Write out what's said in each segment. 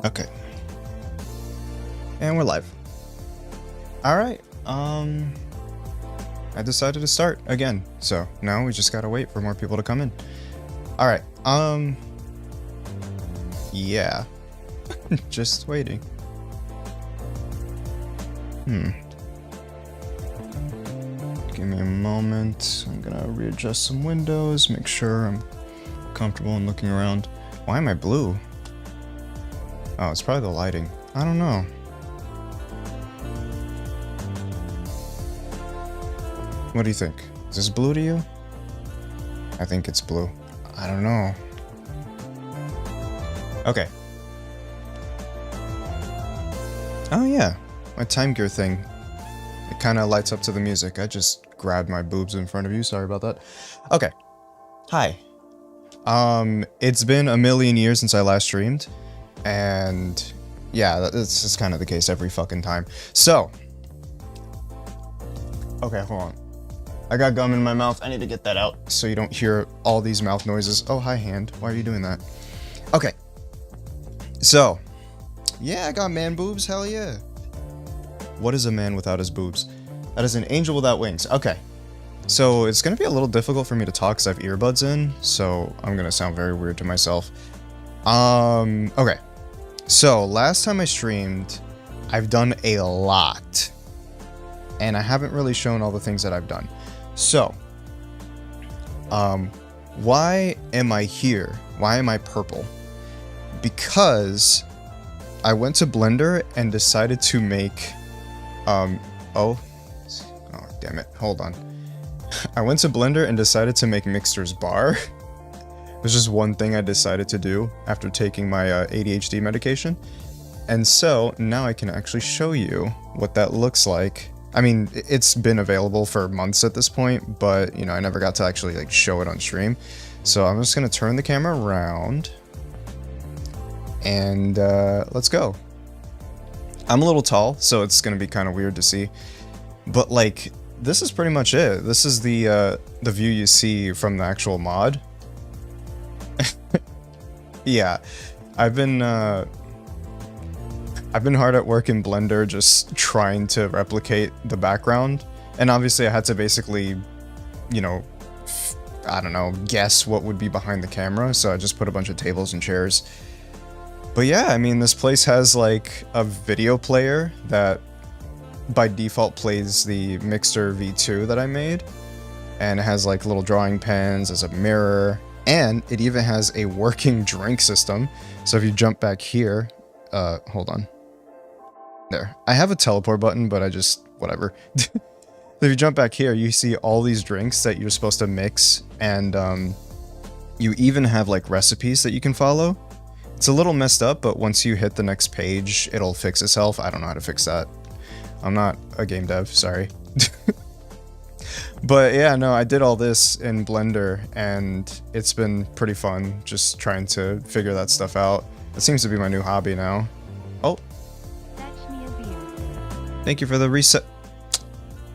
Okay. And we're live. Alright, I decided to start again, so now we just gotta wait for more people to come in. Alright, yeah. Just waiting. Give me a moment. I'm gonna readjust some windows, make sure I'm comfortable and looking around. Why am I blue? Oh, it's probably the lighting. I don't know. What do you think? Is this blue to you? I think it's blue. I don't know. Okay. Oh yeah, my time gear thing. It kind of lights up to the music. I just grabbed my boobs in front of you. Sorry about that. Okay. Hi. It's been a million years since I last streamed. And yeah, that's just kind of the case every fucking time. So. Okay, hold on. I got gum in my mouth. I need to get that out so you don't hear all these mouth noises. Oh, hi, hand. Why are you doing that? Okay. So. Yeah, I got man boobs. Hell yeah. What is a man without his boobs? That is an angel without wings. Okay. So it's going to be a little difficult for me to talk because I have earbuds in. So I'm going to sound very weird to myself. Okay. So last time I streamed, I've done a lot. And I haven't really shown all the things that I've done. So, why am I here? Why am I purple? Because I went to Blender and decided to make, oh damn it, hold on. I went to Blender and decided to make Mixter's bar. It was just one thing I decided to do after taking my ADHD medication. And so now I can actually show you what that looks like. I mean, it's been available for months at this point, but, you know, I never got to actually, like, show it on stream. So I'm just gonna turn the camera around, and, let's go. I'm a little tall, so it's gonna be kind of weird to see. But, like, this is pretty much it. This is the view you see from the actual mod. Yeah, I've been hard at work in Blender just trying to replicate the background, and obviously I had to basically, you know, I don't know, guess what would be behind the camera, so I just put a bunch of tables and chairs. But yeah, I mean, this place has like a video player that by default plays the Mixer V2 that I made, and it has like little drawing pens, as a mirror, and it even has a working drink system. So if you jump back here, hold on. There. I have a teleport button, but I just, whatever. If you jump back here, you see all these drinks that you're supposed to mix, and you even have like recipes that you can follow. It's a little messed up, but once you hit the next page, it'll fix itself. I don't know how to fix that. I'm not a game dev, sorry. But yeah, no, I did all this in Blender, and it's been pretty fun just trying to figure that stuff out. It seems to be my new hobby now. Oh. Fetch me a beer. Thank you for the reset.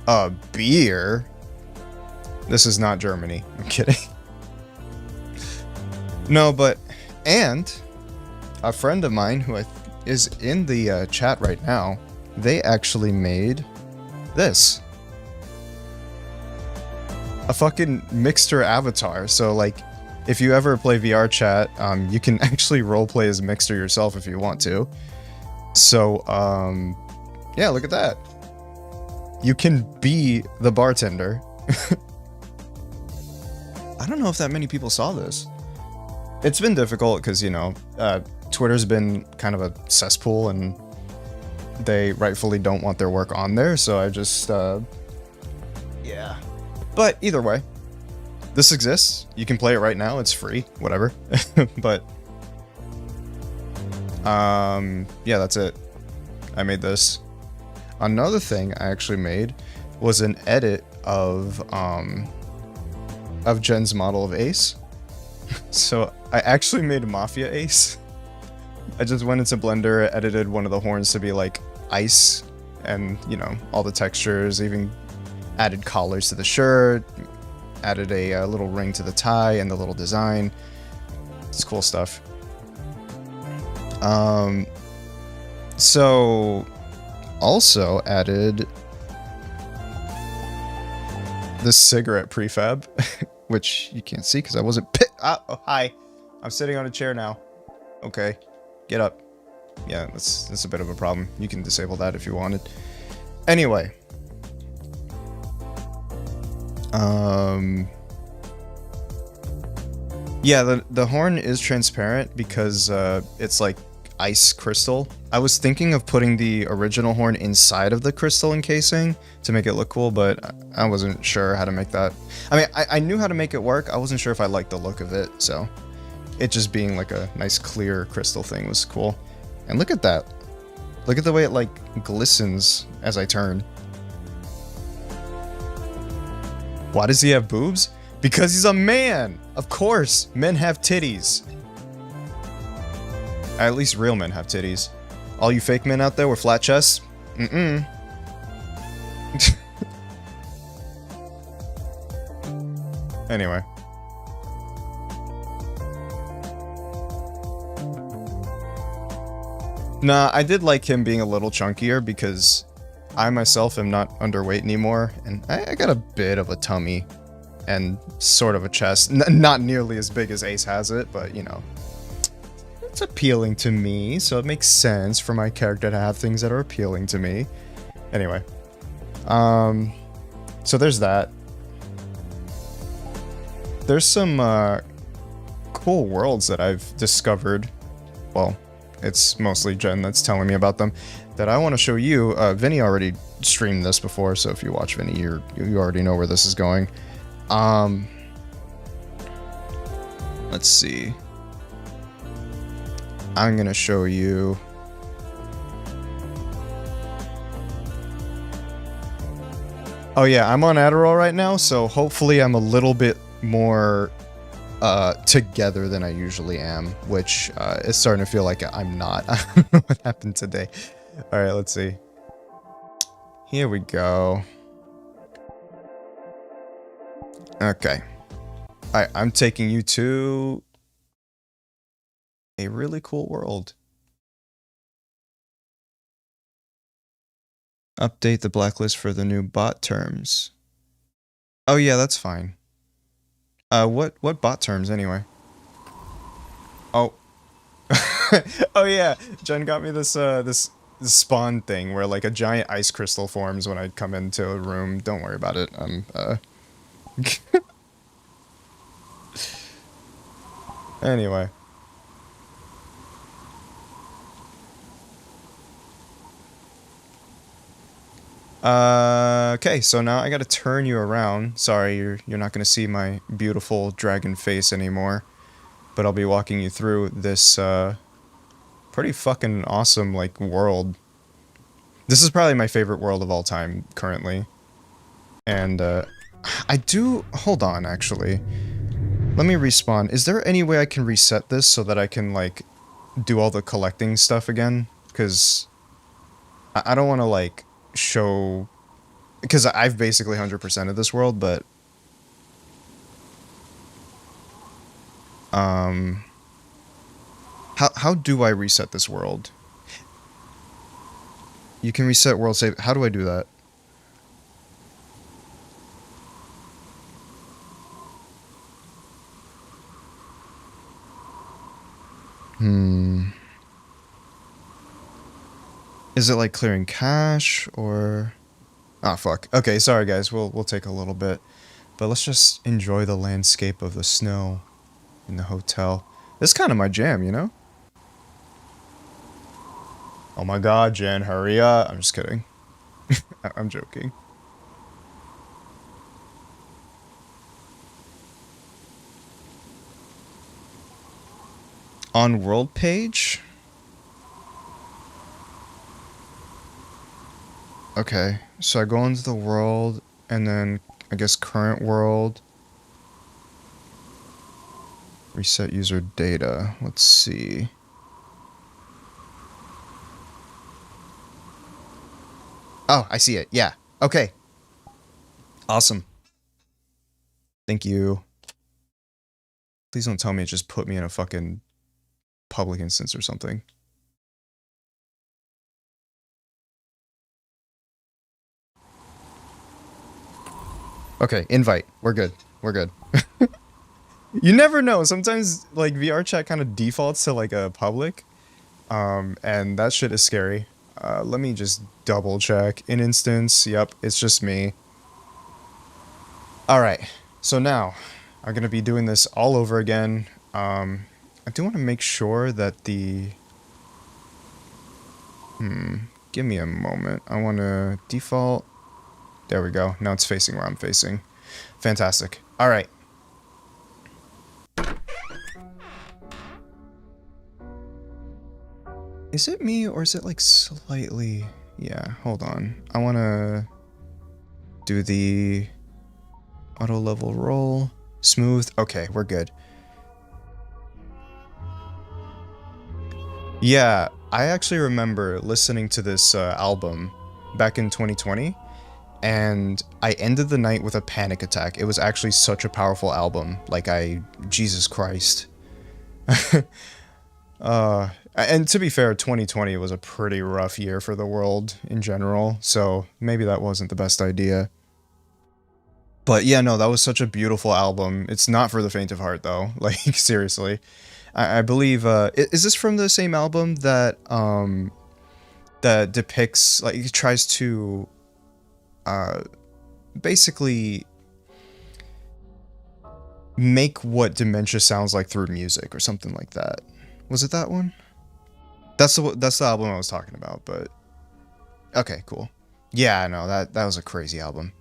A beer? This is not Germany. I'm kidding. No, but... And... a friend of mine who is in the chat right now, they actually made this. A fucking Mixter avatar. So, like, if you ever play VR chat, you can actually roleplay as Mixter yourself if you want to. So, yeah, look at that. You can be the bartender. I don't know if that many people saw this. It's been difficult because, you know, Twitter's been kind of a cesspool and they rightfully don't want their work on there, so I just, yeah. But either way, this exists. You can play it right now. It's free, whatever. But, yeah, that's it. I made this. Another thing I actually made was an edit of Jen's model of Ace. So I actually made a Mafia Ace. I just went into Blender, edited one of the horns to be like ice, and, you know, all the textures, even added collars to the shirt, added a little ring to the tie and the little design. It's cool stuff. Um, so also added the cigarette prefab, which you can't see because I wasn't oh, hi. I'm sitting on a chair now. Okay, get up. Yeah, that's a bit of a problem. You can disable that if you wanted. Anyway. Yeah, the horn is transparent because it's like ice crystal. I was thinking of putting the original horn inside of the crystal encasing to make it look cool, but I wasn't sure how to make that. I mean, I knew how to make it work. I wasn't sure if I liked the look of it, so it just being like a nice clear crystal thing was cool. And look at that. Look at the way it like glistens as I turn. Why does he have boobs? Because he's a man! Of course! Men have titties. At least real men have titties. All you fake men out there with flat chests? Mm-mm. Anyway. Nah, I did like him being a little chunkier because I myself am not underweight anymore, and I got a bit of a tummy and sort of a chest. Not nearly as big as Ace has it, but you know, it's appealing to me, so it makes sense for my character to have things that are appealing to me. Anyway, so there's that. There's some cool worlds that I've discovered. Well, it's mostly Jen that's telling me about them that I want to show you. Vinny already streamed this before, so if you watch Vinny, you already know where this is going. Let's see. I'm gonna show you. Oh yeah, I'm on Adderall right now, so hopefully I'm a little bit more together than I usually am, which is starting to feel like I'm not. I don't know what happened today. Alright, let's see. Here we go. Okay. Alright, I'm taking you to a really cool world. Update the blacklist for the new bot terms. Oh yeah, that's fine. What bot terms anyway? Oh. Oh yeah, Jen got me this this spawn thing where like a giant ice crystal forms when I come into a room. Don't worry about it. Anyway. Okay, so now I gotta turn you around. Sorry, you're not gonna see my beautiful dragon face anymore. But I'll be walking you through this, pretty fucking awesome, like, world. This is probably my favorite world of all time, currently. And, I do... Hold on, actually. Let me respawn. Is there any way I can reset this so that I can, like, do all the collecting stuff again? Because I don't want to, like, show... Because I've basically 100%ed this world, but... How do I reset this world? You can reset world save. How do I do that? Is it like clearing cache or... Ah, fuck. Okay, sorry guys. We'll take a little bit. But let's just enjoy the landscape of the snow in the hotel. This is kind of my jam, you know? Oh my god, Jen, hurry up. I'm just kidding. I'm joking. On world page? Okay, so I go into the world, and then, I guess current world. Reset user data. Let's see. Oh, I see it. Yeah. Okay. Awesome. Thank you. Please don't tell me it just put me in a fucking public instance or something. Okay, invite. We're good. We're good. You never know. Sometimes, like, VR chat kind of defaults to, like, a public. And that shit is scary. Let me just double check. In instance, yep, it's just me. Alright, so now, I'm gonna be doing this all over again. I do want to make sure that the... give me a moment. I want to default... There we go. Now it's facing where I'm facing. Fantastic. Alright. Is it me, or is it, like, slightly... Yeah, hold on. I want to do the auto level roll. Smooth. Okay, we're good. Yeah, I actually remember listening to this album back in 2020, and I ended the night with a panic attack. It was actually such a powerful album. Like, Jesus Christ. And to be fair, 2020 was a pretty rough year for the world in general, so maybe that wasn't the best idea. But yeah, no, that was such a beautiful album. It's not for the faint of heart, though. Like, seriously. I believe, is this from the same album that, that depicts, like, it tries to, basically make what dementia sounds like through music or something like that? Was it that one? That's the album I was talking about, but... Okay, cool. Yeah, no, that was a crazy album.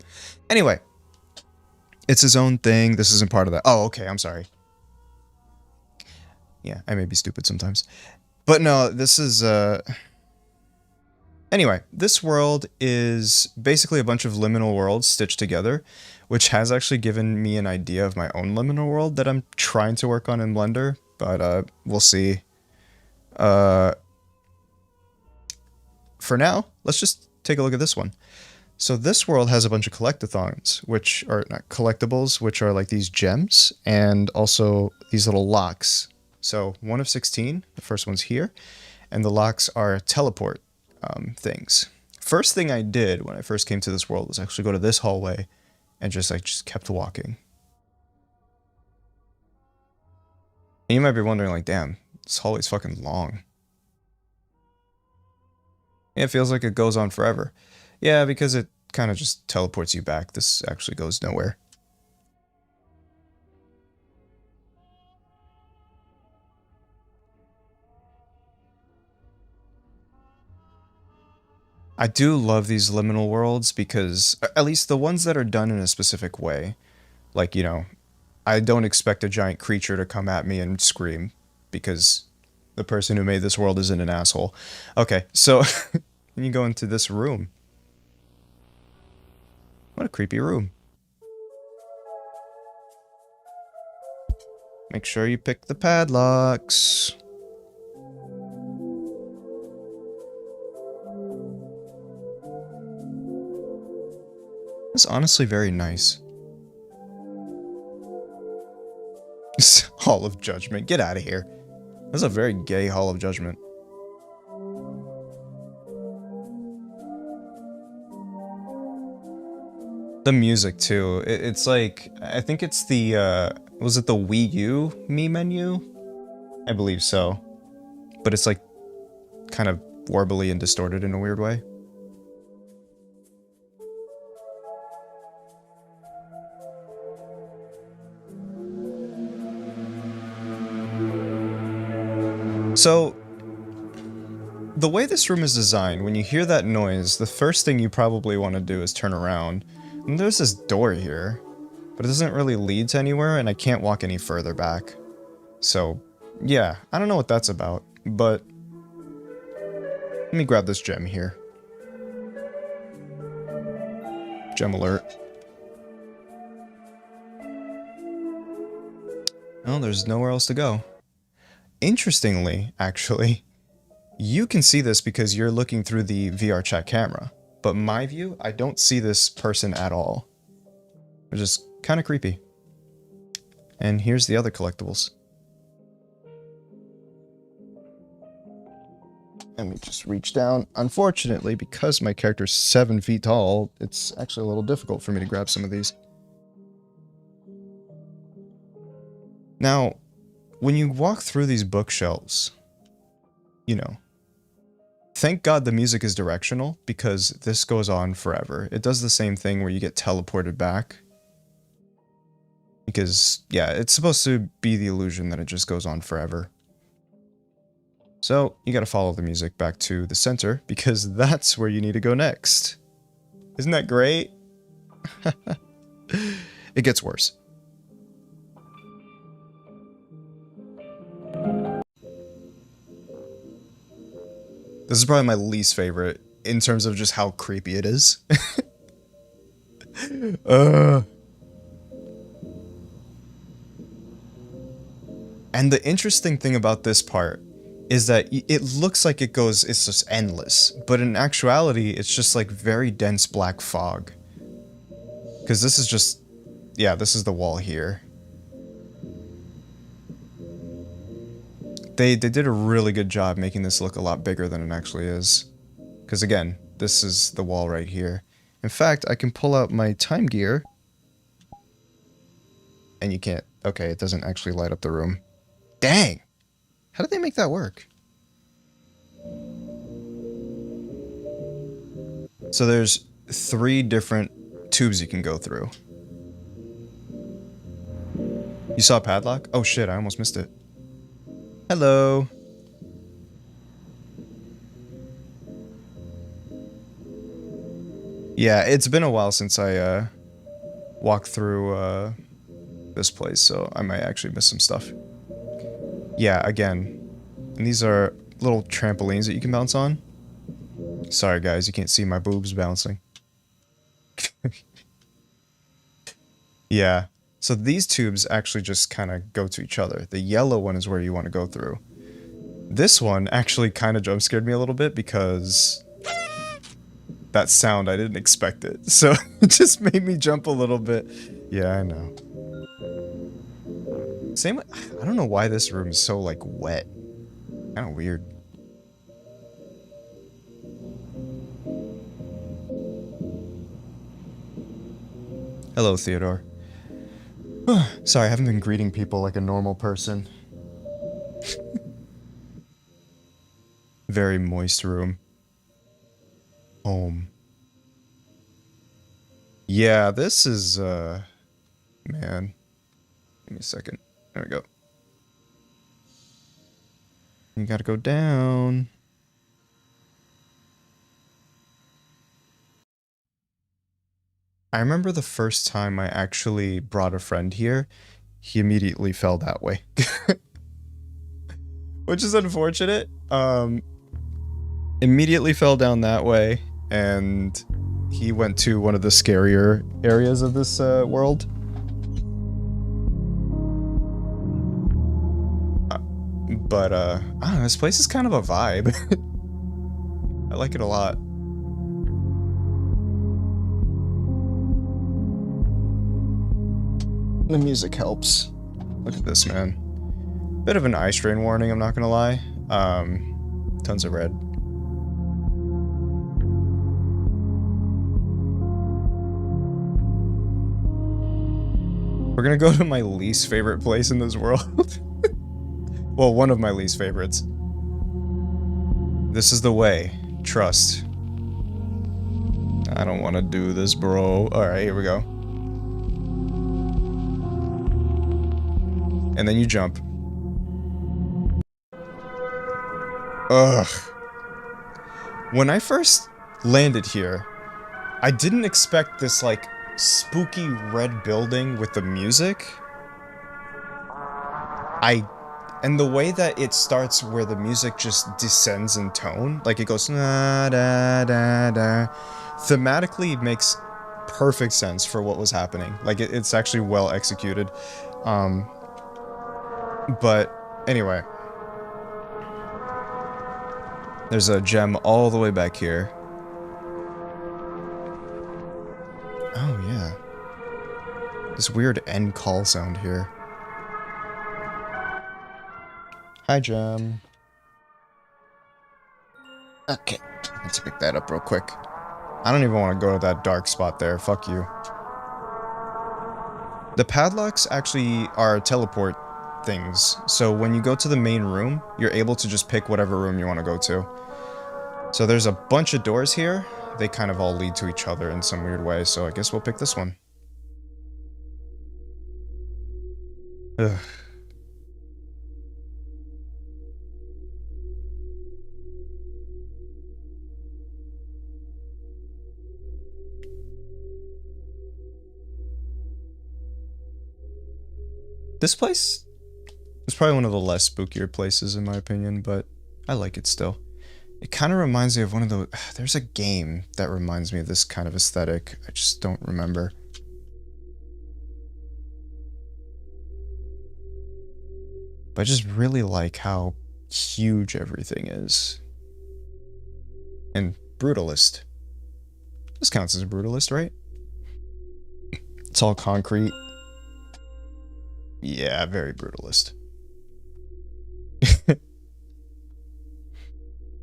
Anyway. It's his own thing. This isn't part of that. Oh, okay, I'm sorry. Yeah, I may be stupid sometimes. But no, this is, Anyway, this world is basically a bunch of liminal worlds stitched together, which has actually given me an idea of my own liminal world that I'm trying to work on in Blender, but, we'll see. For now, let's just take a look at this one. So this world has a bunch of collectathons, which are not collectibles, which are like these gems, and also these little locks. So 1 of 16, the first one's here, and the locks are teleport things. First thing I did when I first came to this world was actually go to this hallway and just kept walking. And you might be wondering, like, damn, this hallway's fucking long. It feels like it goes on forever. Yeah, because it kind of just teleports you back. This actually goes nowhere. I do love these liminal worlds because, at least the ones that are done in a specific way, like, you know, I don't expect a giant creature to come at me and scream because the person who made this world isn't an asshole. Okay, so you go into this room. What a creepy room. Make sure you pick the padlocks. It's honestly very nice. Hall of Judgment. Get out of here. That's a very gay Hall of Judgment. The music, too. It's like... I think it's the, was it the Wii U Mii menu? I believe so. But it's like... kind of warbly and distorted in a weird way. So, the way this room is designed, when you hear that noise, the first thing you probably want to do is turn around. And there's this door here, but it doesn't really lead to anywhere, and I can't walk any further back. So, yeah, I don't know what that's about, but... Let me grab this gem here. Gem alert. Well, there's nowhere else to go. Interestingly, actually, you can see this because you're looking through the VR chat camera. But my view, I don't see this person at all. Which is kind of creepy. And here's the other collectibles. Let me just reach down. Unfortunately, because my character's 7 feet tall, it's actually a little difficult for me to grab some of these. Now, when you walk through these bookshelves, you know, thank God the music is directional, because this goes on forever. It does the same thing where you get teleported back. Because, yeah, it's supposed to be the illusion that it just goes on forever. So, you gotta follow the music back to the center, because that's where you need to go next. Isn't that great? It gets worse. This is probably my least favorite, in terms of just how creepy it is. And the interesting thing about this part is that it looks like it's just endless, but in actuality, it's just like very dense black fog. Because this is just, yeah, this is the wall here. They did a really good job making this look a lot bigger than it actually is. Because again, this is the wall right here. In fact, I can pull out my time gear. And you can't, okay, it doesn't actually light up the room. Dang! How did they make that work? So there's 3 different tubes you can go through. You saw a padlock? Oh shit, I almost missed it. Hello. Yeah, it's been a while since I walked through this place, so I might actually miss some stuff. Yeah, again, and these are little trampolines that you can bounce on. Sorry guys, you can't see my boobs bouncing. Yeah, so these tubes actually just kind of go to each other. The yellow one is where you want to go through. This one actually kind of jump scared me a little bit because that sound, I didn't expect it. So it just made me jump a little bit. Yeah, I know. Same, I don't know why this room is so, like, wet. Kind of weird. Hello, Theodore. Sorry, I haven't been greeting people like a normal person. Very moist room. Home. Yeah, this is, man. Give me a second. There we go. You gotta go down. I remember the first time I actually brought a friend here, he immediately fell that way. Which is unfortunate. Immediately fell down that way, and he went to one of the scarier areas of this world. But, I don't know, this place is kind of a vibe. I like it a lot. The music helps. Look at this, man. Bit of an ice rain warning, I'm not gonna lie. Tons of red. We're gonna go to my least favorite place in this world. Well, one of my least favorites. This is the way. Trust. I don't want to do this, bro. Alright, here we go. And then you jump. Ugh. When I first landed here, I didn't expect this, like, spooky red building with the music. And the way that it starts where the music just descends in tone, like it goes da da da da, thematically makes perfect sense for what was happening. Like it's actually well executed. But anyway, there's a gem all the way back here. Oh yeah, this weird end call sound here. Hi, gem. Okay, let's pick that up real quick. I don't even want to go to that dark spot there. Fuck you. The padlocks actually are teleport things. So when you go to the main room, you're able to just pick whatever room you want to go to. So there's a bunch of doors here. They kind of all lead to each other in some weird way, so I guess we'll pick this one. Ugh. This place is probably one of the less spookier places in my opinion, but I like it still. It kind of reminds me of one of the... There's a game that reminds me of this kind of aesthetic. I just don't remember. But I just really like how huge everything is. And brutalist. This counts as a brutalist, right? It's all concrete. Yeah, very brutalist.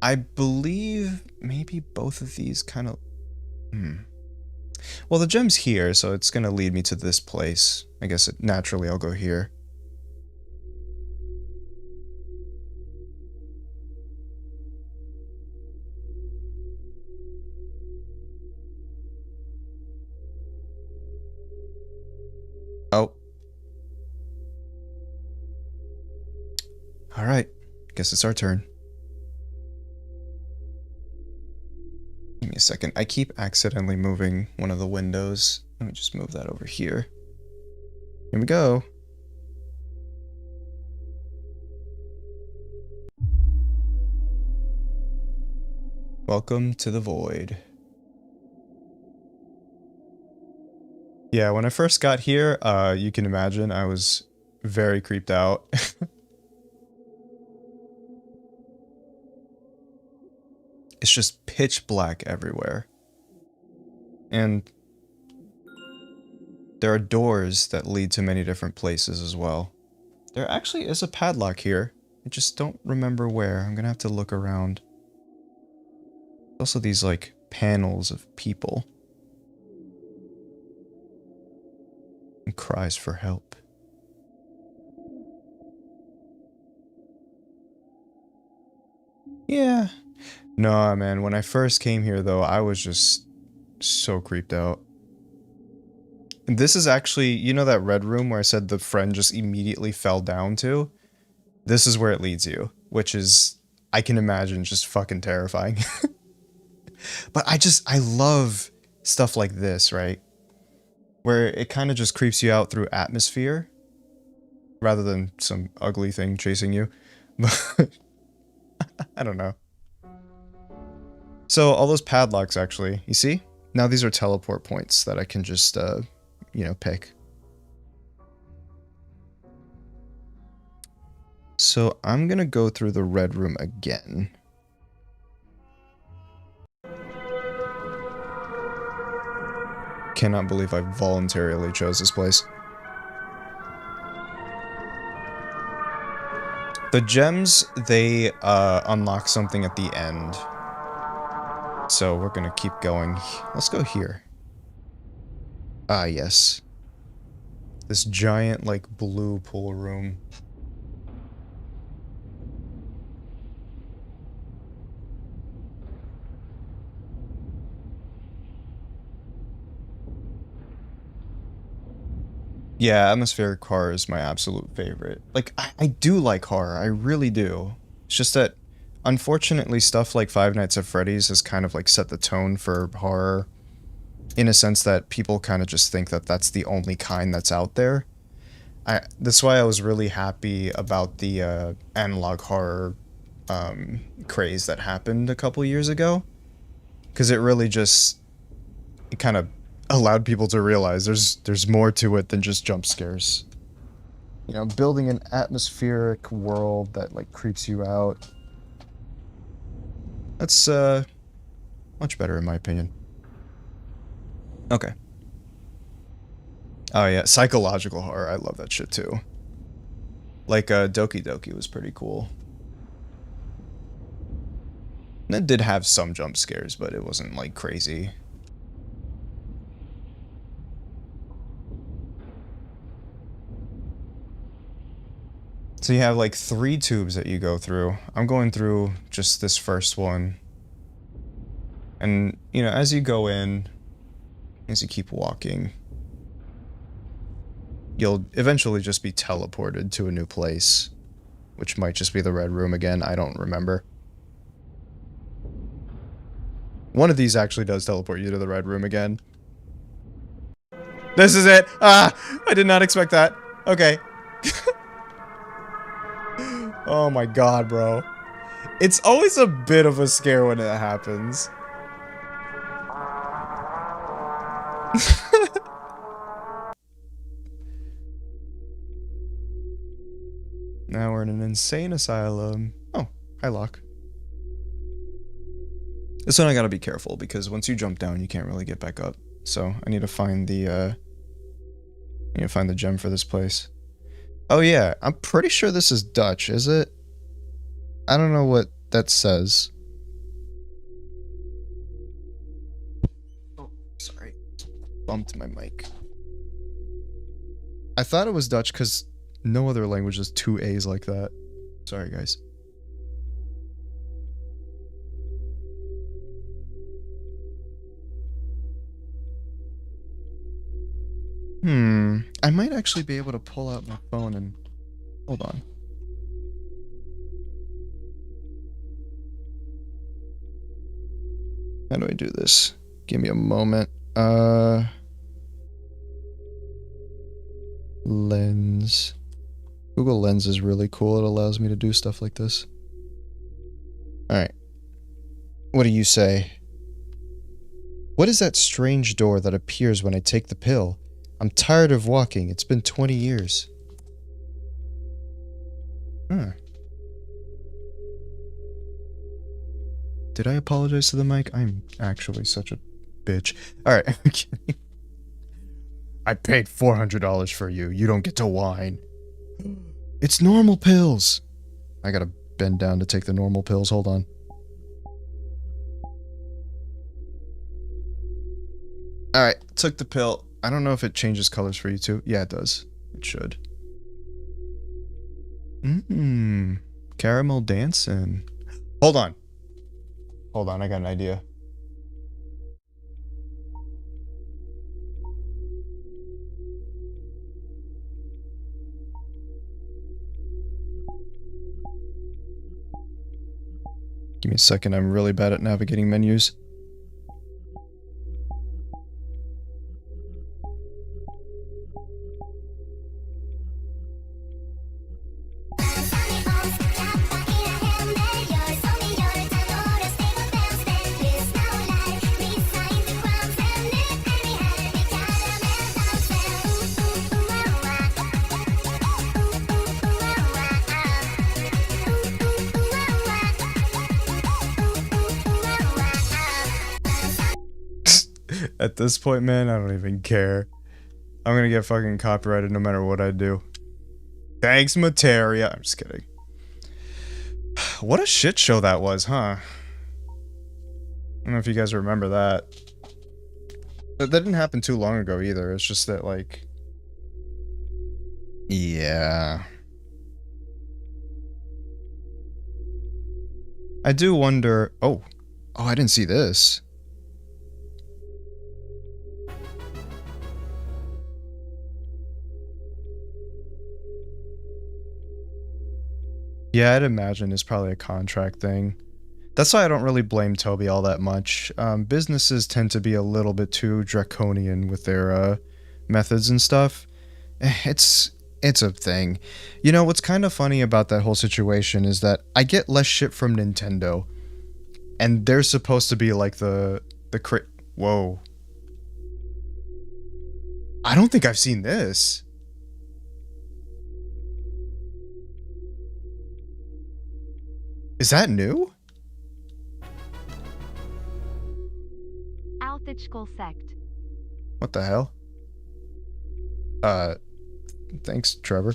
I believe maybe both of these kind of... Well, the gem's here, so it's gonna lead me to this place. I guess naturally I'll go here. Oh. Alright, guess it's our turn. Give me a second. I keep accidentally moving one of the windows. Let me just move that over here. Here we go. Welcome to the void. Yeah, when I first got here, you can imagine I was very creeped out. It's just pitch black everywhere. And there are doors that lead to many different places as well. There actually is a padlock here. I just don't remember where. I'm gonna have to look around. Also these, like, panels of people. And cries for help. Yeah. No, man, when I first came here, though, I was just so creeped out. This is actually, you know that red room where I said the friend just immediately fell down to? This is where it leads you, which is, I can imagine, just fucking terrifying. But I love stuff like this, right? Where it kind of just creeps you out through atmosphere, rather than some ugly thing chasing you. But I don't know. So all those padlocks, actually, you see? Now these are teleport points that I can just, you know, pick. So I'm gonna go through the red room again. Cannot believe I voluntarily chose this place. The gems, they unlock something at the end. So we're gonna keep going. Let's go here. Ah, yes. This giant, like, blue pool room. Yeah, atmospheric horror is my absolute favorite. Like, I do like horror, I really do. It's just that, unfortunately, stuff like Five Nights at Freddy's has kind of, like, set the tone for horror. In a sense that people kind of just think that that's the only kind that's out there. That's why I was really happy about the analog horror craze that happened a couple years ago. Because it really just... It kind of allowed people to realize there's more to it than just jump scares. You know, building an atmospheric world that, like, creeps you out. That's, much better in my opinion. Okay. Oh yeah, psychological horror, I love that shit too. Like, Doki Doki was pretty cool. And it did have some jump scares, but it wasn't, like, crazy. So you have like 3 tubes that you go through. I'm going through just this first one. And, you know, as you go in, as you keep walking, you'll eventually just be teleported to a new place, which might just be the Red Room again, I don't remember. One of these actually does teleport you to the Red Room again. This is it! Ah! I did not expect that. Okay. Oh my god, bro. It's always a bit of a scare when it happens. Now we're in an insane asylum. Oh, hi, Locke. This one I gotta be careful, because once you jump down, you can't really get back up. So, I need to find the gem for this place. Oh yeah, I'm pretty sure this is Dutch, is it? I don't know what that says. Oh, sorry. Bumped my mic. I thought it was Dutch because no other language has 2 A's like that. Sorry, guys. I might actually be able to pull out my phone and... Hold on. How do I do this? Give me a moment. Lens. Google Lens is really cool. It allows me to do stuff like this. Alright. What do you say? What is that strange door that appears when I take the pill? I'm tired of walking. It's been 20 years. Huh. Did I apologize to the mic? I'm actually such a bitch. Alright, I'm kidding. I paid $400 for you. You don't get to whine. It's normal pills. I gotta bend down to take the normal pills. Hold on. Alright, took the pill. I don't know if it changes colors for you too. Yeah, it does. It should. Caramel dancing. Hold on. Hold on, I got an idea. Give me a second, I'm really bad at navigating menus. At this point, man, I don't even care. I'm gonna get fucking copyrighted no matter what I do. Thanks, Materia. I'm just kidding. What a shit show that was, huh? I don't know if you guys remember that. That didn't happen too long ago either. It's just that, like... Yeah. I do wonder... Oh. Oh, I didn't see this. Yeah, I'd imagine it's probably a contract thing. That's why I don't really blame Toby all that much. Businesses tend to be a little bit too draconian with their methods and stuff. It's a thing. You know, what's kind of funny about that whole situation is that I get less shit from Nintendo. And they're supposed to be like the Whoa. I don't think I've seen this. Is that new? Althetical sect. What the hell? Thanks, Trevor.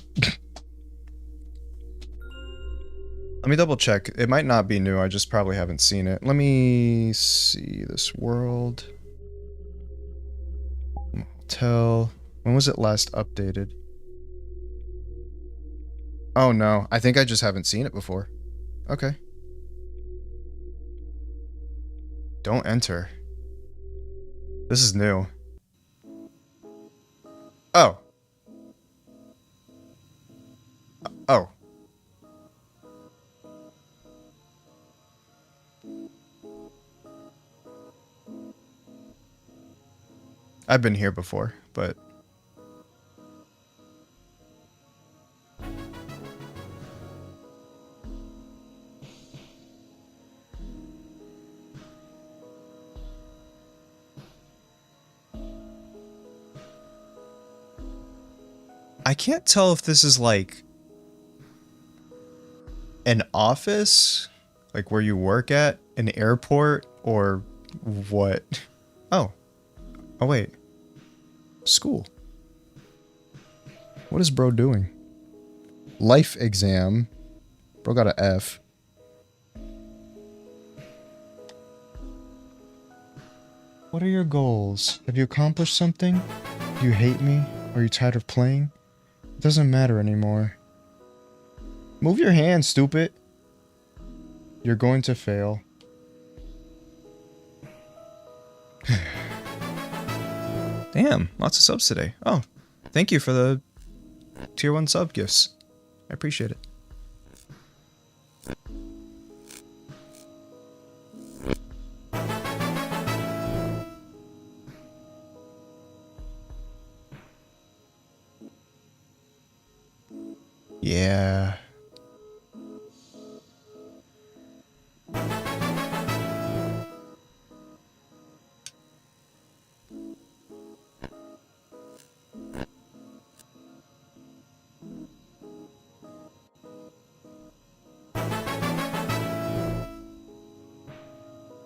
Let me double check. It might not be new, I just probably haven't seen it. Let me see this world. Hotel. When was it last updated? Oh no, I think I just haven't seen it before. Okay. Don't enter. This is new. Oh. Oh. I've been here before, but... I can't tell if this is like... an office? Like where you work at? An airport? Or what? Oh. Oh wait. School. What is bro doing? Life exam. Bro got an F. What are your goals? Have you accomplished something? Do you hate me? Are you tired of playing? It doesn't matter anymore. Move your hand, stupid. You're going to fail. Damn, lots of subs today. Oh, thank you for the tier 1 sub gifts. I appreciate it. Yeah.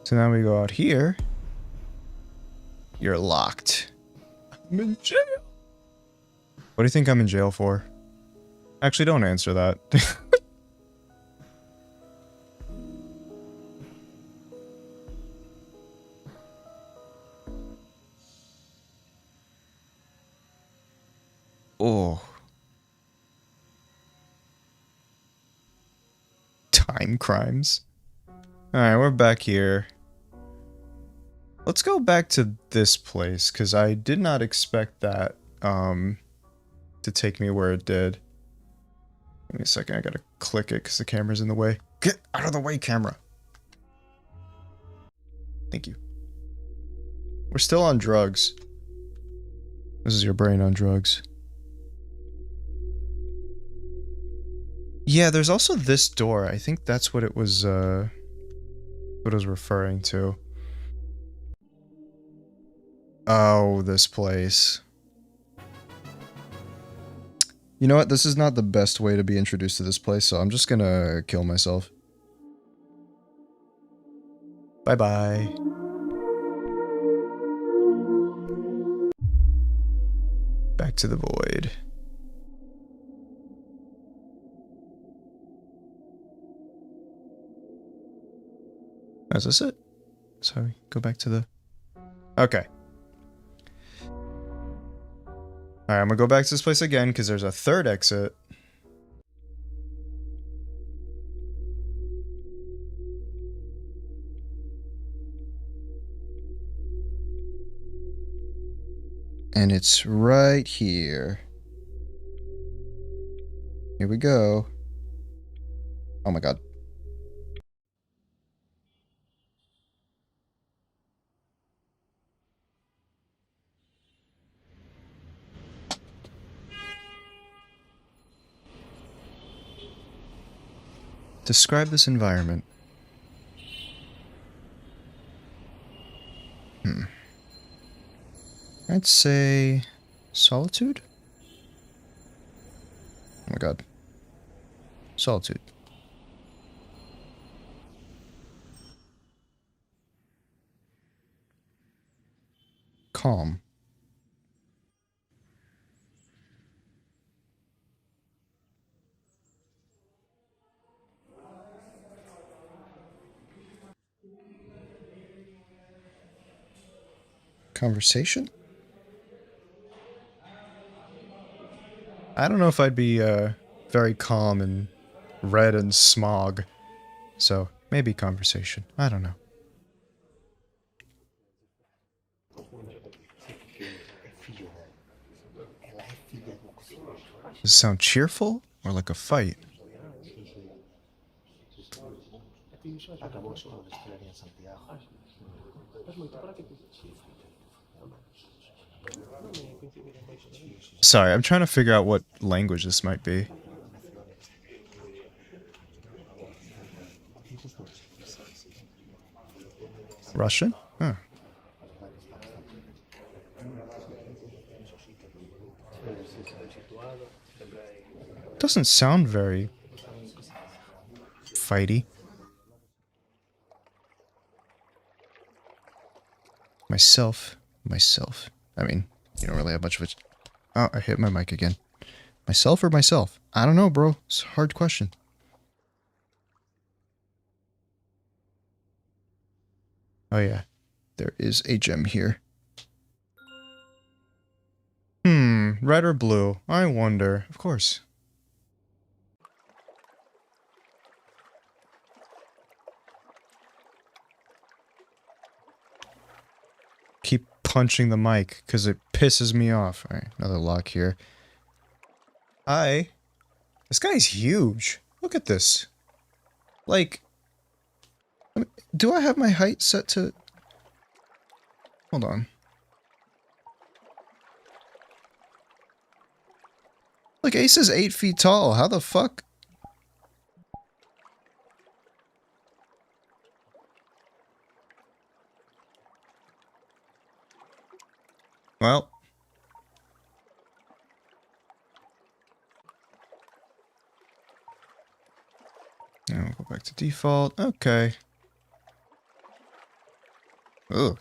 So now we go out here. You're locked. I'm in jail. What do you think I'm in jail for? Actually, don't answer that. Oh. Time crimes. Alright, we're back here. Let's go back to this place, because I did not expect that, to take me where it did. Give me a second, I gotta click it, because the camera's in the way. Get out of the way, camera! Thank you. We're still on drugs. This is your brain on drugs. Yeah, there's also this door. I think that's what it was, what it was referring to. Oh, this place. You know what? This is not the best way to be introduced to this place, so I'm just gonna kill myself. Bye-bye. Back to the void. Is this it? Sorry, go back to the... Okay. Alright, I'm gonna go back to this place again, because there's a third exit. And it's right here. Here we go. Oh my god. Describe this environment. I'd say... solitude? Oh my god. Solitude. Calm. Conversation? I don't know if I'd be, very calm and red and smog. So, maybe conversation. I don't know. Does it sound cheerful or like a fight? Sorry, I'm trying to figure out what language this might be. Russian? Huh. Doesn't sound very fighty. Myself. I mean, you don't really have much of a... Oh, I hit my mic again. Myself or myself? I don't know, bro. It's a hard question. Oh yeah, there is a gem here. Red or blue? I wonder. Of course. Keep punching the mic, because it pisses me off. Alright, another lock here. Hi. This guy's huge. Look at this. Like... do I have my height set to... Hold on. Like, Ace is 8 feet tall. How the fuck? Well. Now we'll go back to default. Okay. Ugh.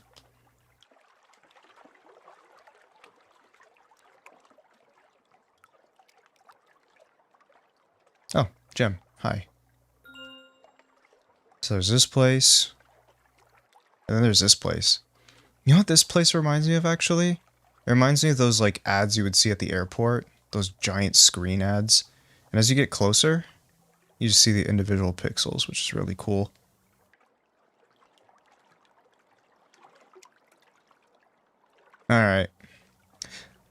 Oh, gem. Hi. So there's this place. And then there's this place. You know what this place reminds me of, actually? It reminds me of those, like, ads you would see at the airport. Those giant screen ads. And as you get closer, you just see the individual pixels, which is really cool. Alright.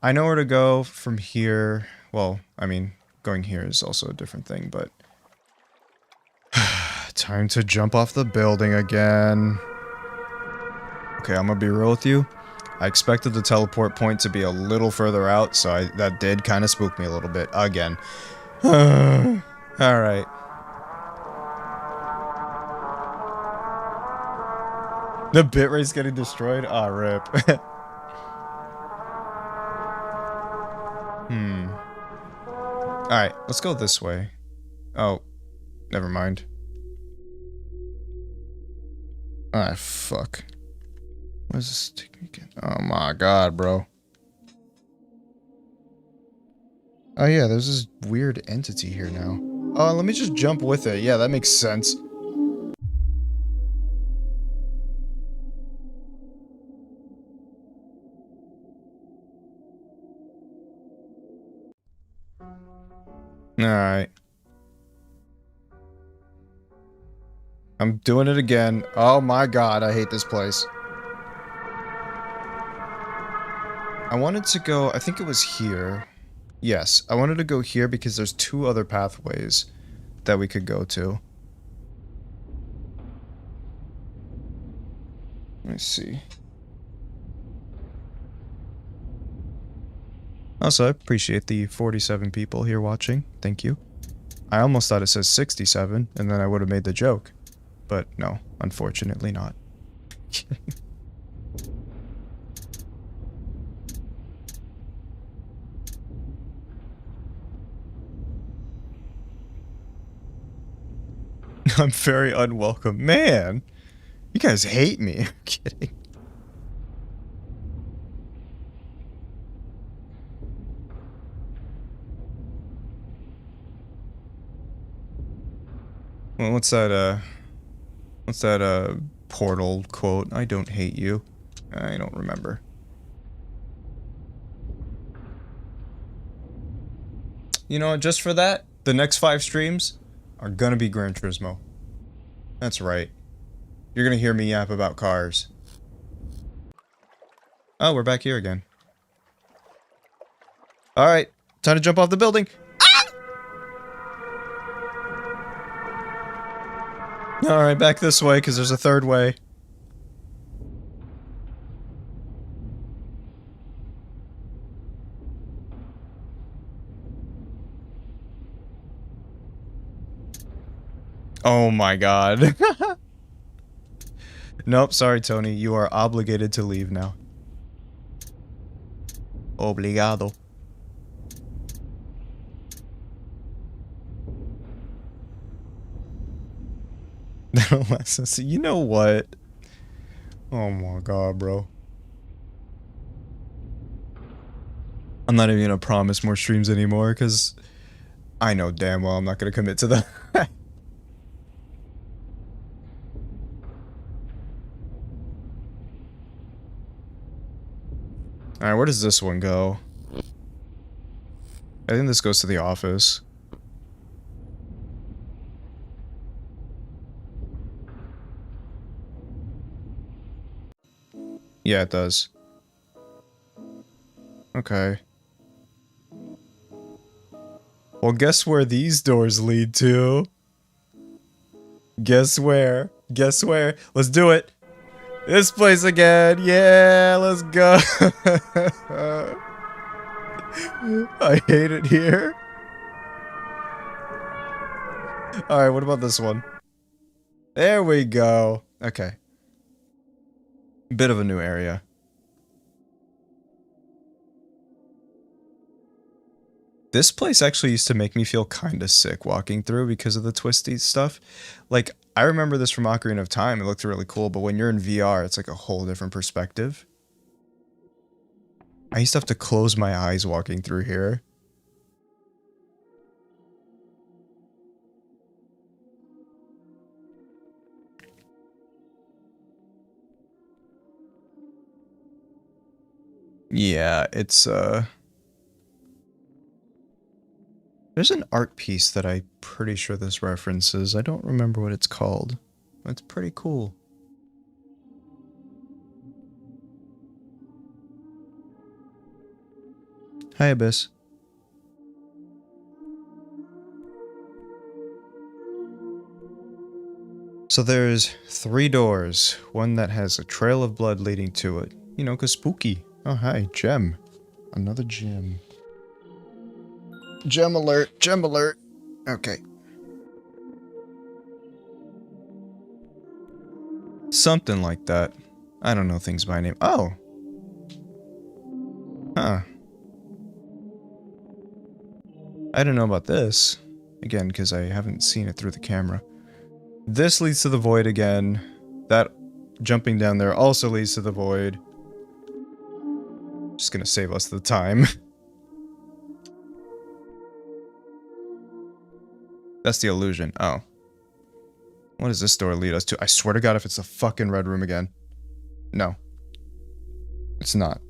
I know where to go from here. Well, I mean, going here is also a different thing, but... time to jump off the building again. Okay, I'm gonna be real with you. I expected the teleport point to be a little further out, so that did kind of spook me a little bit. Again. Alright. The bitrate's getting destroyed? Aw, rip. Alright, let's go this way. Oh, never mind. Ah, fuck. Where does this take me again? Oh my god, bro. Oh yeah, there's this weird entity here now. Oh, let me just jump with it. Yeah, that makes sense. Alright. I'm doing it again. Oh my god, I hate this place. I wanted to go, I think it was here. Yes, I wanted to go here because there's 2 other pathways that we could go to. Let me see. Also, I appreciate the 47 people here watching. Thank you. I almost thought it says 67, and then I would have made the joke. But no, unfortunately not. I'm very unwelcome. Man! You guys hate me. I'm kidding. Well, what's that Portal quote? I don't hate you. I don't remember. You know, just for that, The next 5 streams are gonna be Gran Turismo. That's right. You're gonna hear me yap about cars. Oh, we're back here again. Alright, time to jump off the building. Alright, back this way, because there's a third way. Oh my god. Nope, sorry Tony, you are obligated to leave now. Obligado. You know what? Oh my god, bro. I'm not even gonna promise more streams anymore, because I know damn well I'm not gonna commit to that. Alright, where does this one go? I think this goes to the office. Yeah, it does. Okay. Well, guess where these doors lead to? Guess where? Guess where? Let's do it! This place again! Yeah, let's go! I hate it here. Alright, what about this one? There we go. Okay. Bit of a new area. This place actually used to make me feel kinda sick walking through because of the twisty stuff. Like, I remember this from Ocarina of Time, it looked really cool, but when you're in VR, it's like a whole different perspective. I used to have to close my eyes walking through here. Yeah, it's, there's an art piece that I'm pretty sure this references. I don't remember what it's called. But it's pretty cool. Hi, Abyss. So there's 3 doors. One that has a trail of blood leading to it. You know, 'cause spooky. Oh, hi, gem. Another gem. Gem alert, gem alert. Okay. Something like that. I don't know things by name. Oh! Huh. I don't know about this. Again, because I haven't seen it through the camera. This leads to the void again. That jumping down there also leads to the void. Just gonna save us the time. That's the illusion. Oh. What does this door lead us to? I swear to God if it's the fucking red room again. No. It's not.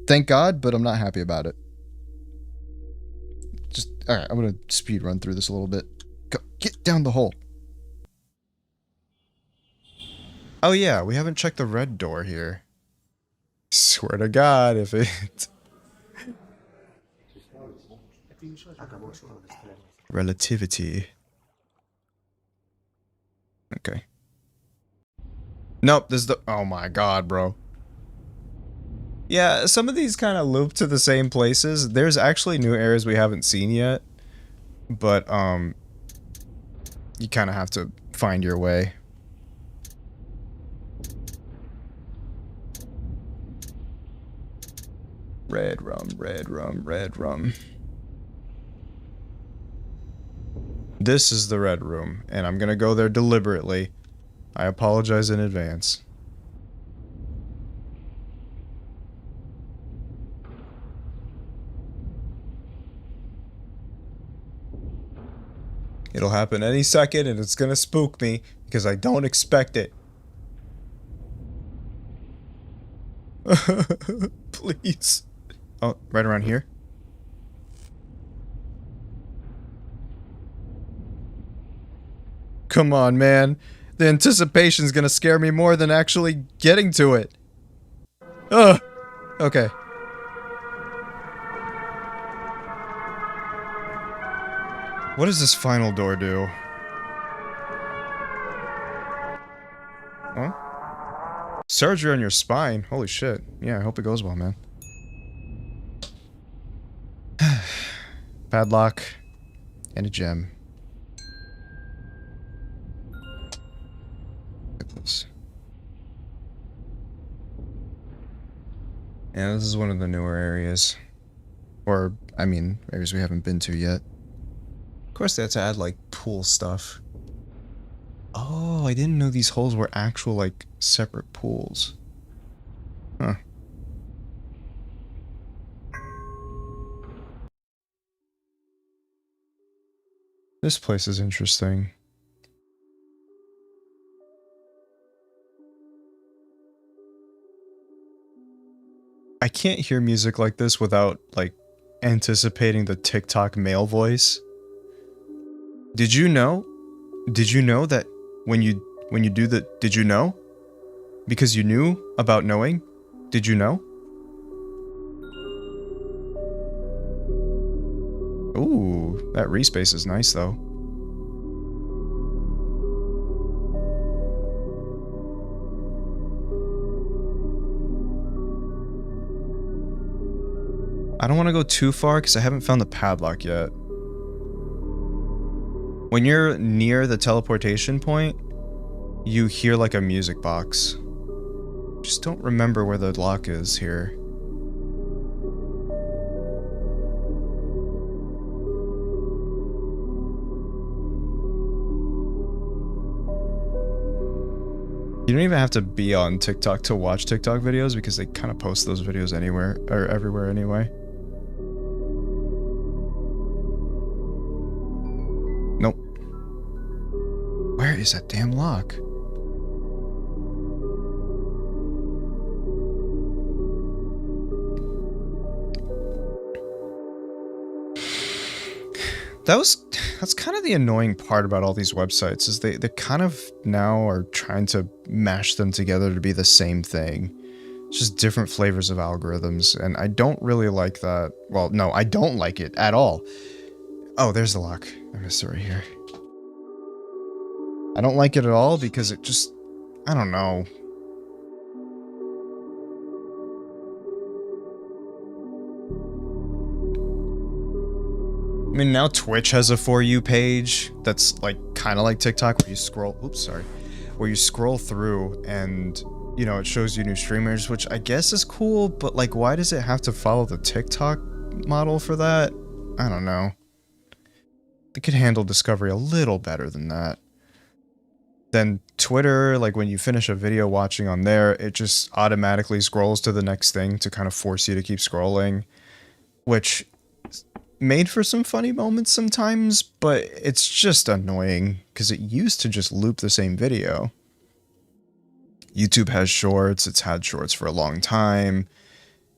Thank God, but I'm not happy about it. Just, alright, I'm gonna speed run through this a little bit. Go, get down the hole. Oh yeah, we haven't checked the red door here. Swear to God, if it... Relativity. Okay. Nope, this is the... Oh my God, bro. Yeah, some of these kind of loop to the same places. There's actually new areas we haven't seen yet. But, you kind of have to find your way. Red rum, red rum, red rum. This is the red room, and I'm gonna go there deliberately. I apologize in advance. It'll happen any second, and it's gonna spook me, because I don't expect it. Please. Oh, right around here? Come on, man. The anticipation's gonna scare me more than actually getting to it. Ugh. Okay. What does this final door do? Huh? Surgery on your spine. Holy shit. Yeah, I hope it goes well, man. Padlock. And a gem. Look at this. Yeah, this is one of the newer areas. Or, I mean, areas we haven't been to yet. Of course, they had to add, like, pool stuff. Oh, I didn't know these holes were actual, like, separate pools. Huh. This place is interesting. I can't hear music like this without, like, anticipating the TikTok male voice. Did you know? Did you know that when you do the did you know? Because you knew about knowing? Did you know? Ooh, that respace is nice though. I don't want to go too far because I haven't found the padlock yet. When you're near the teleportation point, you hear like a music box. Just don't remember where the lock is here. You don't even have to be on TikTok to watch TikTok videos because they kind of post those videos anywhere or everywhere anyway. Nope. Where is that damn lock? That's kind of the annoying part about all these websites is they kind of now are trying to mash them together to be the same thing. It's just different flavors of algorithms, and I don't really like that. Well, no, I don't like it at all. Oh, there's the lock. I missed it right here. I don't like it at all because it just... I don't know. I mean, now Twitch has a For You page that's like kind of like TikTok where you scroll... Oops, sorry. Where you scroll through and, you know, it shows you new streamers, which I guess is cool, but like, why does it have to follow the TikTok model for that? I don't know. They could handle discovery a little better than that. Then Twitter, like when you finish a video watching on there, it just automatically scrolls to the next thing to kind of force you to keep scrolling, which made for some funny moments sometimes, but it's just annoying because it used to just loop the same video. YouTube has shorts, it's had shorts for a long time,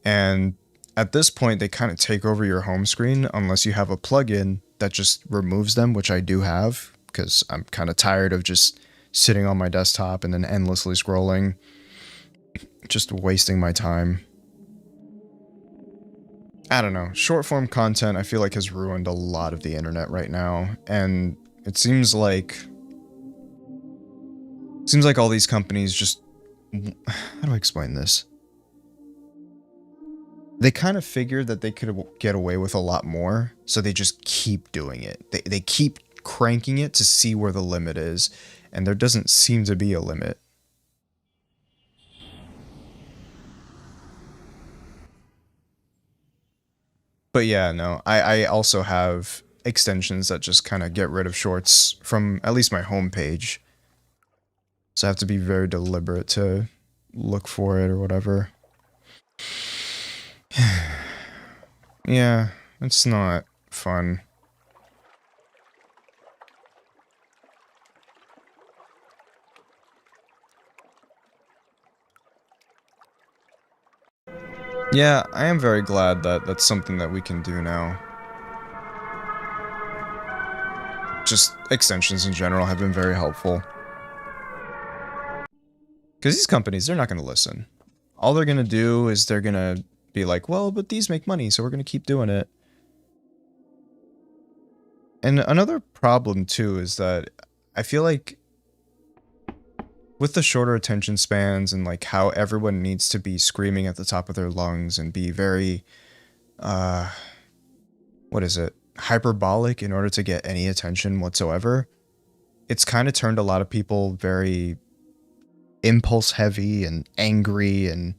and at this point they kind of take over your home screen unless you have a plugin that just removes them, which I do have because I'm kind of tired of just sitting on my desktop and then endlessly scrolling, just wasting my time. I don't know, short form content I feel like has ruined a lot of the internet right now, and it seems like all these companies just, how do I explain this? They kind of figured that they could get away with a lot more, so they just keep doing it. They keep cranking it to see where the limit is, and there doesn't seem to be a limit. But yeah, no, I also have extensions that just kind of get rid of shorts from at least my home page. So I have to be very deliberate to look for it or whatever. Yeah, it's not fun. Yeah, I am very glad that that's something that we can do now. just extensions in general have been very helpful. Because these companies, they're not going to listen. All they're going to do is they're going to be like, well, but these make money, so we're going to keep doing it. And another problem, too, is that I feel like with the shorter attention spans and like how everyone needs to be screaming at the top of their lungs and be very, what is it? Hyperbolic in order to get any attention whatsoever. It's kind of turned a lot of people very impulse heavy and angry, and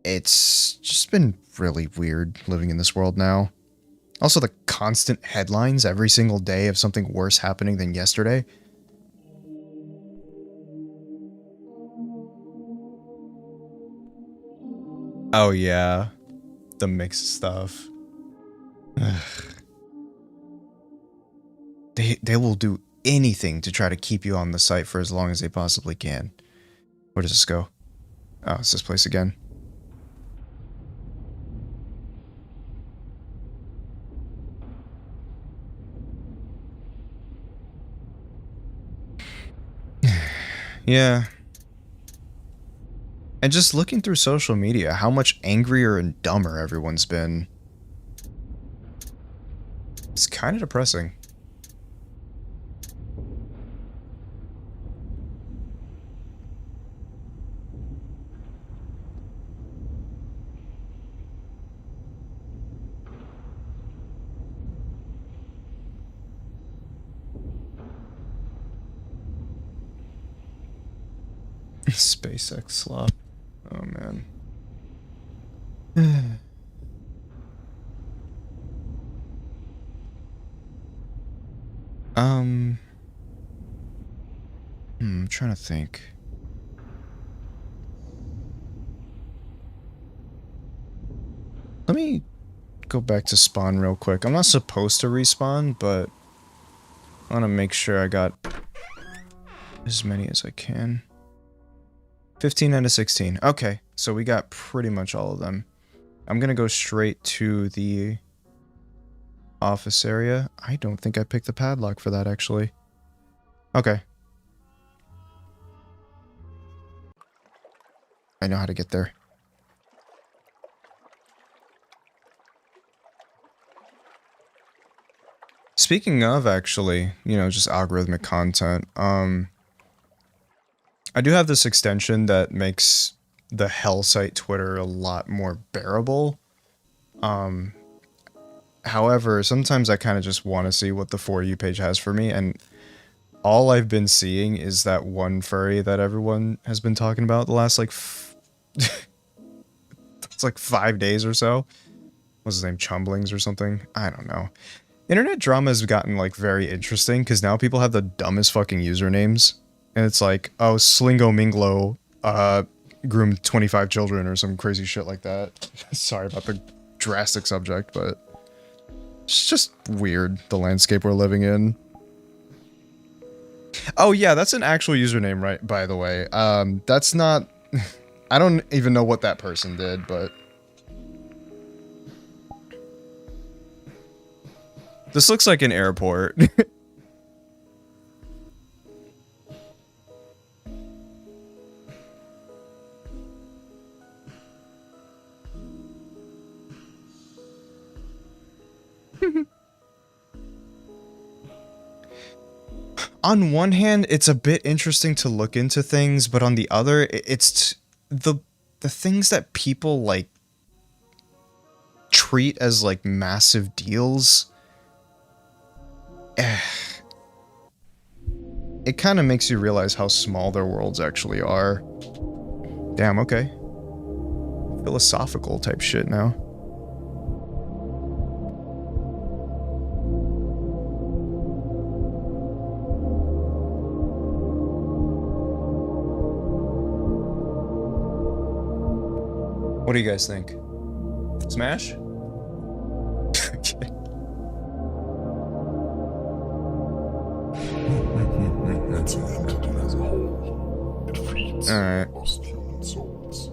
it's just been really weird living in this world now. Also, the constant headlines every single day of something worse happening than yesterday. Oh yeah, the mixed stuff. They will do anything to try to keep you on the site for as long as they possibly can. Where does this go? Oh, it's this place again. Yeah. And just looking through social media, how much angrier and dumber everyone's been. It's kind of depressing. SpaceX slop. Oh man. I'm trying to think. Let me go back to spawn real quick. I'm not supposed to respawn, but I want to make sure I got as many as I can. 15 out of 16. Okay, so we got pretty much all of them. I'm gonna go straight to the office area. I don't think I picked the padlock for that, actually. Okay. I know how to get there. Speaking of, actually, you know, just algorithmic content, I do have this extension that makes the hell site Twitter a lot more bearable. However, sometimes I kind of just want to see what the For You page has for me, and all I've been seeing is that one furry that everyone has been talking about the last, like, it's like 5 days or so. What's his name? Chumblings or something? I don't know. Internet drama has gotten, like, very interesting, because now people have the dumbest fucking usernames. And it's like, oh, Slingo Minglo, groomed 25 children or some crazy shit like that. Sorry about the drastic subject, but it's just weird, the landscape we're living in. Oh yeah, that's an actual username, right, by the way. That's not... I don't even know what that person did, but... This looks like an airport. On one hand, it's a bit interesting to look into things, but on the other, it's the things that people, like, treat as, like, massive deals. It kind of makes you realize how small their worlds actually are. Damn, okay. Philosophical type shit now. What do you guys think? Smash? Okay. It's an entity as a whole. It feeds lost human souls.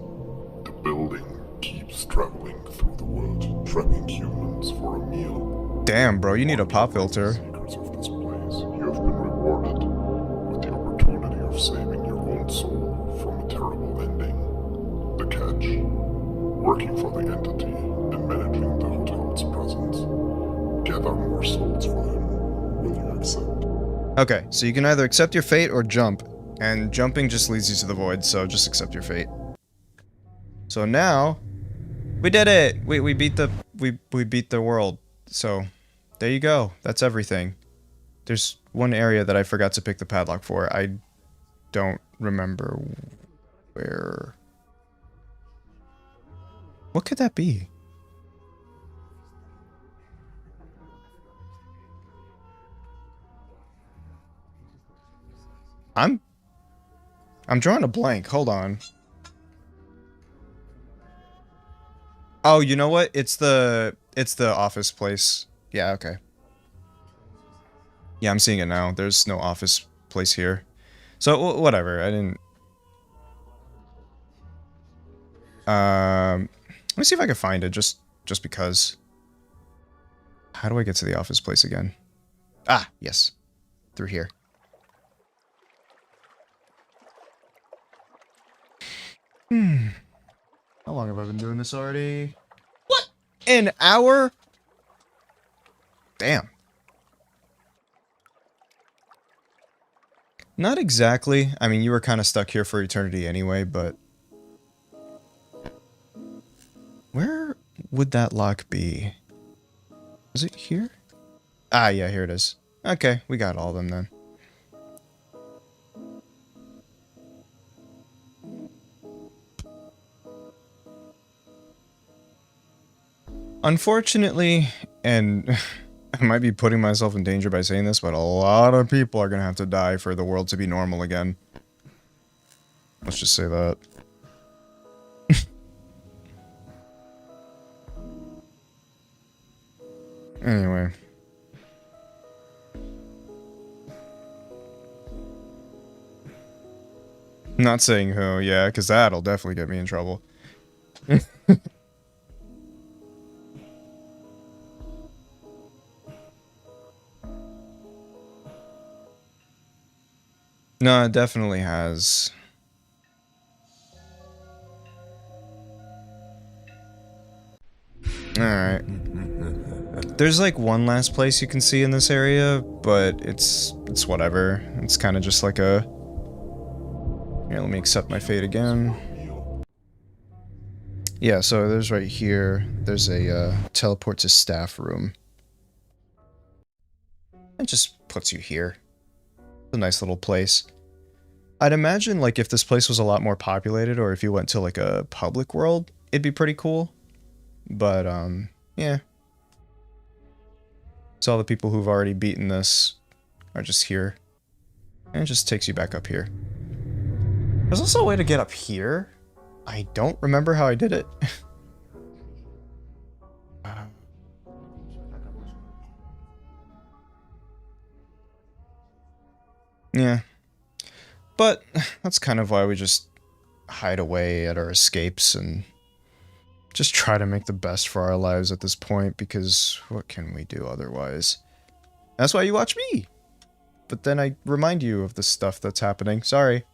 The building keeps traveling through the world, trapping humans for a meal. Damn, bro, you need a pop filter. Secrets of this place. soul from a terrible ending. The catch: working for the entity and managing the hotel's presence. Gather more souls for him. Will you accept? Okay, so you can either accept your fate or jump, and jumping just leads you to the void, so just accept your fate. So now, we did it! We beat the world. So, there you go. That's everything. There's one area that I forgot to pick the padlock for. I don't remember where. What could that be? I'm drawing a blank. Hold on. Oh, you know what? It's the office place. Yeah, okay. Yeah, I'm seeing it now. There's no office place here. So, whatever. I didn't... let me see if I can find it, just because. How do I get to the office place again? Ah, yes. Through here. How long have I been doing this already? What? An hour? Damn. Not exactly. I mean, you were kind of stuck here for eternity anyway, but... Where would that lock be? Is it here? Ah, yeah, here it is. Okay, we got all of them then. Unfortunately, and I might be putting myself in danger by saying this, but a lot of people are gonna have to die for the world to be normal again. Let's just say that. Anyway. Not saying who, yeah, because that'll definitely get me in trouble. No, it definitely has. Alright. There's like one last place you can see in this area, but it's whatever. It's kind of just like a... Here, let me accept my fate again. Yeah, so there's right here, there's a teleport to staff room. It just puts you here. It's a nice little place. I'd imagine, like, if this place was a lot more populated, or if you went to, like, a public world, it'd be pretty cool. But, yeah. So all the people who've already beaten this are just here. And it just takes you back up here. There's also a way to get up here. I don't remember how I did it. Yeah. But that's kind of why we just hide away at our escapes and just try to make the best for our lives at this point, because what can we do otherwise? That's why you watch me. But then I remind you of the stuff that's happening. Sorry.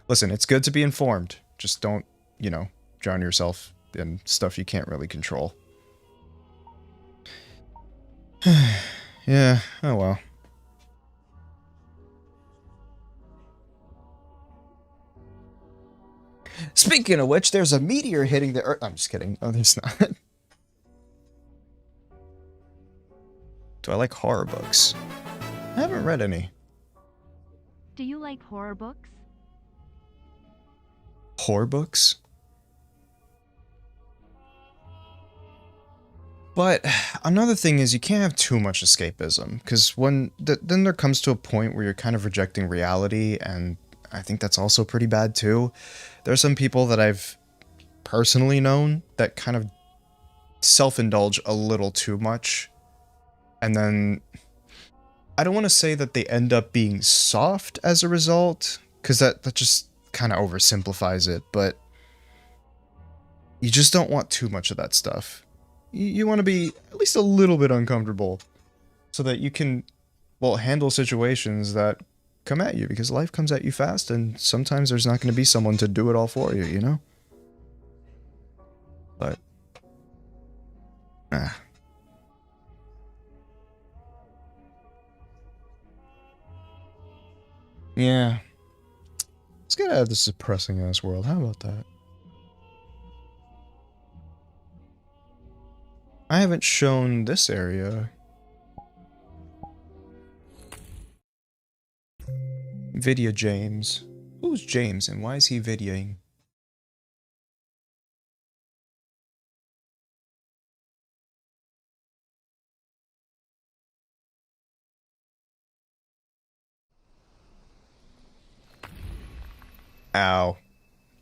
Listen, it's good to be informed. Just don't, you know, drown yourself in stuff you can't really control. Yeah, oh well. Speaking of which, there's a meteor hitting the Earth. I'm just kidding. Oh, there's not. Do I like horror books? I haven't read any. Do you like horror books? Horror books? But another thing is you can't have too much escapism, because when then there comes to a point where you're kind of rejecting reality, and I think that's also pretty bad too. There are some people that I've personally known that kind of self-indulge a little too much, and then I don't want to say that they end up being soft as a result, because that just kind of oversimplifies it, but you just don't want too much of that stuff. You want to be at least a little bit uncomfortable so that you can, well, handle situations that come at you, because life comes at you fast, and sometimes there's not going to be someone to do it all for you, you know? But, yeah. Let's get out of this depressing ass world. How about that? I haven't shown this area. Video James. Who's James and why is he videoing? Ow.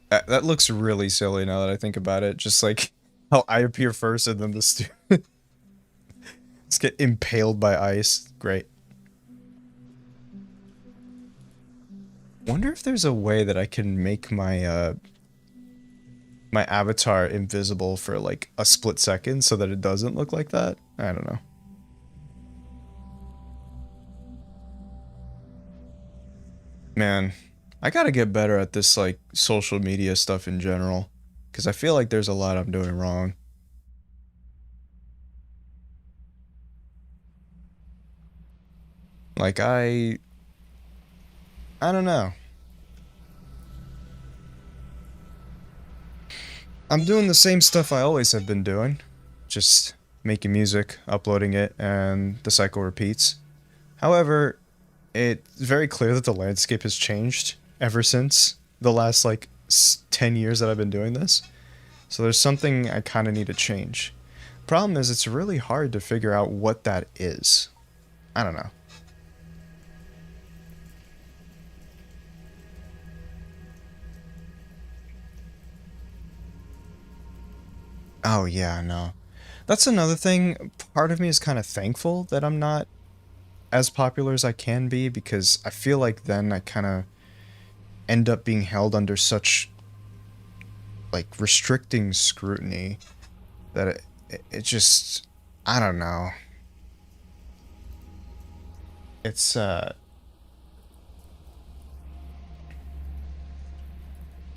That looks really silly now that I think about it. Just like how I appear first and then the students get impaled by ice. Great. Wonder if there's a way that I can make my my avatar invisible for like a split second so that it doesn't look like that. I don't know. Man, I gotta get better at this like social media stuff in general, because I feel like there's a lot I'm doing wrong. Like I don't know. I'm doing the same stuff I always have been doing. Just making music, uploading it, and the cycle repeats. However, it's very clear that the landscape has changed ever since the last, like, 10 years that I've been doing this. So there's something I kind of need to change. Problem is, it's really hard to figure out what that is. I don't know. Oh yeah, no. That's another thing. Part of me is kind of thankful that I'm not as popular as I can be, because I feel like then I kind of end up being held under such, like, restricting scrutiny that it just, I don't know. It's, I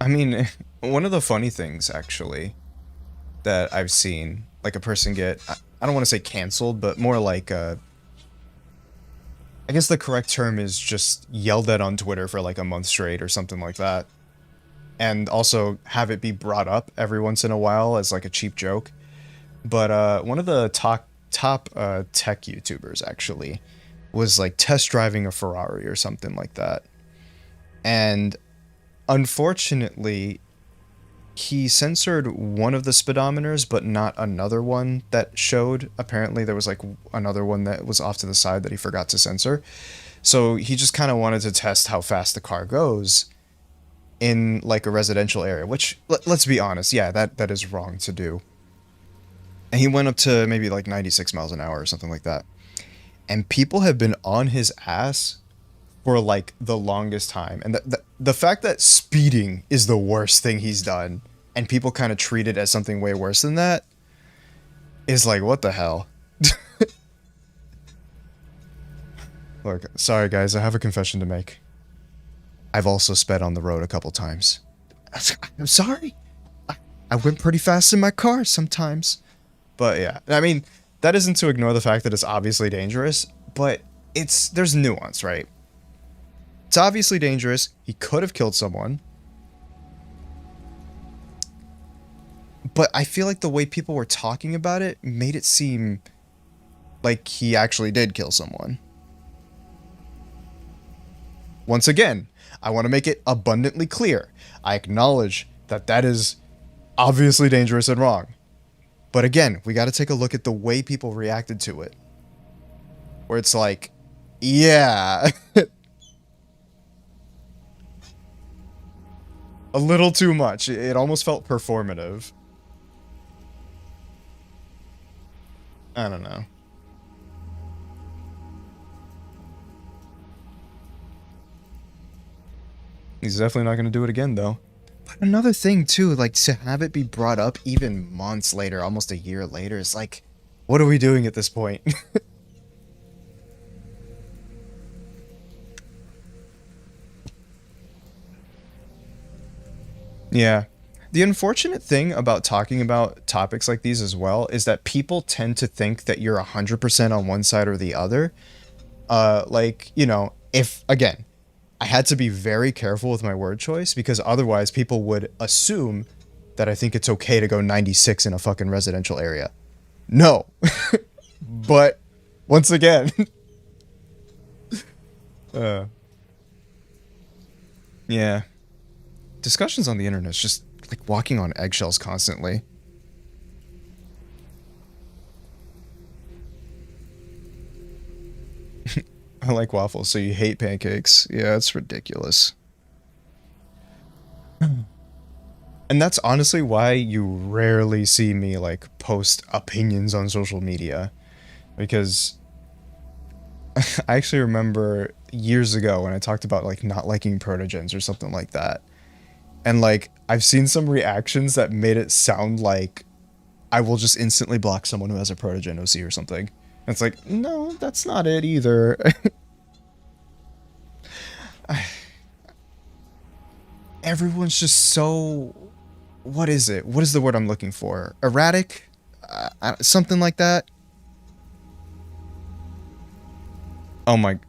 mean, one of the funny things, actually, that I've seen, like, a person get, I don't want to say canceled, but more like, I guess the correct term is just yelled at on Twitter for like a month straight or something like that. And also have it be brought up every once in a while as like a cheap joke. But one of the top tech YouTubers actually was like test driving a Ferrari or something like that. And unfortunately, he censored one of the speedometers, but not another one that showed. Apparently there was like another one that was off to the side that he forgot to censor. So he just kind of wanted to test how fast the car goes in like a residential area, which, let's be honest, yeah, that is wrong to do. And he went up to maybe like 96 miles an hour or something like that. And people have been on his ass for like the longest time. And the fact that speeding is the worst thing he's done, and people kind of treat it as something way worse than that, is like, what the hell? Look, sorry guys, I have a confession to make. I've also sped on the road a couple times. I'm sorry. I went pretty fast in my car sometimes. But yeah, I mean, that isn't to ignore the fact that it's obviously dangerous, but there's nuance, right? It's obviously dangerous. He could have killed someone. But I feel like the way people were talking about it made it seem like he actually did kill someone. Once again, I want to make it abundantly clear. I acknowledge that that is obviously dangerous and wrong. But again, we got to take a look at the way people reacted to it. Where it's like, yeah... a little too much. It almost felt performative. I don't know. He's definitely not going to do it again, though. But another thing, too, like, to have it be brought up even months later, almost a year later, it's like, what are we doing at this point? Yeah. The unfortunate thing about talking about topics like these as well is that people tend to think that you're 100% on one side or the other. Like, you know, if, again, I had to be very careful with my word choice because otherwise people would assume that I think it's okay to go 96 in a fucking residential area. No. But, once again, uh, yeah. Discussions on the internet is just like walking on eggshells constantly. I like waffles, so you hate pancakes. Yeah, it's ridiculous. And that's honestly why you rarely see me like post opinions on social media. Because I actually remember years ago when I talked about like not liking protogens or something like that. And like I've seen some reactions that made it sound like I will just instantly block someone who has a protogen OC or something. And it's like, no, that's not it either. Everyone's just so, what is it? What is the word I'm looking for? Erratic? Something like that? Oh my.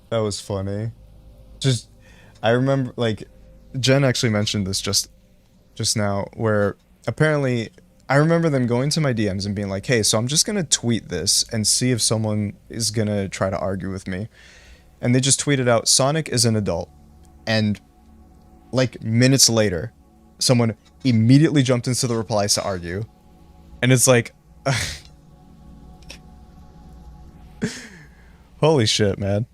That was funny. Just, I remember, like, Jen actually mentioned this just now, where apparently I remember them going to my DMs and being like, hey, so I'm just gonna tweet this and see if someone is gonna try to argue with me. And they just tweeted out, Sonic is an adult. And like minutes later, someone immediately jumped into the replies to argue. And it's like, holy shit, man.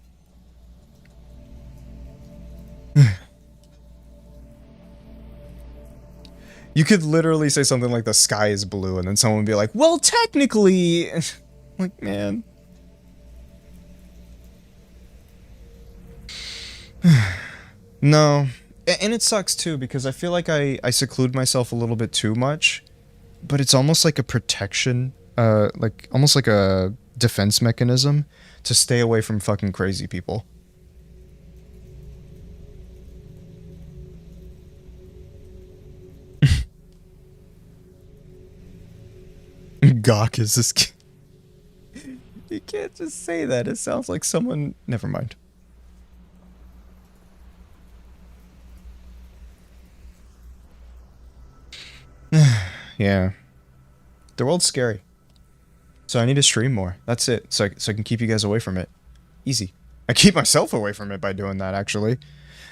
You could literally say something like the sky is blue and then someone would be like, well, technically, like, man. No. And it sucks too because I feel like I seclude myself a little bit too much, but it's almost like a protection, like almost like a defense mechanism to stay away from fucking crazy people. Gawk is this kid. You can't just say that. It sounds like someone. Never mind. Yeah. The world's scary. So I need to stream more. That's it. So I can keep you guys away from it. Easy. I keep myself away from it by doing that, actually.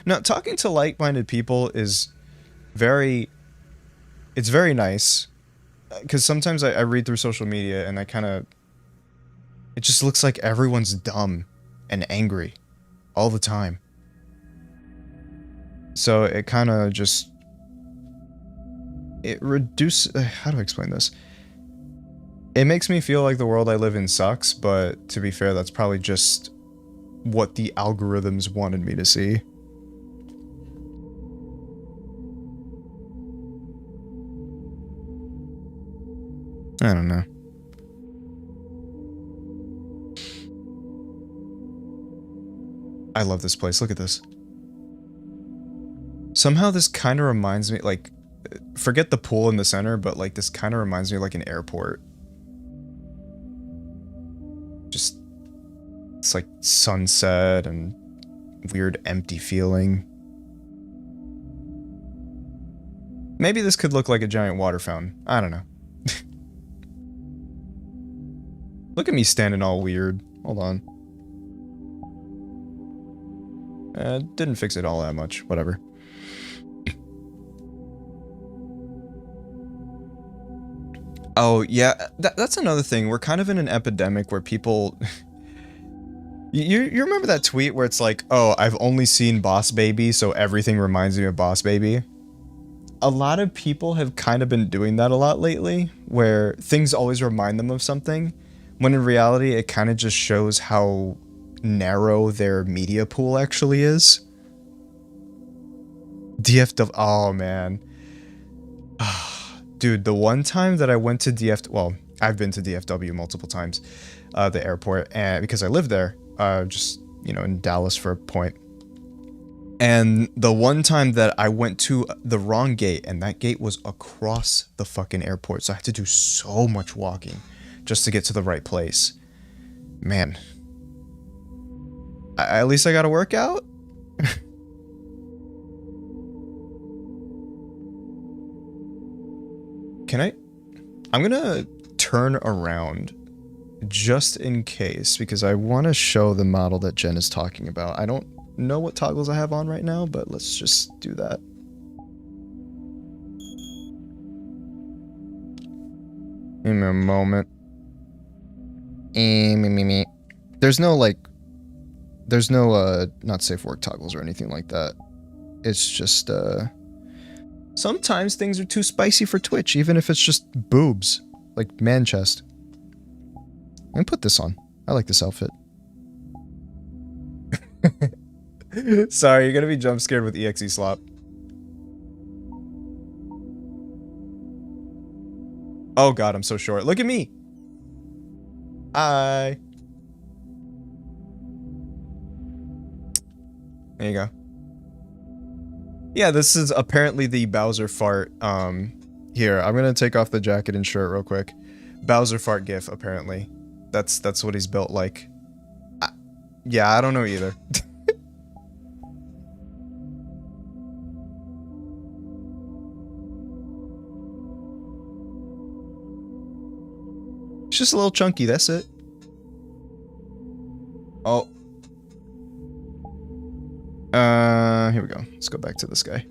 Now, talking to like-minded people is very... It's very nice. Because sometimes I read through social media and I kind of... It just looks like everyone's dumb and angry all the time. So it kind of just... It reduces... How do I explain this? It makes me feel like the world I live in sucks, but to be fair, that's probably just what the algorithms wanted me to see. I don't know. I love this place. Look at this. Somehow this kind of reminds me, like, forget the pool in the center, but like this kind of reminds me of like an airport. Just, it's like sunset and weird empty feeling. Maybe this could look like a giant water fountain. I don't know. Look at me standing all weird. Hold on. Didn't fix it all that much. Whatever. Oh, yeah. That's another thing. We're kind of in an epidemic where people... you remember that tweet where it's like, oh, I've only seen Boss Baby, so everything reminds me of Boss Baby? A lot of people have kind of been doing that a lot lately, where things always remind them of something, when in reality it kind of just shows how narrow their media pool actually is. DFW, oh man. Dude, the one time that I went to well, I've been to DFW multiple times, the airport, and because I live there, just, you know, in Dallas for a point. And the one time that I went to the wrong gate, and that gate was across the fucking airport, so I had to do so much walking just to get to the right place. Man. At least I got a workout? I'm gonna turn around just in case, because I want to show the model that Jen is talking about. I don't know what toggles I have on right now, but let's just do that. Give me a moment. There's no, like, not safe work toggles or anything like that. It's just, sometimes things are too spicy for Twitch, even if it's just boobs, like man chest. I'm gonna put this on. I like this outfit. Sorry, you're gonna be jump scared with EXE slop. Oh god, I'm so short. Look at me! Hi! There you go. Yeah, this is apparently the Bowser fart, here, I'm gonna take off the jacket and shirt real quick. Bowser fart gif, apparently. That's what he's built like. Yeah, I don't know either. It's just a little chunky, that's it. Oh. Here we go. Let's go back to this guy.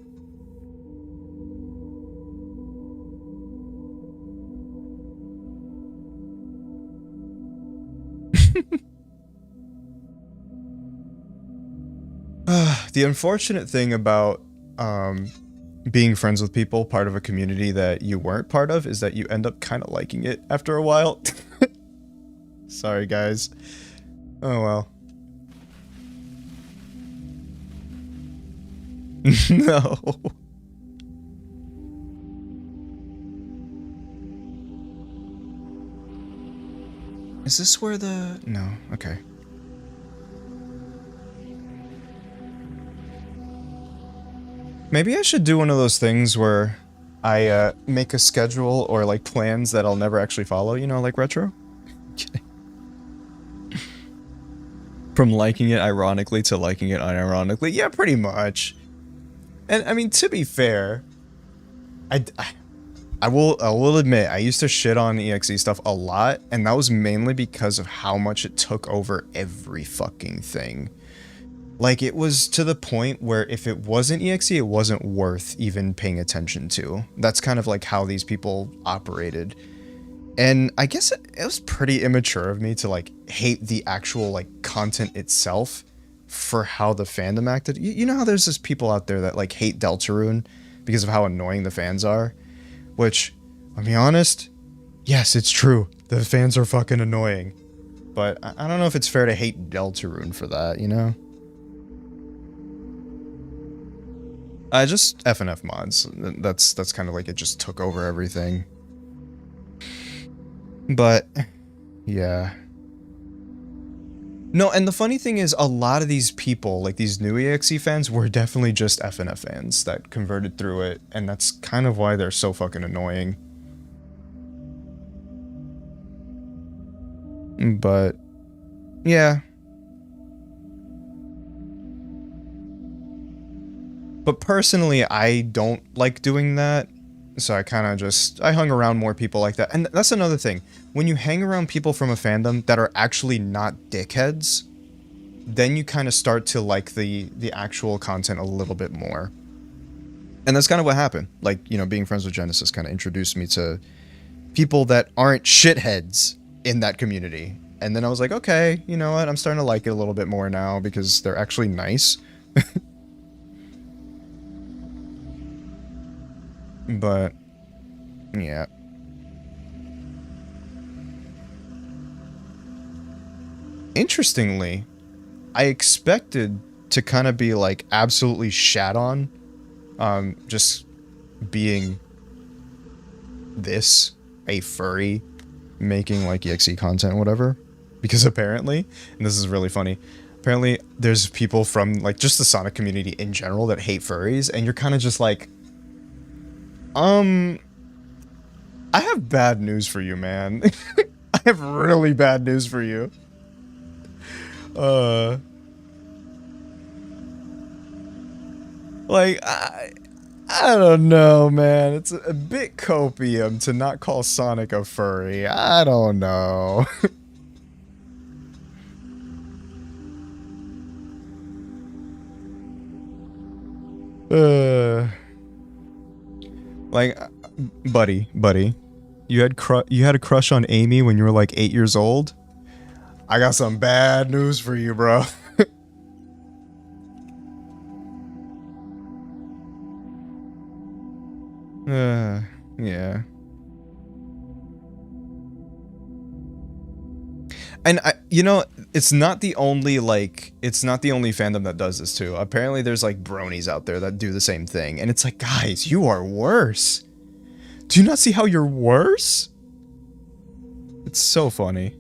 The unfortunate thing about being friends with people, part of a community that you weren't part of, is that you end up kind of liking it after a while. Sorry, guys. Oh well. No. Is this where the... No, okay. Maybe I should do one of those things where I make a schedule or like plans that I'll never actually follow, you know, like Retro? From liking it ironically to liking it unironically. Yeah, pretty much. And I mean, to be fair, I will admit, I used to shit on EXE stuff a lot, and that was mainly because of how much it took over every fucking thing. Like, it was to the point where if it wasn't EXE, it wasn't worth even paying attention to. That's kind of like how these people operated. And I guess it was pretty immature of me to, like, hate the actual, like, content itself for how the fandom acted. You know how there's just people out there that, like, hate Deltarune because of how annoying the fans are? Which, I'll be honest, yes, it's true. The fans are fucking annoying. But I don't know if it's fair to hate Deltarune for that, you know? Just FNF mods. That's kind of like it just took over everything. But, yeah. No, and the funny thing is, a lot of these people, like these new EXE fans, were definitely just FNF fans that converted through it, and that's kind of why they're so fucking annoying. But, yeah. But personally, I don't like doing that, so I kind of just, I hung around more people like that. And that's another thing. When you hang around people from a fandom that are actually not dickheads, then you kind of start to like the actual content a little bit more. And that's kind of what happened. Like, you know, being friends with Genesis kind of introduced me to people that aren't shitheads in that community. And then I was like, okay, you know what? I'm starting to like it a little bit more now because they're actually nice. But, yeah. Interestingly, I expected to kind of be, like, absolutely shat on, just being this, a furry, making, like, EXE content or whatever. Because apparently, and this is really funny, Apparently, there's people from, like, just the Sonic community in general that hate furries, and you're kind of just like, I have bad news for you, man. I have really bad news for you. Like, I don't know, man. It's a bit copium to not call Sonic a furry. I don't know. Like, buddy, you had a crush on Amy when you were like 8 years old? I got some bad news for you, bro. Yeah. And you know, it's not the only fandom that does this too. Apparently there's like bronies out there that do the same thing. And it's like, guys, you are worse. Do you not see how you're worse? It's so funny.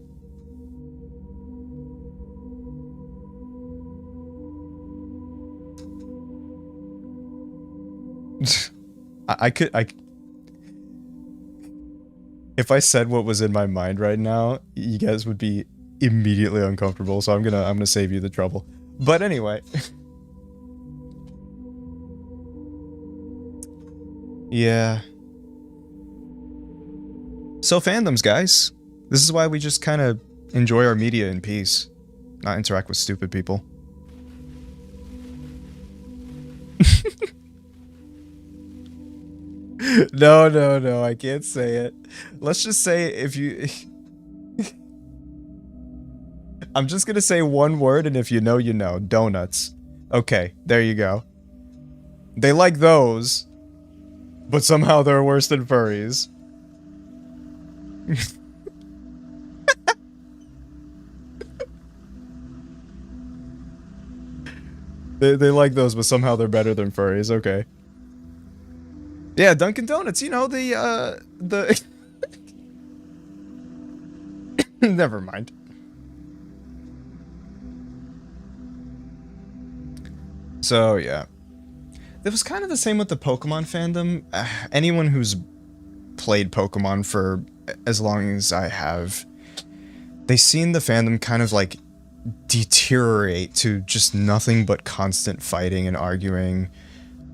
If I said what was in my mind right now, you guys would be immediately uncomfortable, so I'm gonna save you the trouble. But anyway. Yeah. So fandoms, guys. This is why we just kind of enjoy our media in peace, not interact with stupid people. No, I can't say it. Let's just say if you... I'm just gonna say one word, and if you know, you know. Donuts. Okay, there you go. They like those, but somehow they're worse than furries. They like those, but somehow they're better than furries. Okay. Yeah, Dunkin' Donuts, you know, the never mind. So, yeah. It was kind of the same with the Pokemon fandom. Anyone who's played Pokemon for as long as I have, they've seen the fandom kind of, like, deteriorate to just nothing but constant fighting and arguing.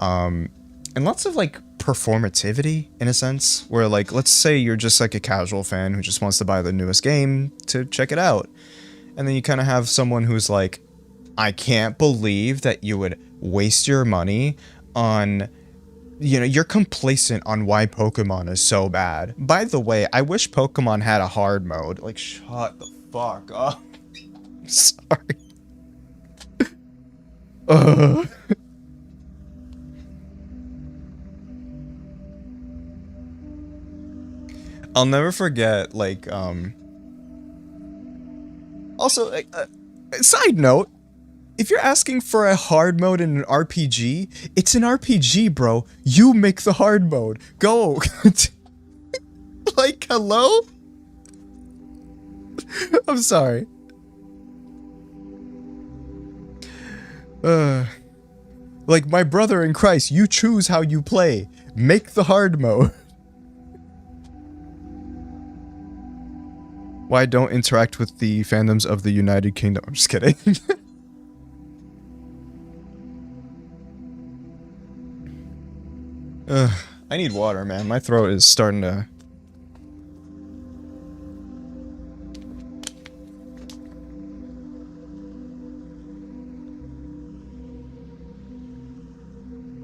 And lots of, like, performativity, in a sense, where, like, let's say you're just, like, a casual fan who just wants to buy the newest game to check it out. And then you kind of have someone who's like, I can't believe that you would waste your money on, you know, you're complacent on why Pokemon is so bad. By the way, I wish Pokemon had a hard mode. Like, shut the fuck up. I'm sorry. I'll never forget, like, also, like, side note, if you're asking for a hard mode in an RPG, it's an RPG, bro. You make the hard mode. Go. Like, hello? I'm sorry. Like, my brother in Christ, you choose how you play. Make the hard mode. Why don't interact with the fandoms of the United Kingdom? I'm just kidding. I need water, man. My throat is starting to...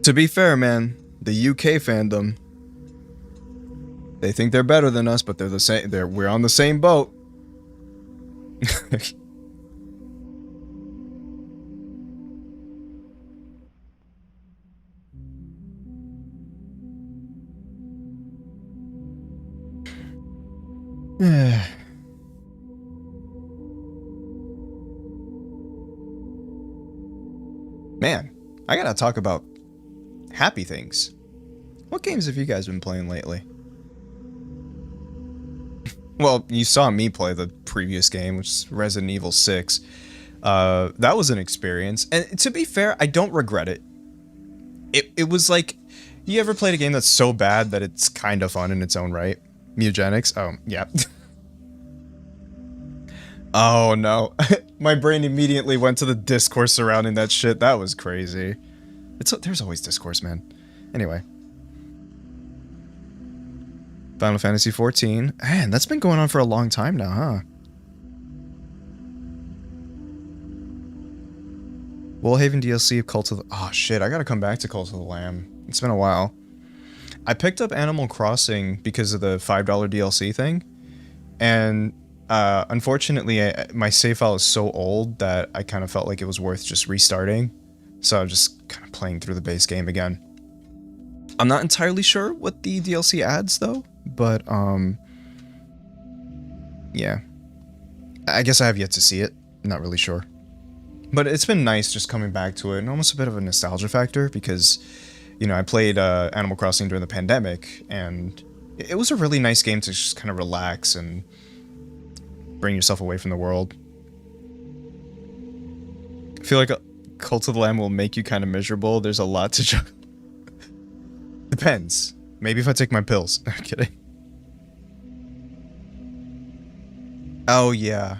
To be fair, man, the UK fandom, they think they're better than us, but they're the same. We're on the same boat. Man, I gotta talk about happy things. What games have you guys been playing lately? Well, you saw me play the previous game, which is Resident Evil 6. That was an experience, and to be fair, I don't regret it. It was like, you ever played a game that's so bad that it's kind of fun in its own right? Mutagenics? Oh, yeah. Oh no. My brain immediately went to the discourse surrounding that shit. That was crazy. There's always discourse, man. Anyway. Final Fantasy XIV. Man, that's been going on for a long time now, huh? Woolhaven DLC of Cult of the... Oh shit, I gotta come back to Cult of the Lamb. It's been a while. I picked up Animal Crossing because of the $5 DLC thing. And unfortunately, my save file is so old that I kind of felt like it was worth just restarting. So I'm just kind of playing through the base game again. I'm not entirely sure what the DLC adds though, but yeah. I guess I have yet to see it. Not really sure. But it's been nice just coming back to it, and almost a bit of a nostalgia factor because, you know, I played Animal Crossing during the pandemic, and it was a really nice game to just kind of relax and bring yourself away from the world. I feel like Cult of the Lamb will make you kind of miserable. There's a lot to juggle. Depends. Maybe if I take my pills. I'm kidding. Oh, yeah.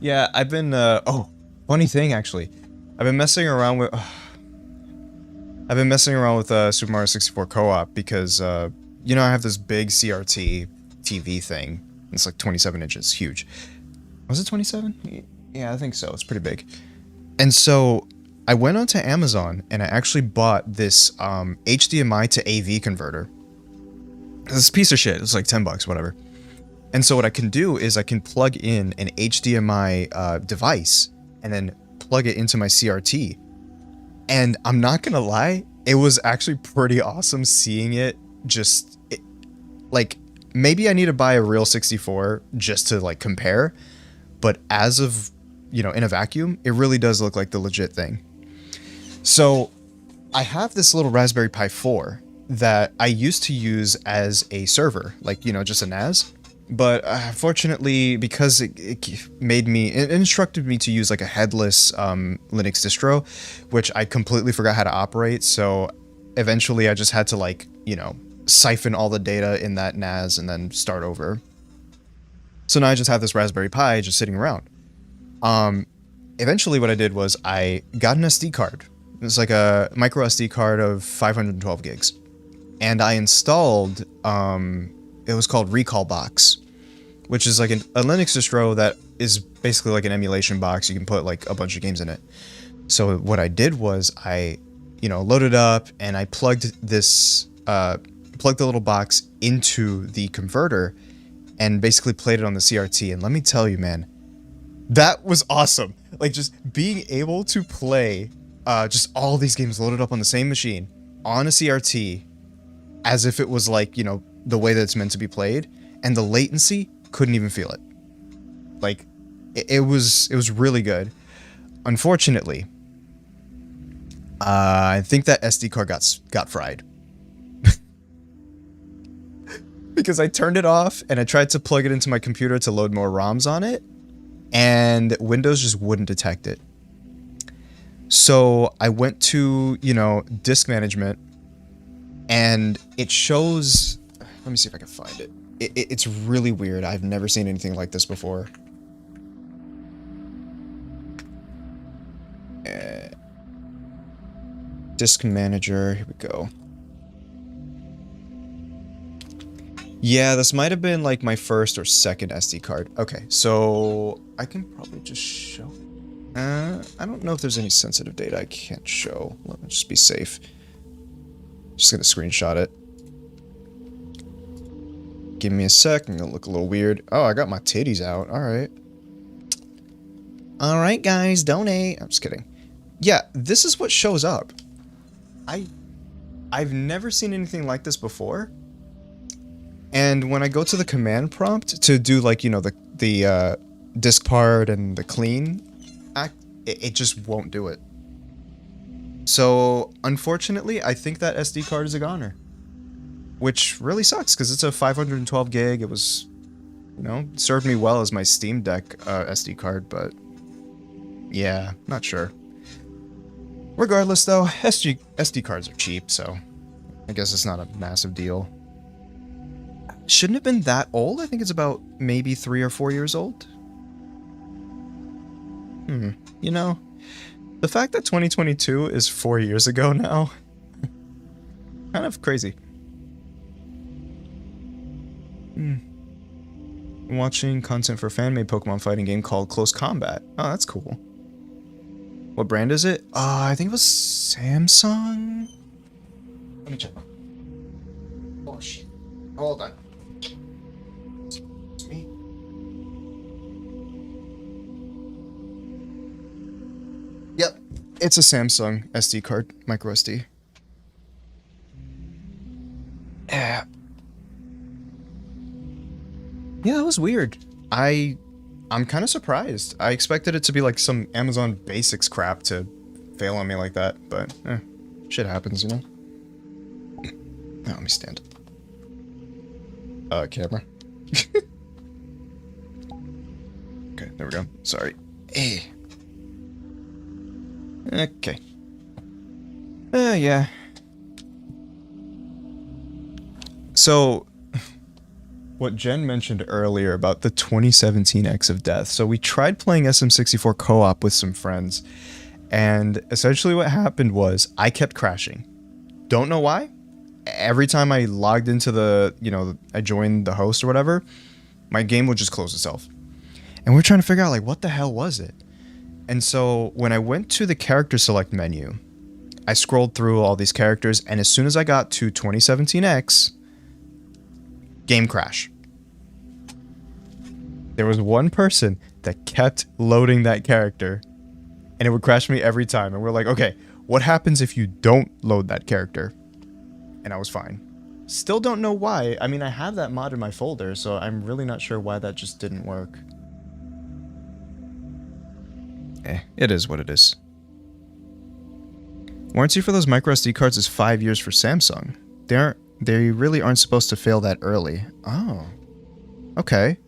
Yeah, I've been, oh, funny thing, actually. I've been messing around with Super Mario 64 Co-op because, you know, I have this big CRT TV thing. It's like 27 inches, huge. Was it 27? Yeah, I think so. It's pretty big. And so I went onto Amazon and I actually bought this HDMI to AV converter. This piece of shit. It's like 10 bucks, whatever. And so what I can do is I can plug in an HDMI device and then plug it into my CRT. And I'm not gonna lie, it was actually pretty awesome seeing it just... like, maybe I need to buy a real 64 just to, like, compare. But as of, you know, in a vacuum, it really does look like the legit thing. So I have this little Raspberry Pi 4 that I used to use as a server, like, you know, just a NAS. But fortunately, because it instructed me to use like a headless Linux distro, which I completely forgot how to operate. So eventually I just had to, like, you know, siphon all the data in that NAS and then start over. So now I just have this Raspberry Pi just sitting around. Eventually what I did was I got an SD card. It's like a micro SD card of 512 gigs. And I installed, it was called Recall Box, which is like a Linux distro that is basically like an emulation box. You can put like a bunch of games in it. So what I did was I, you know, loaded up and I plugged this, plugged the little box into the converter and basically played it on the CRT. And let me tell you, man, that was awesome. Like, just being able to play just all these games loaded up on the same machine on a CRT as if it was like, you know, the way that it's meant to be played, and the latency, couldn't even feel it. Like, it was really good. Unfortunately, I think that SD card got fried. Because I turned it off and I tried to plug it into my computer to load more ROMs on it, and Windows just wouldn't detect it. So I went to, you know, disk management, and it shows... Let me see if I can find it. It's really weird. I've never seen anything like this before. Disk manager. Here we go. Yeah, this might have been like my first or second SD card. Okay, so I can probably just show... I don't know if there's any sensitive data I can't show. Let me just be safe. Just gonna screenshot it. Give me a sec, I'm gonna look a little weird. Oh, I got my titties out. Alright. Alright, guys, donate. I'm just kidding. Yeah, this is what shows up. I've never seen anything like this before. And when I go to the command prompt to do, like, you know, the disk part and the clean act, it just won't do it. So, unfortunately, I think that SD card is a goner. Which really sucks, because it's a 512 gig. It was, you know, served me well as my Steam Deck SD card, but Yeah, not sure. Regardless, though, SD cards are cheap, so I guess it's not a massive deal. Shouldn't have been that old. I think it's about maybe 3 or 4 years old. You know, the fact that 2022 is 4 years ago now, kind of crazy. Watching content for fan-made Pokemon fighting game called Close Combat. Oh, that's cool. What brand is it? I think it was Samsung. Let me check. Oh shit. Hold on. It's me. Yep. It's a Samsung SD card, micro SD. Yeah. Yeah, that was weird. I'm kind of surprised. I expected it to be like some Amazon Basics crap to fail on me like that, but shit happens, you know? Oh, let me stand. Camera. Okay, there we go. Sorry. Hey. Okay. Yeah. So, what Jen mentioned earlier about the 2017 X of Death. So we tried playing SM64 co-op with some friends, and essentially what happened was I kept crashing. Don't know why. Every time I logged into the, I joined the host or whatever, my game would just close itself. And we're trying to figure out, like, what the hell was it? And so when I went to the character select menu, I scrolled through all these characters, and as soon as I got to 2017X, game crash. There was one person that kept loading that character, and it would crash me every time. And we're like, okay, what happens if you don't load that character? And I was fine. Still don't know why. I mean, I have that mod in my folder, so I'm really not sure why that just didn't work. It is what it is. Warranty for those micro SD cards is 5 years for Samsung. They really aren't supposed to fail that early. Oh. Okay.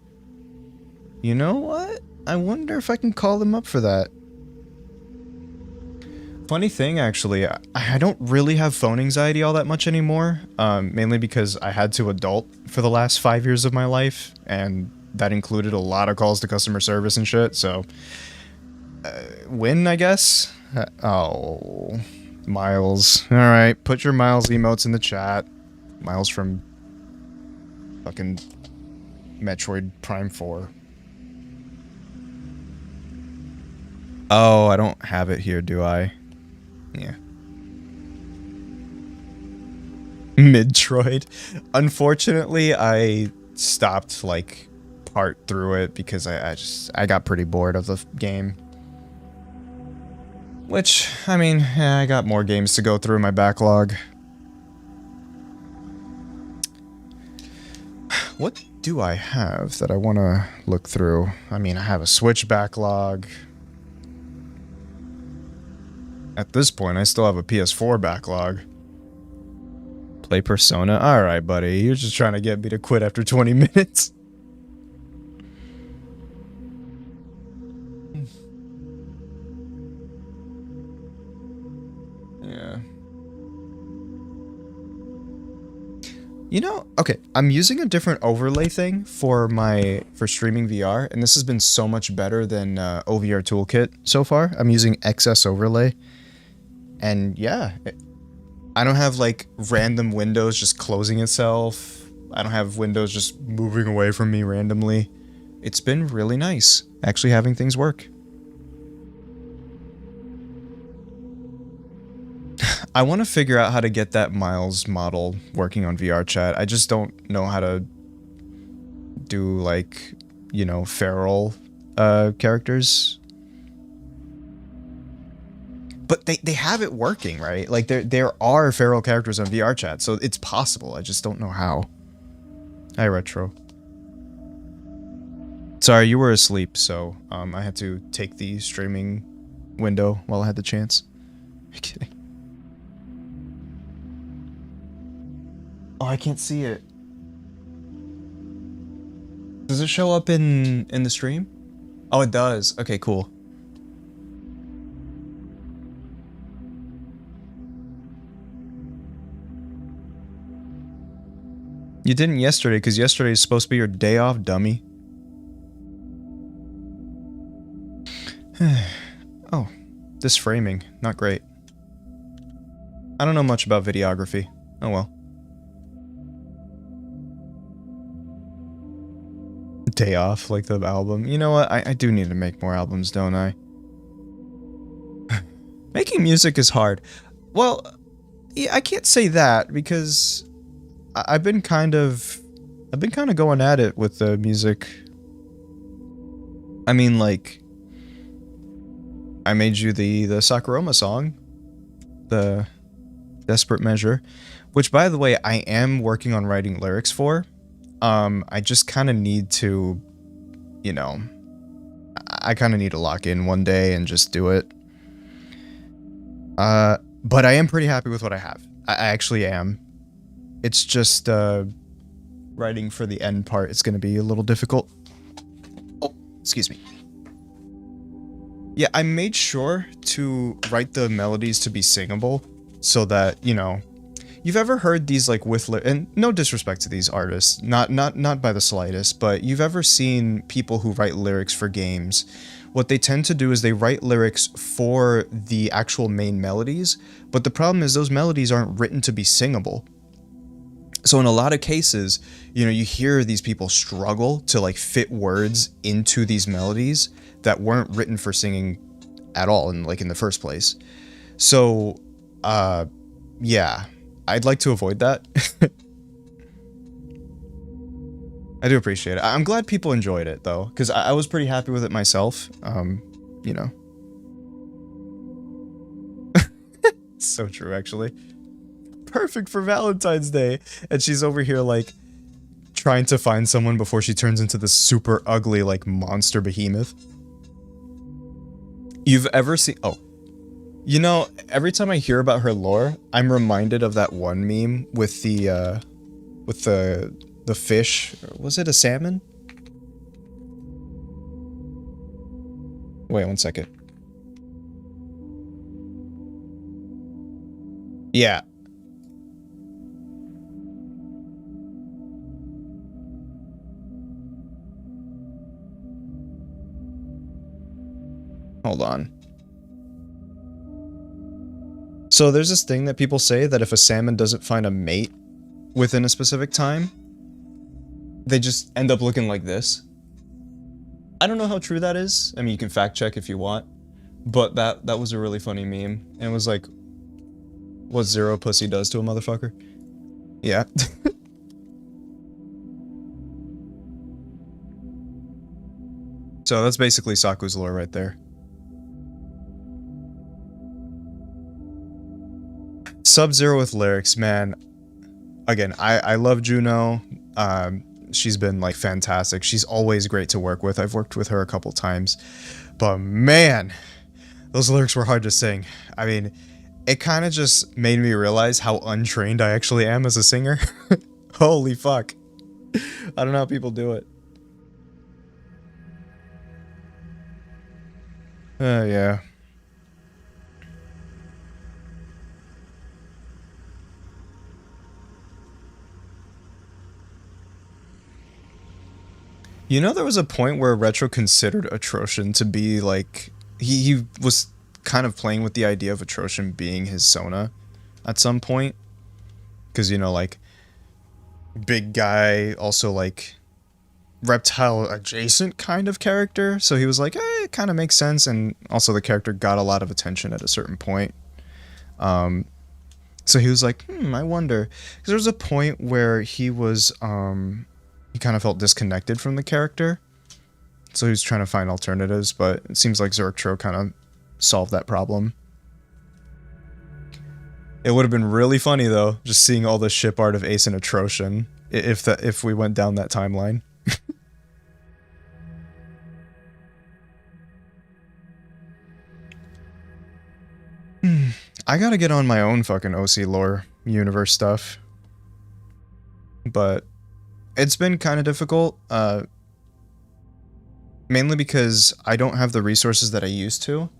You know what? I wonder if I can call them up for that. Funny thing, actually, I don't really have phone anxiety all that much anymore. Mainly because I had to adult for the last 5 years of my life, and that included a lot of calls to customer service and shit, so... win, I guess? Oh... Miles. Alright, put your Miles emotes in the chat. Miles from... fucking... Metroid Prime 4. Oh, I don't have it here, do I? Yeah. Midtroid. Unfortunately, I stopped, like, part through it because I got pretty bored of the game. Which, I mean, yeah, I got more games to go through in my backlog. What do I have that I want to look through? I mean, I have a Switch backlog. At this point, I still have a PS4 backlog. Play Persona? Alright, buddy. You're just trying to get me to quit after 20 minutes. Yeah. You know, okay, I'm using a different overlay thing for streaming VR, and this has been so much better than OVR Toolkit so far. I'm using XS overlay. And yeah, I don't have like random windows just closing itself. I don't have windows just moving away from me randomly. It's been really nice actually having things work. I want to figure out how to get that Miles model working on VR chat. I just don't know how to do like, feral characters. But they have it working, right? Like, there are feral characters on VR chat, so it's possible. I just don't know how. Hi, Retro. Sorry, you were asleep, so I had to take the streaming window while I had the chance. I'm kidding. Oh, I can't see it. Does it show up in the stream? Oh, it does. Okay, cool. You didn't yesterday, because yesterday is supposed to be your day off, dummy. Oh, this framing, not great. I don't know much about videography. Oh well. Day off, like the album. You know what? I do need to make more albums, don't I? Making music is hard. Well, yeah, I can't say that because I've been kind of going at it with the music. I mean, like, I made you the Sakuroma song, the Desperate Measure, which, by the way, I am working on writing lyrics for. I just kind of need to, you know, I kind of need to lock in one day and just do it. But I am pretty happy with what I have. I actually am. It's just, writing for the end part is going to be a little difficult. Oh, excuse me. Yeah, I made sure to write the melodies to be singable so that, you know, you've ever heard these, like, and no disrespect to these artists, not by the slightest, but you've ever seen people who write lyrics for games. What they tend to do is they write lyrics for the actual main melodies, but the problem is those melodies aren't written to be singable. So in a lot of cases, you know, you hear these people struggle to, like, fit words into these melodies that weren't written for singing at all in the first place. So, yeah, I'd like to avoid that. I do appreciate it. I'm glad people enjoyed it, though, because I was pretty happy with it myself. You know. It's so true, actually. Perfect for Valentine's Day. And she's over here, like, trying to find someone before she turns into this super ugly, like, monster behemoth. You've ever seen... Oh. You know, every time I hear about her lore, I'm reminded of that one meme with the fish. Was it a salmon? Wait 1 second. Yeah. Hold on. So there's this thing that people say that if a salmon doesn't find a mate within a specific time, they just end up looking like this. I don't know how true that is. I mean, you can fact check if you want, but that was a really funny meme. And it was like, what zero pussy does to a motherfucker. Yeah. So that's basically Saku's lore right there. Sub-Zero with lyrics, man. Again, I love Juno. She's been, like, fantastic. She's always great to work with. I've worked with her a couple times. But man, those lyrics were hard to sing. I mean, it kind of just made me realize how untrained I actually am as a singer. Holy fuck. I don't know how people do it. Yeah. You know, there was a point where Retro considered Atrocian to be, like... He was kind of playing with the idea of Atrocian being his Sona at some point. Because, you know, like... Big guy, also, like... reptile-adjacent kind of character. So he was like, it kind of makes sense. And also the character got a lot of attention at a certain point. So he was like, I wonder. Because there was a point where he was... he kind of felt disconnected from the character. So he was trying to find alternatives, but it seems like Zerktro kind of solved that problem. It would have been really funny, though, just seeing all the ship art of Ace and Atrocian, if we went down that timeline. I gotta get on my own fucking OC lore universe stuff. But... it's been kind of difficult, mainly because I don't have the resources that I used to.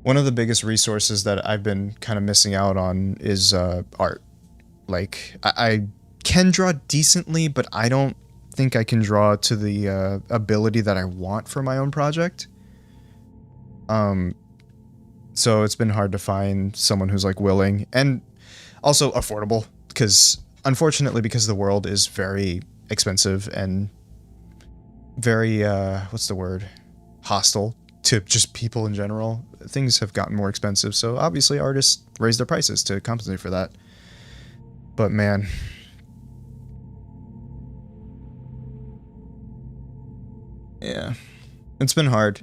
One of the biggest resources that I've been kind of missing out on is art. Like, I can draw decently, but I don't think I can draw to the ability that I want for my own project. So it's been hard to find someone who's like willing and also affordable, because unfortunately, because the world is very expensive and very what's the word, hostile to just people in general, things have gotten more expensive, so obviously artists raise their prices to compensate for that. But man, yeah, it's been hard.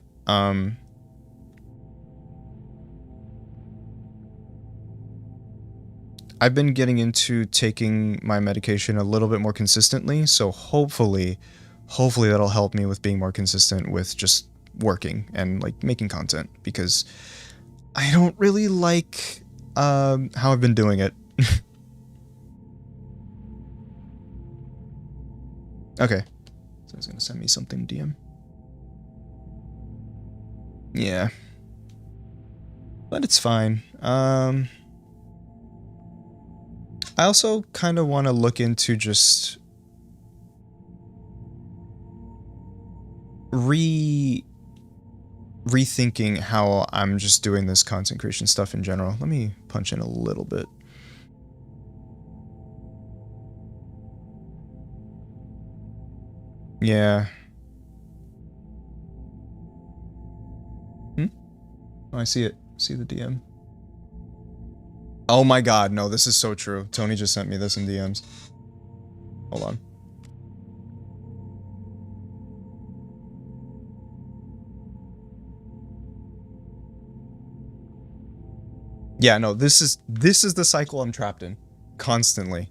I've been getting into taking my medication a little bit more consistently, so hopefully that'll help me with being more consistent with just working and like making content, because I don't really like how I've been doing it. Okay, so he's gonna send me something DM. Yeah, but it's fine. I also kind of want to look into just rethinking how I'm just doing this content creation stuff in general. Let me punch in a little bit. Yeah. Oh, I see it. See the DM. Oh my god, no, this is so true. Tony just sent me this in DMs. Hold on. Yeah, no, this is the cycle I'm trapped in constantly.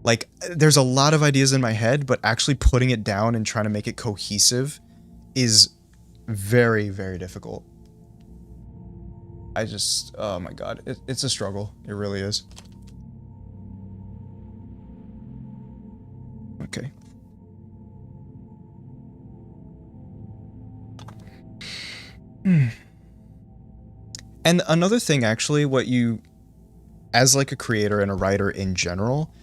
Like, there's a lot of ideas in my head, but actually putting it down and trying to make it cohesive is very, very difficult. I just, oh my god, it's a struggle. It really is. Okay. And another thing, actually, what you, as like a creator and a writer in general,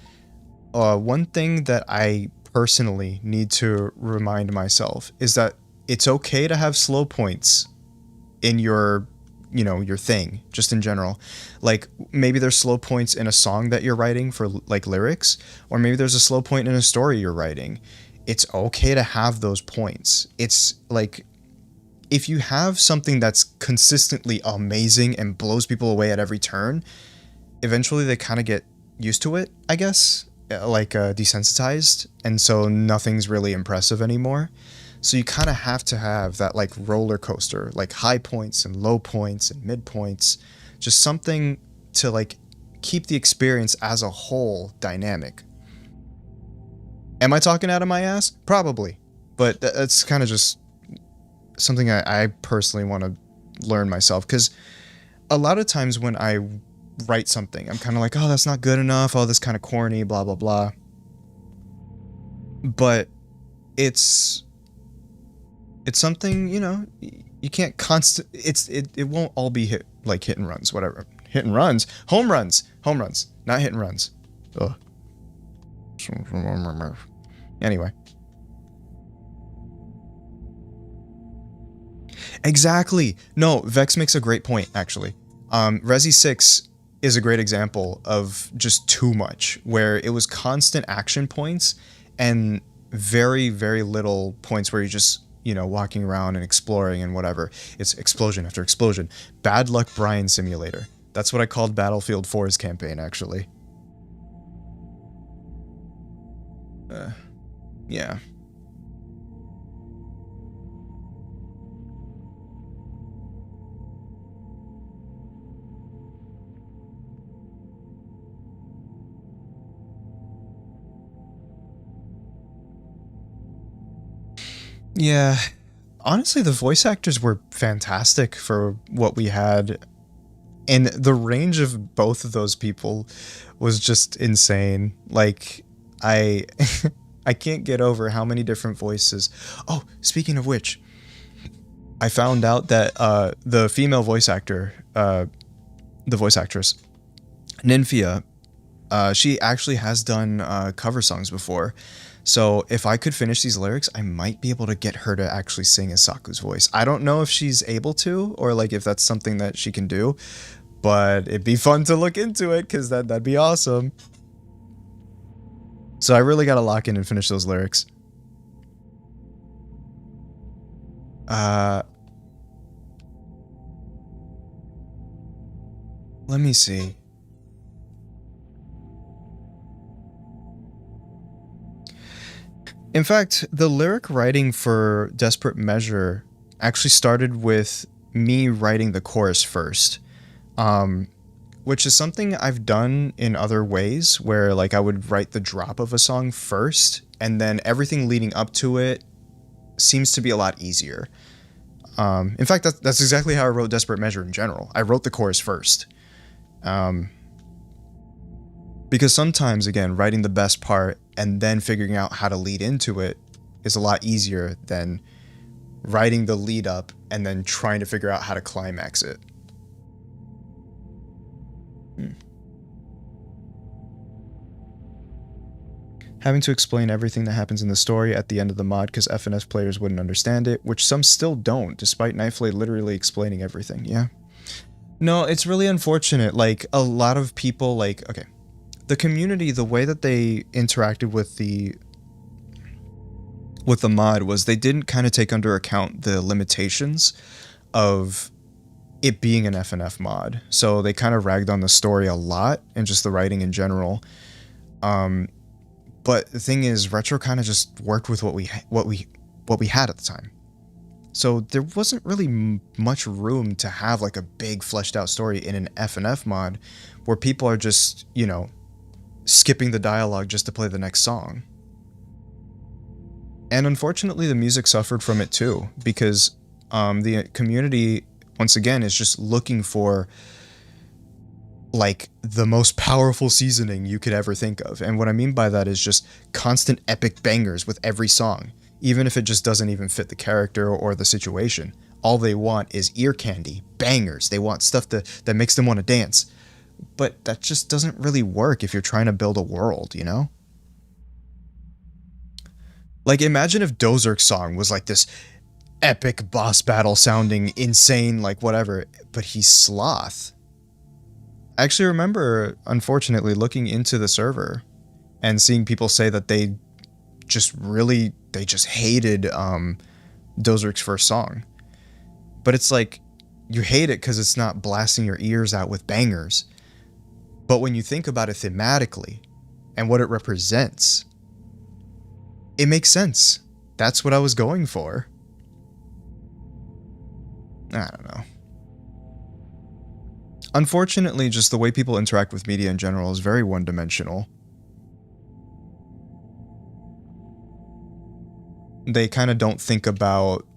one thing that I personally need to remind myself is that it's okay to have slow points in your, you know, your thing, just in general. Like, maybe there's slow points in a song that you're writing for like lyrics, or maybe there's a slow point in a story you're writing. It's okay to have those points. It's like, if you have something that's consistently amazing and blows people away at every turn, eventually they kind of get used to it, I guess, like desensitized, and so nothing's really impressive anymore. So you kind of have to have that like roller coaster, like high points and low points and mid points, just something to like keep the experience as a whole dynamic. Am I talking out of my ass? Probably, but that's kind of just something I personally want to learn myself, because a lot of times when I write something, I'm kind of like, oh, that's not good enough, oh, this kind of corny, blah blah blah. But it's something, you know, you can't it won't all be hit and runs, whatever. Hit and runs, home runs, not hit and runs. Ugh. Anyway. Exactly. No, Vex makes a great point, actually. Resi 6 is a great example of just too much, where it was constant action points and very, very little points where you just, you know, walking around and exploring and whatever. It's explosion after explosion. Bad Luck Brian Simulator. That's what I called Battlefield 4's campaign, actually. Yeah. Yeah, honestly, the voice actors were fantastic for what we had, and the range of both of those people was just insane. Like, I I can't get over how many different voices. Oh, speaking of which, I found out that the female voice actor, the voice actress, Nymphia, She actually has done cover songs before. So if I could finish these lyrics, I might be able to get her to actually sing in Saku's voice. I don't know if she's able to, or like if that's something that she can do, but it'd be fun to look into it because that'd be awesome. So I really gotta lock in and finish those lyrics. Let me see. In fact, the lyric writing for Desperate Measure actually started with me writing the chorus first. Which is something I've done in other ways where like I would write the drop of a song first and then everything leading up to it seems to be a lot easier. In fact, that's exactly how I wrote Desperate Measure in general. I wrote the chorus first. Because sometimes, again, writing the best part and then figuring out how to lead into it is a lot easier than writing the lead up and then trying to figure out how to climax it. Having to explain everything that happens in the story at the end of the mod because FNF players wouldn't understand it, which some still don't, despite Knifeflay literally explaining everything, yeah. No, it's really unfortunate. Like, a lot of people, like, okay, the community, the way that they interacted with the mod was they didn't kind of take under account the limitations of it being an FNF mod. So they kind of ragged on the story a lot and just the writing in general. But the thing is, Retro kind of just worked with what we had at the time. So there wasn't really much room to have like a big fleshed out story in an FNF mod where people are just, you know, skipping the dialogue just to play the next song. And unfortunately, the music suffered from it too, because the community, once again, is just looking for like the most powerful seasoning you could ever think of. And what I mean by that is just constant epic bangers with every song, even if it just doesn't even fit the character or the situation. All they want is ear candy, bangers. They want stuff that makes them want to dance. But that just doesn't really work if you're trying to build a world, you know? Like, imagine if Dozerk's song was like this epic boss battle sounding insane, like whatever, but he's Sloth. I actually remember, unfortunately, looking into the server and seeing people say that they just hated Dozerk's first song. But it's like, you hate it because it's not blasting your ears out with bangers. But when you think about it thematically and what it represents, it makes sense. That's what I was going for. I don't know. Unfortunately, just the way people interact with media in general is very one-dimensional. They kind of don't think about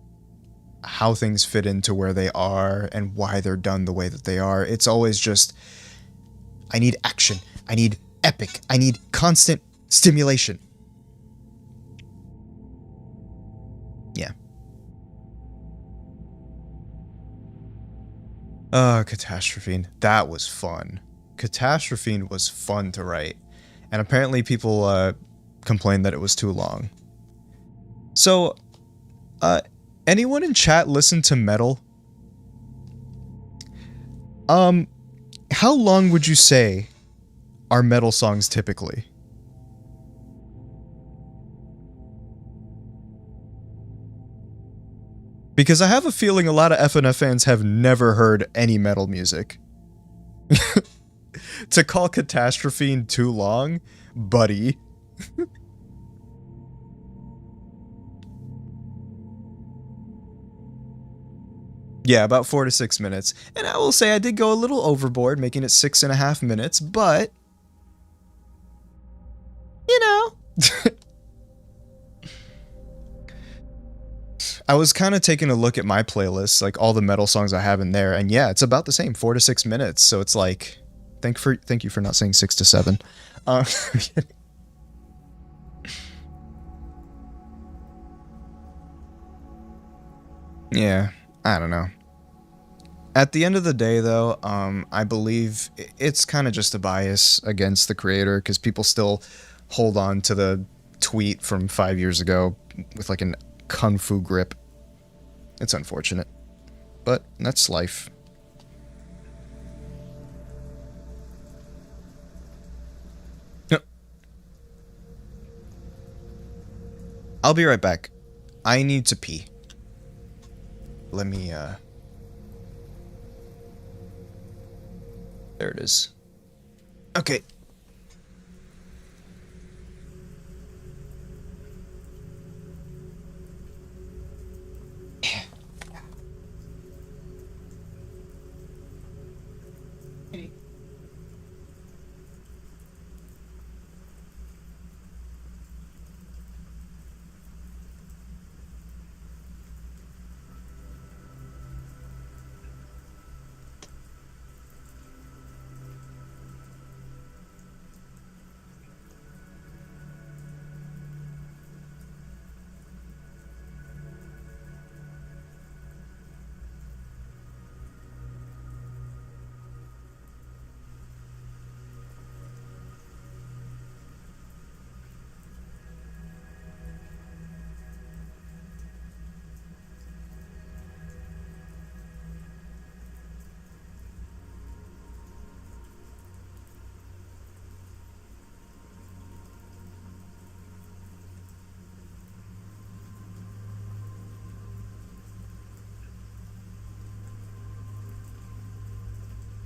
how things fit into where they are and why they're done the way that they are. It's always just, I need action, I need epic, I need constant stimulation. Yeah. Catastrophine. That was fun. Catastrophine was fun to write. And apparently people complained that it was too long. So, anyone in chat listen to metal? How long would you say are metal songs typically? Because I have a feeling a lot of FNF fans have never heard any metal music. To call Catastrophine too long? Buddy. Yeah, about 4 to 6 minutes. And I will say I did go a little overboard, making it 6.5 minutes, but... you know... I was kind of taking a look at my playlist, like all the metal songs I have in there, and yeah, it's about the same, 4 to 6 minutes. So it's like, thank you for not saying 6 to 7. Yeah, I don't know. At the end of the day, though, I believe it's kind of just a bias against the creator because people still hold on to the tweet from 5 years ago with like an kung fu grip. It's unfortunate, but that's life. Yep. I'll be right back. I need to pee. Let me, There it is. Okay.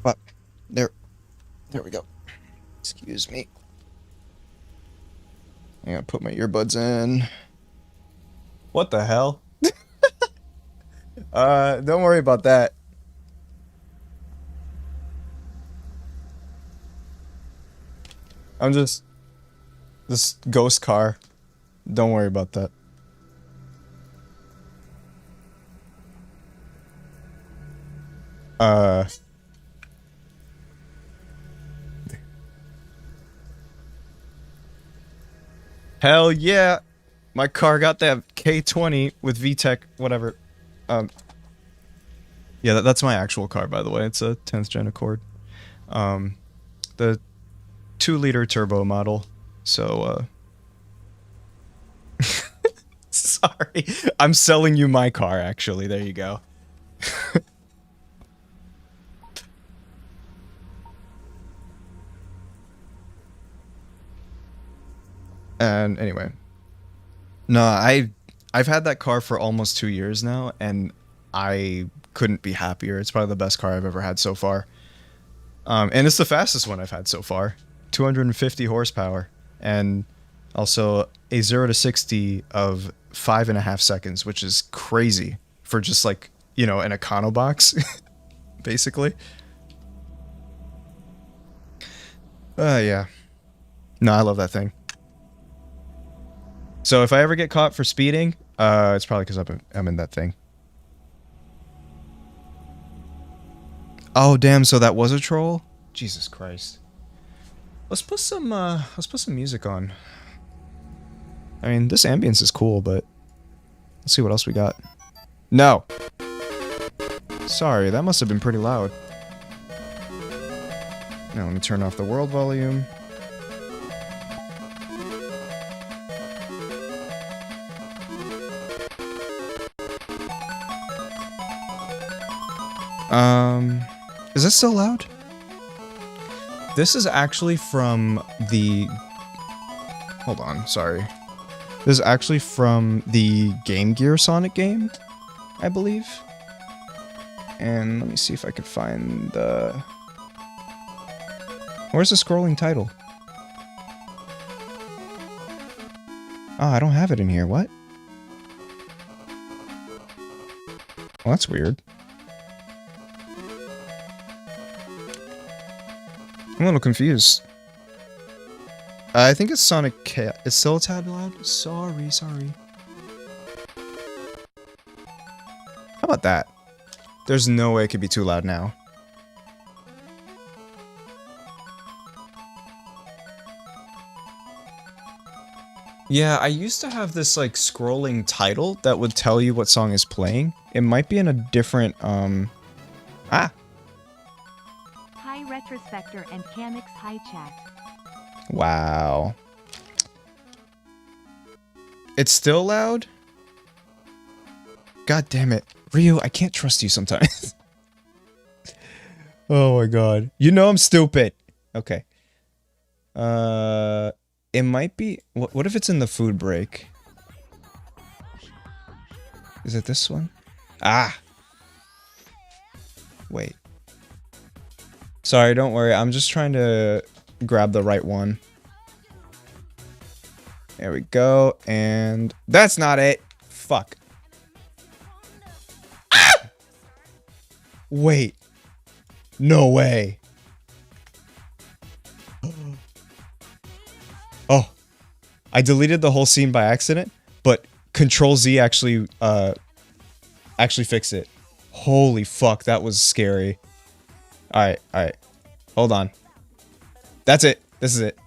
But there we go. Excuse me. I gotta put my earbuds in. What the hell? Don't worry about that. I'm just this ghost car. Don't worry about that. Hell yeah! My car got that K20 with VTEC, whatever. Yeah, that's my actual car, by the way. It's a 10th gen Accord. The 2-liter turbo model. So, sorry. I'm selling you my car, actually. There you go. And anyway, no, I've had that car for almost 2 years now, and I couldn't be happier. It's probably the best car I've ever had so far, and it's the fastest one I've had so far. 250 horsepower, and also a 0 to 60 of 5.5 seconds, which is crazy for just like, you know, an Econo box, basically. Yeah. No, I love that thing. So if I ever get caught for speeding, it's probably because I'm in that thing. Oh damn! So that was a troll? Jesus Christ! Let's put some music on. I mean, this ambience is cool, but let's see what else we got. No. Sorry, that must have been pretty loud. Now let me turn off the world volume. Is this still loud? This is actually from the... Hold on, sorry. This is actually from the Game Gear Sonic game, I believe. And let me see if I could find the... Where's the scrolling title? Oh, I don't have it in here, what? Well, that's weird. I'm a little confused. I think it's Sonic K. It's still a tad loud? Sorry. How about that? There's no way it could be too loud now. Yeah, I used to have this, like, scrolling title that would tell you what song is playing. It might be in a different, Ah! Hi Retrospector and Kamex hi chat. Wow. It's still loud? God damn it. Ryu, I can't trust you sometimes. Oh my god. You know I'm stupid. Okay. It might be... What if it's in the food break? Is it this one? Ah! Wait. Sorry, don't worry. I'm just trying to grab the right one. There we go. And that's not it. Fuck. Ah! Wait. No way. Oh. I deleted the whole scene by accident, but Control Z actually fixed it. Holy fuck, that was scary. Alright, alright. Hold on. That's it. This is it.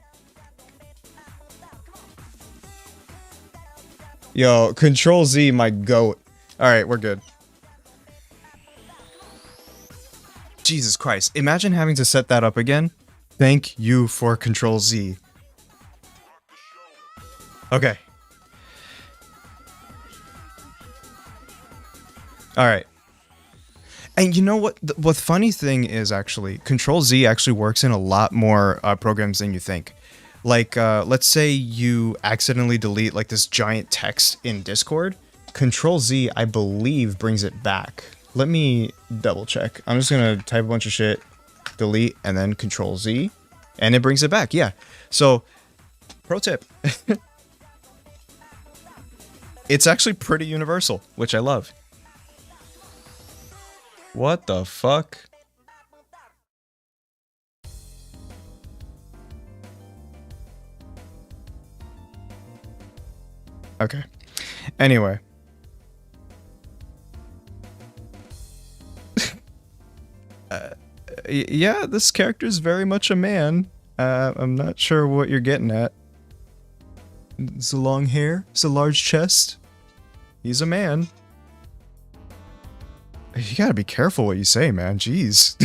Yo, Control Z, my goat. Alright, we're good. Jesus Christ. Imagine having to set that up again. Thank you for Control Z. Okay. Alright. And you know what? The funny thing is, actually, Control Z actually works in a lot more programs than you think. Like, let's say you accidentally delete, like, this giant text in Discord. Control Z, I believe, brings it back. Let me double check. I'm just gonna type a bunch of shit, delete, and then Control Z, and it brings it back, yeah. So, pro tip. It's actually pretty universal, which I love. What the fuck? Okay. Anyway. Yeah, this character is very much a man. I'm not sure what you're getting at. It's a long hair. It's a large chest. He's a man. You gotta be careful what you say, man. Jeez.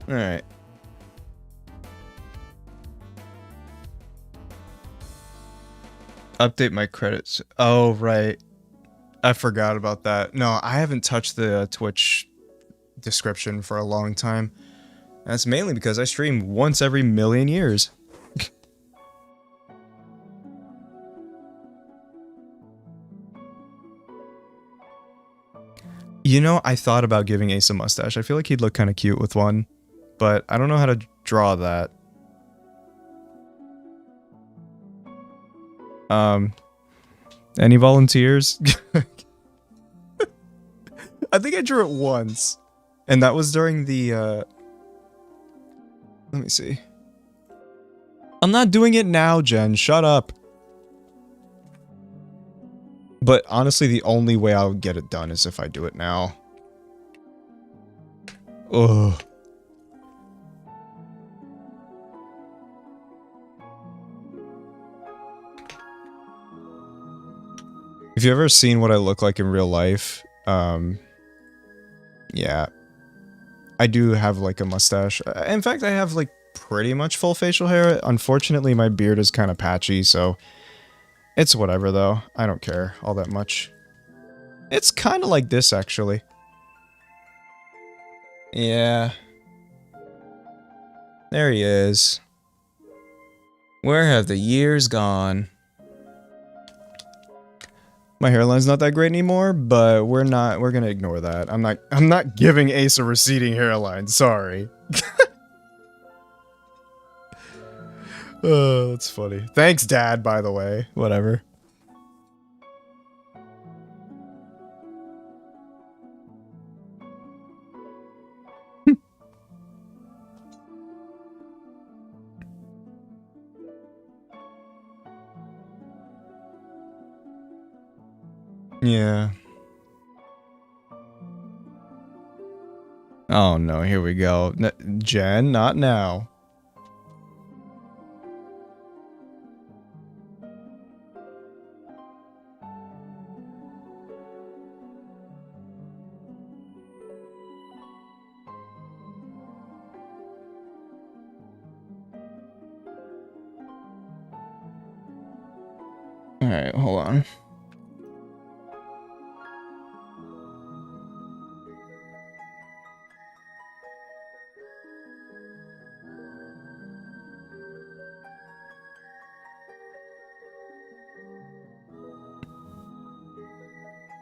Alright. Update my credits. Oh, right. I forgot about that. No, I haven't touched the Twitch description for a long time. That's mainly because I stream once every million years. You know, I thought about giving Ace a mustache. I feel like he'd look kind of cute with one, but I don't know how to draw that. Any volunteers? I think I drew it once, and that was during the, let me see. I'm not doing it now, Jen. Shut up. But honestly, the only way I'll get it done is if I do it now. Ugh. If you've ever seen what I look like in real life, yeah. I do have, like, a mustache. In fact, I have, like, pretty much full facial hair. Unfortunately, my beard is kind of patchy, so... It's whatever, though. I don't care all that much. It's kind of like this, actually. Yeah. There he is. Where have the years gone? My hairline's not that great anymore, but we're gonna ignore that. I'm not giving Ace a receding hairline, sorry. Oh, that's funny. Thanks, Dad, by the way. Whatever. Yeah. Oh no, here we go. Jen, not now. Alright, hold on.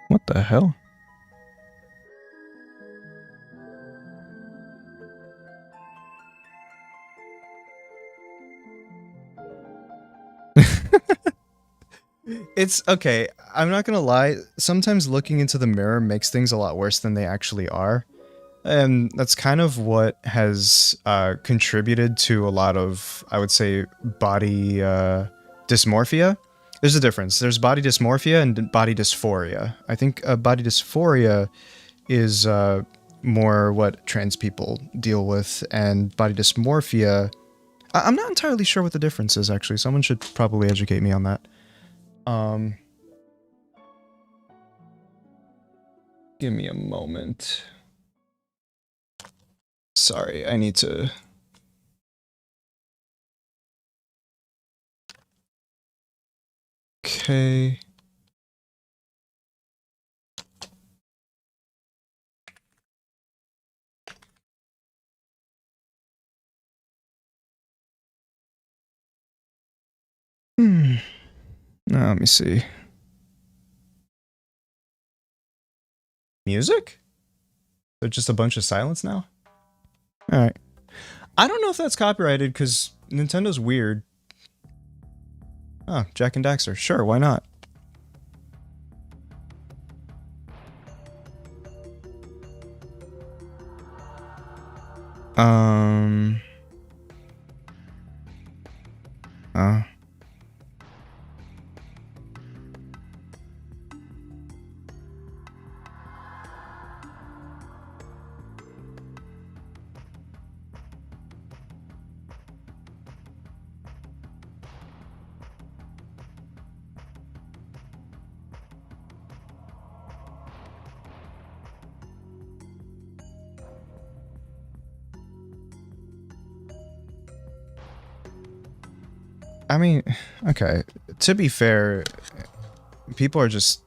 What the hell? It's okay. I'm not gonna lie. Sometimes looking into the mirror makes things a lot worse than they actually are. And that's kind of what has contributed to a lot of, I would say, body dysmorphia. There's a difference. There's body dysmorphia and body dysphoria. I think body dysphoria is more what trans people deal with, and body dysmorphia, I'm not entirely sure what the difference is, actually. Someone should probably educate me on that. Give me a moment. Sorry, I need to... Okay. Now, let me see. Music? There's just a bunch of silence now? Alright. I don't know if that's copyrighted, because Nintendo's weird. Oh, Jack and Daxter. Sure, why not? Oh. I mean, okay. To be fair, people just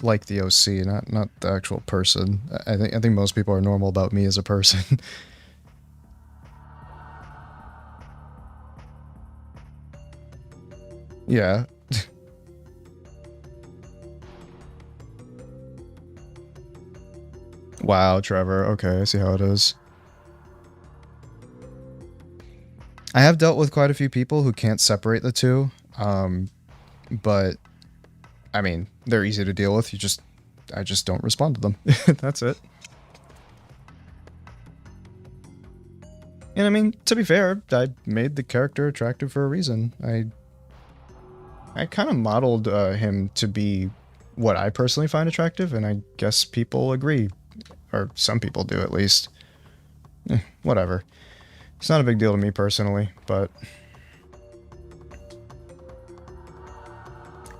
like the OC, not the actual person. I think most people are normal about me as a person. Yeah. Wow, Trevor. Okay, I see how it is. I have dealt with quite a few people who can't separate the two, but I mean, they're easy to deal with. I just don't respond to them. That's it. And I mean, to be fair, I made the character attractive for a reason. I kind of modeled him to be what I personally find attractive, and I guess people agree. Or some people do, at least. Whatever. It's not a big deal to me personally, but...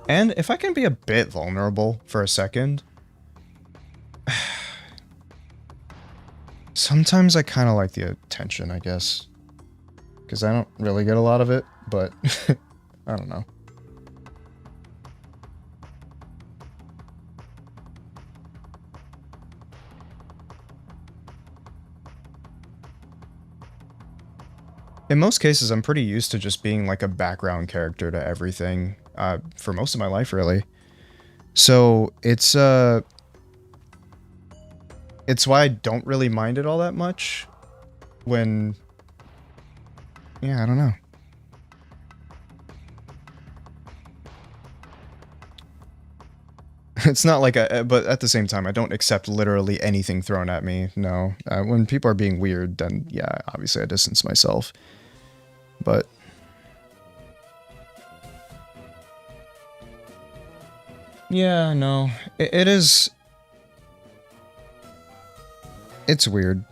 And if I can be a bit vulnerable for a second... Sometimes I kind of like the attention, I guess. Because I don't really get a lot of it, but... I don't know. In most cases, I'm pretty used to just being like a background character to everything, for most of my life, really. So, it's why I don't really mind it all that much when... Yeah, I don't know. It's not like but at the same time, I don't accept literally anything thrown at me, no. When people are being weird, then yeah, obviously I distance myself. But... Yeah, no. It is... It's weird.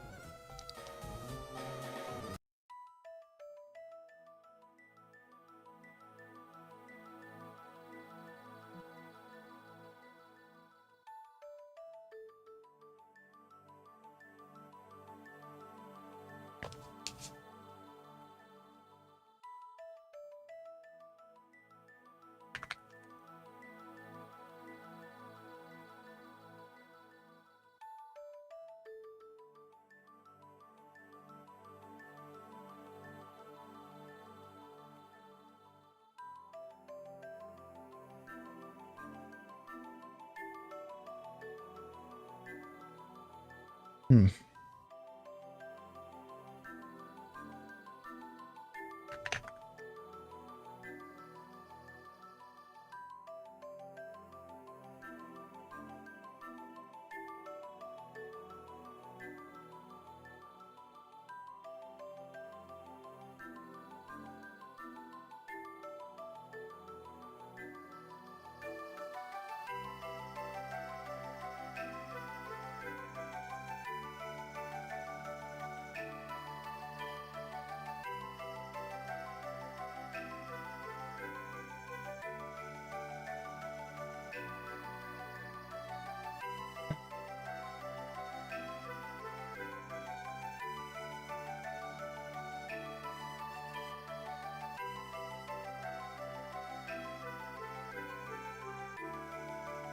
Hmm.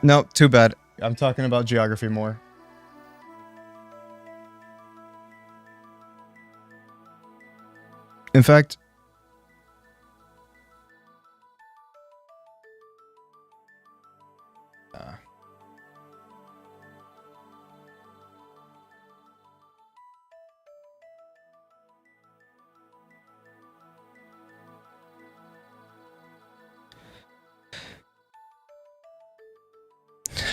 No, too bad. I'm talking about geography more. In fact, uh,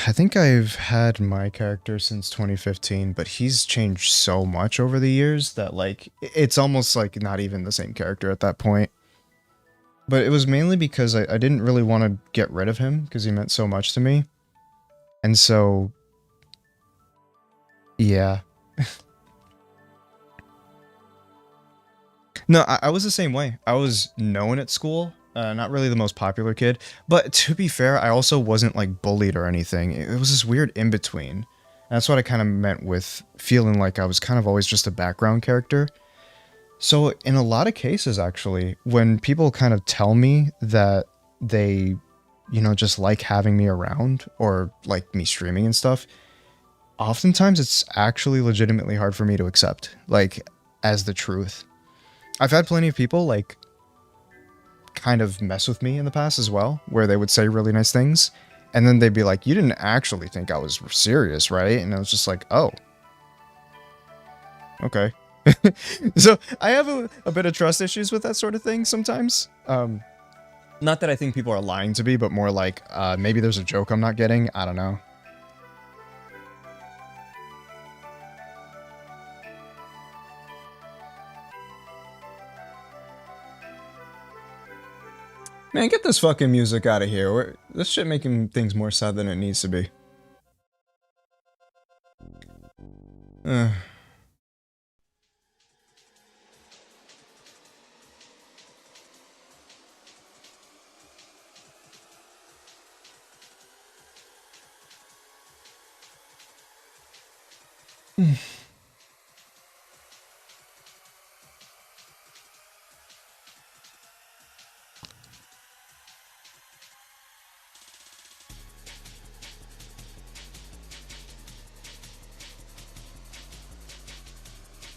I think I've had my character since 2015, but he's changed so much over the years that like it's almost like not even the same character at that point. But it was mainly because I didn't really want to get rid of him because he meant so much to me. And so, yeah. No, I was the same way. I was known at school, not really the most popular kid. But to be fair, I also wasn't like bullied or anything. It was this weird in between. That's what I kind of meant with feeling like I was kind of always just a background character. So in a lot of cases, actually, when people kind of tell me that they, just like having me around or like me streaming and stuff, oftentimes it's actually legitimately hard for me to accept, like, as the truth. I've had plenty of people, like, kind of mess with me in the past as well, where they would say really nice things, and then they'd be like, you didn't actually think I was serious, right? And I was just like, oh. Okay. So I have a bit of trust issues with that sort of thing sometimes. Not that I think people are lying to me, but more like maybe there's a joke I'm not getting. I don't know. Man, get this fucking music out of here. This shit making things more sad than it needs to be.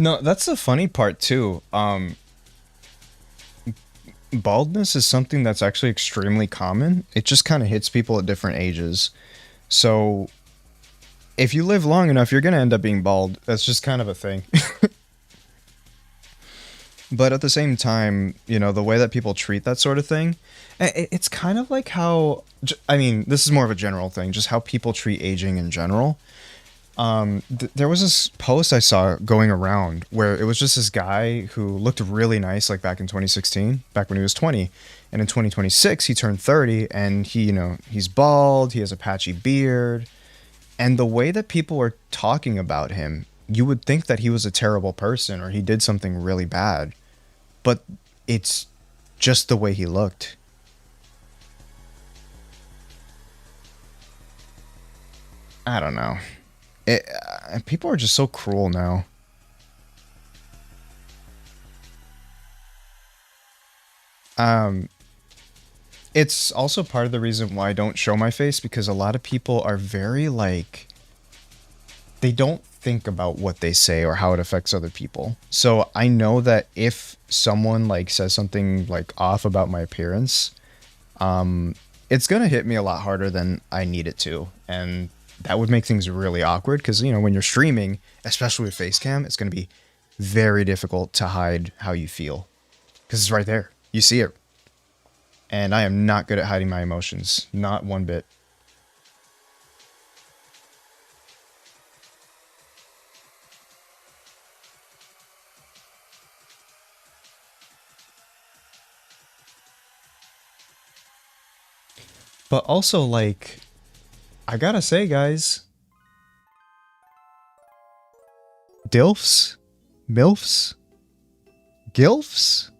No, that's the funny part too. Baldness is something that's actually extremely common. It just kind of hits people at different ages. So if you live long enough, you're gonna end up being bald. That's just kind of a thing. But at the same time, the way that people treat that sort of thing, it's kind of like how, I mean, this is more of a general thing, just how people treat aging in general. There was this post I saw going around where it was just this guy who looked really nice, like back in 2016, back when he was 20. And in 2026, he turned 30 and he's bald, he has a patchy beard. And the way that people were talking about him, you would think that he was a terrible person or he did something really bad. But it's just the way he looked. I don't know. People are just so cruel now. It's also part of the reason why I don't show my face, because a lot of people are very like, they don't think about what they say or how it affects other people. So I know that if someone like says something like off about my appearance, it's gonna hit me a lot harder than I need it to. And that would make things really awkward because, you know, when you're streaming, especially with face cam, it's going to be very difficult to hide how you feel because it's right there. You see it. And I am not good at hiding my emotions. Not one bit. But also, like, I gotta say, guys, DILFs? MILFs? GILFs?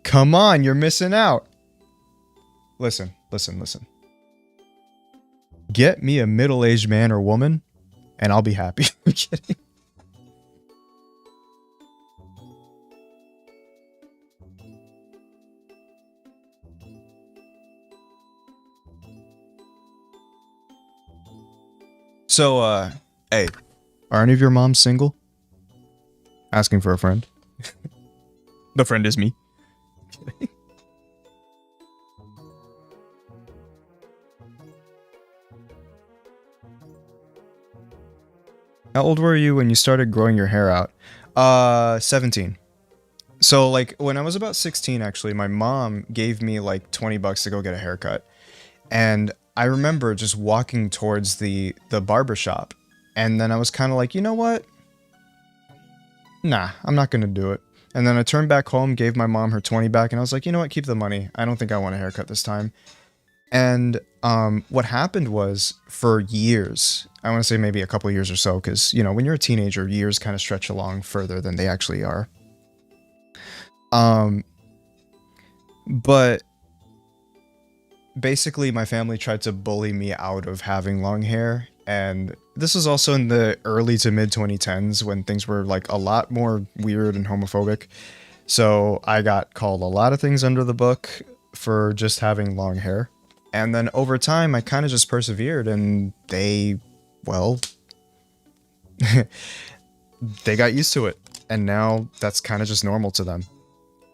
Come on, you're missing out. Listen, listen, listen. Get me a middle-aged man or woman, and I'll be happy. I'm kidding. So, hey, are any of your moms single? Asking for a friend. The friend is me. How old were you when you started growing your hair out? 17. So, like, when I was about 16, actually, my mom gave me, like, 20 bucks to go get a haircut. And I remember just walking towards the barber shop. And then I was kind of like, you know what? Nah, I'm not going to do it. And then I turned back home, gave my mom her 20 back, and I was like, you know what? Keep the money. I don't think I want a haircut this time. And what happened was, for years, I want to say maybe a couple years or so, because, you know, when you're a teenager, years kind of stretch along further than they actually are. But basically, my family tried to bully me out of having long hair, and this was also in the early to mid 2010s when things were like a lot more weird and homophobic. So I got called a lot of things under the book for just having long hair. And then over time, I kind of just persevered, and they, well, they got used to it. And now that's kind of just normal to them.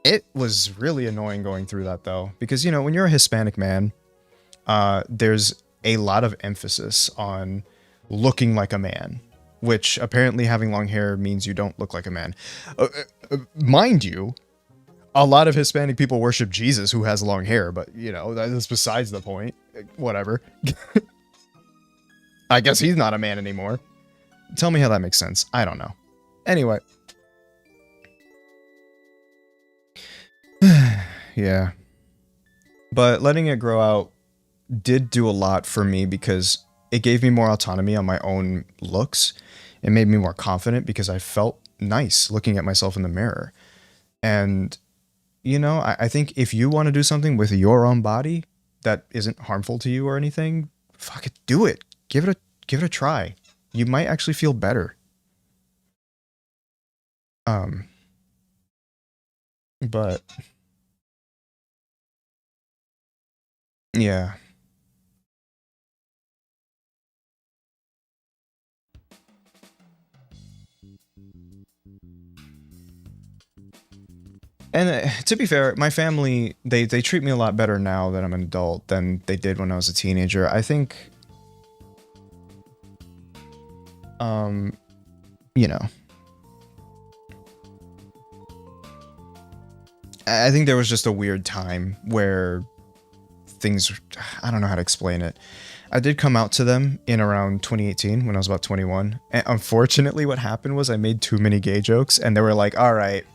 It was really annoying going through that, though, because, you know, when you're a Hispanic man, there's a lot of emphasis on looking like a man, which apparently having long hair means you don't look like a man. Mind you, a lot of Hispanic people worship Jesus who has long hair, but, you know, that's besides the point. Whatever. I guess he's not a man anymore. Tell me how that makes sense. I don't know. Anyway. Yeah. But letting it grow out did do a lot for me because it gave me more autonomy on my own looks. It made me more confident because I felt nice looking at myself in the mirror. And, you know, I think if you want to do something with your own body that isn't harmful to you or anything, fuck it, do it. Give it a try. You might actually feel better. But yeah. And to be fair, my family, they treat me a lot better now that I'm an adult than they did when I was a teenager. I think, you know, I think there was just a weird time where things, I don't know how to explain it. I did come out to them in around 2018 when I was about 21. And unfortunately, what happened was I made too many gay jokes and they were like, all right,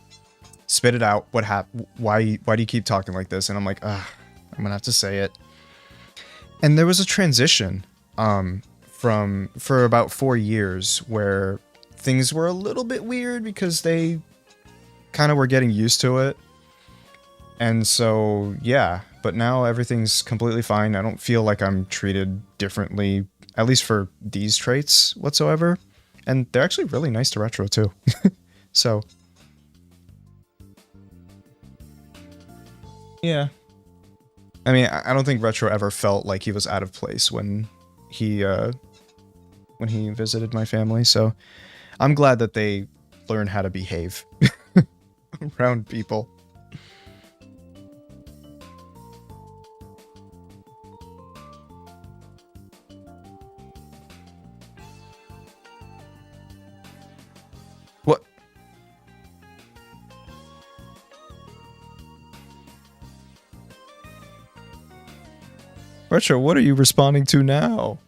spit it out. What happened? Why do you keep talking like this? And I'm like, I'm gonna have to say it. And there was a transition for about 4 years where things were a little bit weird because they kind of were getting used to it. And so, yeah, but now everything's completely fine. I don't feel like I'm treated differently, at least for these traits whatsoever. And they're actually really nice to Retro too. So, yeah. I mean, I don't think Retro ever felt like he was out of place when he visited my family. So I'm glad that they learn how to behave around people. Retro, what are you responding to now?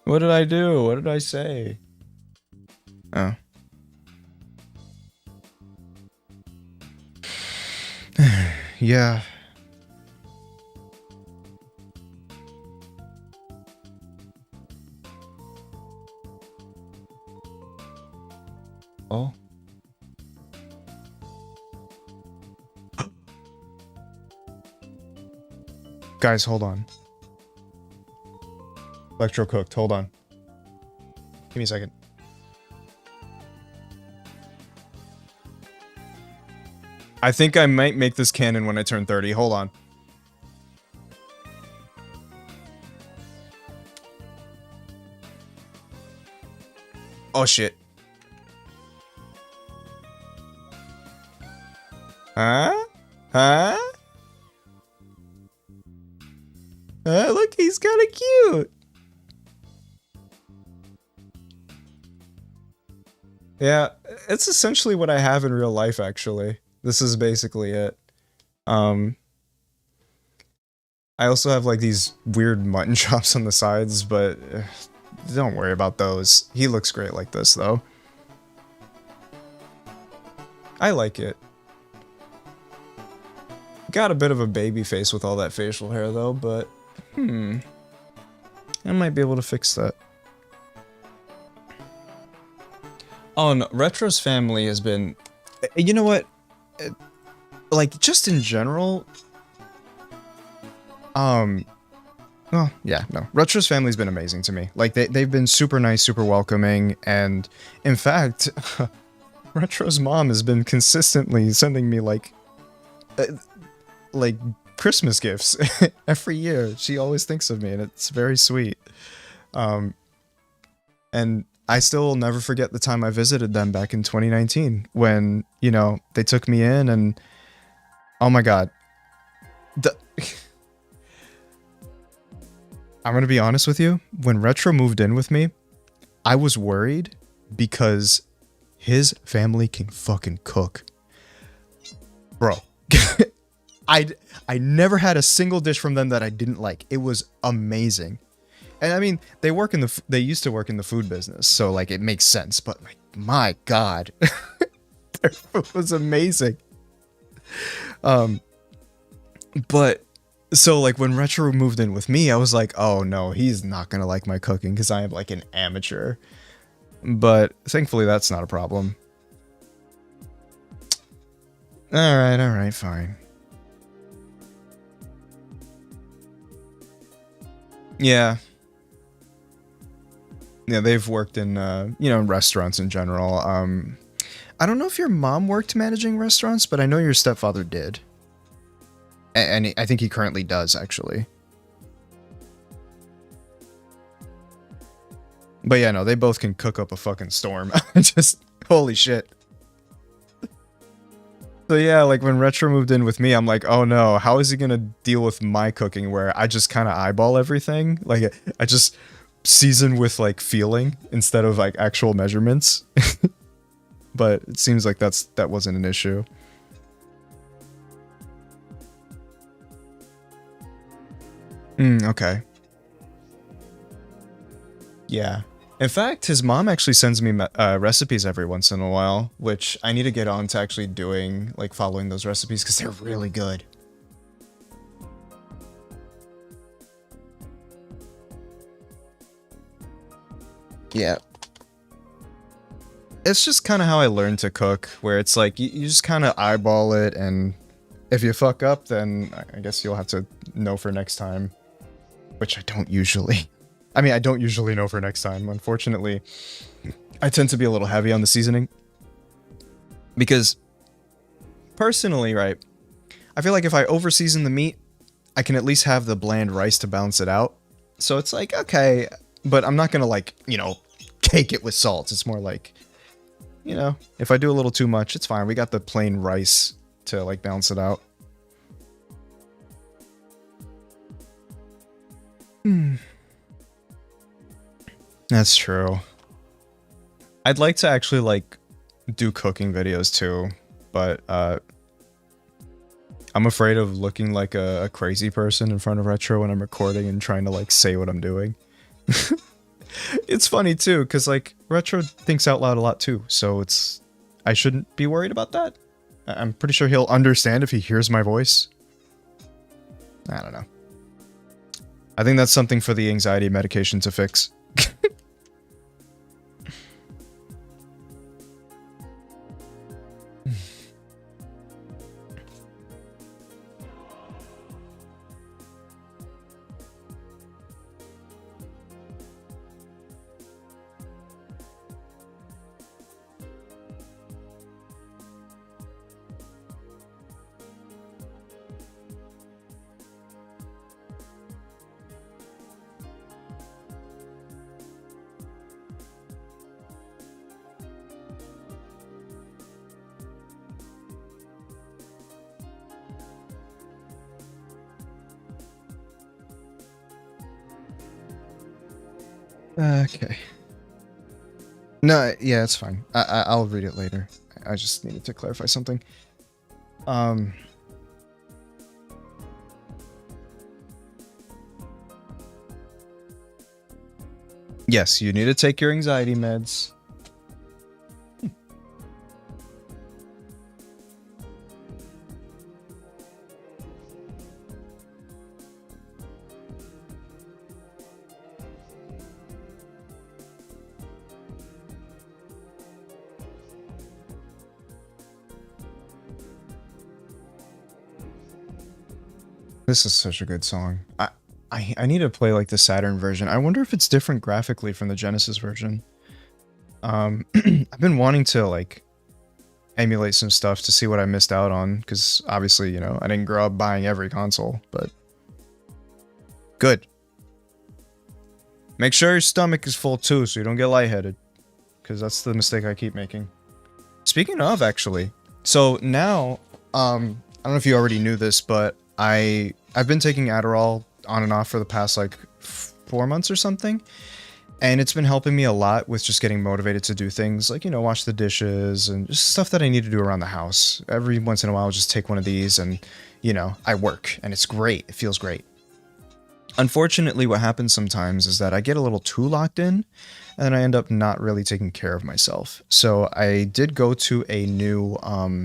What did I do? What did I say? Oh. Yeah. Oh. Guys, hold on. Electro cooked, hold on. Give me a second. I think I might make this canon when I turn 30. Hold on. Oh shit. Huh? Huh? Look, he's kind of cute. Yeah, it's essentially what I have in real life, actually. This is basically it. I also have like these weird mutton chops on the sides, but don't worry about those. He looks great like this, though. I like it. Got a bit of a baby face with all that facial hair, though, but I might be able to fix that. Oh no, Retro's family has been... You know what? Like, just in general... Well, yeah, no. Retro's family's been amazing to me. Like, they've been super nice, super welcoming, and... In fact, Retro's mom has been consistently sending me, like Christmas gifts every year. She always thinks of me, and it's very sweet. And I still will never forget the time I visited them back in 2019 when, you know, they took me in and oh my god. I'm gonna be honest with you, when Retro moved in with me, I was worried because his family can fucking cook. Bro. I never had a single dish from them that I didn't like. It was amazing. And I mean, they used to work in the food business, so like it makes sense, but like, my god. Their food was amazing. But so like when Retro moved in with me, I was like, oh no, he's not gonna like my cooking because I am like an amateur. But thankfully that's not a problem. Alright, fine. Yeah. Yeah, they've worked in, you know, restaurants in general. I don't know if your mom worked managing restaurants, but I know your stepfather did. And I think he currently does, actually. But yeah, no, they both can cook up a fucking storm. Just, holy shit. So yeah, like when Retro moved in with me, I'm like, oh no, how is he gonna deal with my cooking where I just kind of eyeball everything? Like, I just season with like feeling instead of like actual measurements. But it seems like that wasn't an issue. Okay. Yeah. In fact, his mom actually sends me recipes every once in a while, which I need to get on to actually doing, like, following those recipes, because they're really good. Yeah. It's just kind of how I learned to cook, where it's like, you just kind of eyeball it, and if you fuck up, then I guess you'll have to know for next time. Which I don't usually. I mean, I don't usually know for next time. Unfortunately, I tend to be a little heavy on the seasoning. Because, personally, right, I feel like if I over-season the meat, I can at least have the bland rice to balance it out. So it's like, okay, but I'm not gonna, like, you know, cake it with salt. It's more like, you know, if I do a little too much, it's fine. We got the plain rice to, like, balance it out. That's true. I'd like to actually like do cooking videos too, but I'm afraid of looking like a crazy person in front of Retro when I'm recording and trying to like say what I'm doing. It's funny too, because like Retro thinks out loud a lot too, so I shouldn't be worried about that. I'm pretty sure he'll understand if he hears my voice. I don't know. I think that's something for the anxiety medication to fix. Okay. No, yeah, it's fine. I'll read it later. I just needed to clarify something. Yes, you need to take your anxiety meds. This is such a good song. I need to play like the Saturn version. I wonder if it's different graphically from the Genesis version. I've been wanting to like emulate some stuff to see what I missed out on, because obviously, you know, I didn't grow up buying every console, but good. Make sure your stomach is full too, so you don't get lightheaded, because that's the mistake I keep making. Speaking of, actually, so now, I don't know if you already knew this, but I've been taking Adderall on and off for the past like 4 months or something, and it's been helping me a lot with just getting motivated to do things like, you know, wash the dishes and just stuff that I need to do around the house. Every once in a while, I'll just take one of these and, you know, I work, and it's great. It feels great. Unfortunately, what happens sometimes is that I get a little too locked in, and I end up not really taking care of myself. So I did go to a new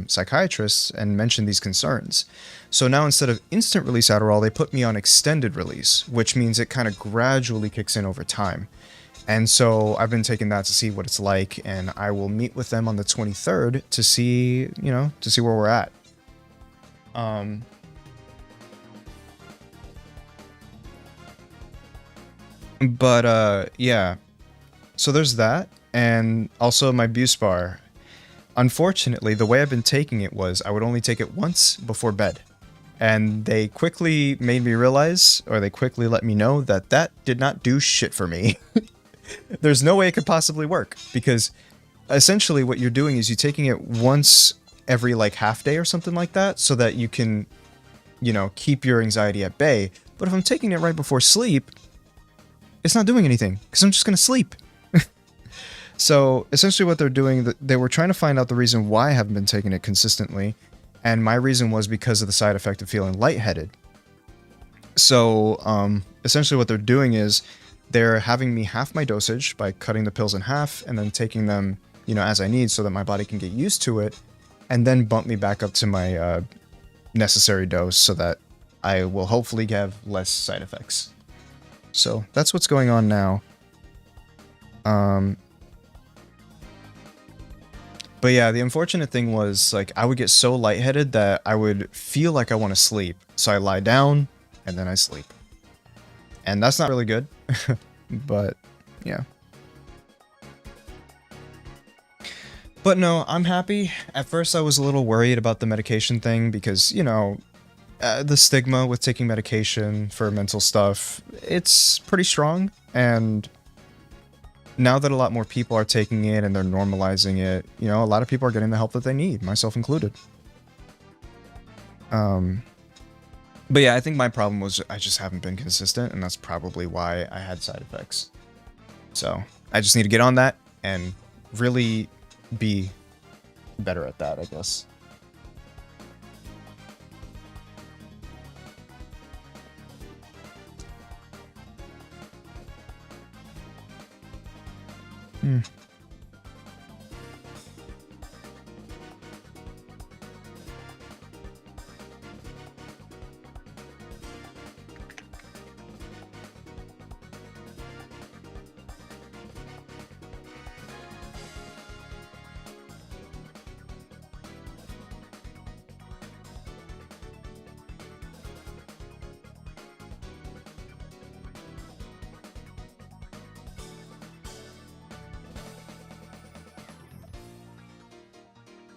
psychiatrist and mention these concerns. So now instead of instant release Adderall, they put me on extended release, which means it kind of gradually kicks in over time. And so I've been taking that to see what it's like, and I will meet with them on the 23rd to see, you know, to see where we're at. Yeah. So there's that, and also my Buspar. Unfortunately, the way I've been taking it was I would only take it once before bed. And they quickly made me realize, or they quickly let me know, that that did not do shit for me. There's no way it could possibly work, because essentially what you're doing is you're taking it once every like half day or something like that, so that you can, you know, keep your anxiety at bay. But if I'm taking it right before sleep, it's not doing anything, because I'm just going to sleep. So essentially what they're doing, they were trying to find out the reason why I haven't been taking it consistently, and my reason was because of the side effect of feeling lightheaded. So essentially what they're doing is they're having me half my dosage by cutting the pills in half and then taking them, you know, as I need, so that my body can get used to it, and then bump me back up to my necessary dose so that I will hopefully have less side effects. So that's what's going on now. But yeah, the unfortunate thing was, like, I would get so lightheaded that I would feel like I want to sleep. So I lie down, and then I sleep. And that's not really good. But, yeah. But no, I'm happy. At first I was a little worried about the medication thing because, you know, the stigma with taking medication for mental stuff, it's pretty strong. And now that a lot more people are taking it and they're normalizing it, you know, a lot of people are getting the help that they need, myself included. But yeah, I think my problem was I just haven't been consistent, and that's probably why I had side effects. So I just need to get on that and really be better at that, I guess. Hmm.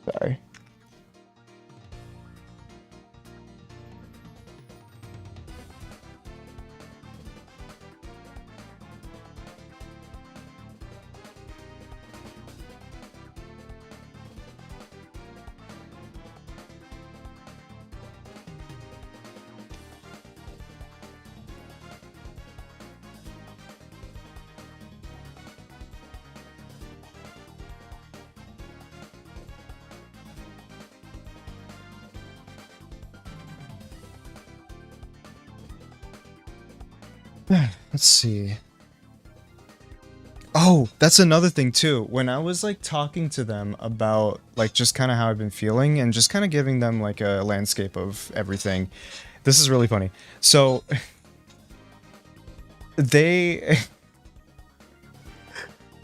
Sorry. Let's see. Oh, that's another thing too. When I was like talking to them about like just kind of how I've been feeling and just kind of giving them like a landscape of everything. This is really funny. So they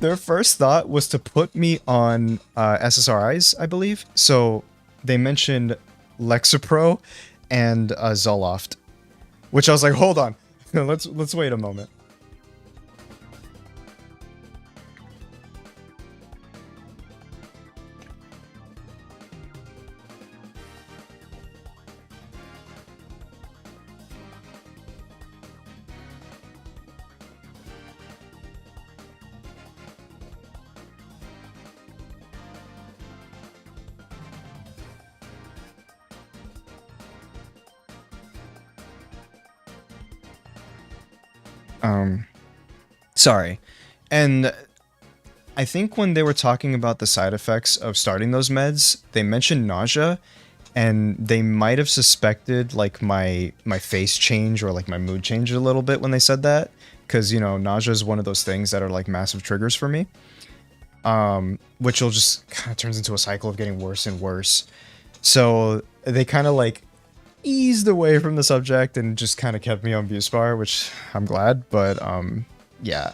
their first thought was to put me on SSRIs, I believe. So they mentioned Lexapro and Zoloft, which I was like, hold on, let's wait a moment. Sorry. And I think when they were talking about the side effects of starting those meds, they mentioned nausea, and they might have suspected like my face change or like my mood change a little bit when they said that, because you know nausea is one of those things that are like massive triggers for me, which will just kind of turns into a cycle of getting worse and worse. So they kind of like eased away from the subject and just kind of kept me on Buspar, which I'm glad, but yeah.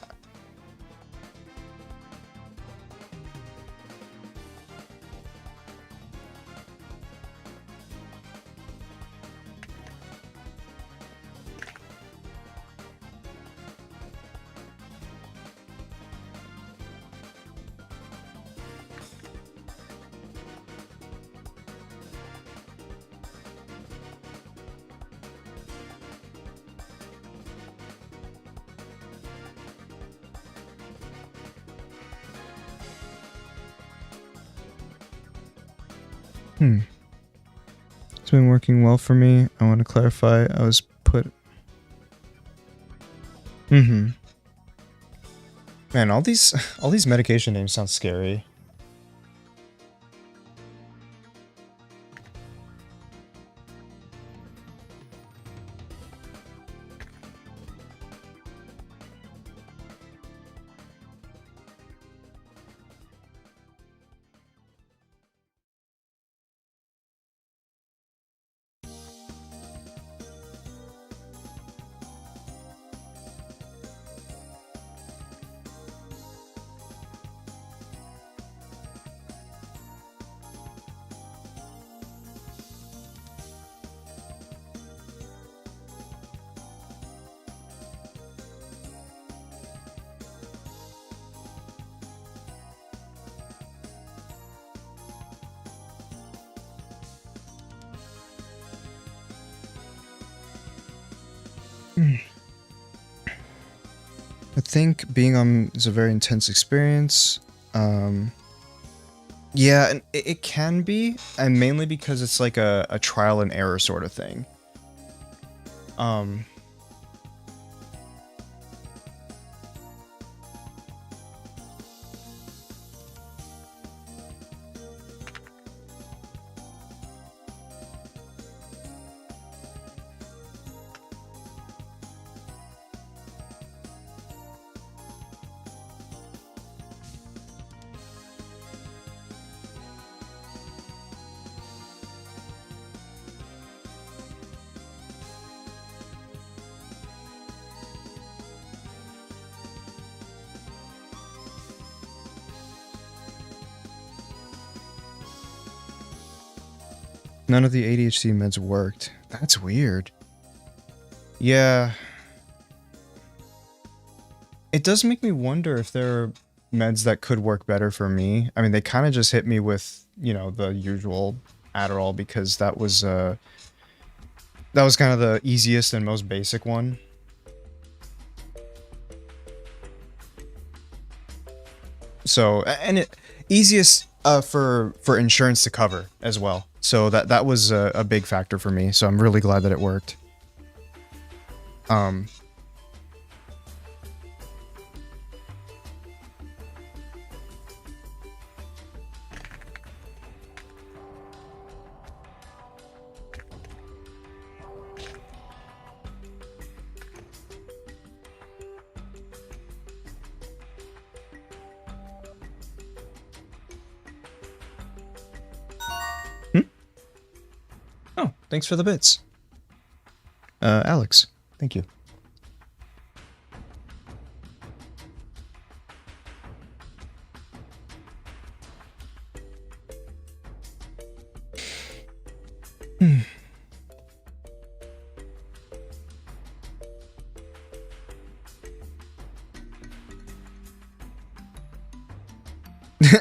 It's been working well for me. I want to clarify. I was put... Man, all these medication names sound scary. I think being on is a very intense experience. Yeah, and it can be, and mainly because it's like a trial and error sort of thing. None of the ADHD meds worked. That's weird. Yeah. It does make me wonder if there are meds that could work better for me. I mean, they kind of just hit me with, you know, the usual Adderall because that was kind of the easiest and most basic one. So, and it easiest for insurance to cover as well. So that was a big factor for me. So I'm really glad that it worked. Oh, thanks for the bits. Alex, thank you.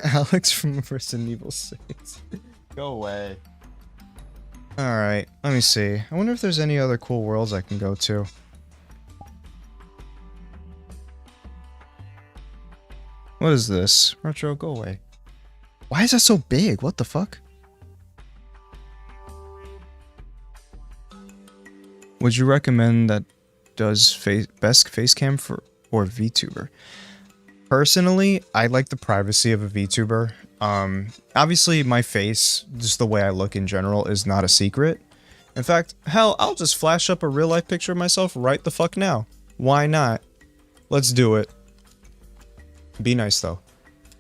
Alex from Resident Evil 6. Go away. Alright, let me see. I wonder if there's any other cool worlds I can go to. What is this? Retro, go away. Why is that so big? What the fuck? Would you recommend that does best facecam for or VTuber? Personally, I like the privacy of a VTuber. Obviously my face, just the way I look in general, is not a secret. In fact, hell, I'll just flash up a real life picture of myself right the fuck now. Why not? Let's do it. Be nice though.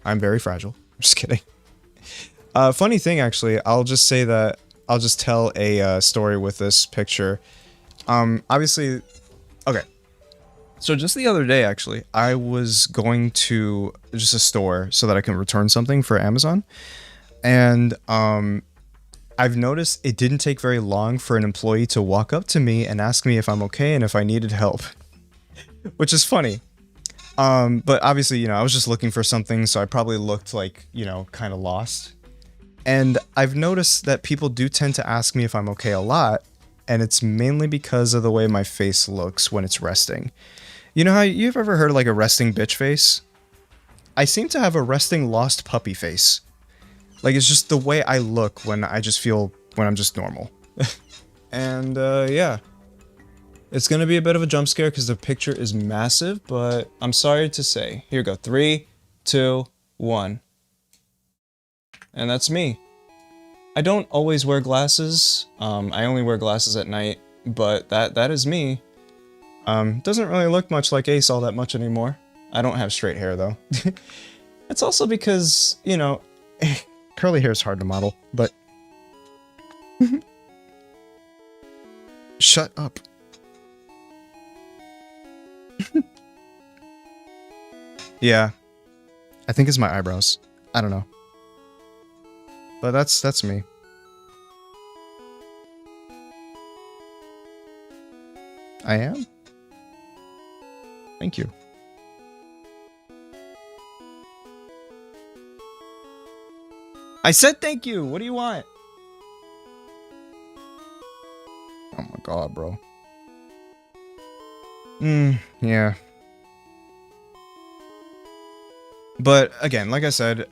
I'm very fragile. I'm just kidding. Funny thing actually, I'll just say that I'll just tell a story with this picture. Obviously, okay. So just the other day, actually, I was going to just a store so that I can return something for Amazon. And I've noticed it didn't take very long for an employee to walk up to me and ask me if I'm okay and if I needed help. Which is funny. But obviously, you know, I was just looking for something, so I probably looked like, you know, kind of lost. And I've noticed that people do tend to ask me if I'm okay a lot, and it's mainly because of the way my face looks when it's resting. You know how you've ever heard of like a resting bitch face? I seem to have a resting lost puppy face. Like it's just the way I look when I just feel when I'm just normal. And yeah. It's gonna be a bit of a jump scare because the picture is massive, but I'm sorry to say. Here we go. 3, 2, 1. And that's me. I don't always wear glasses. I only wear glasses at night, but that is me. Doesn't really look much like Ace all that much anymore. I don't have straight hair though. It's also because, you know, curly hair is hard to model, but... Shut up. Yeah. I think it's my eyebrows. I don't know. But that's me. I am? Thank you. I said thank you! What do you want? Oh my god, bro. Yeah. But again, like I said,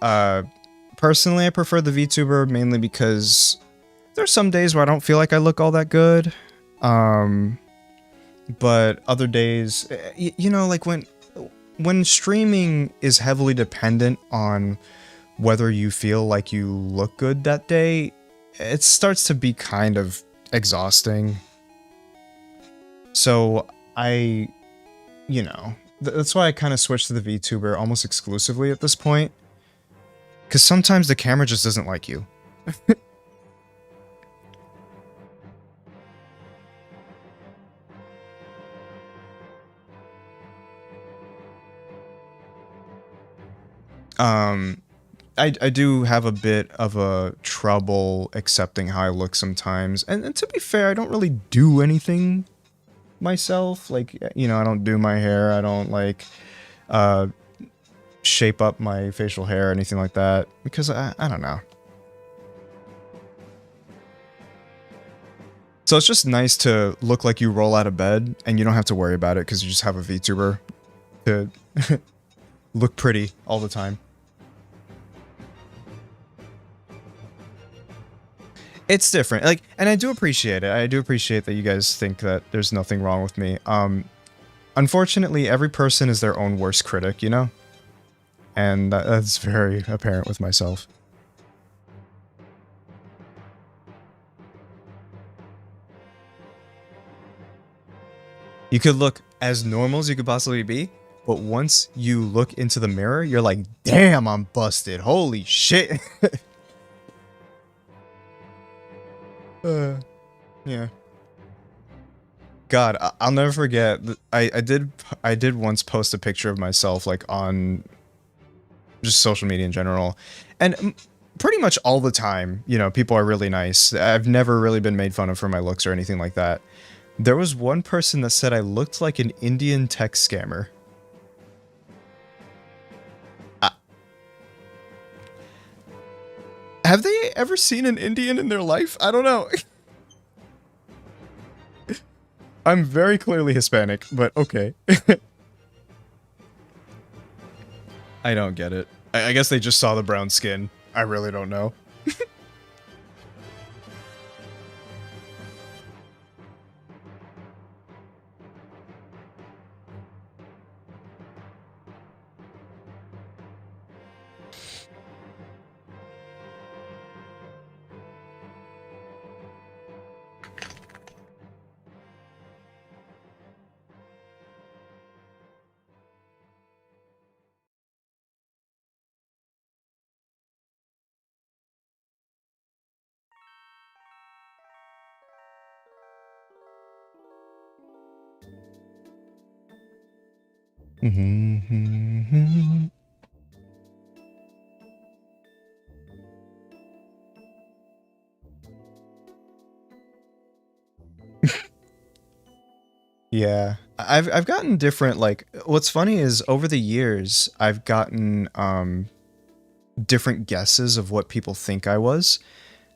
personally I prefer the VTuber mainly because there's some days where I don't feel like I look all that good. But other days, you know, like when streaming is heavily dependent on whether you feel like you look good that day, it starts to be kind of exhausting. So you know, that's why I kind of switched to the VTuber almost exclusively at this point. Because sometimes the camera just doesn't like you. I do have a bit of a trouble accepting how I look sometimes. And to be fair, I don't really do anything myself. Like, you know, I don't do my hair. I don't, like, shape up my facial hair or anything like that. Because I don't know. So it's just nice to look like you roll out of bed and you don't have to worry about it because you just have a VTuber to look pretty all the time. It's different, like, and I do appreciate it. I do appreciate that you guys think that there's nothing wrong with me. Unfortunately, every person is their own worst critic, you know? And that's very apparent with myself. You could look as normal as you could possibly be, but once you look into the mirror, you're like, damn, I'm busted. Holy shit. Yeah. God, I'll never forget. I did once post a picture of myself, like, on just social media in general. And pretty much all the time, you know, people are really nice. I've never really been made fun of for my looks or anything like that. There was one person that said I looked like an Indian tech scammer. Have they ever seen an Indian in their life? I don't know. I'm very clearly Hispanic, but okay. I don't get it. I guess they just saw the brown skin. I really don't know. Yeah, I've gotten different, like, what's funny is over the years I've gotten different guesses of what people think I was.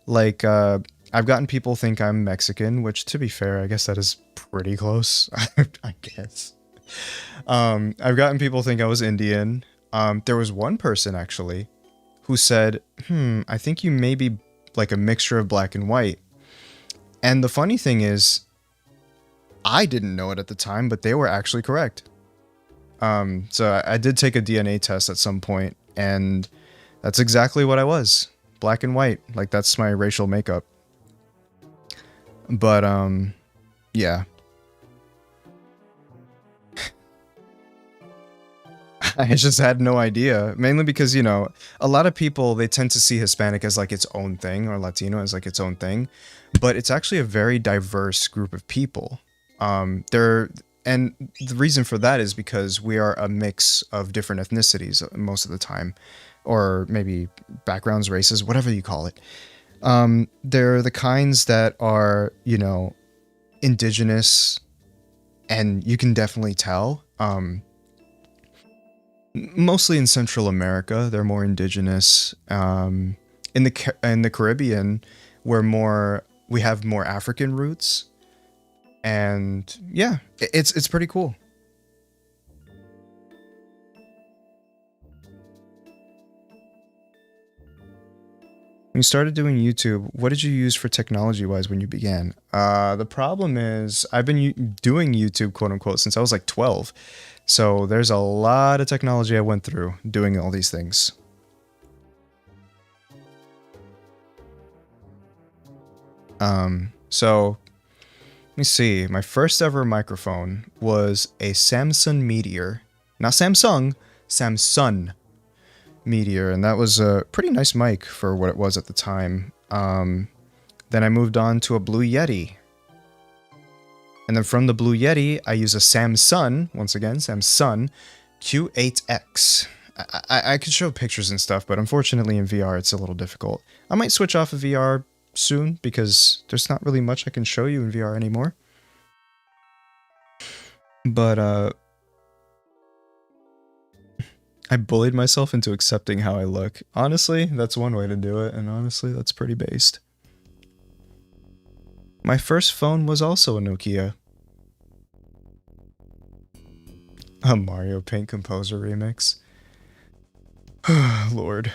Like, I've gotten people think I'm Mexican, which, to be fair, I guess that is pretty close. I guess. I've gotten people think I was Indian. There was one person actually who said, I think you may be like a mixture of black and white. And the funny thing is, I didn't know it at the time, but they were actually correct. So I did take a DNA test at some point, and that's exactly what I was. Black and white. Like, that's my racial makeup. But, yeah. I just had no idea. Mainly because, you know, a lot of people, they tend to see Hispanic as like its own thing, or Latino as like its own thing. But it's actually a very diverse group of people. And the reason for that is because we are a mix of different ethnicities most of the time, or maybe backgrounds, races, whatever you call it. They're the kinds that are, you know, indigenous, and you can definitely tell. Mostly in Central America, they're more indigenous. In the Caribbean, we have more African roots. And yeah, it's pretty cool. When you started doing YouTube, what did you use for technology-wise when you began? The problem is, I've been doing YouTube, quote-unquote, since I was like 12. So there's a lot of technology I went through doing all these things. So let me see. My first ever microphone was a Samsung Meteor. Not Samsung, Samsung Meteor, and that was a pretty nice mic for what it was at the time. Then I moved on to a Blue Yeti. And then from the Blue Yeti, I use a Samsung, once again, Samsung Q8X. I could show pictures and stuff, but unfortunately in VR it's a little difficult. I might switch off of VR soon because there's not really much I can show you in VR anymore. But I bullied myself into accepting how I look. Honestly, that's one way to do it, and honestly, that's pretty based. My first phone was also a Nokia. A Mario Paint Composer remix. Lord.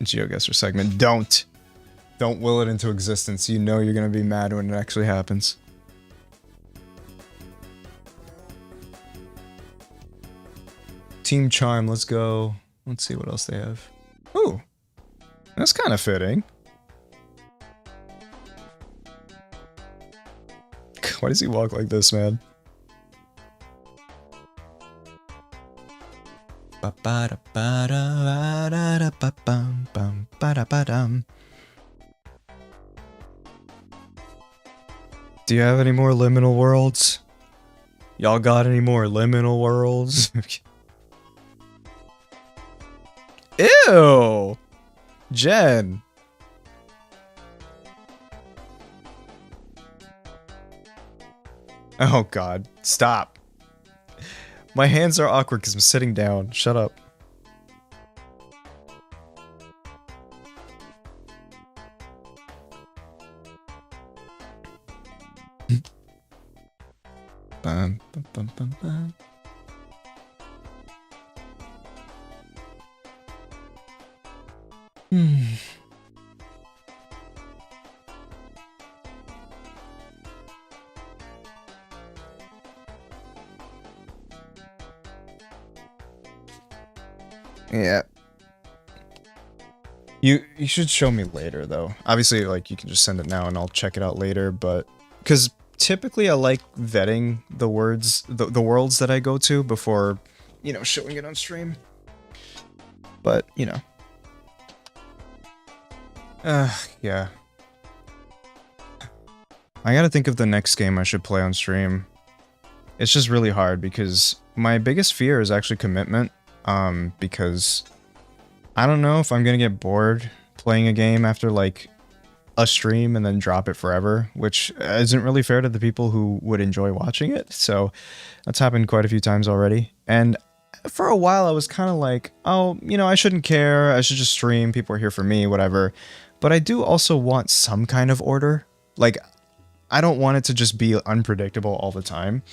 GeoGuessr segment. Don't will it into existence. You know you're gonna be mad when it actually happens. Team Charm, let's go. Let's see what else they have. Ooh, that's kind of fitting. Why does he walk like this, man? Do you have any more liminal worlds? Y'all got any more liminal worlds? Ew! Jen! Oh god, stop. My hands are awkward because I'm sitting down. Shut up. Bum, bum, bum, bum, bum. Yeah. You should show me later though. Obviously, like, you can just send it now and I'll check it out later, but because typically I like vetting the words, the worlds that I go to before, you know, showing it on stream. But, you know. Yeah. I gotta think of the next game I should play on stream. It's just really hard because my biggest fear is actually commitment. Because I don't know if I'm gonna get bored playing a game after like a stream and then drop it forever, which isn't really fair to the people who would enjoy watching it. So that's happened quite a few times already. And for a while I was kind of like, oh, you know, I shouldn't care. I should just stream. People are here for me, whatever. But I do also want some kind of order. Like, I don't want it to just be unpredictable all the time.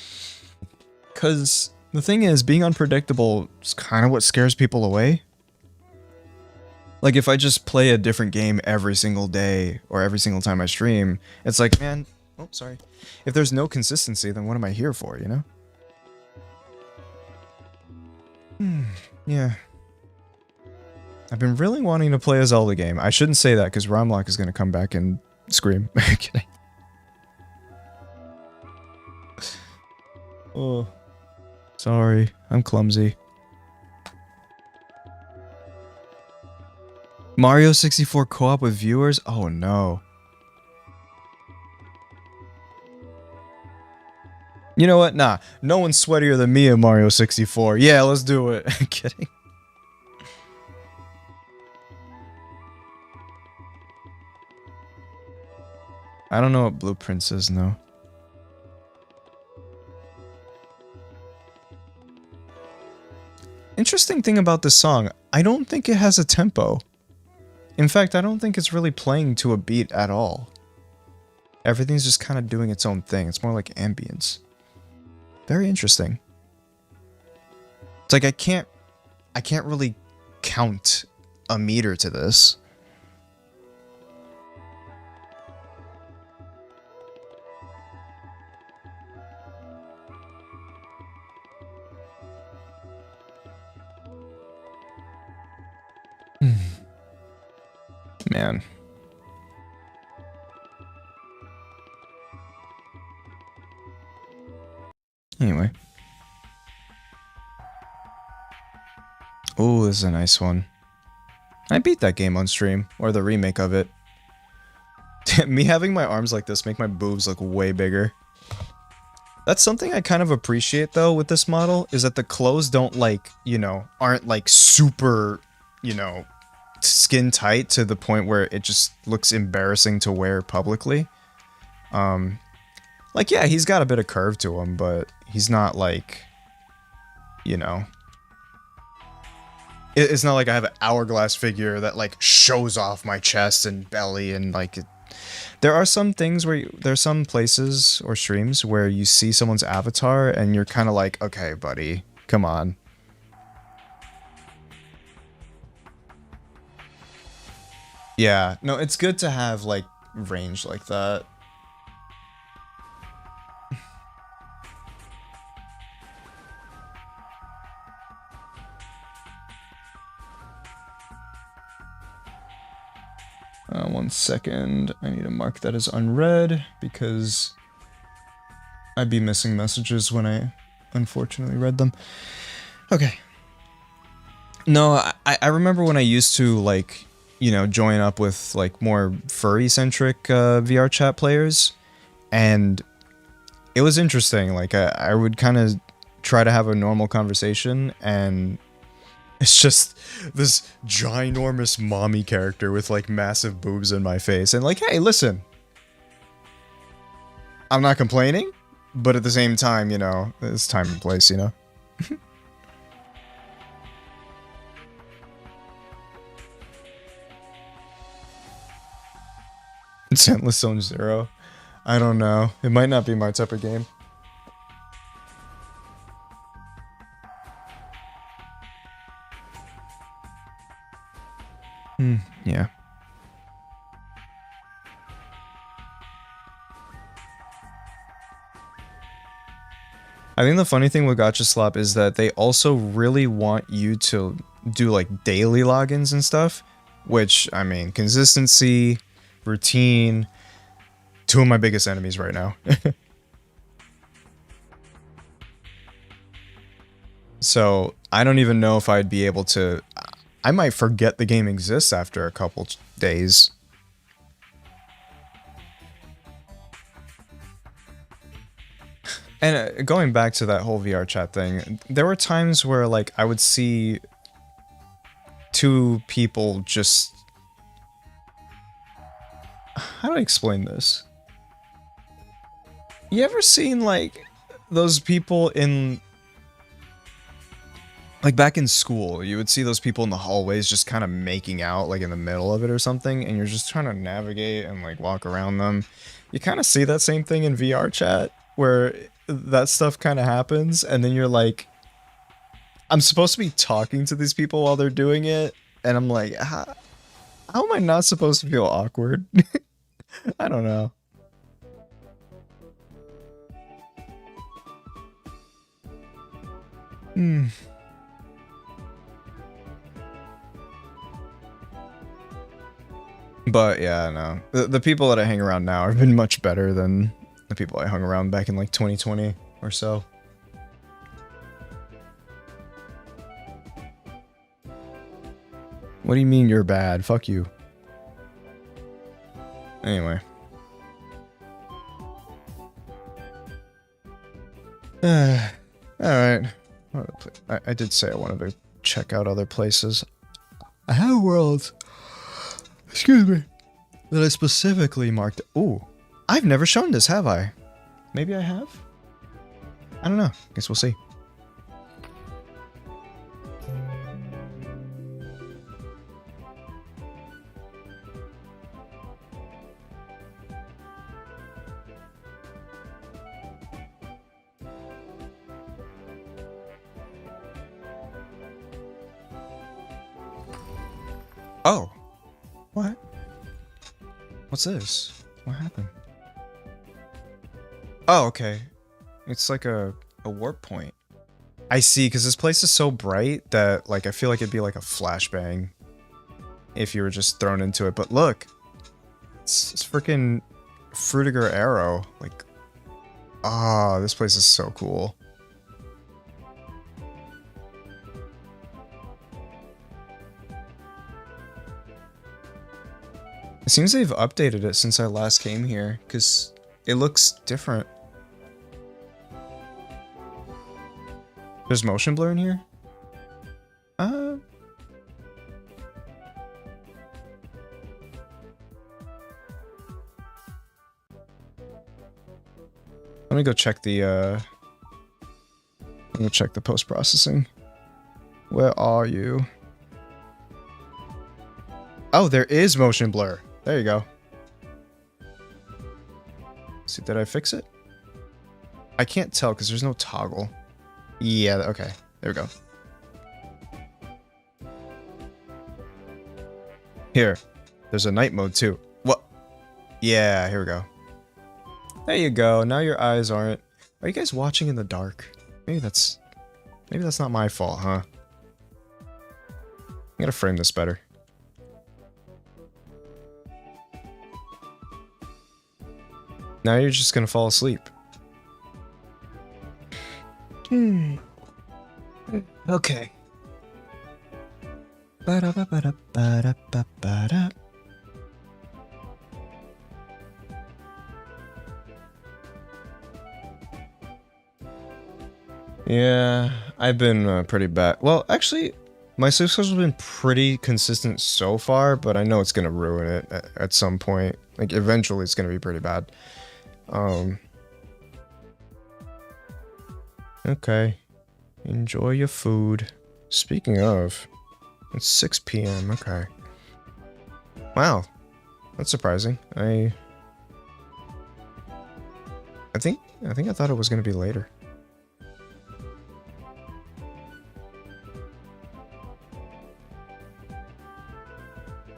Because the thing is, being unpredictable is kind of what scares people away. Like, if I just play a different game every single day, or every single time I stream, it's like, man, oh, sorry. If there's no consistency, then what am I here for, you know? Yeah. I've been really wanting to play a Zelda game. I shouldn't say that, because Romlock is going to come back and scream. Kidding. Oh. Sorry, I'm clumsy. Mario 64 co-op with viewers? Oh no. You know what? Nah, no one's sweatier than me in Mario 64. Yeah, let's do it. Kidding. I don't know what Blueprints is, no. Interesting thing about this song, I don't think it has a tempo. In fact, I don't think it's really playing to a beat at all. Everything's just kind of doing its own thing. It's more like ambience. Very interesting. It's like I can't really count a meter to this. Man. Anyway. Oh, this is a nice one. I beat that game on stream, or the remake of it. Me having my arms like this make my boobs look way bigger. That's something I kind of appreciate though with this model, is that the clothes don't like, you know, aren't like super, you know, skin tight to the point where it just looks embarrassing to wear publicly. Like, yeah, he's got a bit of curve to him, but he's not like, you know, it's not like I have an hourglass figure that like shows off my chest and belly and like there are some things where there's some places or streams where you see someone's avatar and you're kind of like, okay, buddy, come on. Yeah, no, it's good to have like range like that. One second, I need to mark that as unread because I'd be missing messages when I unfortunately read them. Okay. No, I remember when I used to like, you know, join up with like more furry-centric VR chat players, and it was interesting. Like I would kind of try to have a normal conversation, and it's just this ginormous mommy character with like massive boobs in my face, and like, hey, listen, I'm not complaining, but at the same time, you know, it's time and place, you know. It's Endless Zone Zero. I don't know. It might not be my type of game. Yeah. I think the funny thing with Gacha Slop is that they also really want you to do like daily logins and stuff, which, I mean, consistency, routine, two of my biggest enemies right now. So I don't even know if I'd be able to. I might forget the game exists after a couple days. And going back to that whole VR chat thing, there were times where like I would see two people just... How do I explain this? You ever seen like those people in... Like back in school, you would see those people in the hallways just kind of making out like in the middle of it or something, and you're just trying to navigate and like walk around them. You kind of see that same thing in VR chat, where that stuff kind of happens, and then you're like, I'm supposed to be talking to these people while they're doing it, and I'm like, how am I not supposed to feel awkward? I don't know. But yeah, no. The people that I hang around now have been much better than the people I hung around back in like 2020 or so. What do you mean you're bad? Fuck you. Anyway. Alright. I did say I wanted to check out other places. I have worlds. Excuse me. That I specifically marked. Ooh. I've never shown this, have I? Maybe I have? I don't know. Guess we'll see. Oh. What? What's this? What happened? Oh, okay. It's like a warp point. I see, because this place is so bright that, like, I feel like it'd be like a flashbang if you were just thrown into it. But look! It's freaking Frutiger Arrow. Like, ah, this place is so cool. It seems they've updated it since I last came here, because it looks different. There's motion blur in here? Let me go check the, let me check the post-processing. Where are you? Oh, there is motion blur. There you go. See, did I fix it? I can't tell because there's no toggle. Yeah, okay. There we go. Here. There's a night mode too. What? Yeah, here we go. There you go. Now your eyes aren't... Are you guys watching in the dark? Maybe that's not my fault, huh? I gotta frame this better. Now you're just gonna fall asleep. Okay. Ba-da-ba-ba-da-ba-da-ba-ba-da. Yeah, I've been pretty bad. Well, actually, my sleep schedule's been pretty consistent so far, but I know it's gonna ruin it at some point. Like, eventually it's gonna be pretty bad. Okay. Enjoy your food. Speaking of, it's 6 p.m. Okay. Wow. That's surprising. I think I thought it was gonna be later.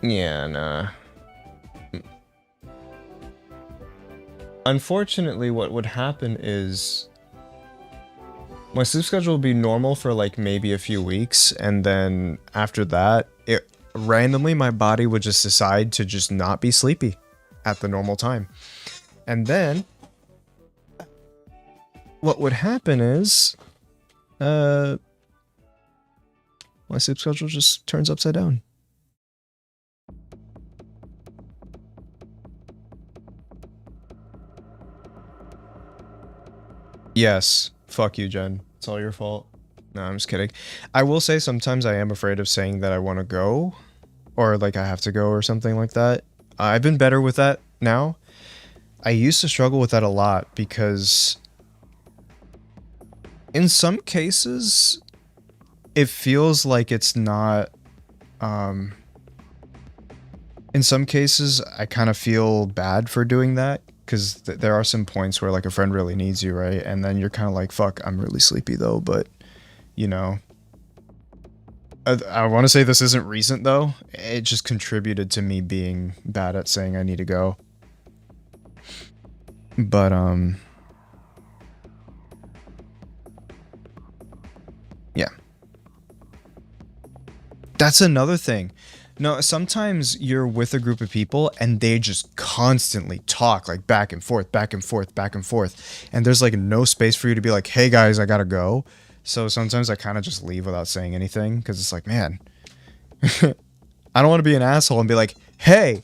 Yeah, nah. Unfortunately, what would happen is my sleep schedule would be normal for like maybe a few weeks, and then after that, randomly my body would just decide to just not be sleepy at the normal time. And then what would happen is my sleep schedule just turns upside down. Yes. Fuck you, Jen. It's all your fault. No, I'm just kidding. I will say sometimes I am afraid of saying that I want to go, or like I have to go or something like that. I've been better with that now. I used to struggle with that a lot because in some cases it feels like it's not, in some cases I kind of feel bad for doing that. Because there are some points where like a friend really needs you, right? And then you're kind of like, fuck, I'm really sleepy though, but you know. I want to say this isn't recent though. It just contributed to me being bad at saying I need to go. But yeah. That's another thing. No, sometimes you're with a group of people and they just constantly talk like back and forth, back and forth, back and forth. And there's like no space for you to be like, hey guys, I gotta go. So sometimes I kind of just leave without saying anything because it's like, man, I don't want to be an asshole and be like, hey,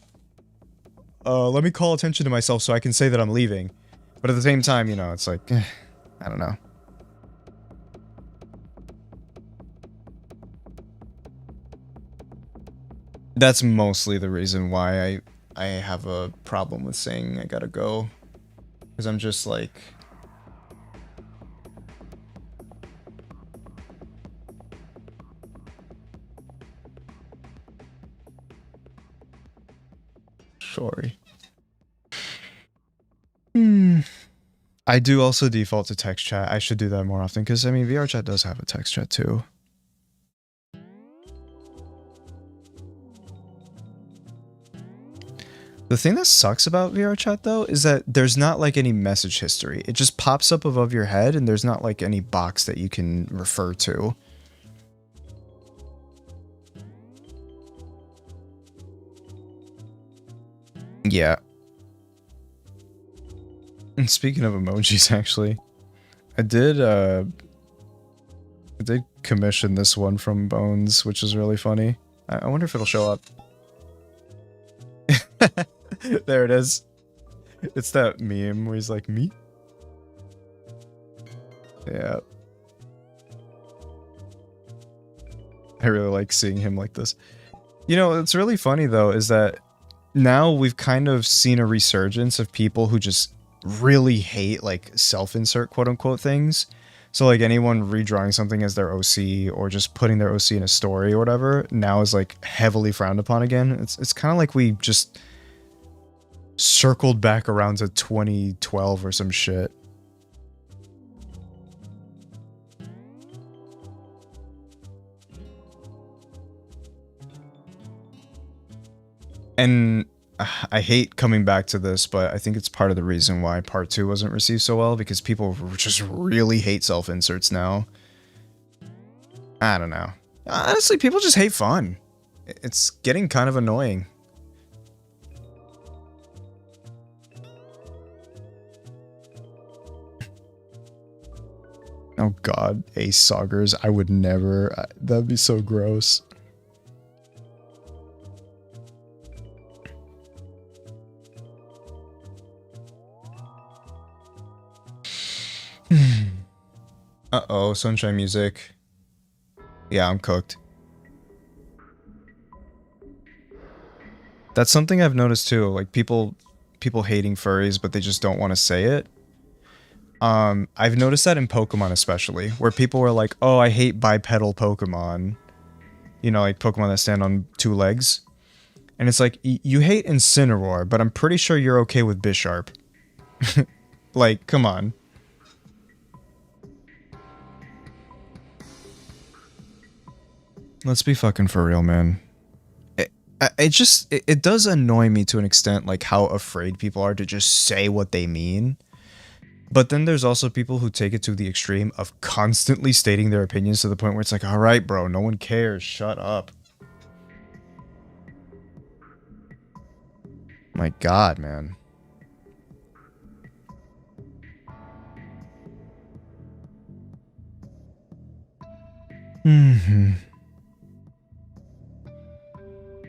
let me call attention to myself so I can say that I'm leaving. But at the same time, you know, it's like, I don't know. That's mostly the reason why I have a problem with saying I gotta go. Because I'm just like... Sorry. I do also default to text chat. I should do that more often because, I mean, VR chat does have a text chat too. The thing that sucks about VR chat though is that there's not like any message history. It just pops up above your head and there's not like any box that you can refer to. Yeah. And speaking of emojis, actually, I did commission this one from Bones, which is really funny. I wonder if it'll show up. There it is. It's that meme where he's like, me? Yeah. I really like seeing him like this. You know, it's really funny though, is that now we've kind of seen a resurgence of people who just really hate like self-insert quote unquote things. So like anyone redrawing something as their OC or just putting their OC in a story or whatever now is like heavily frowned upon again. It's kind of like we just circled back around to 2012 or some shit. And I hate coming back to this, but I think it's part of the reason why part 2 wasn't received so well, because people just really hate self-inserts now. I don't know. Honestly, people just hate fun. It's getting kind of annoying. Oh god, Ace Saugers, I would never. That'd be so gross. Uh-oh, sunshine music. Yeah, I'm cooked. That's something I've noticed too, like people hating furries, but they just don't want to say it. I've noticed that in Pokemon especially, where people were like, oh, I hate bipedal Pokemon. You know, like Pokemon that stand on 2 legs. And it's like, you hate Incineroar, but I'm pretty sure you're okay with Bisharp. Like, come on. Let's be fucking for real, man. It does annoy me to an extent, like how afraid people are to just say what they mean. But then there's also people who take it to the extreme of constantly stating their opinions to the point where it's like, all right, bro, no one cares. Shut up. My God, man.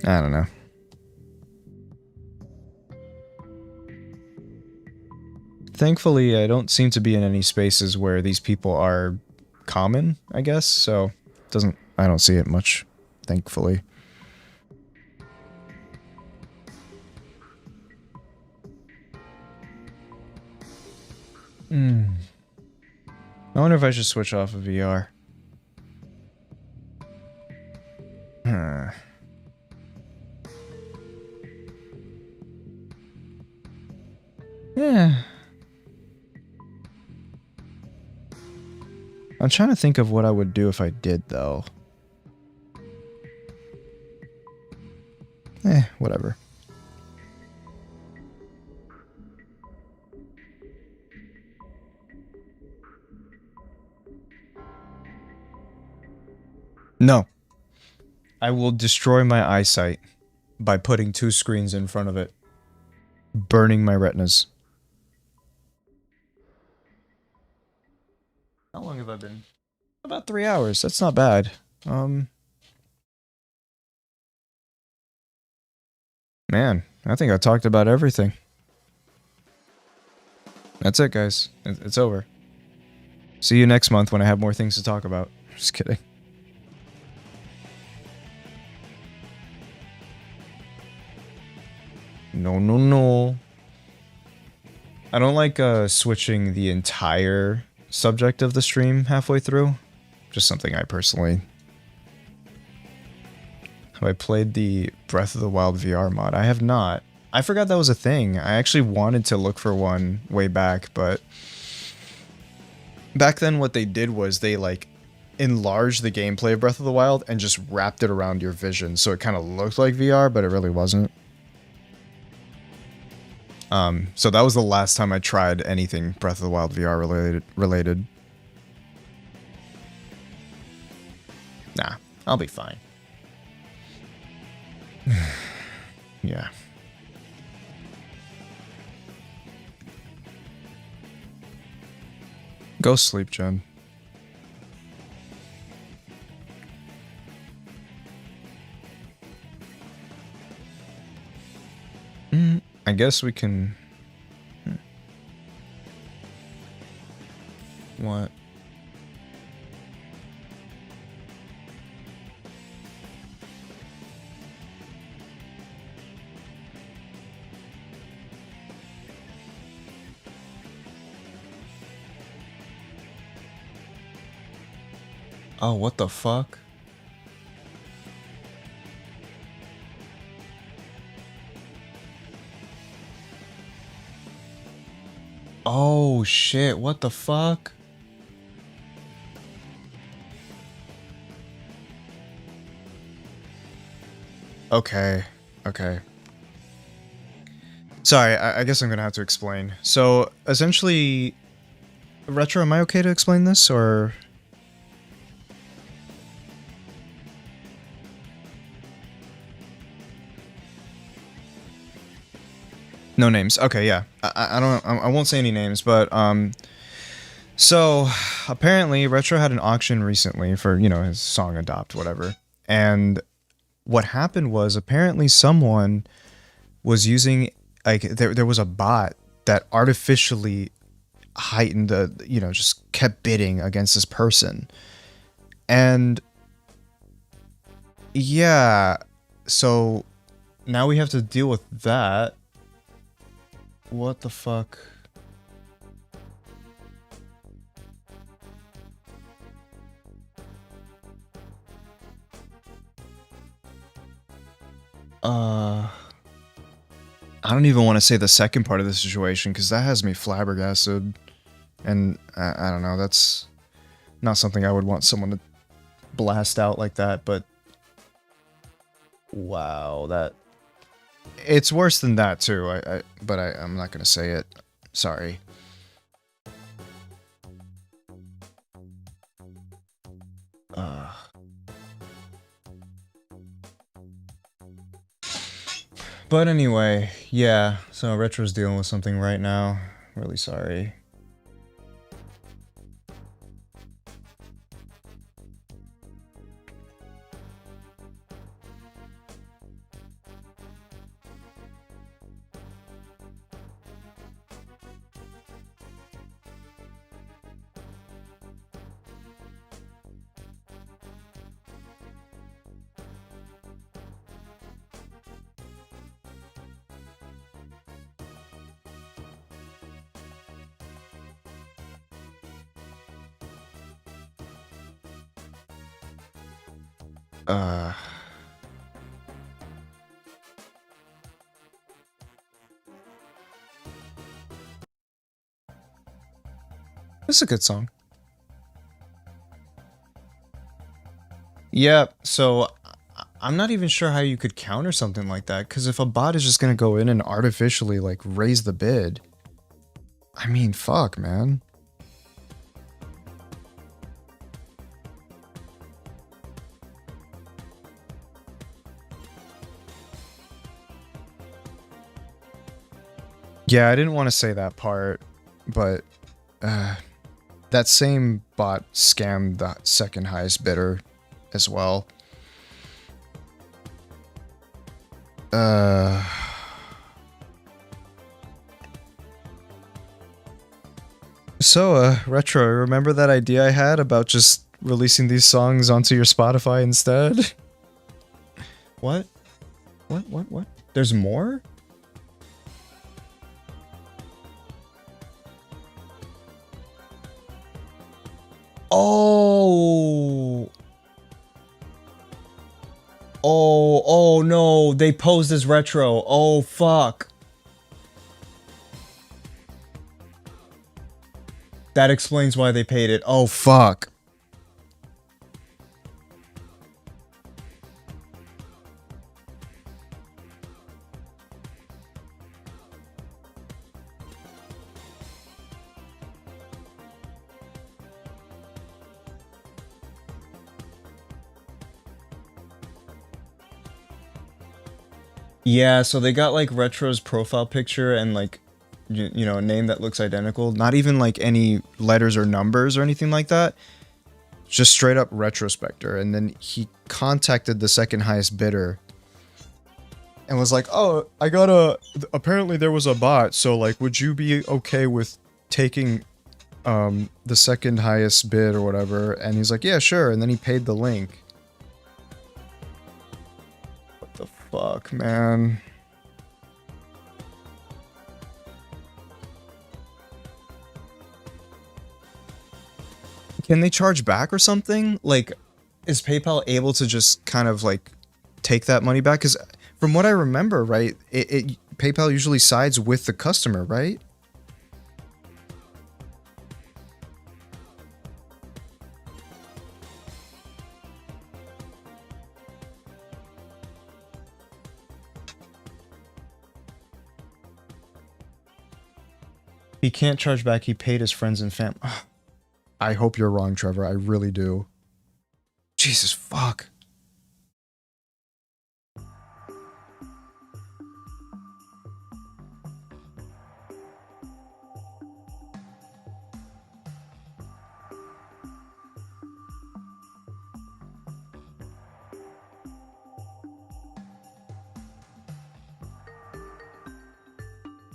I don't know. Thankfully, I don't seem to be in any spaces where these people are common, I guess, so I don't see it much, thankfully. I wonder if I should switch off of VR. Yeah. I'm trying to think of what I would do if I did, though. Whatever. No. I will destroy my eyesight by putting 2 screens in front of it, burning my retinas. How long have I been? About 3 hours. That's not bad. Man, I think I talked about everything. That's it, guys. It's over. See you next month when I have more things to talk about. Just kidding. No, no, no. I don't like switching the entire subject of the stream halfway through. Just something I personally... Have I played the Breath of the Wild VR mod? I have not. I forgot that was a thing. I actually wanted to look for one way back, but... Back then what they did was they like enlarged the gameplay of Breath of the Wild and just wrapped it around your vision. So it kind of looked like VR, but it really wasn't. So that was the last time I tried anything Breath of the Wild VR related. Nah, I'll be fine. Yeah. Go sleep, Jen. I guess we can... What? Oh, what the fuck? Oh shit, what the fuck? Okay, okay. Sorry, I guess I'm gonna have to explain. So, essentially... Retro, am I okay to explain this, or...? No names. Okay, yeah. I won't say any names, but, so, apparently, Retro had an auction recently for, you know, his song Adopt, whatever. And what happened was, apparently someone was using, like, there was a bot that artificially heightened the, you know, just kept bidding against this person. And, yeah, so, now we have to deal with that. What the fuck? I don't even want to say the second part of the situation, because that has me flabbergasted. And, I don't know, that's not something I would want someone to blast out like that, but... Wow, that... It's worse than that, too, but I'm not gonna say it. Sorry. But anyway, yeah, so Retro's dealing with something right now. Really sorry. This is a good song. Yeah, so I'm not even sure how you could counter something like that, because if a bot is just gonna go in and artificially, like, raise the bid... I mean, fuck, man. Yeah, I didn't want to say that part, but... that same bot scammed the second highest bidder as well. So, Retro, remember that idea I had about just releasing these songs onto your Spotify instead? What? What? There's more? Oh! Oh no, they posed as Retro. Oh, fuck. That explains why they paid it. Oh, fuck. Yeah, so they got, like, Retro's profile picture and, like, you know, a name that looks identical. Not even, like, any letters or numbers or anything like that. Just straight up Retrospector. And then he contacted the second highest bidder and was like, oh, I got a... Apparently there was a bot, so, like, would you be okay with taking, the second highest bid or whatever? And he's like, yeah, sure. And then he paid the link. What the fuck, man? Can they charge back or something? Like, is PayPal able to just kind of like take that money back? Because from what I remember, right, PayPal usually sides with the customer, right? He can't charge back. He paid his friends and family. I hope you're wrong, Trevor. I really do. Jesus fuck.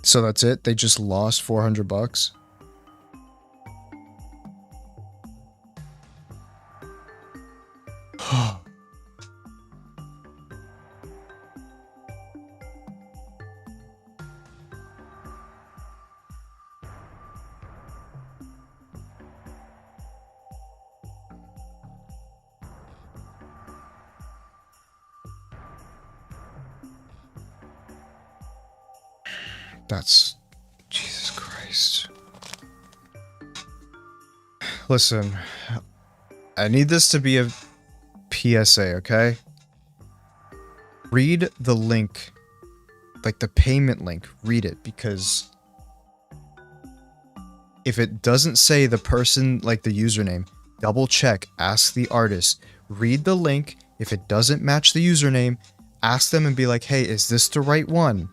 So that's it? They just lost 400 bucks? That's... Jesus Christ. Listen, I need this to be a PSA, okay? Read the link. Like the payment link. Read it, because if it doesn't say the person, like the username, double check, ask the artist. Read the link. If it doesn't match the username, ask them and be like, hey, is this the right one?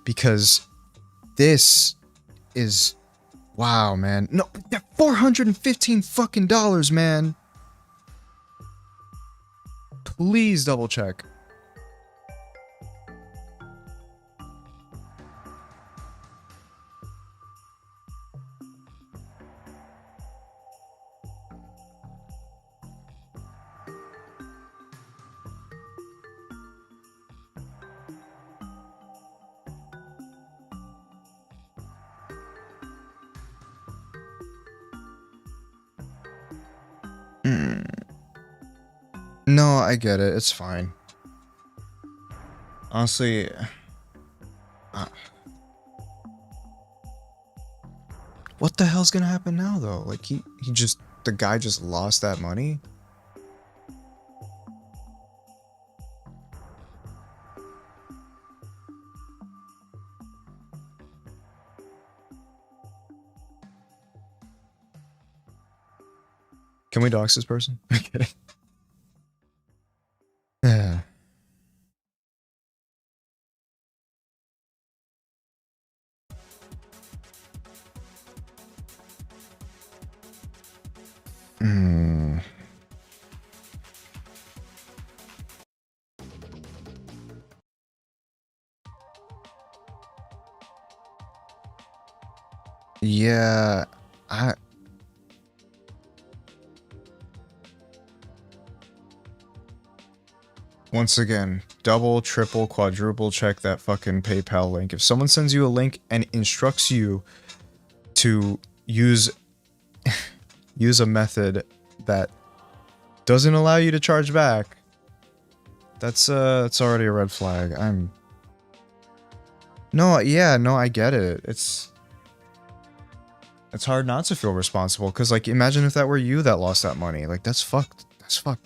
Because this is... Wow, man. No, $415 fucking dollars, man. Please double check. No, I get it. It's fine. Honestly... what the hell's gonna happen now, though? Like, the guy just lost that money? Can we dox this person? I'm kidding. Yeah. Yeah, once again, double, triple, quadruple check that fucking PayPal link. If someone sends you a link and instructs you to use use a method that doesn't allow you to charge back, that's already a red flag. No, yeah, no, I get it. It's hard not to feel responsible, because, like, imagine if that were you that lost that money. Like, that's fucked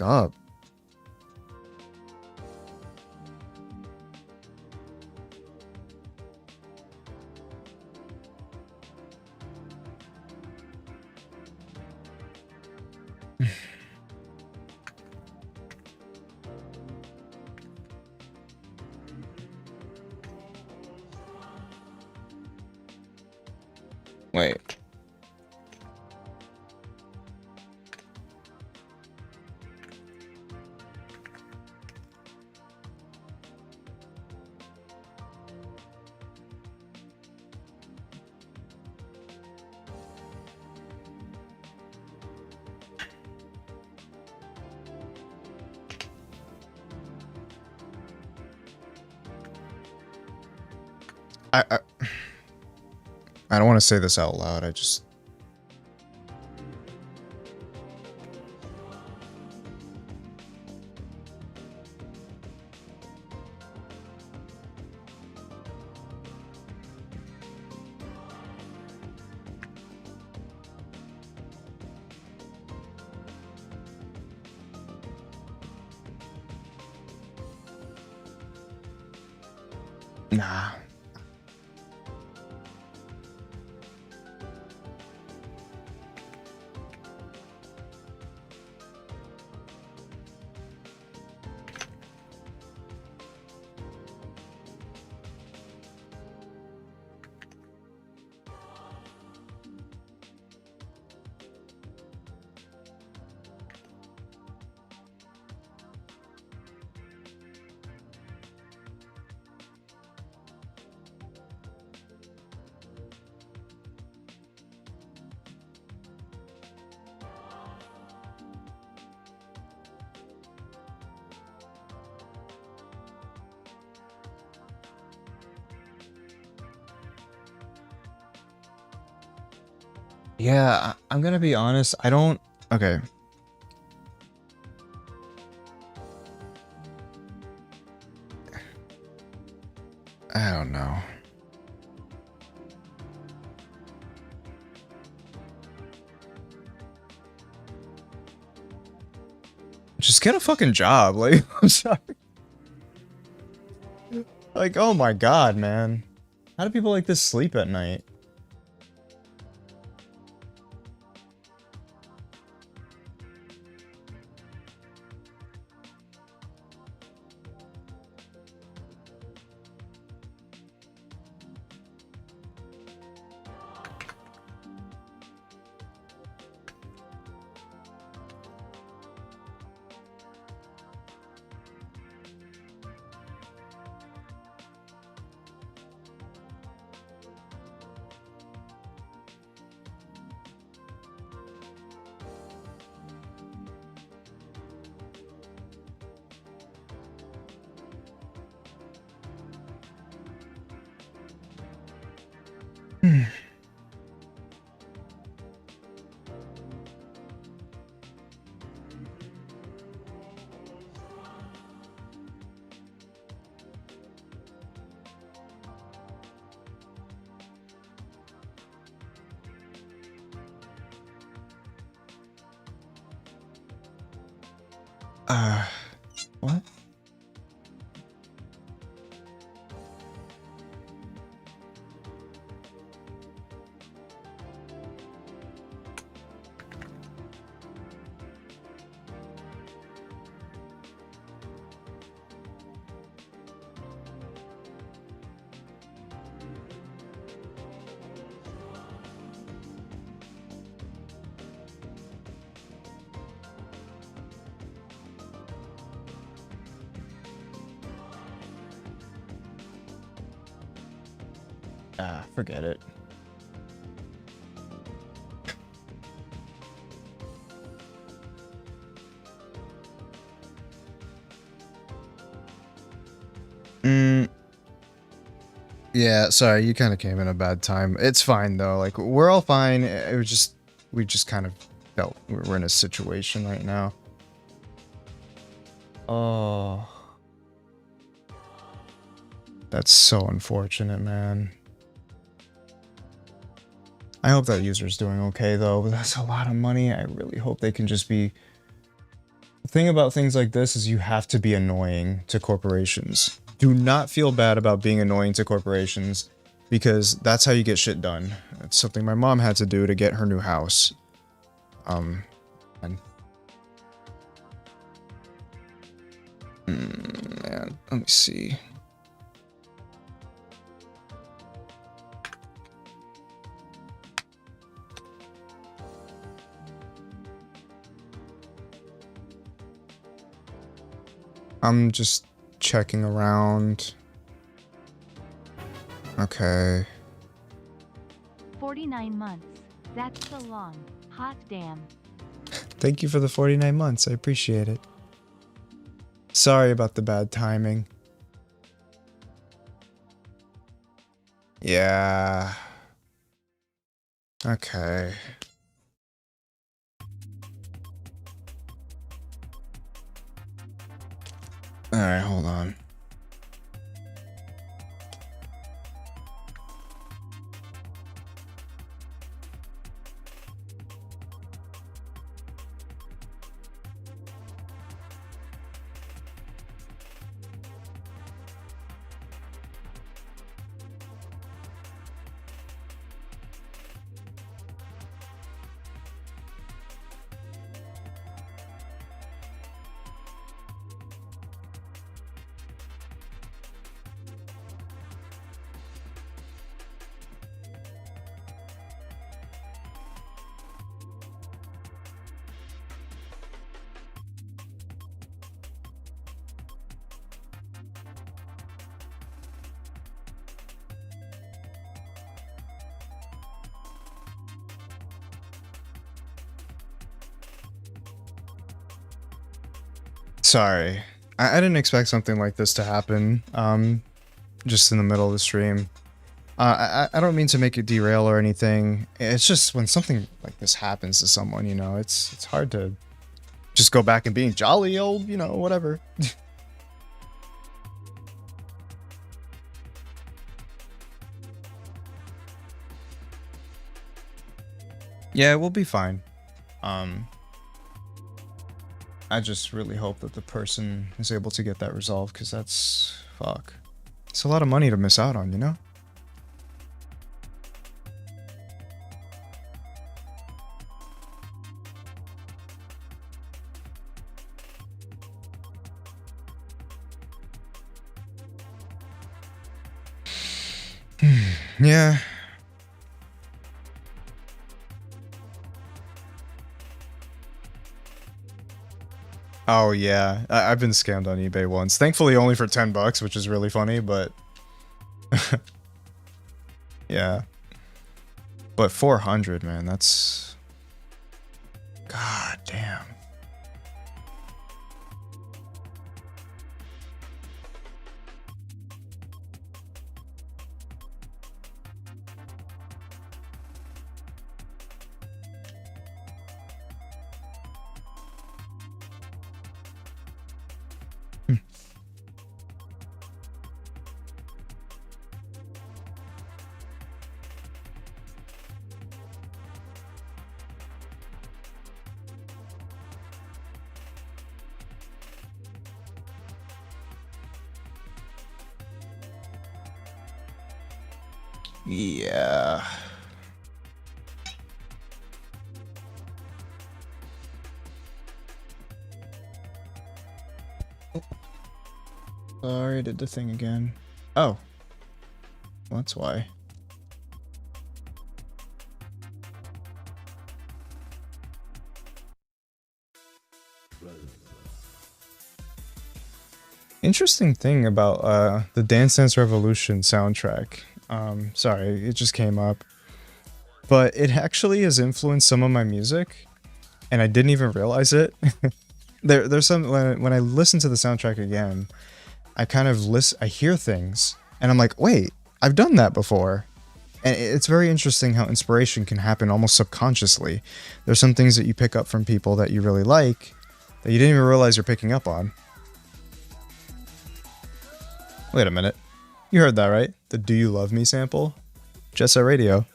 up. Wait. I don't want to say this out loud, Nah. Yeah, I'm gonna be honest. I don't. Okay. I don't know. Just get a fucking job. Like, I'm sorry. Like, oh my god, man. How do people like this sleep at night? What? Forget it. Yeah, sorry, you kind of came in a bad time. It's fine though. Like, we're all fine. It was just, we just kind of felt we're in a situation right now. Oh. That's so unfortunate, man. I hope that user's doing okay though, but that's a lot of money. I really hope they can just be... The thing about things like this is you have to be annoying to corporations. Do not feel bad about being annoying to corporations, because that's how you get shit done. It's something my mom had to do to get her new house. Man, let me see. I'm just checking around. Okay. 49 months. That's so long. Hot damn. Thank you for the 49 months. I appreciate it. Sorry about the bad timing. Yeah. Okay. Alright, hold on. Sorry. I didn't expect something like this to happen, just in the middle of the stream. I don't mean to make it derail or anything. It's just when something like this happens to someone, you know, it's hard to just go back and being jolly old, you know, whatever. Yeah, we'll be fine. I just really hope that the person is able to get that resolved, because that's... fuck. It's a lot of money to miss out on, you know? Yeah. Oh yeah, I've been scammed on eBay once. Thankfully only for 10 bucks, which is really funny, but... yeah. But 400, man, that's... God damn. Yeah. Sorry, I did the thing again. Oh. Well, that's why. Interesting thing about the Dance Dance Revolution soundtrack. Sorry, it just came up. But it actually has influenced some of my music, and I didn't even realize it. There's some when I listen to the soundtrack again, I kind of I hear things, and I'm like, wait, I've done that before. And it's very interesting how inspiration can happen almost subconsciously. There's some things that you pick up from people that you really like that you didn't even realize you're picking up on. Wait a minute. You heard that, right? The Do You Love Me sample? Jet Set Radio.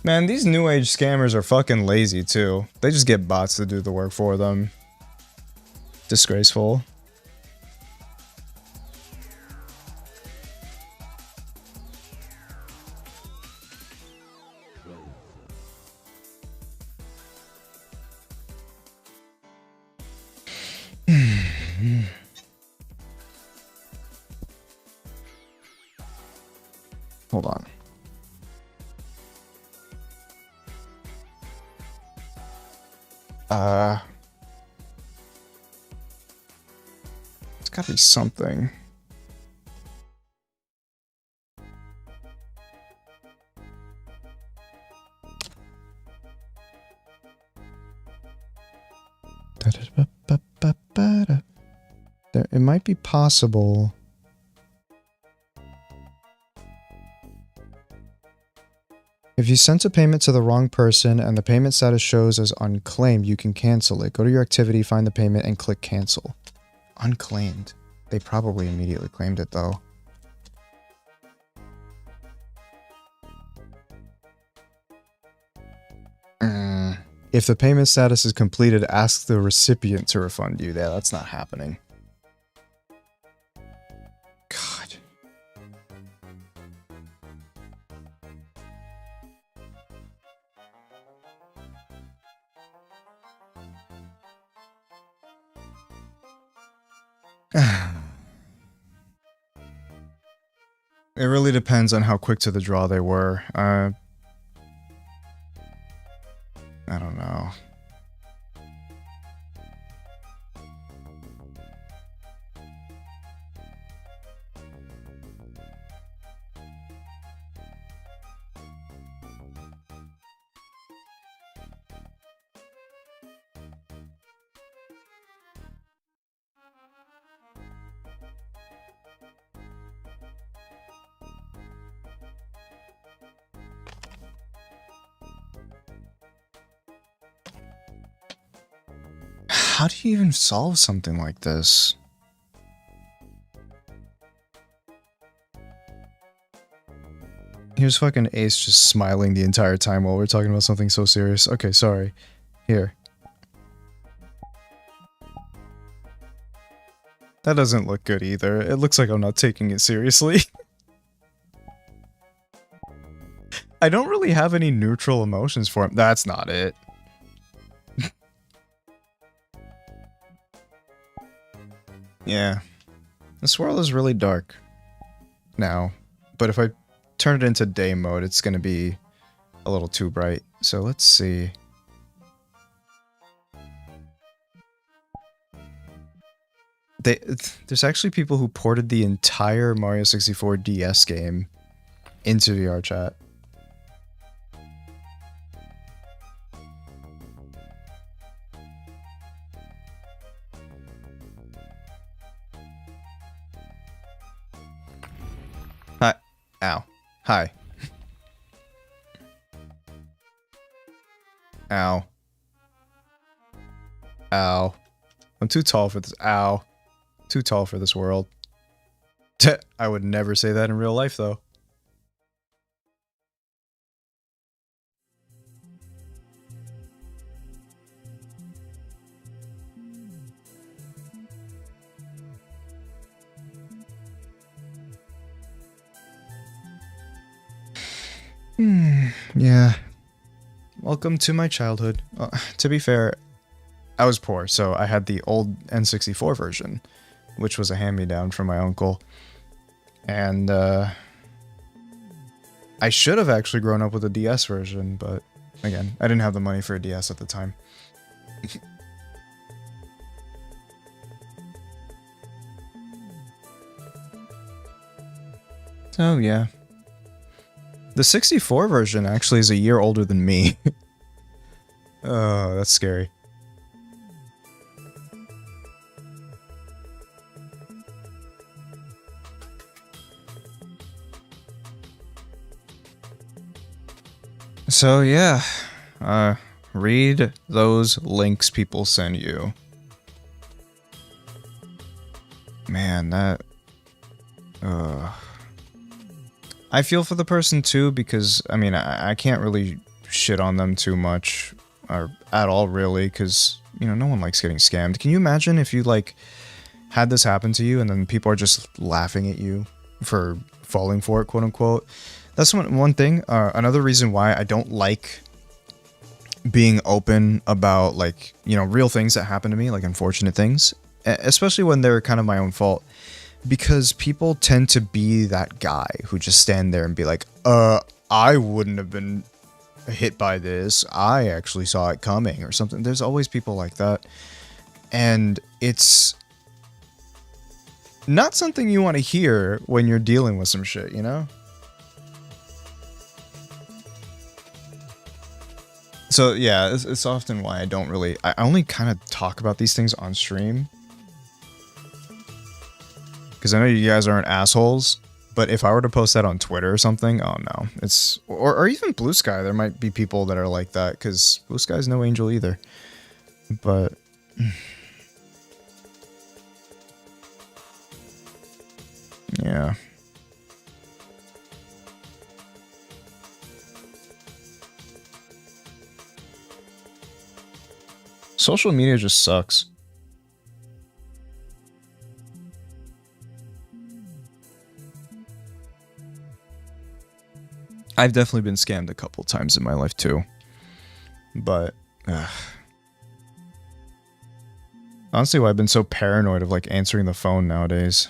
Man, these new age scammers are fucking lazy too. They just get bots to do the work for them. Disgraceful. Hold on. It's gotta be something. There, it might be possible. If you sent a payment to the wrong person and the payment status shows as unclaimed, you can cancel it. Go to your activity, find the payment, and click cancel. Unclaimed. They probably immediately claimed it, though. If the payment status is completed, ask the recipient to refund you. Yeah, that's not happening. God. It really depends on how quick to the draw they were. I don't know. How do you even solve something like this? Here's fucking Ace just smiling the entire time while we're talking about something so serious. Okay, sorry. Here. That doesn't look good either. It looks like I'm not taking it seriously. I don't really have any neutral emotions for him. That's not it. Yeah. This world is really dark now. But if I turn it into day mode, it's going to be a little too bright. So let's see. There's actually people who ported the entire Mario 64 DS game into VR chat. Hi. Ow. Hi. Ow. Ow. I'm too tall for this. Ow. Too tall for this world. I would never say that in real life, though. Yeah. Welcome to my childhood. To be fair, I was poor, so I had the old N64 version, which was a hand-me-down from my uncle. And, I should have actually grown up with a DS version, but, again, I didn't have the money for a DS at the time. So, yeah. The 64 version actually is a year older than me. Oh, that's scary. So yeah, read those links people send you. Man, that... I feel for the person too, because, I mean, I can't really shit on them too much, or at all really, because, you know, no one likes getting scammed. Can you imagine if you, like, had this happen to you and then people are just laughing at you for falling for it, quote unquote? That's one thing. Another reason why I don't like being open about, like, you know, real things that happen to me, like unfortunate things, especially when they're kind of my own fault. Because people tend to be that guy who just stand there and be like, I wouldn't have been hit by this. I actually saw it coming or something. There's always people like that. And it's not something you want to hear when you're dealing with some shit, you know? So yeah, it's often why I don't really... I only kind of talk about these things on stream. Because I know you guys aren't assholes, but if I were to post that on Twitter or something, oh no. It's... Or even Blue Sky, there might be people that are like that, because Blue Sky's no angel either. But... yeah. Social media just sucks. I've definitely been scammed a couple times in my life too. But, honestly, why I've been so paranoid of, like, answering the phone nowadays.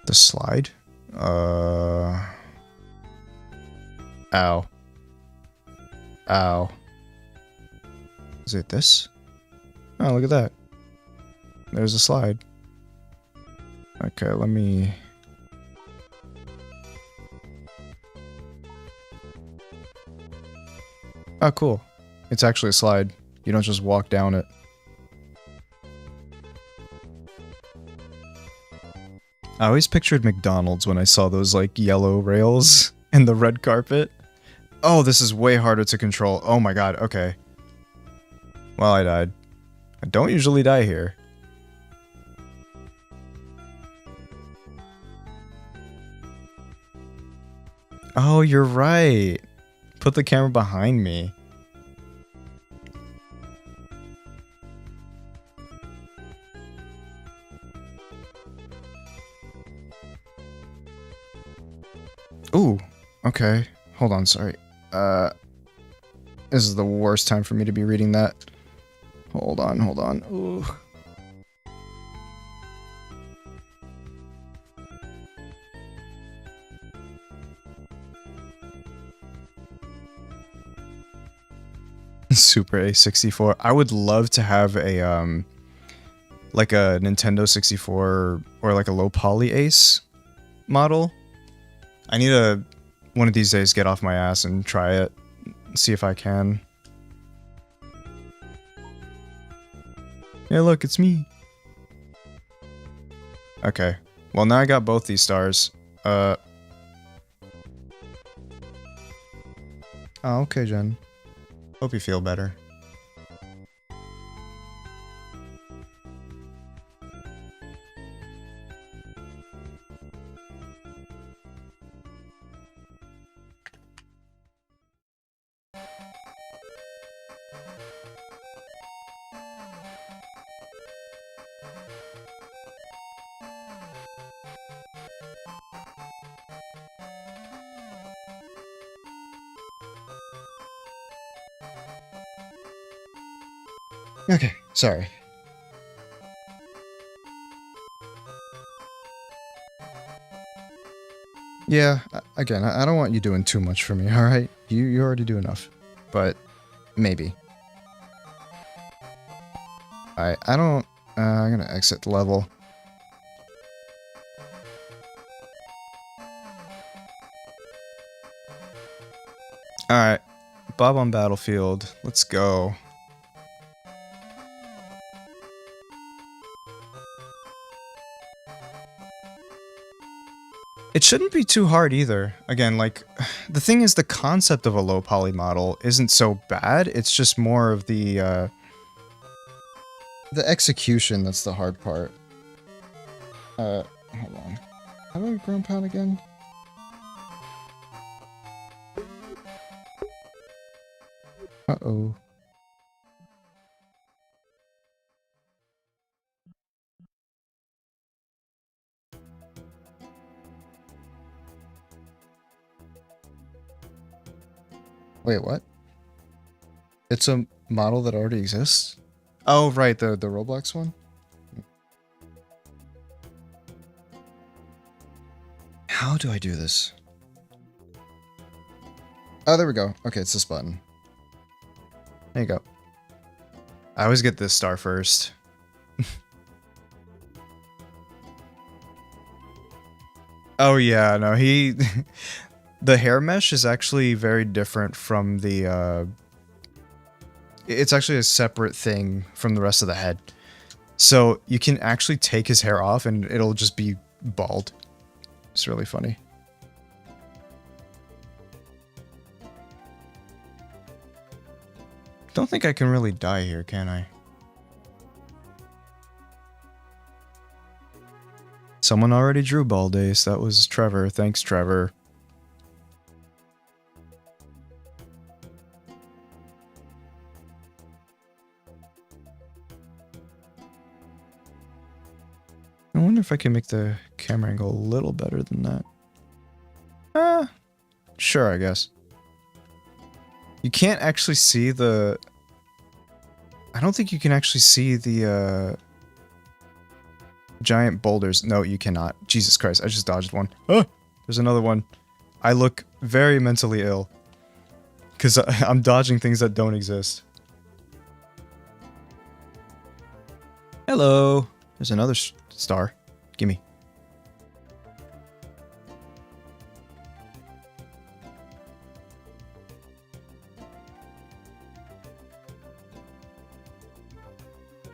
The slide? Ow. Ow. Is it this? Oh, look at that. There's a slide. Okay, let me... Oh, cool. It's actually a slide. You don't just walk down it. I always pictured McDonald's when I saw those, like, yellow rails and the red carpet. Oh, this is way harder to control. Oh my god, okay. Well, I died. I don't usually die here. Oh, you're right. Put the camera behind me. Ooh, okay. Hold on, sorry. This is the worst time for me to be reading that. Hold on. Ooh. Super A64. I would love to have a, like a Nintendo 64 or like a low poly Ace model. I need to, one of these days, get off my ass and try it. See if I can. Hey, look, it's me. Okay. Well, now I got both these stars. Oh, okay, Jen. Hope you feel better. Okay, sorry. Yeah, again, I don't want you doing too much for me, alright? You already do enough. But, maybe. Alright, I don't... I'm gonna exit the level. Alright, Bob on Battlefield. Let's go. It shouldn't be too hard either. Again, like, the thing is, the concept of a low poly model isn't so bad, it's just more of the execution that's the hard part. Hold on. How do I ground pound again? Uh-oh. Wait, what? It's a model that already exists? Oh, right, the Roblox one? How do I do this? Oh, there we go. Okay, it's this button. There you go. I always get this star first. Oh yeah, no, he... The hair mesh is actually very different from the, It's actually a separate thing from the rest of the head. So you can actually take his hair off and it'll just be bald. It's really funny. Don't think I can really die here, can I? Someone already drew Bald Ace. That was Trevor. Thanks, Trevor. I wonder if I can make the camera angle a little better than that. Sure, I guess. You can't actually see the... I don't think you can actually see the, giant boulders. No, you cannot. Jesus Christ, I just dodged one. Oh! There's another one. I look very mentally ill. Because I'm dodging things that don't exist. Hello! There's another star. Gimme.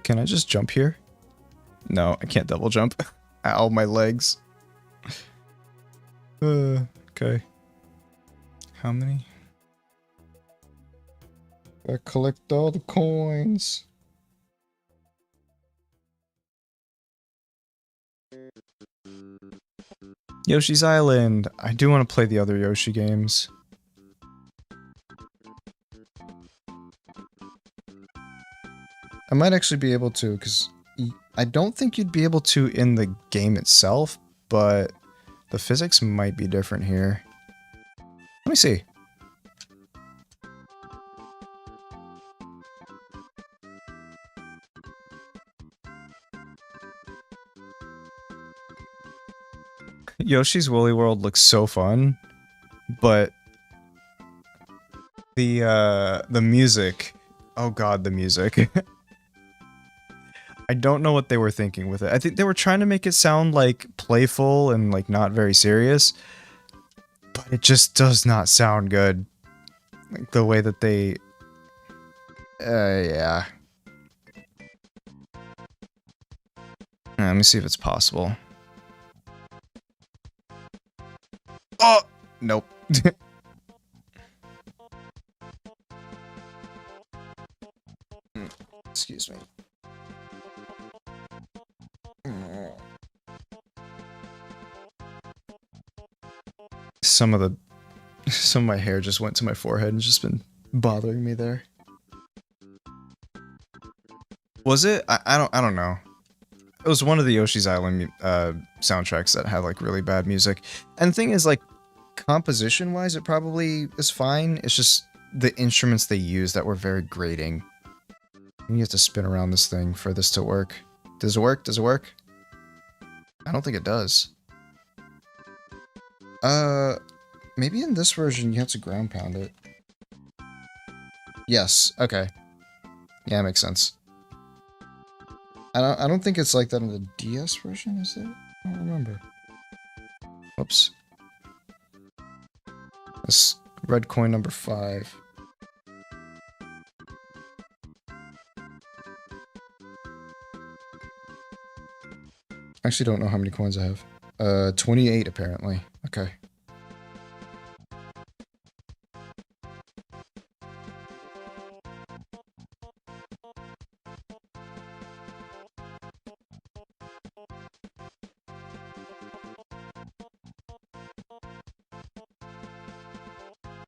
Can I just jump here? No, I can't double jump. Ow, my legs. Okay. How many? I collect all the coins. Yoshi's Island. I do want to play the other Yoshi games. I might actually be able to, because I don't think you'd be able to in the game itself, but the physics might be different here. Let me see. Yoshi's Woolly World looks so fun, but the music, oh god, the music. I don't know what they were thinking with it. I think they were trying to make it sound like playful and like not very serious, but it just does not sound good. Like the way that they yeah. Let me see if it's possible. Oh, nope. Excuse me. Some of my hair just went to my forehead and just been bothering me there. Was it? I don't know. It was one of the Yoshi's Island soundtracks that had like really bad music. And the thing is, like, composition wise it probably is fine. It's just the instruments they use that were very grating. You have to spin around this thing for this to work. Does it work? Does it work? I don't think it does. Maybe in this version you have to ground pound it. Yes, okay. Yeah, makes sense. I don't think it's like that in the DS version, is it? I don't remember. Whoops. This red coin number 5. I actually don't know how many coins I have. 28 apparently. Okay.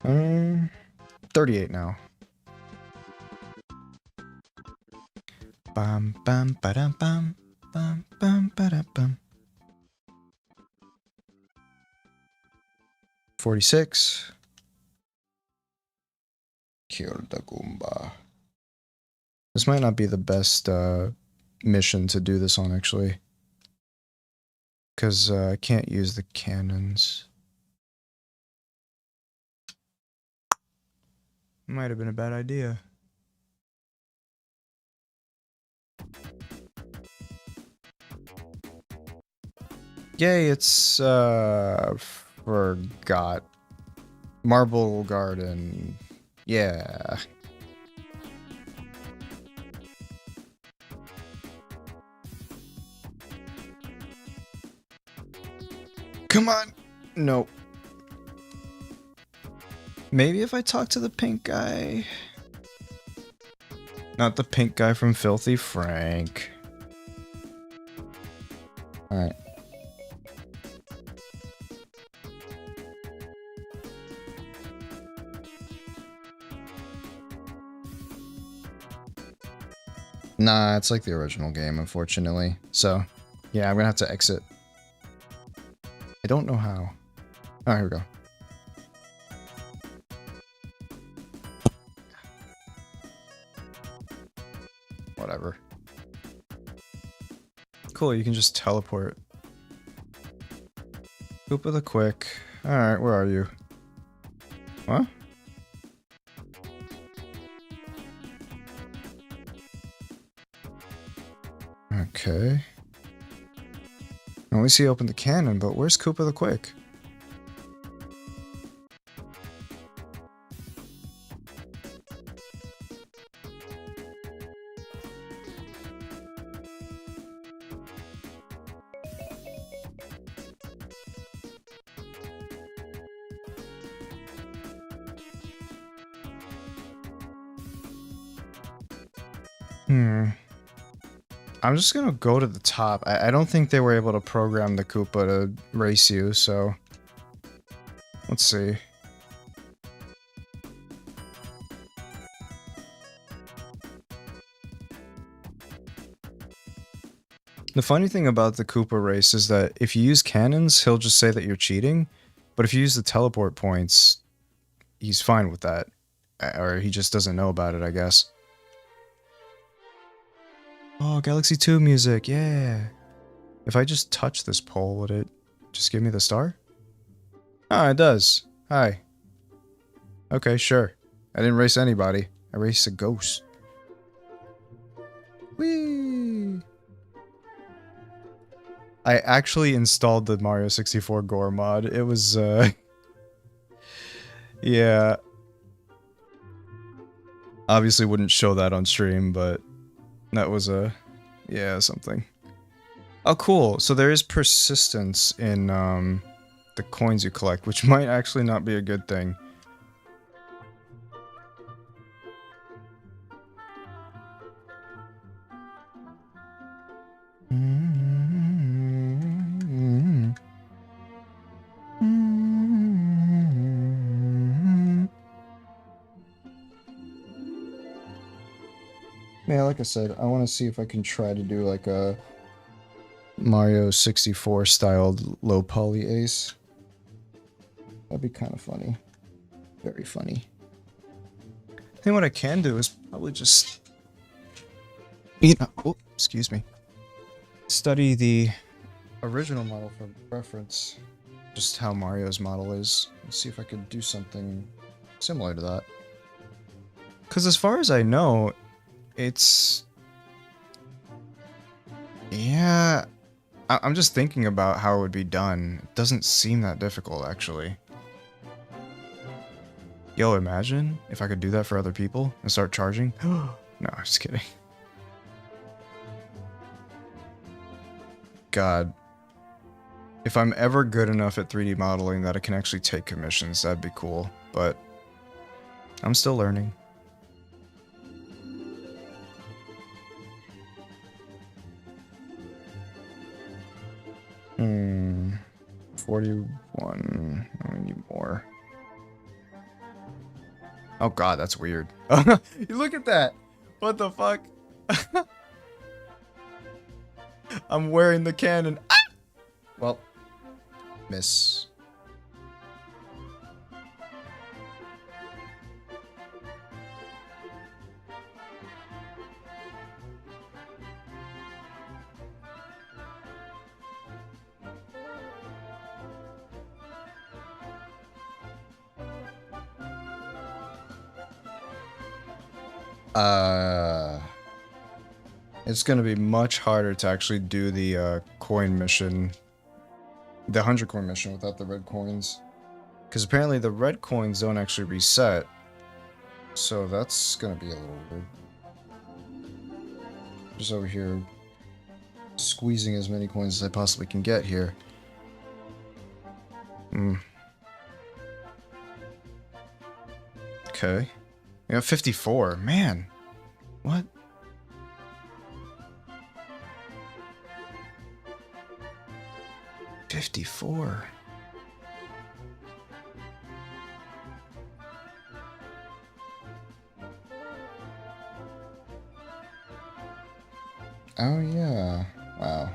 Um, 38 now. Bam bam ba-dum bam bam bam ba-dum bam. 46. Kill the Goomba. This might not be the best mission to do this on, actually. Because I can't use the cannons. Might have been a bad idea. Yay, it's forgot. Marble Garden. Yeah. Come on. No. Maybe if I talk to the pink guy. Not the pink guy from Filthy Frank. Alright. Nah, it's like the original game, unfortunately. So, yeah, I'm gonna have to exit. I don't know how. Oh, here we go. Whatever. Cool, you can just teleport. Koopa the Quick. Alright, where are you? What? Okay. I only see open the cannon, but where's Koopa the Quick? Hmm. I'm just gonna go to the top. I don't think they were able to program the Koopa to race you, so... Let's see. The funny thing about the Koopa race is that if you use cannons, he'll just say that you're cheating, but if you use the teleport points, he's fine with that. Or he just doesn't know about it, I guess. Oh, Galaxy 2 music, yeah! If I just touch this pole, would it just give me the star? Ah, it does. Hi. Okay, sure. I didn't race anybody. I raced a ghost. Whee! I actually installed the Mario 64 Gore mod. It was, yeah. Obviously wouldn't show that on stream, but that was yeah, something. Oh, cool. So there is persistence in, the coins you collect, which might actually not be a good thing. Yeah, like I said, I want to see if I can try to do like a Mario 64 styled low poly ace. That'd be kind of funny. Very funny. I think what I can do is probably just, you know, oh, excuse me, study the original model for reference, just how Mario's model is, and see if I could do something similar to that. Because as far as I know, it's... yeah, I'm just thinking about how it would be done. It doesn't seem that difficult, actually. Yo, imagine if I could do that for other people and start charging. No, I'm just kidding. God. If I'm ever good enough at 3D modeling that I can actually take commissions, that'd be cool. But I'm still learning. Hmm. 41. I need more. Oh god, that's weird. You look at that! What the fuck? I'm wearing the cannon. Ah! Well, miss. It's gonna be much harder to actually do the coin mission, the 100 coin mission without the red coins. Because apparently the red coins don't actually reset. So that's gonna be a little weird. Just over here squeezing as many coins as I possibly can get here. Okay. We got 54. Man. What? $54. Oh yeah. Wow.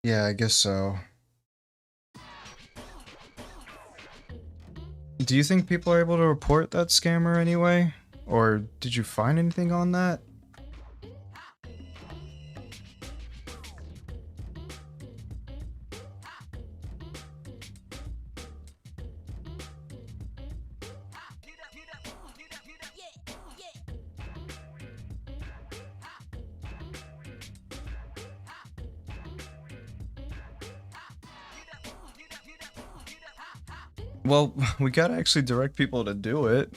Yeah, I guess so. Do you think people are able to report that scammer anyway? Or did you find anything on that? Well, we gotta actually direct people to do it.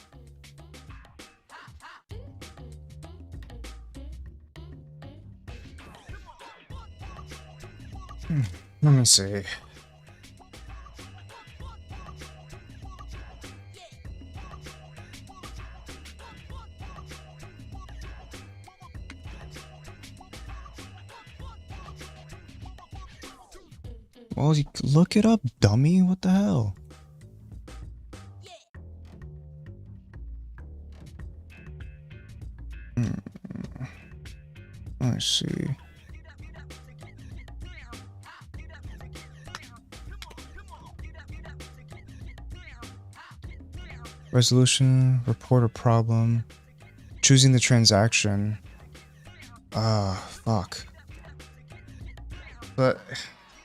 Let me see. Well, you look it up, dummy. What the hell? Let's see. Resolution, report a problem, choosing the transaction. Fuck. But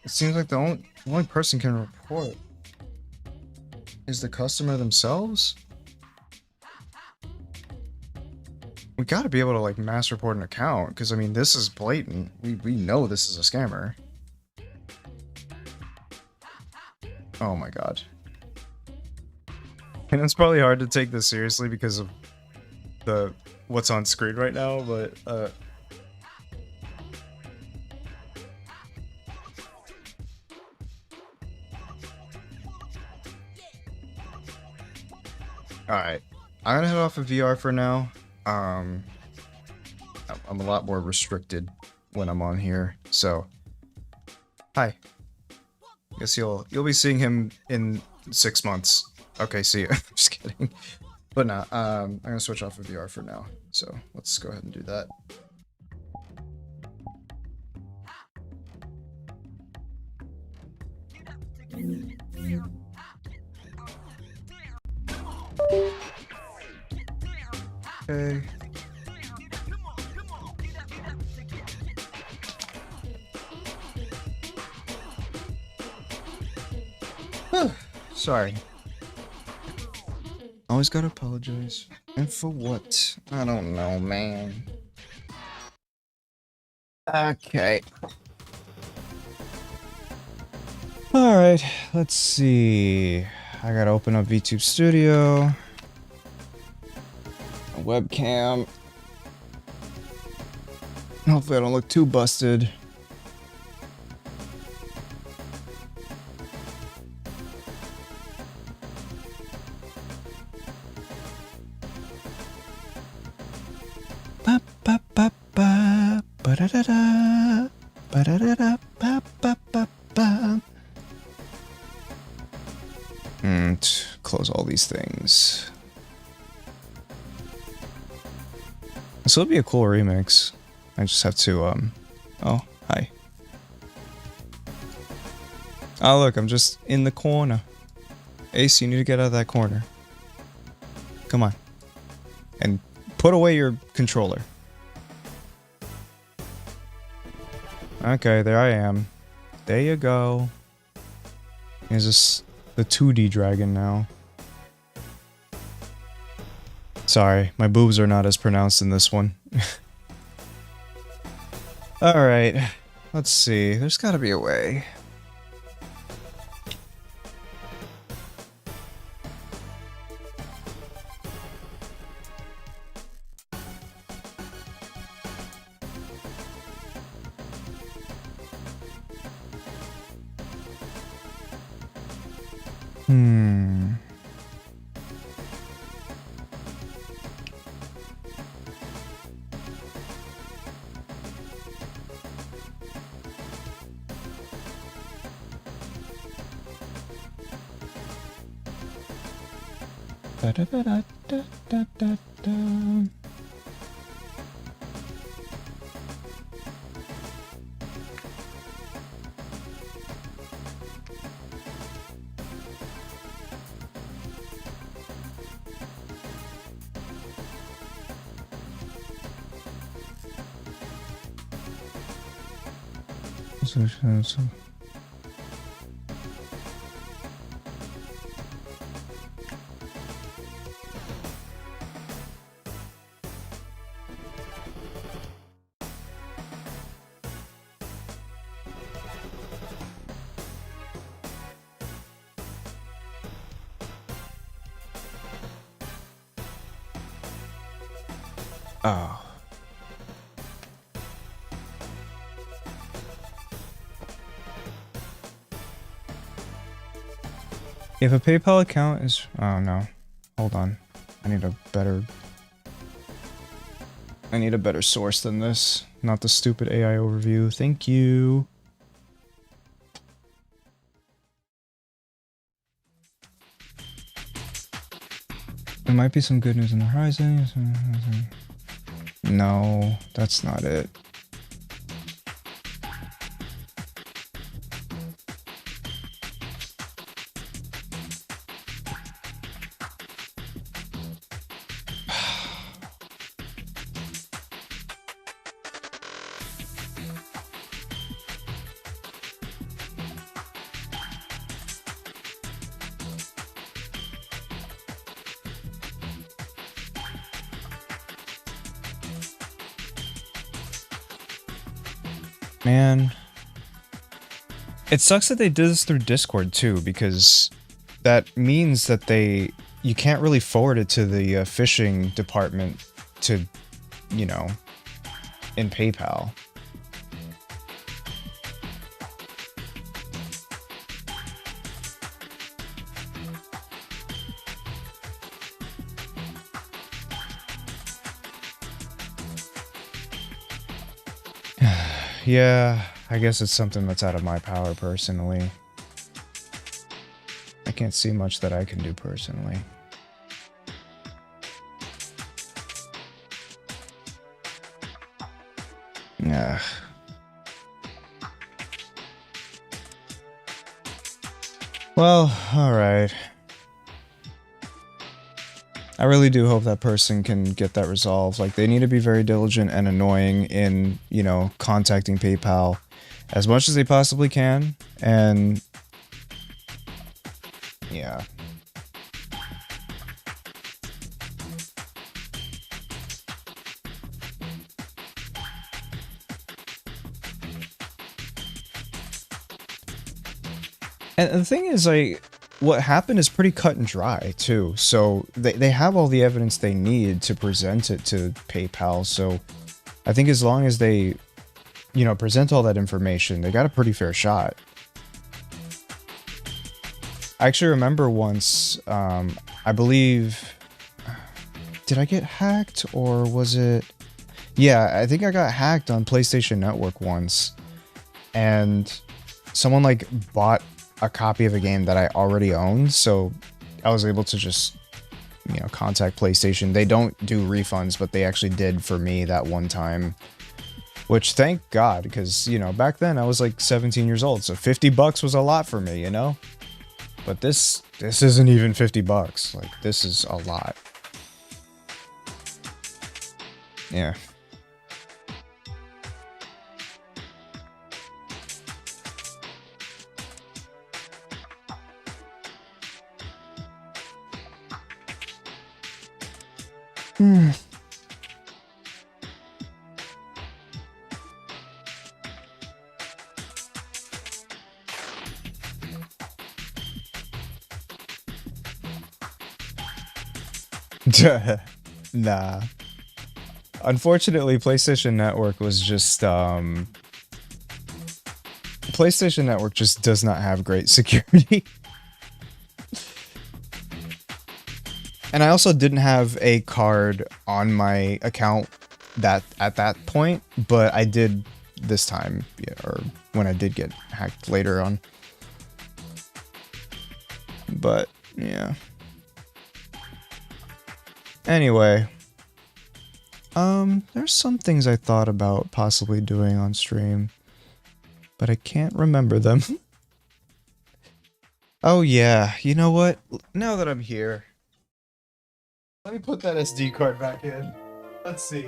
it seems like the only person can report is the customer themselves. We gotta be able to like mass report an account, because I mean this is blatant. We know this is a scammer. Oh my god. And it's probably hard to take this seriously because of the what's on screen right now, but alright. I'm gonna head off of VR for now. I'm a lot more restricted when I'm on here, so hi. Guess you'll be seeing him in 6 months. Okay, see you. Just kidding. But nah, I'm gonna switch off of VR for now. So let's go ahead and do that. Okay. Sorry. Always gotta apologize. And for what? I don't know, man. Okay. Alright, let's see. I gotta open up VTube Studio. A webcam. Hopefully I don't look too busted. Ba ba ba ba ba da da da ba da da da ba ba ba ba. And close all these things. This would be a cool remix. I just have to oh, hi. Oh look, I'm just in the corner. Ace, you need to get out of that corner. Come on. And put away your controller. Okay, there I am. There you go. Is this the 2D dragon now? Sorry, my boobs are not as pronounced in this one. Alright, let's see. There's gotta be a way. Da da da da da da da da. So. Oh. If a PayPal account is... Oh, no. Hold on. I need a better source than this. Not the stupid AI overview. Thank you. There might be some good news on the horizon. No, that's not it. Man, it sucks that they did this through Discord too, because that means that you can't really forward it to the phishing department to, you know, in PayPal. Yeah, I guess it's something that's out of my power personally. I can't see much that I can do personally. Yeah. Well, alright. I really do hope that person can get that resolved. Like, they need to be very diligent and annoying in, you know, contacting PayPal as much as they possibly can, and... yeah. And the thing is, like, what happened is pretty cut and dry, too. So they have all the evidence they need to present it to PayPal. So I think as long as they, you know, present all that information, they got a pretty fair shot. I actually remember once, I believe... Did I get hacked, or was it... Yeah, I think I got hacked on PlayStation Network once. And someone, like, bought a copy of a game that I already owned, so I was able to just, you know, contact PlayStation. They don't do refunds, but they actually did for me that one time. Which, thank God, because, you know, back then I was like 17 years old, so 50 bucks was a lot for me, you know? But this isn't even 50 bucks. Like, this is a lot. Yeah. Hmm. Nah. Unfortunately, PlayStation Network was just, PlayStation Network just does not have great security. And I also didn't have a card on my account at that point, but I did this time, yeah, or when I did get hacked later on. But, yeah. Anyway. There's some things I thought about possibly doing on stream, but I can't remember them. Oh yeah, you know what? Now that I'm here, let me put that SD card back in. Let's see.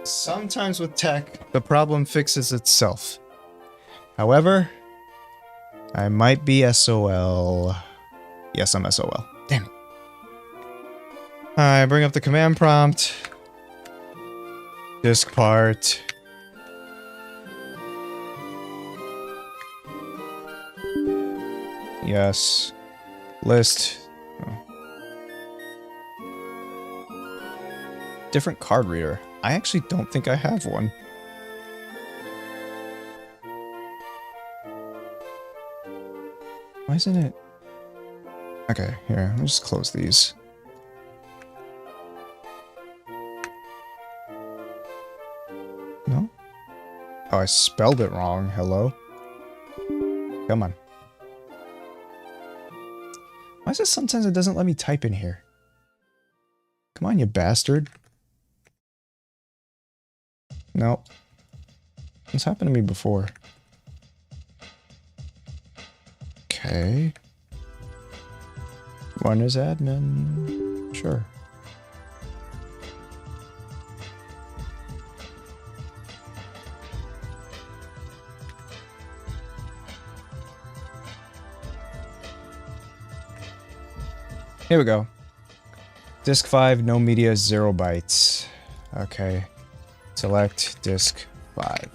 Sometimes with tech, the problem fixes itself. However, I might be SOL. Yes, I'm SOL. Damn it. Alright, bring up the command prompt. Disk part. Yes. List. Oh. different card reader. I actually don't think I have one. Why isn't it? Okay, here, let me just close these. No? Oh, I spelled it wrong. Hello? Come on. Why is it sometimes it doesn't let me type in here? Come on, you bastard. Nope. It's happened to me before. Okay. One is admin. Sure. Here we go. Disk 5, no media, 0 bytes. Okay. Select disk 5.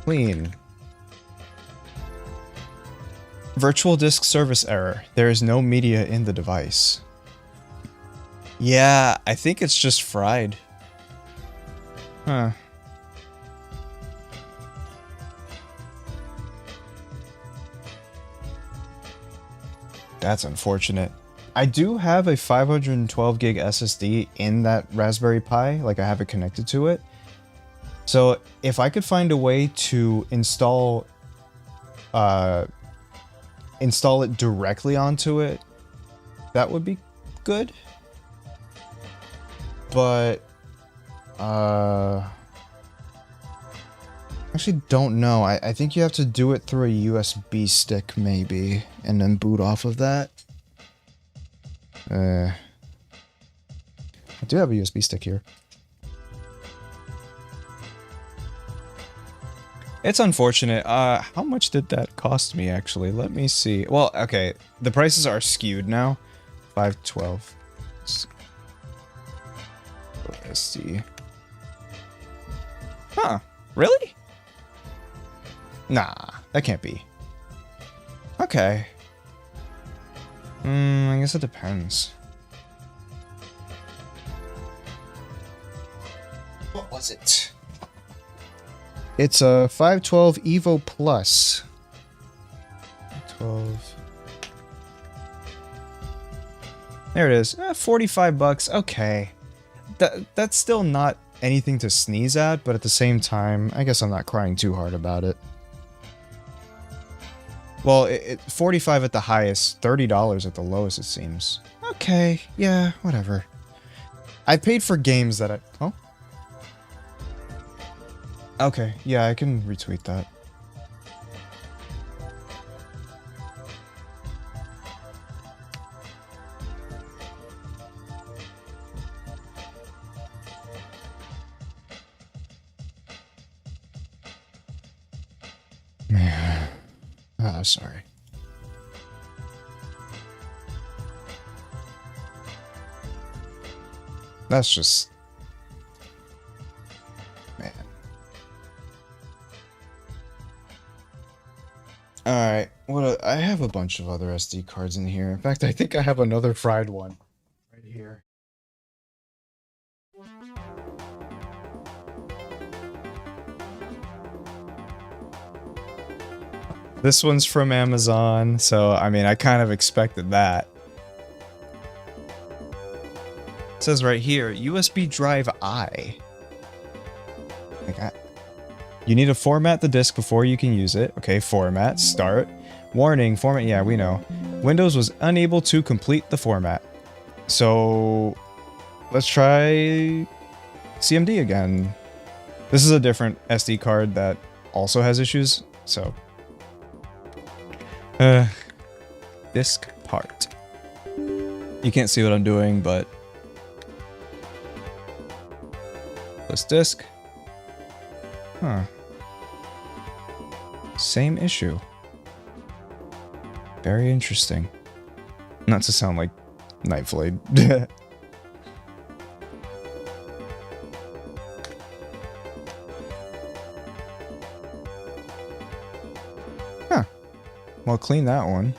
Clean. Virtual disk service error. There is no media in the device. Yeah, I think it's just fried. Huh. That's unfortunate. I do have a 512 gig SSD in that Raspberry Pi, like I have it connected to it. So if I could find a way to install it directly onto it, that would be good. But actually don't know. I think you have to do it through a USB stick maybe, and then boot off of that. I do have a USB stick here. It's unfortunate. How much did that cost me, actually? Let me see. Well, okay. The prices are skewed now. 512. Let's see. Huh. Really? Nah, that can't be. Okay. I guess it depends. What was it? It's a 512 Evo Plus. 12. There it is. 45 bucks. Okay. That's still not anything to sneeze at, but at the same time, I guess I'm not crying too hard about it. Well, 45 at the highest, $30 at the lowest, it seems. Okay, yeah, whatever. I paid for games that I... Oh? Okay, yeah, I can retweet that. Man. Oh, sorry. That's just... Man. Alright, I have a bunch of other SD cards in here. In fact, I think I have another fried one right here. This one's from Amazon, so I mean, I kind of expected that. It says right here, USB drive I. You need to format the disk before you can use it. Okay, format, start. Warning, format, yeah, we know. Windows was unable to complete the format. So, let's try CMD again. This is a different SD card that also has issues, so... disk part. You can't see what I'm doing, but... This disk. Huh. Same issue. Very interesting. Not to sound like Nightblade. Huh. Well, clean that one.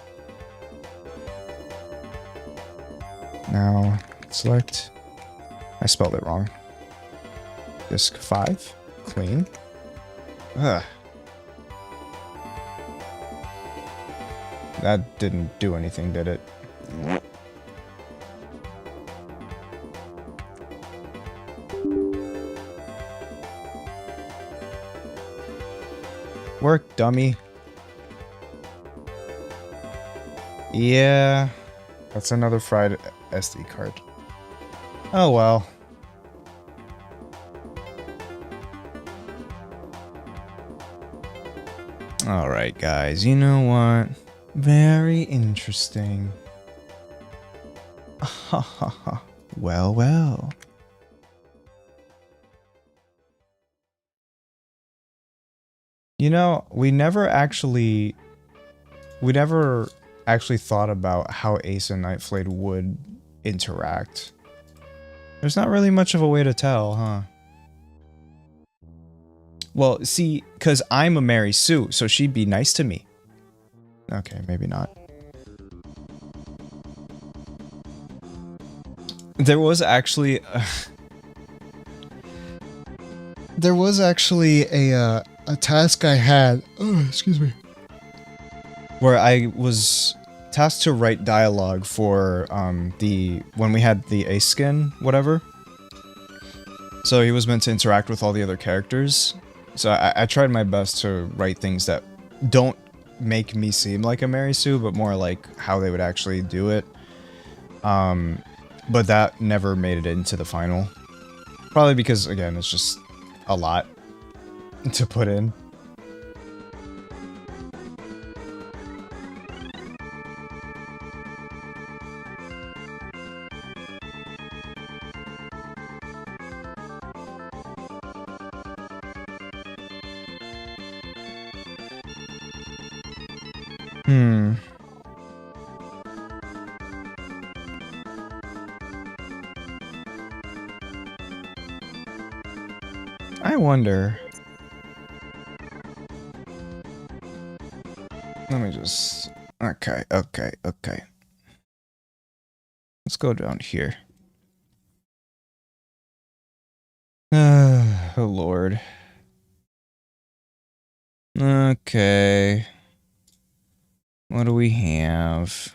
Now, select I spelled it wrong. Disc 5. Clean. Ugh. That didn't do anything, did it? Work, dummy. Yeah. That's another fried SD card. Oh well. Alright, guys, you know what? Very interesting. Ha ha ha. Well, well. You know, we never actually thought about how Ace and Nightflade would interact. There's not really much of a way to tell, huh? Well, see, because I'm a Mary Sue, so she'd be nice to me. Okay, maybe not. There was actually a task I had. Oh, excuse me. Where I was tasked to write dialogue for when we had the Ace skin, whatever. So he was meant to interact with all the other characters. So I tried my best to write things that don't make me seem like a Mary Sue, but more like how they would actually do it. But that never made it into the final. Probably because, again, it's just a lot to put in. I wonder. Let me just... Okay. Let's go down here. Oh, Lord. Okay. What do we have?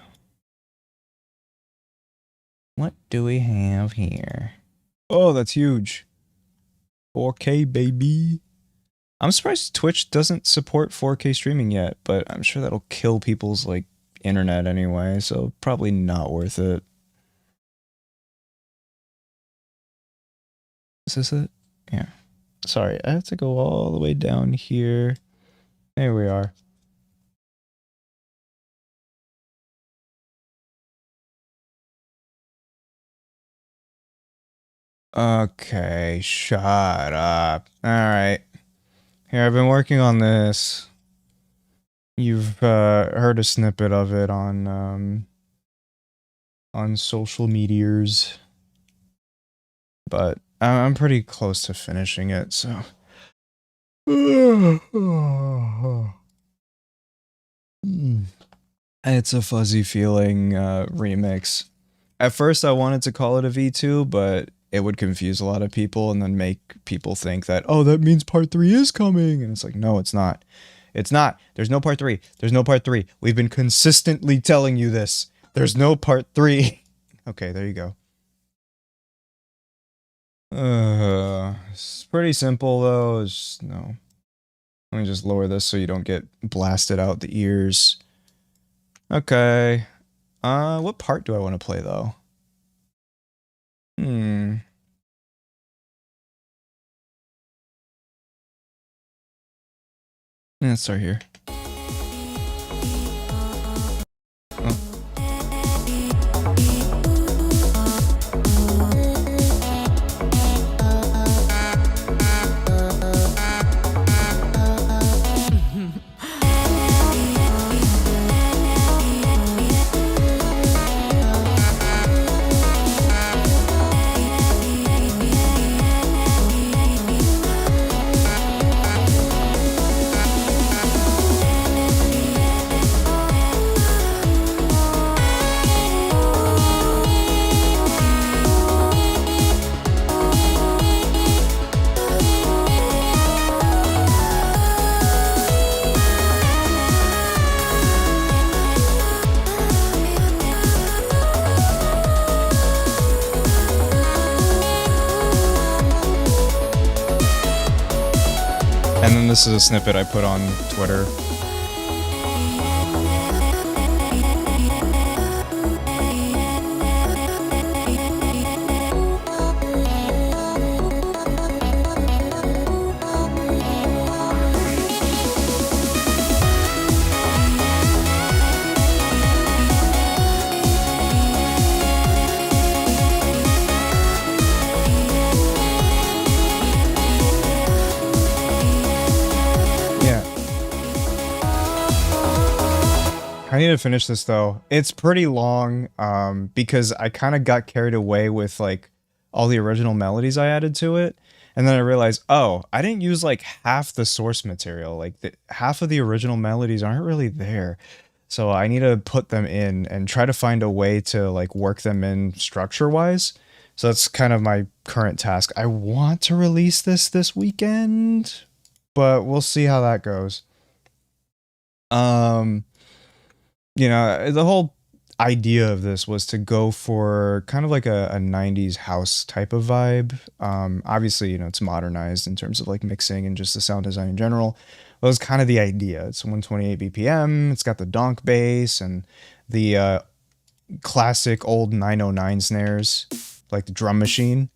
What do we have here? Oh, that's huge. 4K, baby. I'm surprised Twitch doesn't support 4K streaming yet, but I'm sure that'll kill people's, like, internet anyway, so probably not worth it. Is this it? Yeah. Sorry, I have to go all the way down here. There we are. Okay, shut up. Alright. Here, I've been working on this. You've heard a snippet of it on social medias. But I'm pretty close to finishing it, so... It's a fuzzy feeling remix. At first I wanted to call it a V2, but it would confuse a lot of people and then make people think that, oh, that means part 3 is coming. And it's like, no, it's not. It's not. There's no part 3. There's no part 3. We've been consistently telling you this. There's no part 3. Okay, there you go. It's pretty simple though. No. Let me just lower this so you don't get blasted out the ears. Okay. What part do I want to play though? Let's start here. And then this is a snippet I put on Twitter. I need to finish this though. It's pretty long because I kind of got carried away with like all the original melodies I added to it. And then I realized, oh, I didn't use like half the source material. Like half of the original melodies aren't really there. So I need to put them in and try to find a way to like work them in structure wise. So that's kind of my current task. I want to release this weekend, but we'll see how that goes. You know, the whole idea of this was to go for kind of like a 90s house type of vibe. Obviously, you know, it's modernized in terms of like mixing and just the sound design in general. That was kind of the idea. It's 128 BPM, it's got the donk bass and the classic old 909 snares, like the drum machine.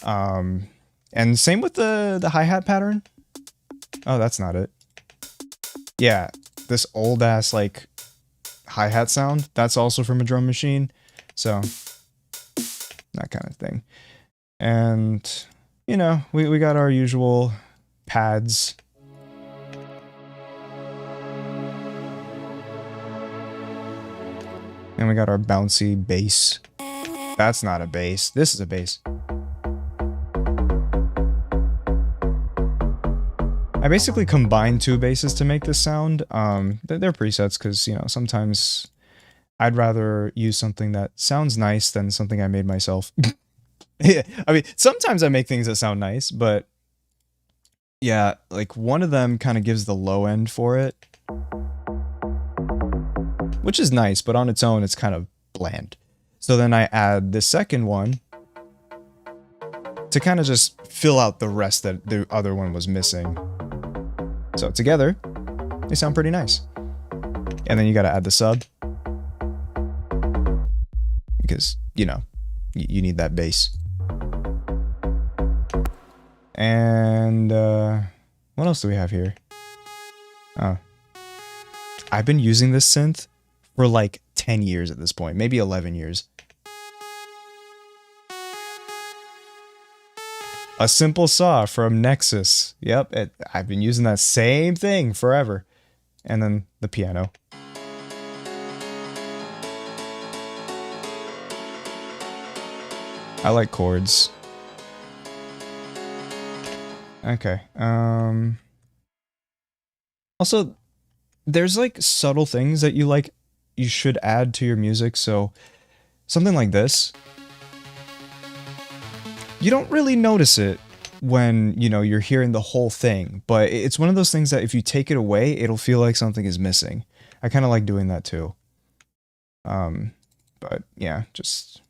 And same with the hi-hat pattern. Oh, that's not it. Yeah, this old ass like hi-hat sound, that's also from a drum machine. So that kind of thing. And you know, we got our usual pads. And we got our bouncy bass. That's not a bass. This is a bass. I basically combined two basses to make this sound. They're presets because, you know, sometimes I'd rather use something that sounds nice than something I made myself. Yeah, I mean, sometimes I make things that sound nice, but yeah, like one of them kind of gives the low end for it, which is nice, but on its own, it's kind of bland. So then I add the second one to kind of just fill out the rest that the other one was missing. So together, they sound pretty nice. And then you gotta add the sub. Because, you know, you need that bass. And, what else do we have here? Oh. I've been using this synth for like 10 years at this point, maybe 11 years. A simple saw from Nexus. Yep, I've been using that same thing forever. And then the piano. I like chords. Okay. Also, there's like subtle things that you should add to your music. So something like this. You don't really notice it when, you know, you're hearing the whole thing, but it's one of those things that if you take it away, it'll feel like something is missing. I kind of like doing that too. But yeah, just...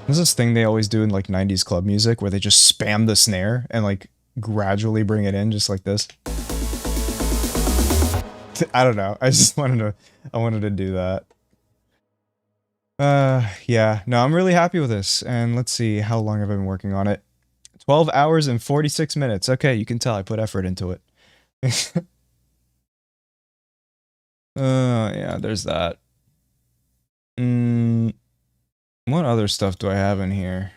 There's this thing they always do in like 90s club music where they just spam the snare and like gradually bring it in just like this. I don't know. I wanted to do that. Yeah. No, I'm really happy with this. And let's see how long have I been working on it. 12 hours and 46 minutes. Okay, you can tell I put effort into it. Yeah, there's that. What other stuff do I have in here?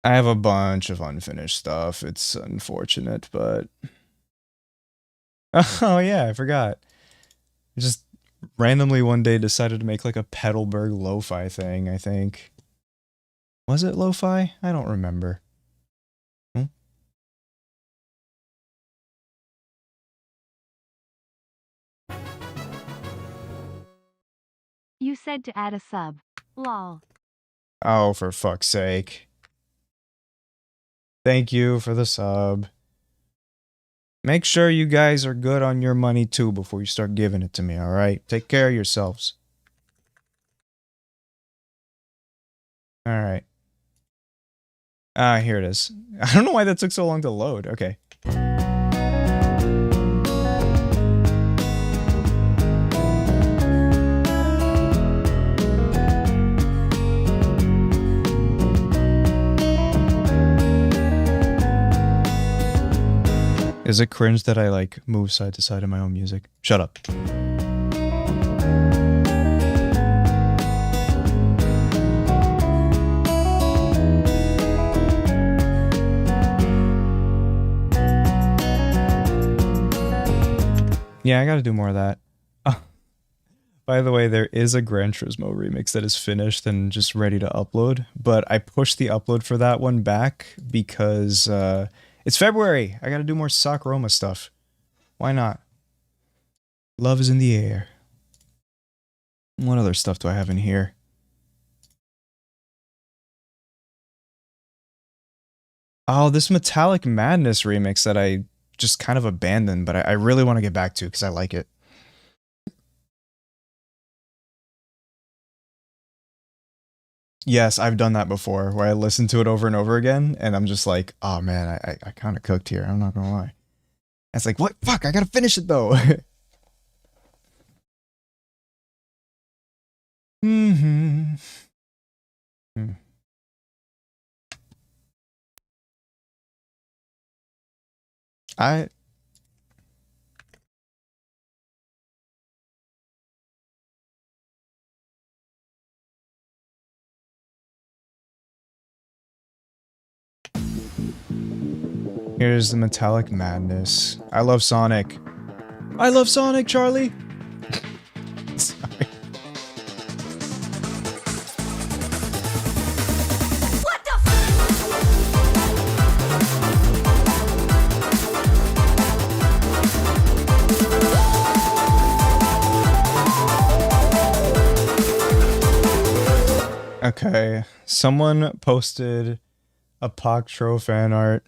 I have a bunch of unfinished stuff. It's unfortunate, but... Oh yeah, I forgot. I just randomly one day decided to make like a Petalburg lo-fi thing, I think. Was it lo-fi? I don't remember. You said to add a sub. Lol. Oh, for fuck's sake. Thank you for the sub. Make sure you guys are good on your money too before you start giving it to me, alright? Take care of yourselves. Alright. Ah, here it is. I don't know why that took so long to load. Okay. Is it cringe that I, like, move side to side in my own music? Shut up. Yeah, I gotta do more of that. Oh, by the way, there is a Gran Turismo remix that is finished and just ready to upload, but I pushed the upload for that one back because, it's February! I gotta do more Sakuroma stuff. Why not? Love is in the air. What other stuff do I have in here? Oh, this Metallic Madness remix that I just kind of abandoned, but I really want to get back to because I like it. Yes, I've done that before, where I listen to it over and over again, and I'm just like, oh man, I kind of cooked here, I'm not gonna lie. It's like, what? Fuck, I gotta finish it though! Mm-hmm. I... Here's the Metallic Madness. I love Sonic. I love Sonic, Charlie! Sorry. What the Okay, someone posted a Poctro fan art,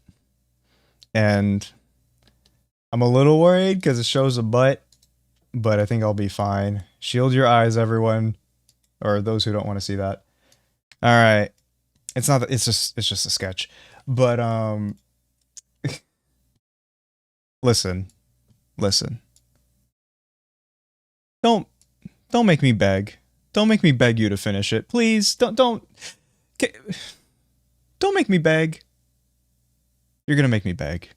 and I'm a little worried because it shows a butt, but I think I'll be fine. Shield your eyes, everyone, or those who don't want to see that. All right, it's not. It's just a sketch, but listen. Don't make me beg. Don't make me beg you to finish it, please. Don't make me beg. You're gonna make me beg.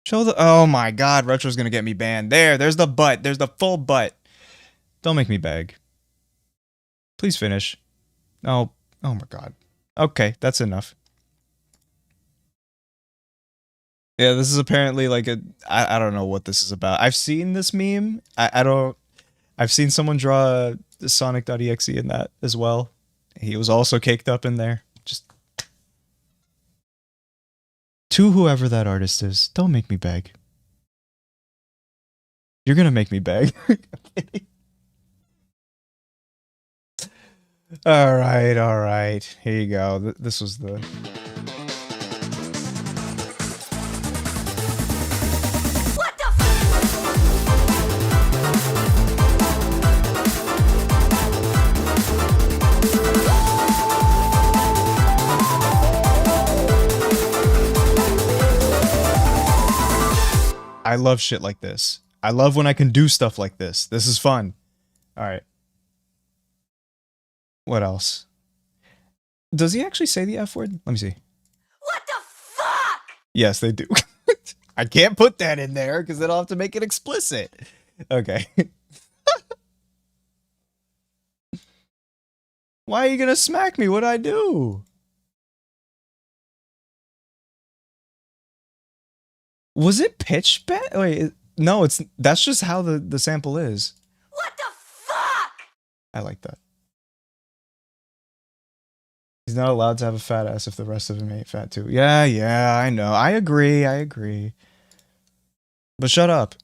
Show the... Oh my god, Retro's gonna get me banned. There's the butt. There's the full butt. Don't make me beg. Please finish. Oh my god. Okay, that's enough. Yeah, this is apparently like a... I don't know what this is about. I've seen this meme. I don't... I've seen someone draw Sonic.exe in that as well. He was also caked up in there. Just... To whoever that artist is, don't make me beg. You're gonna make me beg. Alright. Here you go. This was the... What the I love shit like this. I love when I can do stuff like this. This is fun. Alright. What else? Does he actually say the F word? Let me see. What the fuck? Yes, they do. I can't put that in there because then I'll have to make it explicit. Okay. Why are you gonna smack me? What'd I do? Was it pitch bend? Wait, no, that's just how the sample is. What the fuck? I like that. He's not allowed to have a fat ass if the rest of him ain't fat too. Yeah, I know. I agree. But shut up.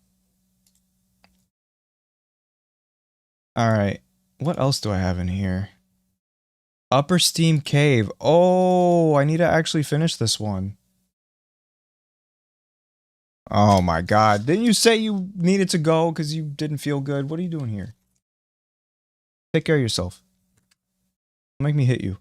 Alright. What else do I have in here? Upper Steam Cave. Oh, I need to actually finish this one. Oh my god. Didn't you say you needed to go because you didn't feel good? What are you doing here? Take care of yourself. Don't make me hit you.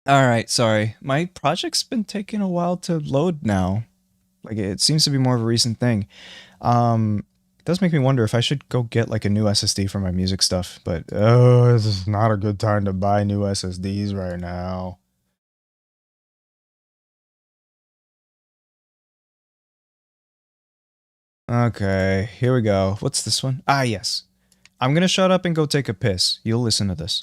Alright, sorry. My project's been taking a while to load now. Like, it seems to be more of a recent thing. It does make me wonder if I should go get, like, a new SSD for my music stuff, but, oh, this is not a good time to buy new SSDs right now. Okay, here we go. What's this one? Ah, yes. I'm gonna shut up and go take a piss. You'll listen to this.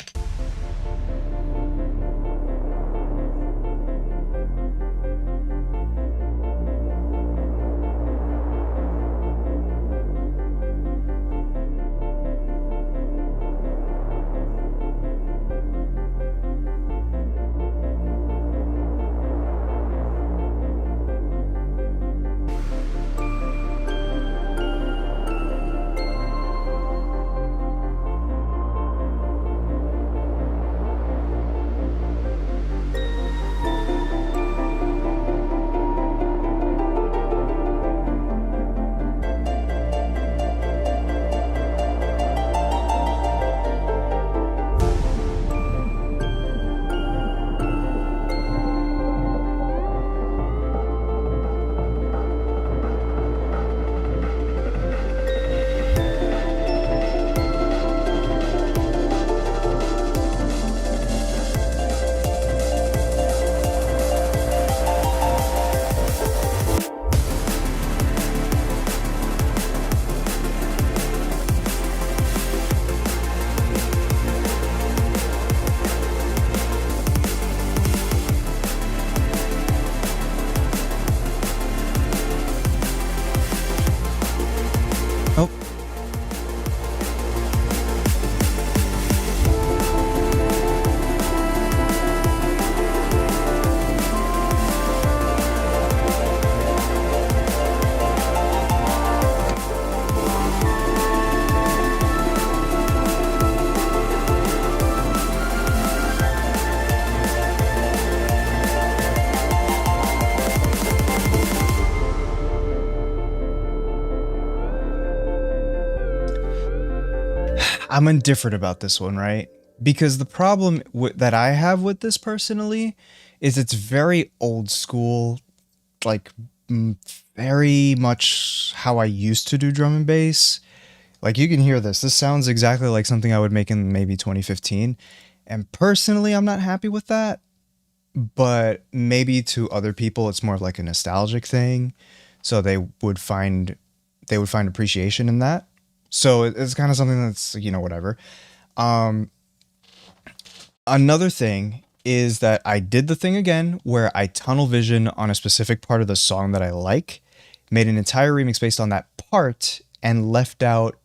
Oh. I'm indifferent about this one, right? Because the problem that I have with this personally is it's very old school, like very much how I used to do drum and bass. Like you can hear this. This sounds exactly like something I would make in maybe 2015. And personally, I'm not happy with that. But maybe to other people, it's more of like a nostalgic thing. So they would find appreciation in that. So it's kind of something that's, you know, whatever. Another thing is that I did the thing again where I tunnel vision on a specific part of the song that I like, made an entire remix based on that part, and left out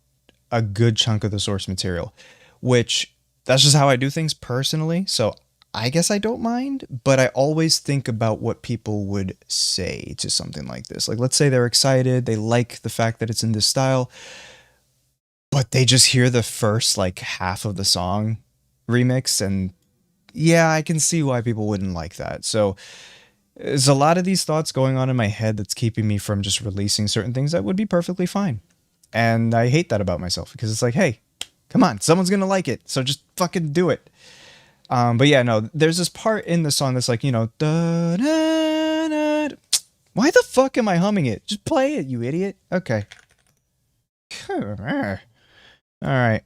a good chunk of the source material, which that's just how I do things personally. So I guess I don't mind, but I always think about what people would say to something like this. Like, let's say they're excited, they like the fact that it's in this style, but they just hear the first like half of the song remix, and yeah, I can see why people wouldn't like that. So there's a lot of these thoughts going on in my head that's keeping me from just releasing certain things that would be perfectly fine. And I hate that about myself because it's like, hey, come on, someone's gonna like it, so just fucking do it. But yeah, no, there's this part in the song that's like, you know, da, da, da, da. Why the fuck am I humming it? Just play it, you idiot. Okay. All right.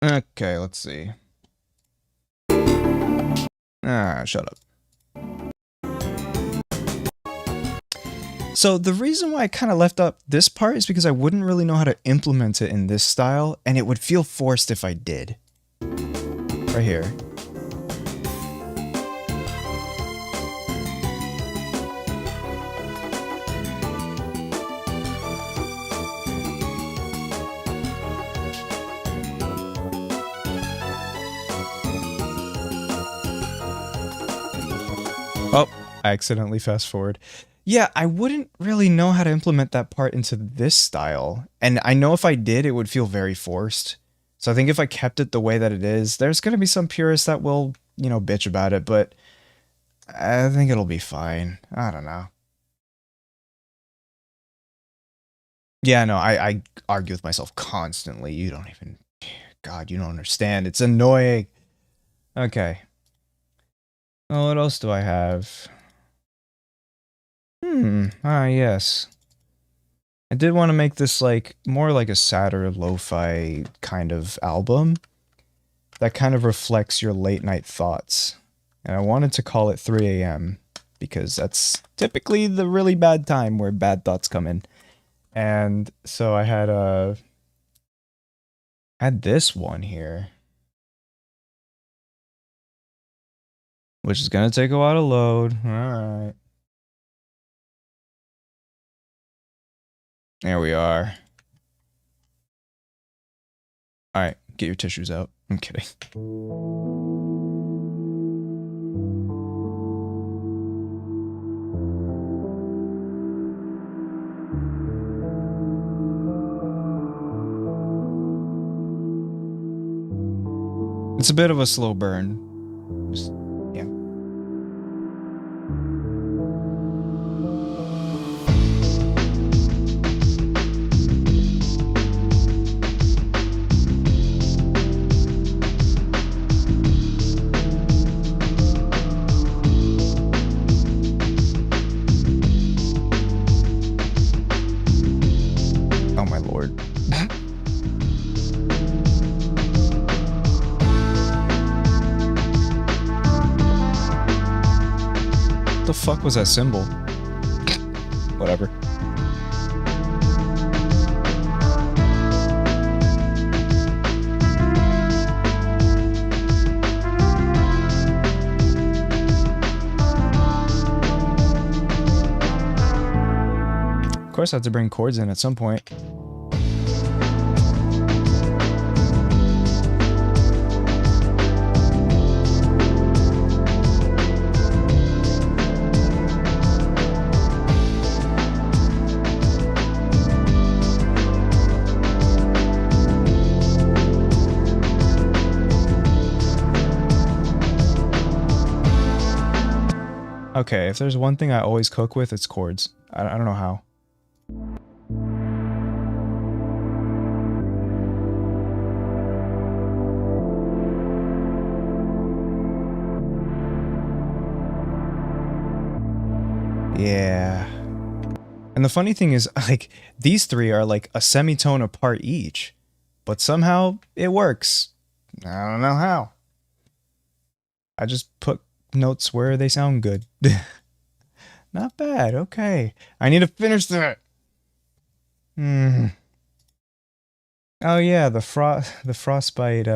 Okay, let's see. Ah, shut up. So the reason why I kind of left up this part is because I wouldn't really know how to implement it in this style, and it would feel forced if I did. Right here. Oh, I accidentally fast forward. Yeah, I wouldn't really know how to implement that part into this style. And I know if I did, it would feel very forced. So I think if I kept it the way that it is, there's going to be some purists that will, you know, bitch about it, but I think it'll be fine. I don't know. Yeah, no, I argue with myself constantly. You don't even... God, you don't understand. It's annoying. Okay. Well, what else do I have? Yes. I did want to make this like more like a sadder lo-fi kind of album that kind of reflects your late night thoughts. And I wanted to call it 3 a.m. because that's typically the really bad time where bad thoughts come in. And so I had this one here, which is going to take a while to load. All right. There we are. All right, get your tissues out. I'm kidding. It's a bit of a slow burn. Just, yeah. Oh my lord. What the fuck was that symbol? Whatever. Of course I have to bring chords in at some point. Okay, if there's one thing I always cook with, it's chords. I don't know how. Yeah. And the funny thing is, like, these three are like a semitone apart each, but somehow it works. I don't know how. I just put notes where they sound good. Not bad, okay. I need to finish that. Oh yeah, the Frostbite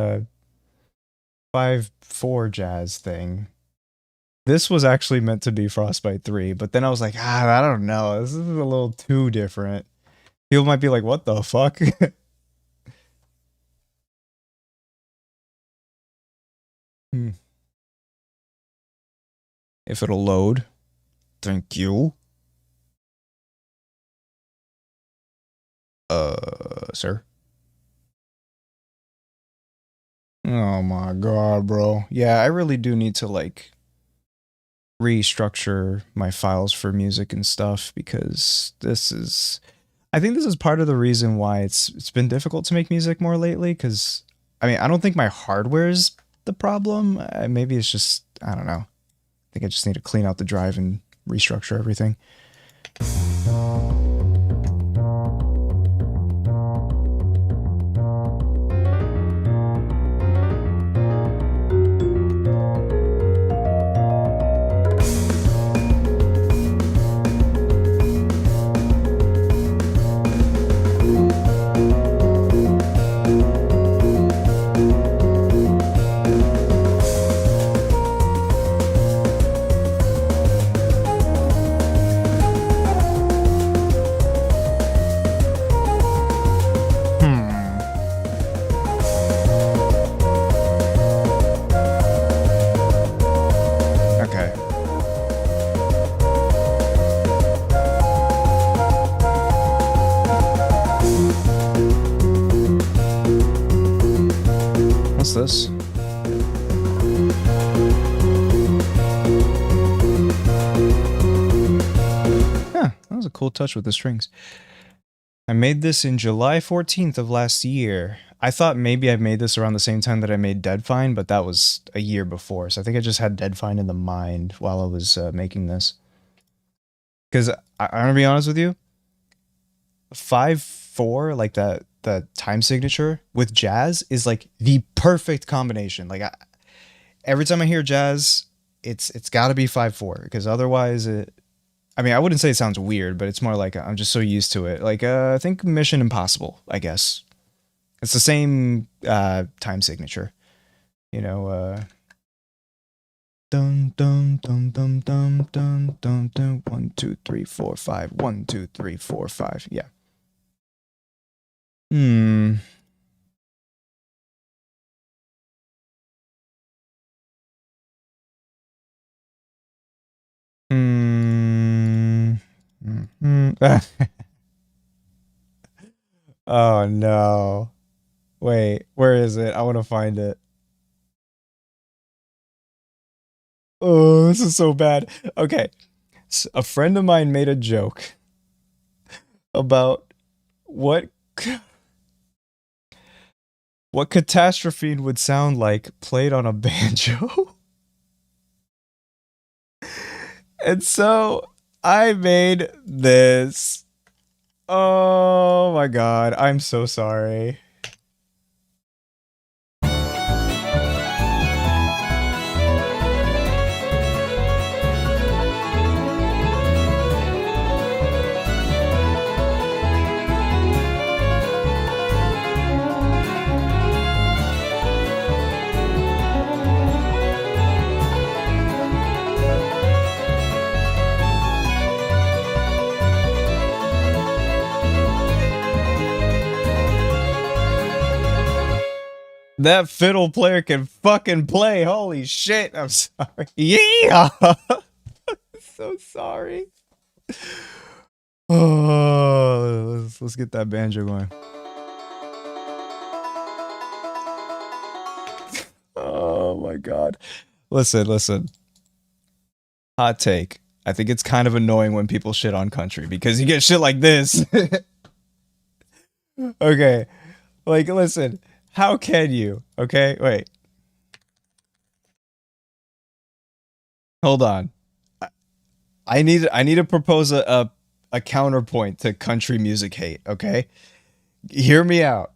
5/4 jazz thing. This was actually meant to be Frostbite 3, but then I was like, I don't know. This is a little too different. People might be like, what the fuck? If it'll load. Thank you. Sir? Oh my god, bro. Yeah, I really do need to, like, restructure my files for music and stuff, because this is... I think this is part of the reason why it's been difficult to make music more lately, because, I mean, I don't think my hardware's the problem. Maybe it's just, I don't know. I think I just need to clean out the drive and restructure everything. What's this? Huh, that was a cool touch with the strings. I made this in July 14th of last year. I thought maybe I made this around the same time that I made Deadfine, but that was a year before. So I think I just had Deadfine in the mind while I was making this. Because I'm gonna be honest with you, 5/4, like that time signature with jazz is like the perfect combination. Like every time I hear jazz, it's got to be 5/4 because otherwise it. I mean, I wouldn't say it sounds weird, but it's more like I'm just so used to it. Like I think Mission Impossible, I guess. It's the same time signature, you know. Dum dum dum dum dum dum dum dum. 1 2 3 4 5. 1 2 3 4 5. Yeah. Hmm. Hmm. Oh no. Wait, where is it? I want to find it. Oh, this is so bad. Okay. A friend of mine made a joke about what what catastrophe would sound like played on a banjo. And so I made this. Oh my god, I'm so sorry. That fiddle player can fucking play. Holy shit. I'm sorry. Yeah. So sorry. Oh, let's get that banjo going. Oh my god. Listen. Hot take. I think it's kind of annoying when people shit on country because you get shit like this. Okay. Like, listen. How can you? Okay, wait. Hold on. I need to propose a counterpoint to country music hate, okay? Hear me out.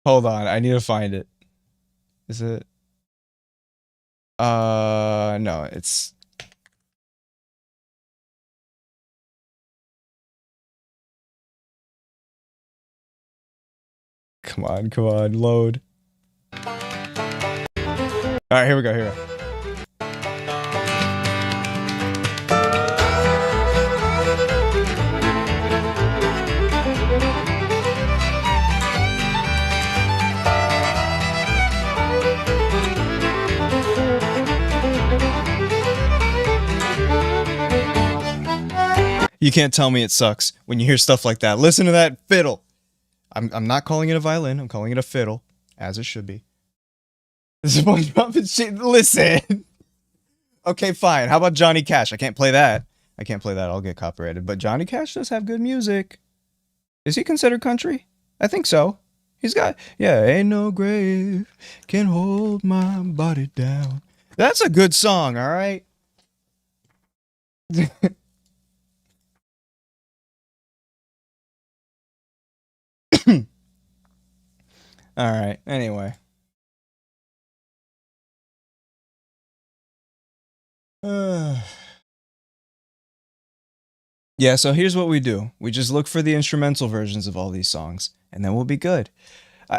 Hold on, I need to find it. Is it? No, it's. Come on, load. All right, here we go. You can't tell me it sucks when you hear stuff like that. Listen to that fiddle. I'm not calling it a violin. I'm calling it a fiddle, as it should be. SpongeBob and shit. Listen. Okay, fine. How about Johnny Cash? I can't play that. I'll get copyrighted. But Johnny Cash does have good music. Is he considered country? I think so. He's got, yeah, ain't no grave can hold my body down. That's a good song, all right? All right, anyway. Yeah, so here's what we do. We just look for the instrumental versions of all these songs, and then we'll be good.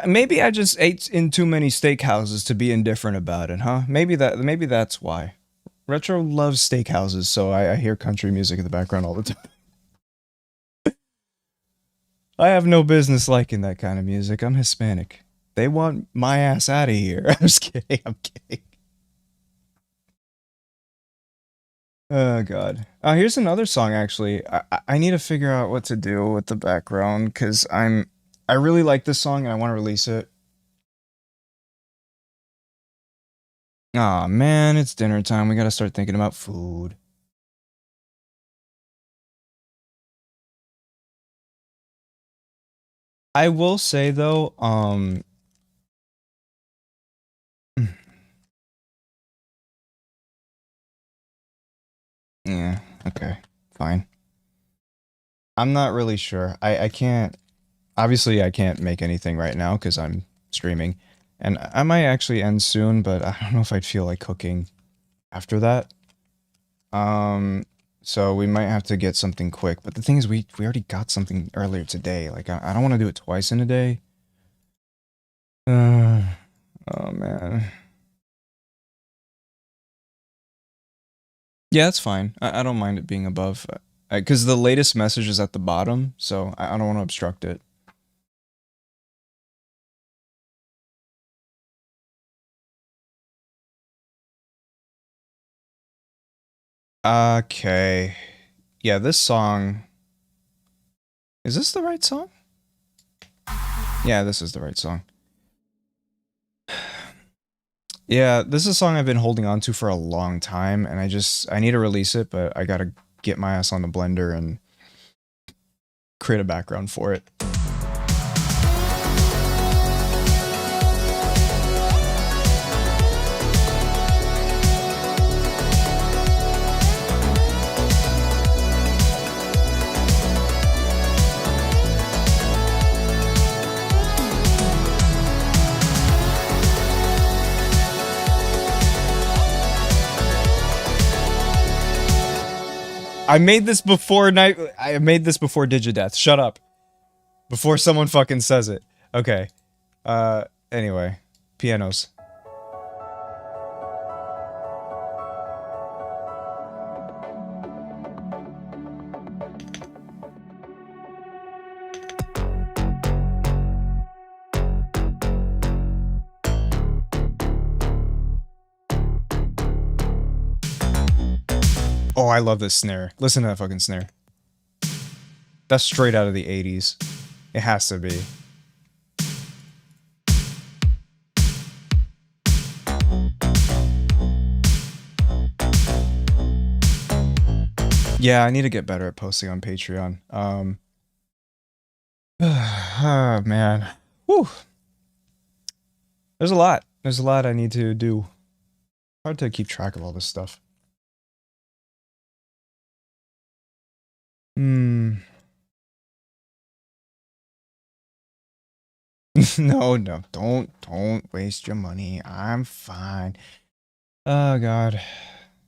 Maybe I just ate in too many steakhouses to be indifferent about it, huh? Maybe that's why. Retro loves steakhouses, so I hear country music in the background all the time. I have no business liking that kind of music. I'm Hispanic. They want my ass out of here. I'm just kidding. Oh god. Here's another song actually. I need to figure out what to do with the background because I really like this song and I want to release it. Aw man, it's dinner time. We gotta start thinking about food. I will say though, yeah, okay, fine. I'm not really sure. I can't, obviously I can't make anything right now because I'm streaming. And I might actually end soon, but I don't know if I'd feel like cooking after that. So we might have to get something quick. But the thing is, we already got something earlier today. Like, I don't want to do it twice in a day. Oh man. Yeah, that's fine. I don't mind it being above. Because the latest message is at the bottom, so I don't want to obstruct it. Okay. Yeah, this song... Is this the right song? Yeah, this is the right song. Yeah, this is a song I've been holding on to for a long time, and I need to release it, but I gotta get my ass on the blender and create a background for it. I made this before Digideath. Shut up. Before someone fucking says it. Okay. Anyway. Pianos. Oh, I love this snare. Listen to that fucking snare. That's straight out of the 80s. It has to be. Yeah, I need to get better at posting on Patreon. Oh, man. Whew. There's a lot. There's a lot I need to do. Hard to keep track of all this stuff. No, no, don't waste your money. I'm fine. Oh god.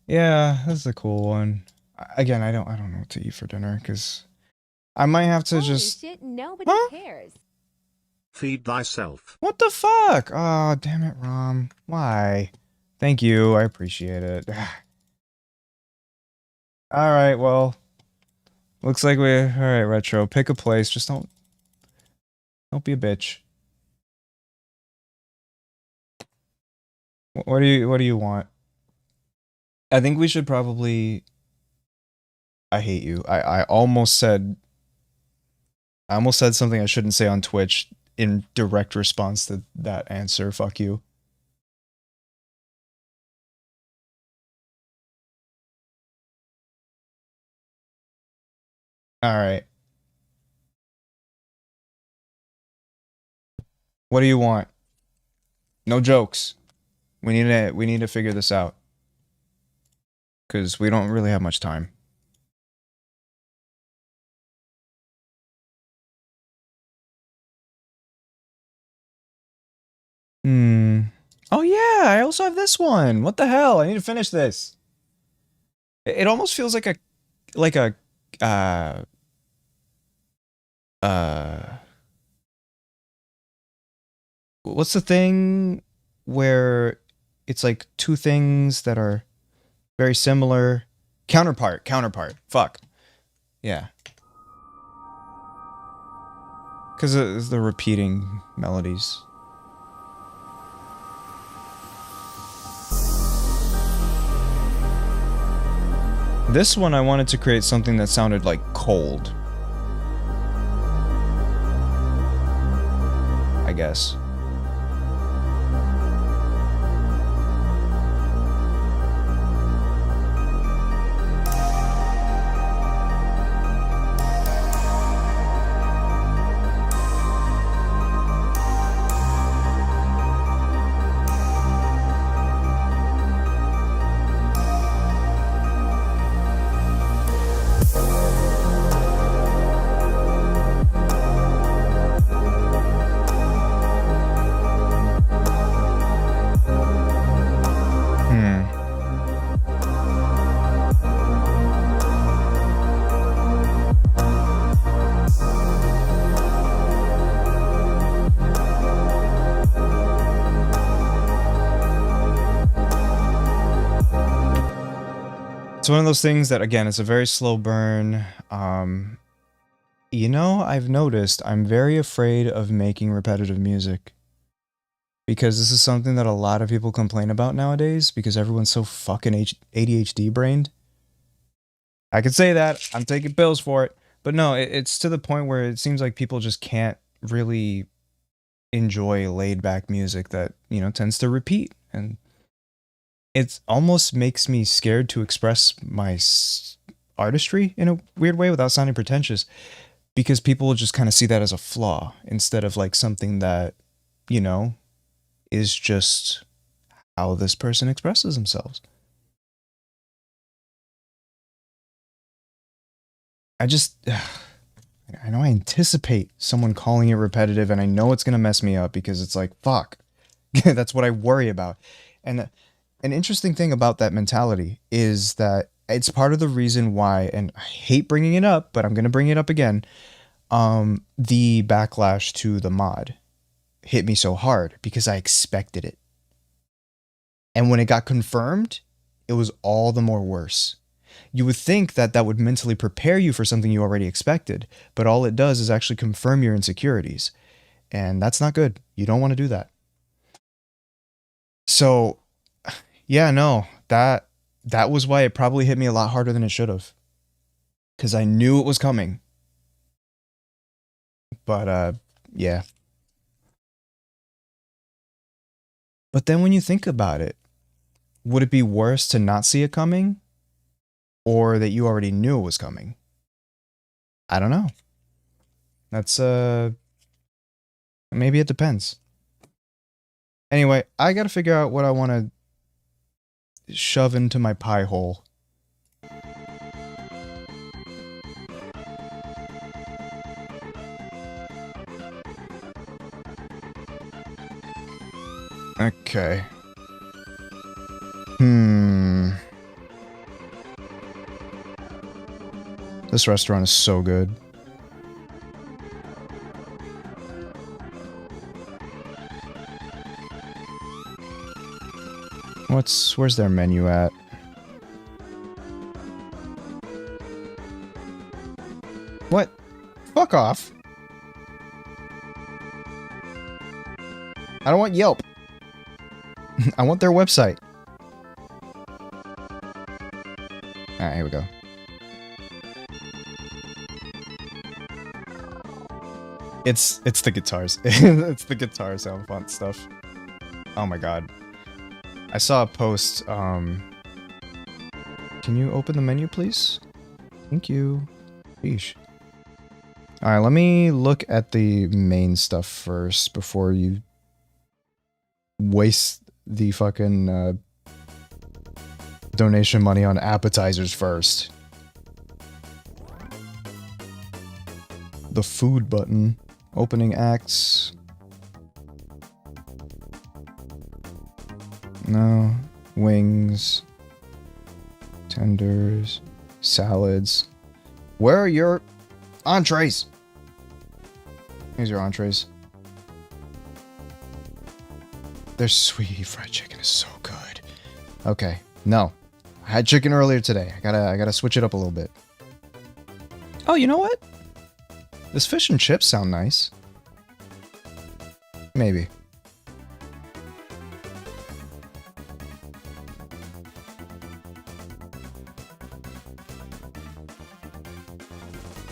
Yeah, that's a cool one. Again, I don't know what to eat for dinner because I might have to just Shit, nobody cares. Feed thyself. What the fuck? Oh, damn it, Rom. Why? Thank you. I appreciate it. All right, well, looks like all right, Retro. Pick a place. Just don't be a bitch. What do you want? I think we should probably... I hate you. I almost said something I shouldn't say on Twitch in direct response to that answer. Fuck you. All right. What do you want? No jokes. We need to figure this out. Cuz we don't really have much time. Oh yeah, I also have this one. What the hell? I need to finish this. It almost feels like a what's the thing where it's like two things that are very similar? Counterpart. Fuck. Yeah. Because it's the repeating melodies. This one I wanted to create something that sounded like cold. I guess. It's one of those things that, again, it's a very slow burn. You know, I've noticed I'm very afraid of making repetitive music. Because this is something that a lot of people complain about nowadays, because everyone's so fucking ADHD brained. I could say that, I'm taking pills for it. But no, it's to the point where it seems like people just can't really enjoy laid back music that, you know, tends to repeat. And it almost makes me scared to express my artistry in a weird way without sounding pretentious, because people will just kind of see that as a flaw instead of like something that, you know, is just how this person expresses themselves. I know I anticipate someone calling it repetitive, and I know it's going to mess me up because it's like, fuck. That's what I worry about. And an interesting thing about that mentality is that it's part of the reason why, and I hate bringing it up, but I'm going to bring it up again, the backlash to the mod hit me so hard because I expected it. And when it got confirmed, it was all the more worse. You would think that that would mentally prepare you for something you already expected, but all it does is actually confirm your insecurities. And that's not good. You don't want to do that. So, yeah, no, that was why it probably hit me a lot harder than it should have. Because I knew it was coming. But, yeah. But then when you think about it, would it be worse to not see it coming? Or that you already knew it was coming? I don't know. That's, maybe it depends. Anyway, I gotta figure out what I want to shove into my pie hole. Okay. This restaurant is so good. Where's their menu at? What? Fuck off. I don't want Yelp. I want their website. Alright, here we go. It's the guitars. It's the guitar sound font stuff. Oh my god. I saw a post, can you open the menu, please? Thank you. Sheesh. Alright, let me look at the main stuff first before you waste the fucking, donation money on appetizers first. The food button. Opening acts. No. Wings. Tenders. Salads. Where are your entrees? Here's your entrees. Their sweet fried chicken is so good. Okay. No. I had chicken earlier today. I gotta switch it up a little bit. Oh, you know what? This fish and chips sound nice. Maybe.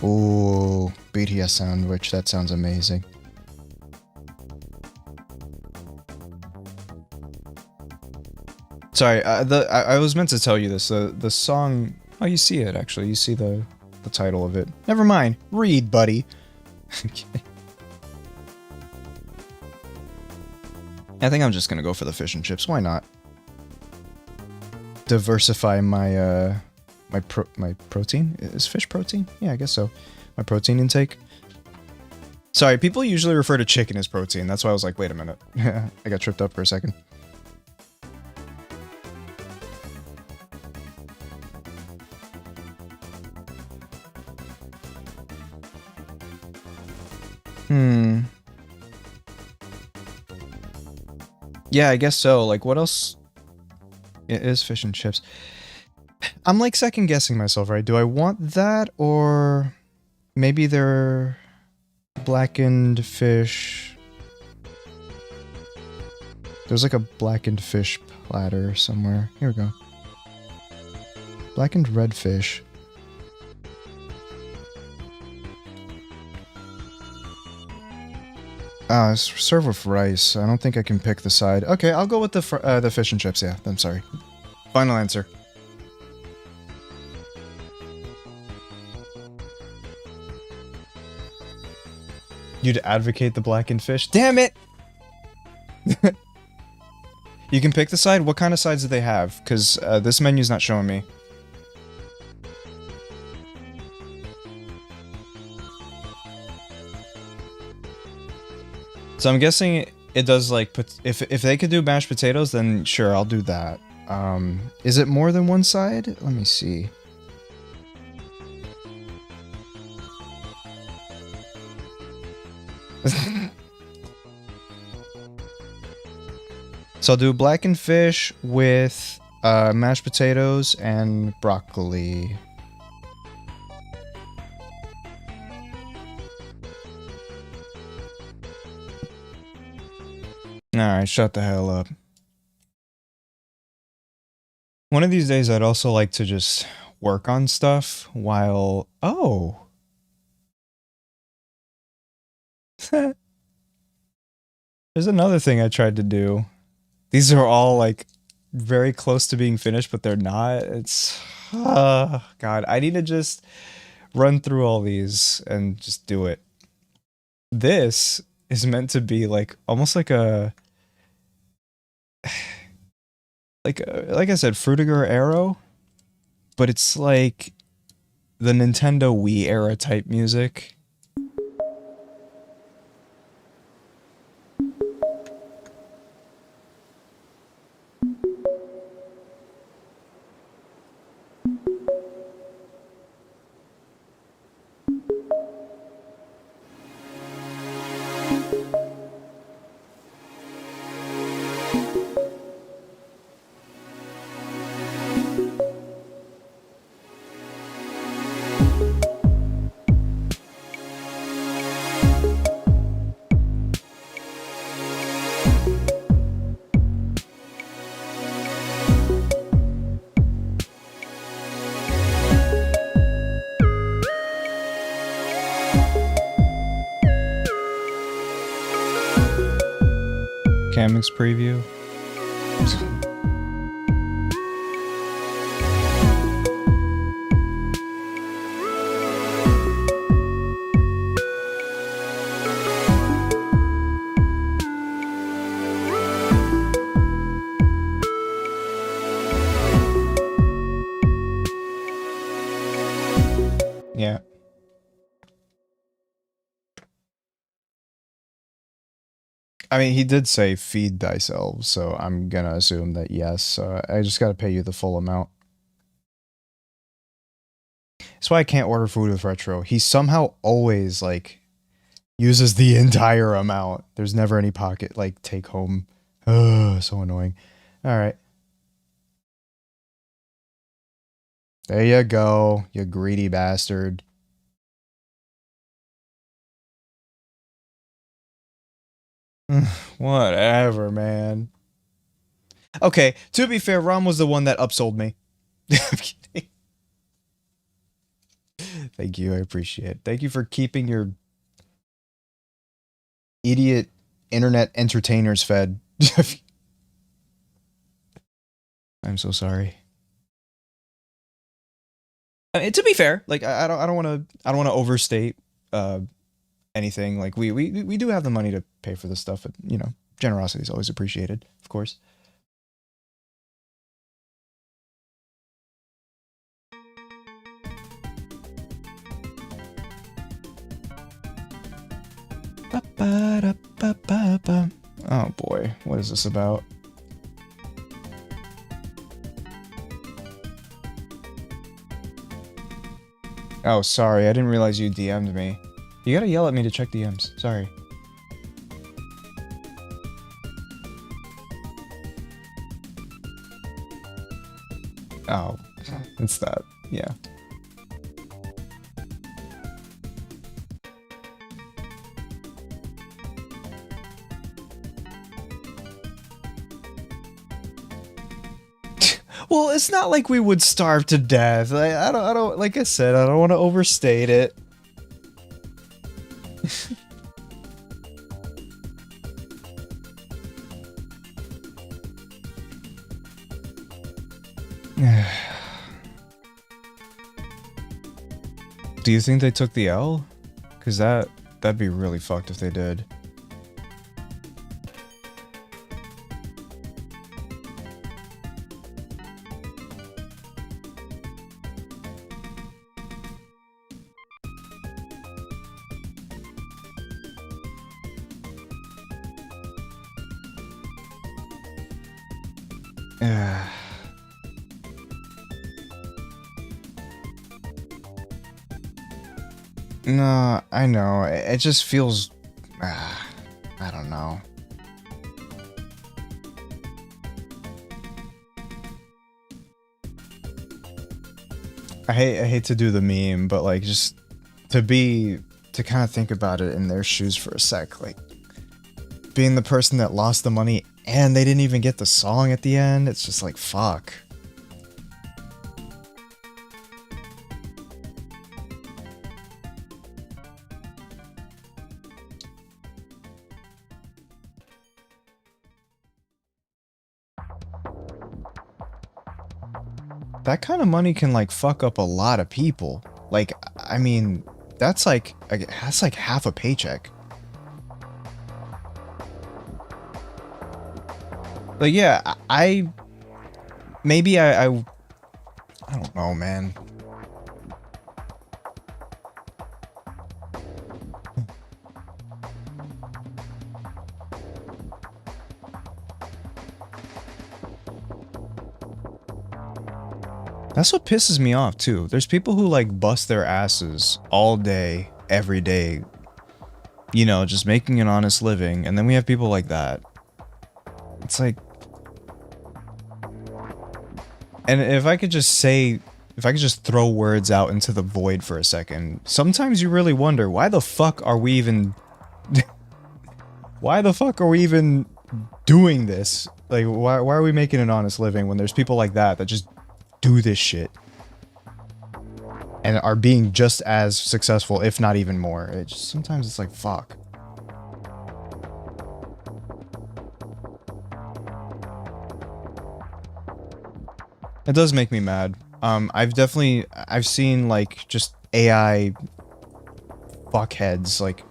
Ooh, BTS sandwich. That sounds amazing. Sorry, I was meant to tell you this. The song. Oh, you see it actually. You see the title of it. Never mind. Read, buddy. Okay. I think I'm just gonna go for the fish and chips. Why not? Diversify my my protein. Is fish protein? Yeah, I guess so. My protein intake. Sorry, people usually refer to chicken as protein. That's why I was like, wait a minute. I got tripped up for a second. Yeah, I guess so. Like, what else? It is fish and chips. I'm like second guessing myself, right? Do I want that, or maybe they're blackened fish? There's like a blackened fish platter somewhere. Here we go. Blackened red fish. It's served with rice. I don't think I can pick the side. Okay, I'll go with the fish and chips. Yeah, I'm sorry. Final answer. You'd advocate the blackened fish? Damn it! You can pick the side? What kind of sides do they have? Because this menu's not showing me. So I'm guessing it does like if they could do mashed potatoes, then sure, I'll do that. Is it more than one side? Let me see. So I'll do blackened fish with mashed potatoes and broccoli. Alright, shut the hell up. One of these days I'd also like to just work on stuff while... Oh! There's another thing I tried to do. These are all like very close to being finished, but they're not. It's... God, I need to just run through all these and just do it. This is meant to be like almost like a... like I said, Frutiger Arrow, but it's like the Nintendo Wii era type music. Kamex preview. Yeah. I mean, he did say feed thyself, so I'm gonna assume that yes. So I just gotta pay you the full amount. That's why I can't order food with Retro. He somehow always, like, uses the entire amount. There's never any pocket, like, take home. Ugh, so annoying. Alright. There you go, you greedy bastard. Whatever, man. Okay, to be fair, Rom was the one that upsold me. I'm kidding. Thank you, I appreciate it. Thank you for keeping your idiot internet entertainers fed. I'm so sorry. I mean, to be fair, like I don't want to overstate anything. Like we do have the money to pay for this stuff, but you know, generosity is always appreciated, of course. Oh boy, what is this about? Oh, sorry, I didn't realize you DM'd me. You gotta yell at me to check DMs. Sorry. Oh, it's that. Yeah. Well, it's not like we would starve to death. I don't, like I said, I don't want to overstate it. Do you think they took the L? Cause that'd be really fucked if they did. No, I know. It just feels... I don't know. I hate to do the meme, but like just to kind of think about it in their shoes for a sec, like being the person that lost the money and they didn't even get the song at the end, it's just like, fuck. That kind of money can like fuck up a lot of people. Like, I mean, that's like half a paycheck. Like, yeah, I don't know, man. That's what pisses me off too. There's people who like bust their asses all day, every day, you know, just making an honest living, and then we have people like that. It's like, and if I could just throw words out into the void for a second, sometimes you really wonder, why the fuck are we even doing this? Like, why are we making an honest living when there's people like that just do this shit and are being just as successful, if not even more? Sometimes it's like, fuck. It does make me mad. I've seen like just AI fuckheads. Like,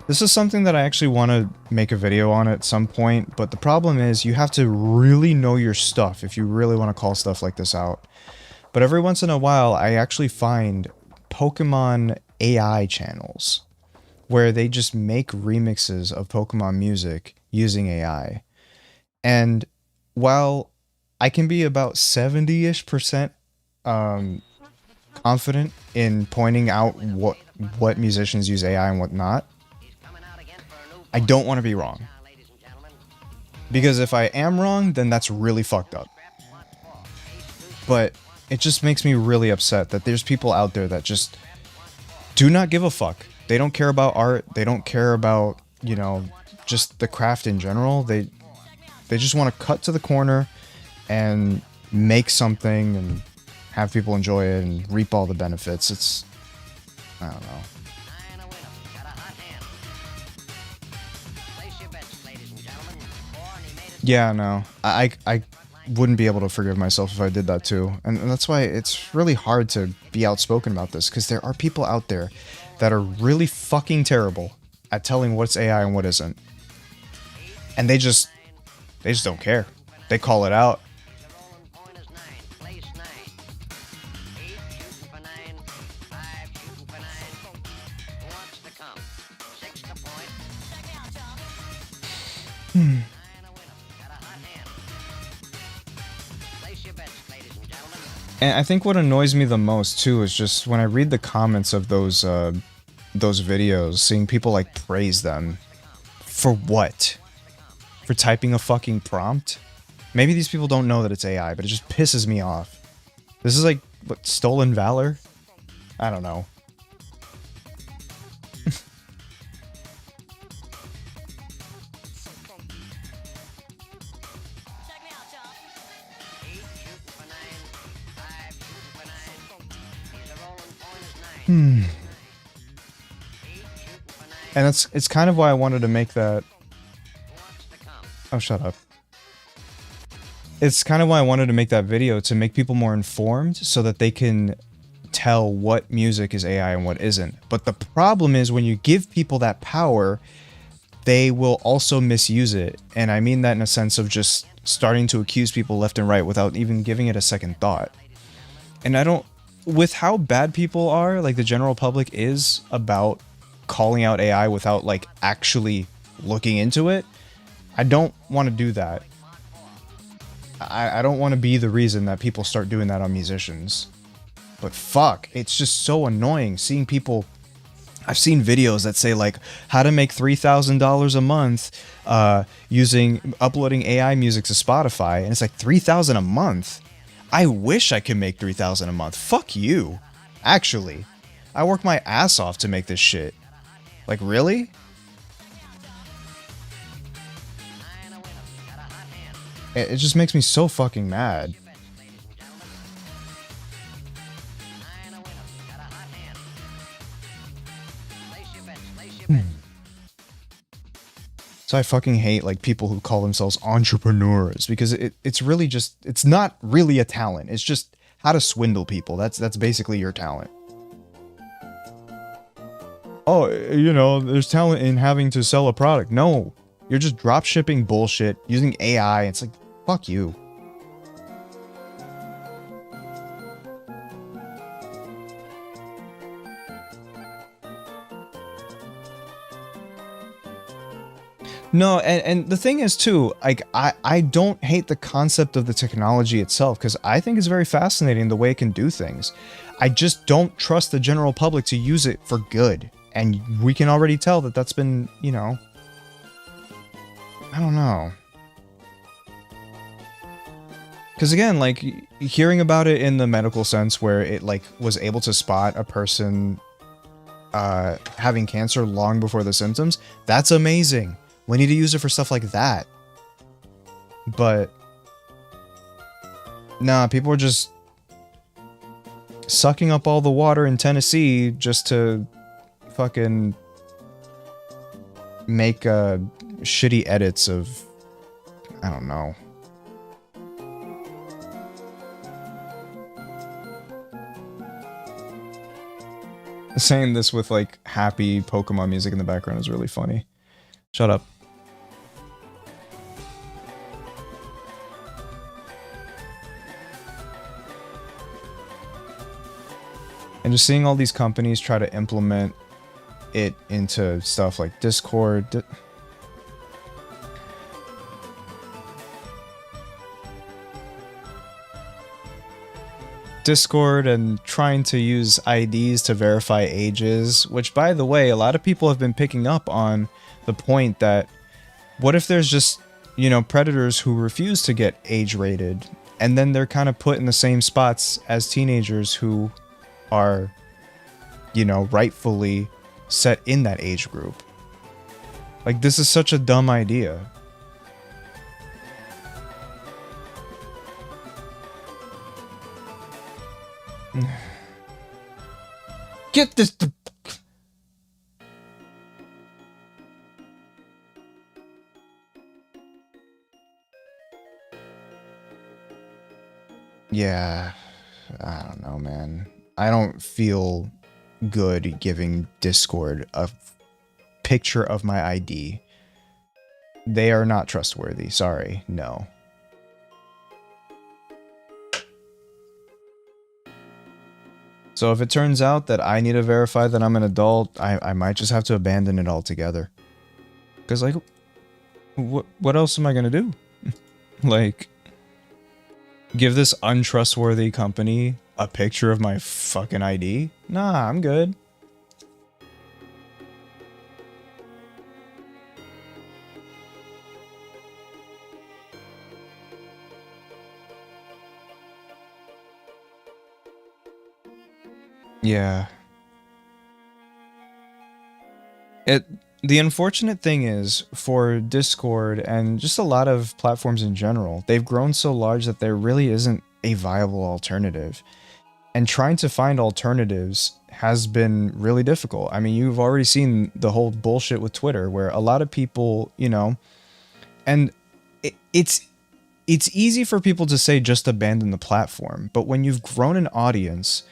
this is something that I actually want to make a video on at some point, but the problem is you have to really know your stuff if you really want to call stuff like this out. But every once in a while, I actually find Pokemon AI channels where they just make remixes of Pokemon music using AI. And while I can be about 70-ish% confident in pointing out what musicians use AI and what not, I don't want to be wrong. Because if I am wrong, then that's really fucked up. But it just makes me really upset that there's people out there that just do not give a fuck. They don't care about art. They don't care about, you know, just the craft in general. They just want to cut to the corner and make something and have people enjoy it and reap all the benefits. I don't know. Yeah, no. I wouldn't be able to forgive myself if I did that too. And that's why it's really hard to be outspoken about this, because there are people out there that are really fucking terrible at telling what's AI and what isn't. And they just don't care. They call it out. And I think what annoys me the most too is just when I read the comments of those videos, seeing people like praise them for what? For typing a fucking prompt? Maybe these people don't know that it's AI, but it just pisses me off. This is like, what, stolen valor? I don't know. And it's kind of why I wanted to make that... Oh, shut up. It's kind of why I wanted to make that video, to make people more informed so that they can tell what music is AI and what isn't. But the problem is when you give people that power, they will also misuse it. And I mean that in a sense of just starting to accuse people left and right without even giving it a second thought. And I don't... With how bad people are, like the general public is about calling out AI without like actually looking into it, I don't want to do that. I don't want to be the reason that people start doing that on musicians. But fuck, it's just so annoying seeing people... I've seen videos that say like how to make $3,000 a month uploading AI music to Spotify, and it's like $3,000 a month. I wish I could make $3,000 a month. Fuck you. Actually, I work my ass off to make this shit. Like, really? It just makes me so fucking mad. So I fucking hate like people who call themselves entrepreneurs, because it's really just, it's not really a talent. It's just how to swindle people. That's basically your talent. Oh, you know, there's talent in having to sell a product. No, you're just drop shipping bullshit using AI. It's like, fuck you. No, and the thing is too, like I don't hate the concept of the technology itself, because I think it's very fascinating the way it can do things. I just don't trust the general public to use it for good. And we can already tell that that's been, you know, I don't know. Because again, like hearing about it in the medical sense where it like was able to spot a person having cancer long before the symptoms, that's amazing. We need to use it for stuff like that. But nah, people are just sucking up all the water in Tennessee just to fucking make shitty edits of, I don't know. Saying this with like happy Pokemon music in the background is really funny. Shut up. And just seeing all these companies try to implement it into stuff like Discord. Discord and trying to use IDs to verify ages, which by the way, a lot of people have been picking up on the point that what if there's just, you know, predators who refuse to get age rated, and then they're kind of put in the same spots as teenagers who are, you know, rightfully set in that age group. Like, this is such a dumb idea. Get this Yeah, I don't know, man. I don't feel good giving Discord a picture of my ID. They are not trustworthy. Sorry, no. So if it turns out that I need to verify that I'm an adult, I might just have to abandon it altogether. Because, like, what else am I gonna do? Like, give this untrustworthy company a picture of my fucking ID? Nah, I'm good. Yeah. The unfortunate thing is, for Discord and just a lot of platforms in general, they've grown so large that there really isn't a viable alternative. And trying to find alternatives has been really difficult. I mean, you've already seen the whole bullshit with Twitter, where a lot of people, you know, and it's easy for people to say just abandon the platform, but when you've grown an audience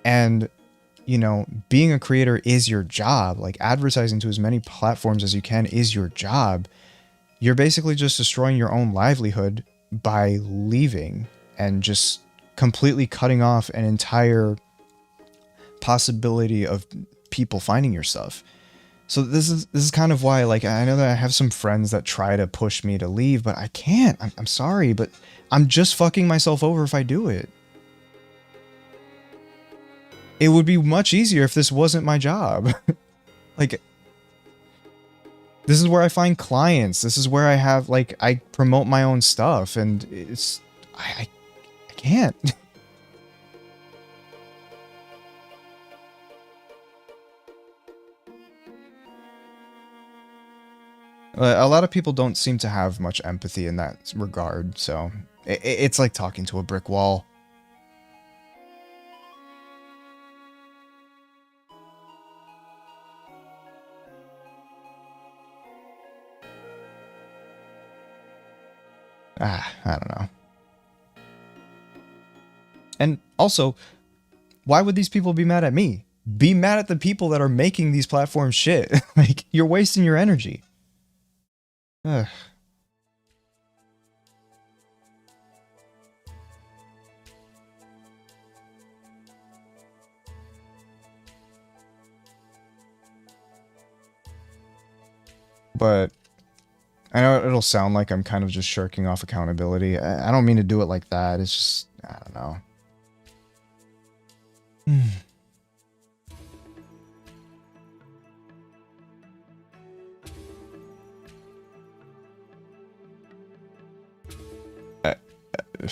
and, you know, being a creator is your job, like advertising to as many platforms as you can is your job, you're basically just destroying your own livelihood by leaving and just completely cutting off an entire possibility of people finding your stuff. So this is kind of why, like, I know that I have some friends that try to push me to leave, but I can't. I'm sorry, but I'm just fucking myself over if I do it. It would be much easier if this wasn't my job. Like, this is where I find clients. This is where I have, like, I promote my own stuff, and it's, I can't. A lot of people don't seem to have much empathy in that regard, so it's like talking to a brick wall. I don't know. And also, why would these people be mad at me? Be mad at the people that are making these platforms shit. Like, you're wasting your energy. Ugh. But I know it'll sound like I'm kind of just shirking off accountability. I don't mean to do it like that. It's just, I don't know. I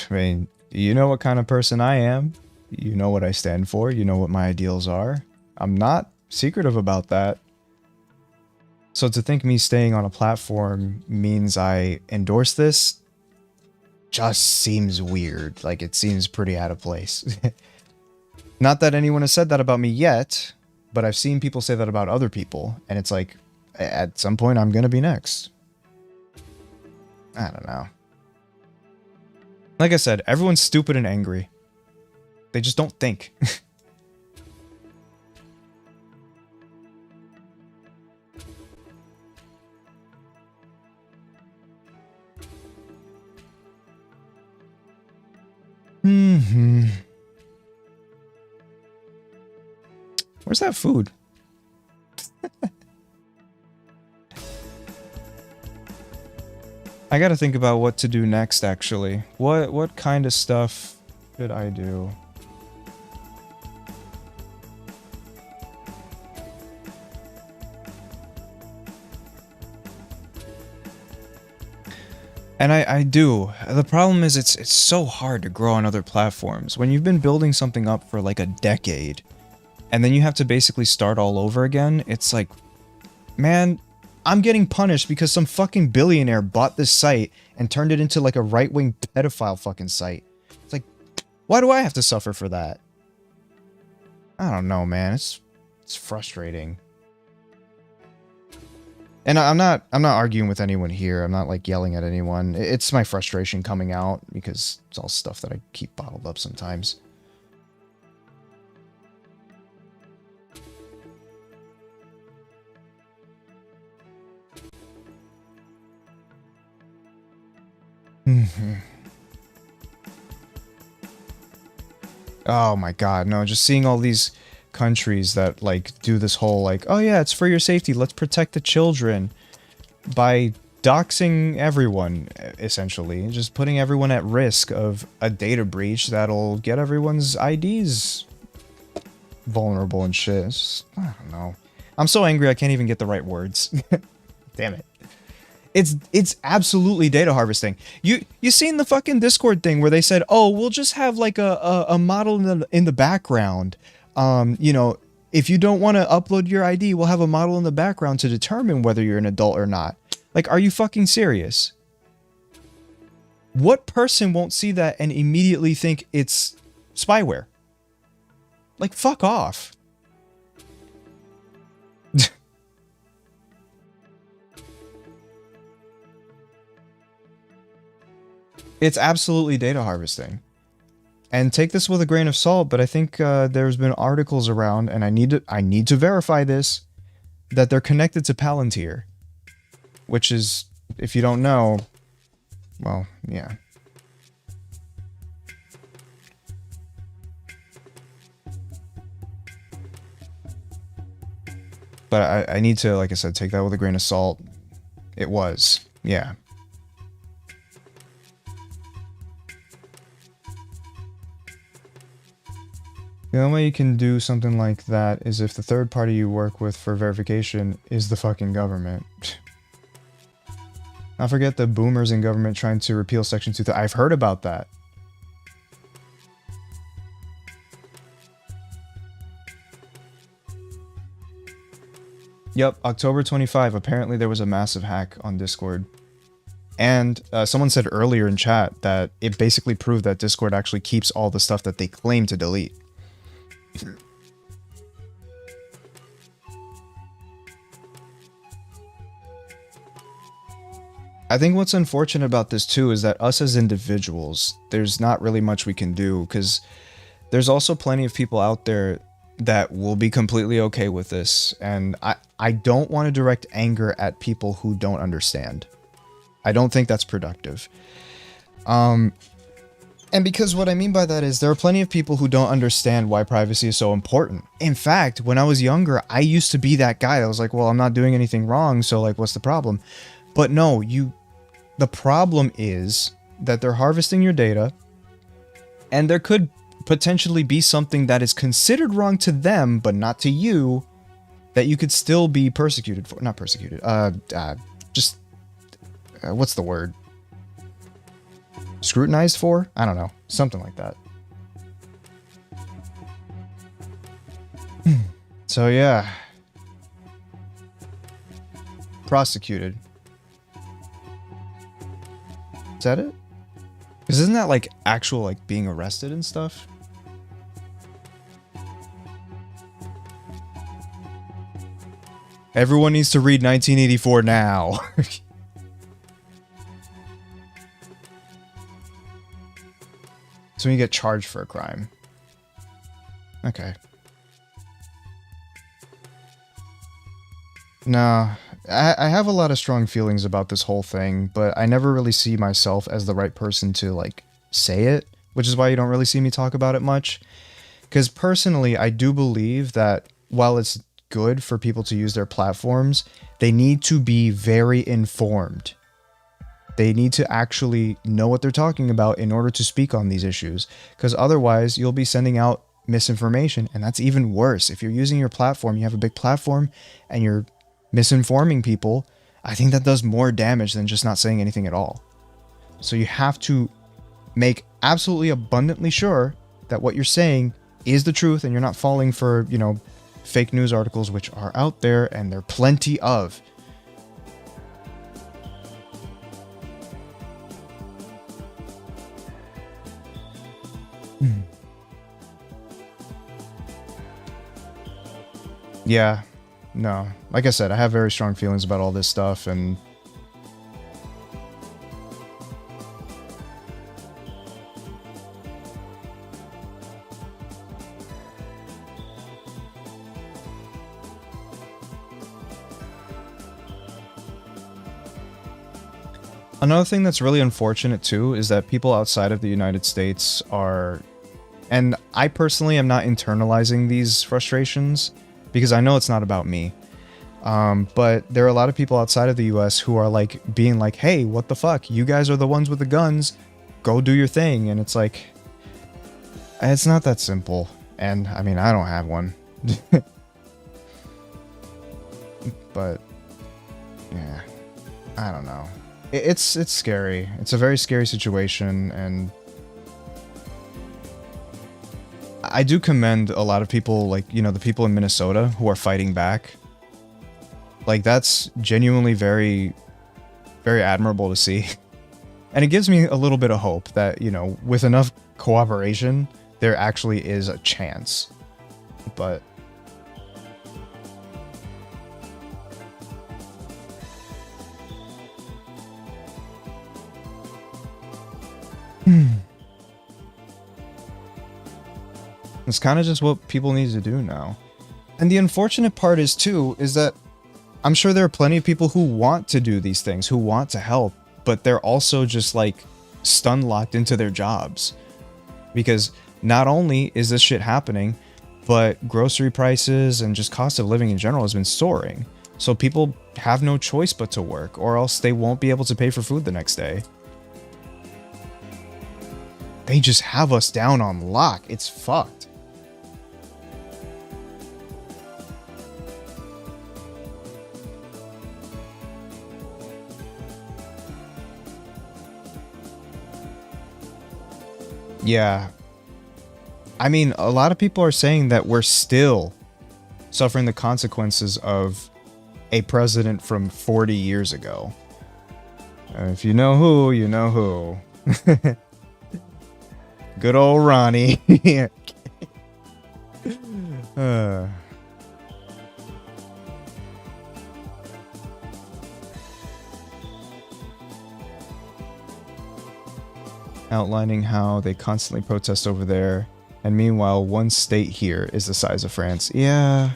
mean, you know what kind of person I am. You know what I stand for. You know what my ideals are. I'm not secretive about that. So to think me staying on a platform means I endorse this just seems weird. Like, it seems pretty out of place. Not that anyone has said that about me yet, but I've seen people say that about other people, and it's like, at some point I'm gonna be next. I don't know. Like I said, everyone's stupid and angry. They just don't think. Where's that food? I gotta think about what to do next, actually. What kind of stuff should I do? And I do. The problem is it's so hard to grow on other platforms. When you've been building something up for like a decade, and then you have to basically start all over again, it's like, man, I'm getting punished because some fucking billionaire bought this site and turned it into like a right-wing pedophile fucking site. It's like, why do I have to suffer for that? I don't know, man. It's frustrating. And I'm not arguing with anyone here. I'm not like yelling at anyone. It's my frustration coming out because it's all stuff that I keep bottled up sometimes. Oh my god, no, just seeing all these countries that like do this whole like, oh yeah, it's for your safety, let's protect the children by doxing everyone, essentially, just putting everyone at risk of a data breach that'll get everyone's IDs vulnerable and shit. It's just, I don't know. I'm so angry I can't even get the right words. Damn it. It's absolutely data harvesting. You seen the fucking Discord thing where they said, "Oh, we'll just have like a model in the background. You know, if you don't want to upload your ID, we'll have a model in the background to determine whether you're an adult or not." Like, are you fucking serious? What person won't see that and immediately think it's spyware? Like, fuck off. It's absolutely data harvesting. And take this with a grain of salt, but I think there's been articles around, and I need to verify this, that they're connected to Palantir. Which is, if you don't know, well, yeah. But I need to, like I said, take that with a grain of salt. It was, yeah. The only way you can do something like that is if the third party you work with for verification is the fucking government. I forget the boomers in government trying to repeal Section 2. I've heard about that. Yep, October 25. Apparently there was a massive hack on Discord. And someone said earlier in chat that it basically proved that Discord actually keeps all the stuff that they claim to delete. I think what's unfortunate about this too is that us as individuals, there's not really much we can do, because there's also plenty of people out there that will be completely okay with this, and I don't want to direct anger at people who don't understand. I don't think that's productive. And because what I mean by that is there are plenty of people who don't understand why privacy is so important. In fact, when I was younger, I used to be that guy that was like, well, I'm not doing anything wrong, so like, what's the problem? But no, the problem is that they're harvesting your data, and there could potentially be something that is considered wrong to them, but not to you, that you could still be persecuted for. Not persecuted, what's the word? Scrutinized for? I don't know. Something like that. So yeah. Prosecuted. Is that it? Because isn't that like actual like being arrested and stuff? Everyone needs to read 1984 now. So when you get charged for a crime. Okay. Nah, I have a lot of strong feelings about this whole thing, but I never really see myself as the right person to, like, say it, which is why you don't really see me talk about it much. Because personally, I do believe that while it's good for people to use their platforms, they need to be very informed. They need to actually know what they're talking about in order to speak on these issues, because otherwise you'll be sending out misinformation, and that's even worse. If you're using your platform, you have a big platform, and you're misinforming people, I think that does more damage than just not saying anything at all. So you have to make absolutely abundantly sure that what you're saying is the truth, and you're not falling for, you know, fake news articles, which are out there, and there are plenty of. Yeah. no. Like I said, I have very strong feelings about all this stuff, and another thing that's really unfortunate too is that people outside of the United States are, and I personally am not internalizing these frustrations because I know it's not about me. But there are a lot of people outside of the US who are like being like, hey, what the fuck? You guys are the ones with the guns. Go do your thing. And it's like, it's not that simple. And I mean, I don't have one. But yeah, I don't know. It's scary. It's a very scary situation, and I do commend a lot of people, like, you know, the people in Minnesota who are fighting back. Like, that's genuinely very, very admirable to see. And it gives me a little bit of hope that, you know, with enough cooperation, there actually is a chance. But it's kind of just what people need to do now. And the unfortunate part is that I'm sure there are plenty of people who want to do these things, who want to help, but they're also just like stun locked into their jobs. Because not only is this shit happening, but grocery prices and just cost of living in general has been soaring. So people have no choice but to work, or else they won't be able to pay for food the next day. They just have us down on lock. It's fucked. Yeah. I mean, a lot of people are saying that we're still suffering the consequences of a president from 40 years ago. If you know who, you know who. Good old Ronnie. Outlining how they constantly protest over there, and meanwhile one state here is the size of France. Yeah.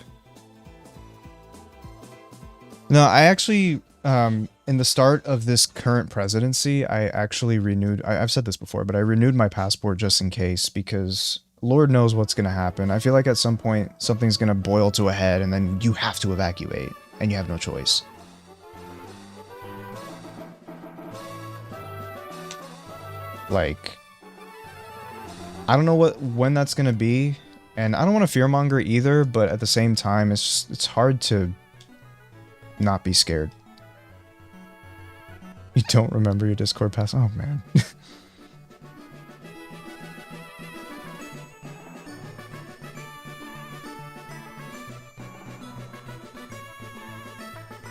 No, I actually, in the start of this current presidency, I actually renewed, I've said this before, but I renewed my passport just in case, because Lord knows what's going to happen. I feel like at some point something's going to boil to a head, and then you have to evacuate, and you have no choice. Like, I don't know when that's gonna be, and I don't want to fearmonger either, but at the same time, it's hard to not be scared. You don't remember your Discord pass? Oh man.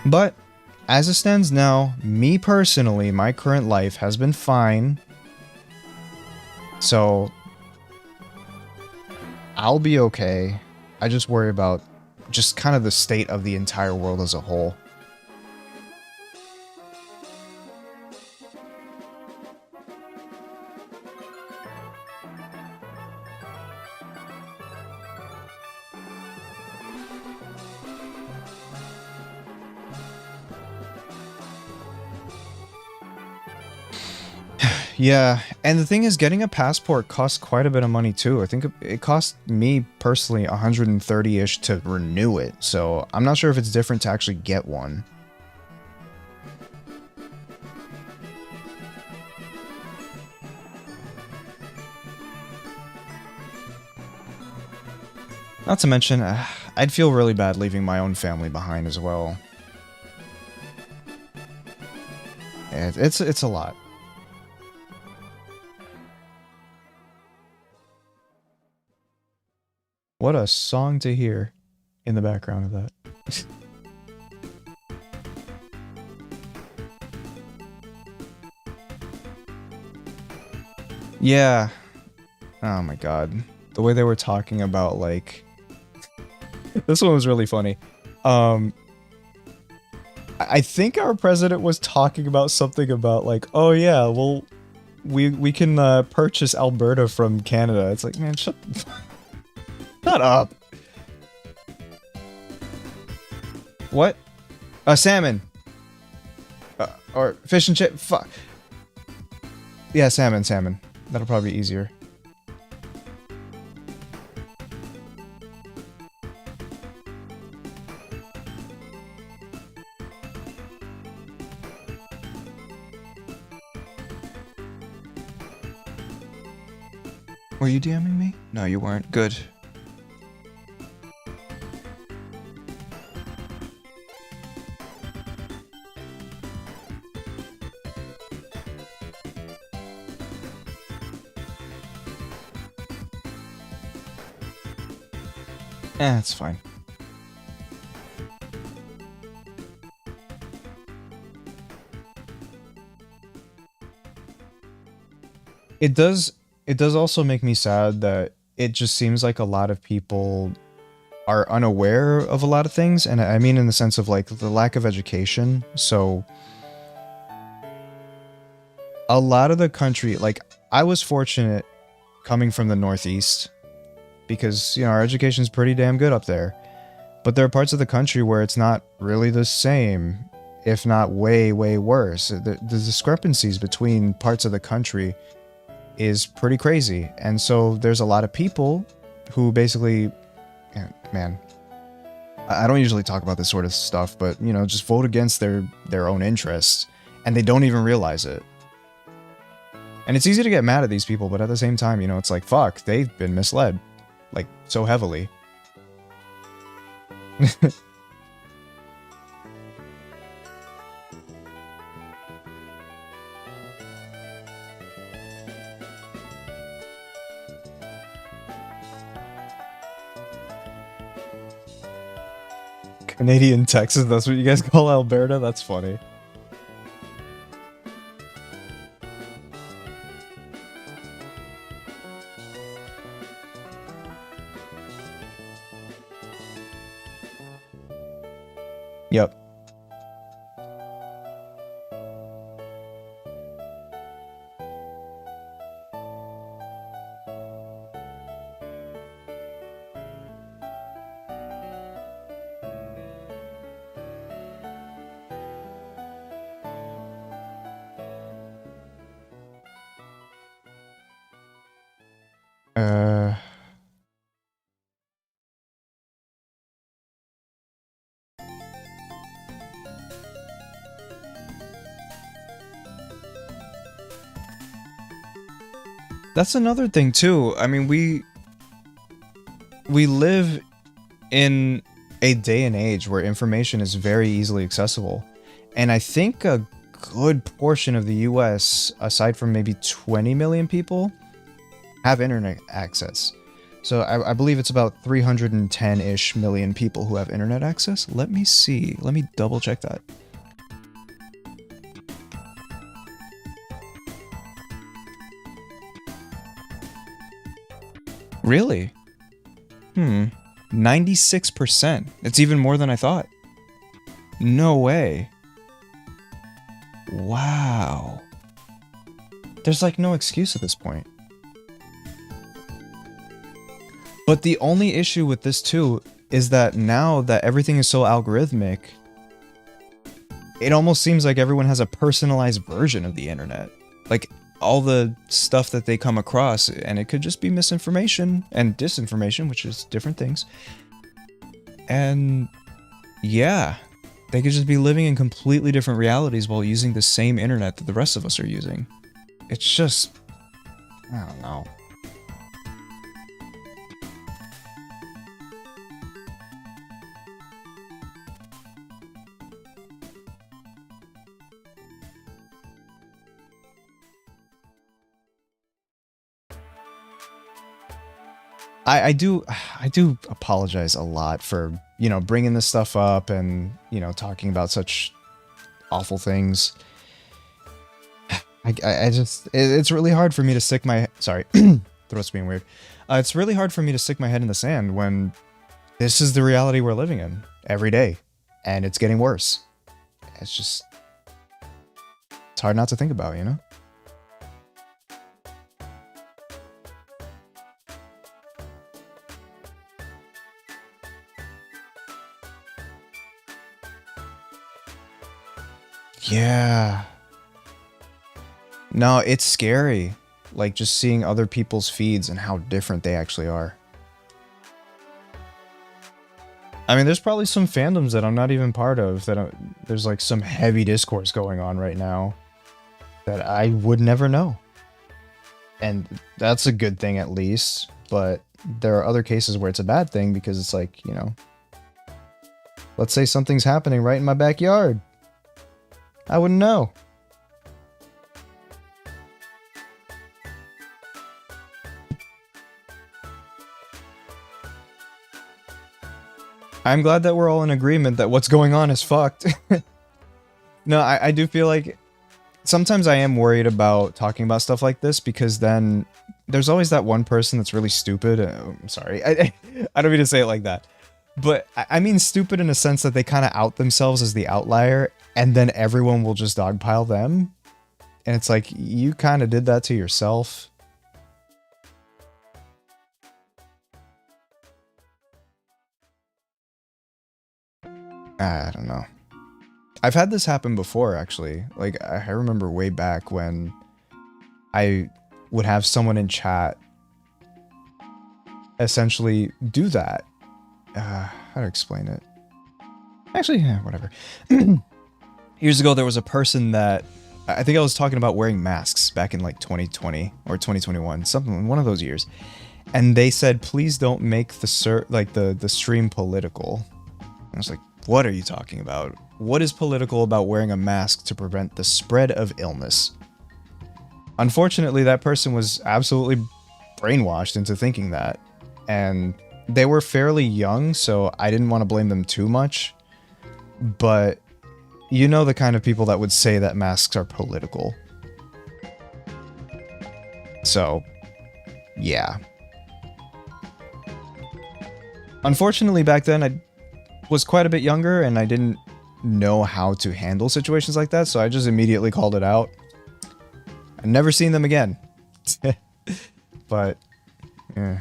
But as it stands now, me personally, my current life has been fine. So I'll be okay. I just worry about just kind of the state of the entire world as a whole. Yeah, and the thing is, getting a passport costs quite a bit of money too. I think it cost me personally 130-ish to renew it, so I'm not sure if it's different to actually get one. Not to mention, I'd feel really bad leaving my own family behind as well. It's a lot. What a song to hear in the background of that. Yeah. Oh my god. The way they were talking about, like... This one was really funny. Um, I think our president was talking about something about like, oh yeah, well, we can purchase Alberta from Canada. It's like, man, shut up. What? Salmon. Or fish and chip. Fuck. Yeah, salmon. That'll probably be easier. Were you DMing me? No, you weren't. Good. It's fine. It does also make me sad that it just seems like a lot of people are unaware of a lot of things, and I mean in the sense of like the lack of education. So a lot of the country, like I was fortunate coming from the Northeast because, you know, our education's pretty damn good up there. But there are parts of the country where it's not really the same, if not way, way worse. The discrepancies between parts of the country is pretty crazy. And so there's a lot of people who basically, man, I don't usually talk about this sort of stuff, but, you know, just vote against their own interests, and they don't even realize it. And it's easy to get mad at these people, but at the same time, you know, it's like, fuck, they've been misled. Like, so heavily. Canadian Texas, that's what you guys call Alberta? That's funny. Yep. That's another thing too. I mean, we live in a day and age where information is very easily accessible. And I think a good portion of the US, aside from maybe 20 million people, have internet access. So I believe it's about 310-ish million people who have internet access. Let me see. Let me double check that. Really? 96%. It's even more than I thought. No way. Wow. There's like no excuse at this point. But the only issue with this too is that now that everything is so algorithmic, it almost seems like everyone has a personalized version of the internet. Like all the stuff that they come across, and it could just be misinformation and disinformation, which is different things. And yeah, they could just be living in completely different realities while using the same internet that the rest of us are using. It's just, I don't know. I do apologize a lot for, you know, bringing this stuff up and, you know, talking about such awful things. I just, it's really hard for me to stick my, sorry, throat's being weird. It's really hard for me to stick my head in the sand when this is the reality we're living in. every day, and it's getting worse. It's just, it's hard not to think about, you know? Yeah. No, it's scary. Like, just seeing other people's feeds and how different they actually are. I mean, there's probably some fandoms that I'm not even part of, there's like some heavy discourse going on right now that I would never know. And that's a good thing at least, but there are other cases where it's a bad thing because it's like, you know, let's say something's happening right in my backyard. I wouldn't know. I'm glad that we're all in agreement that what's going on is fucked. No, I do feel like sometimes I am worried about talking about stuff like this because then there's always that one person that's really stupid. I'm sorry, I don't mean to say it like that. But I mean stupid in a sense that they kind of out themselves as the outlier and then everyone will just dogpile them. And it's like, you kind of did that to yourself. I don't know. I've had this happen before, actually. Like, I remember way back when I would have someone in chat essentially do that. How to explain it? Actually, yeah, whatever. Years ago, there was a person that... I think I was talking about wearing masks back in, like, 2020 or 2021. Something, one of those years. And they said, please don't make the stream political. I was like, what are you talking about? What is political about wearing a mask to prevent the spread of illness? Unfortunately, that person was absolutely brainwashed into thinking that. And they were fairly young, so I didn't want to blame them too much. But you know the kind of people that would say that masks are political. So, yeah. Unfortunately, back then, I was quite a bit younger and I didn't know how to handle situations like that, so I just immediately called it out. I've never seen them again. But, yeah.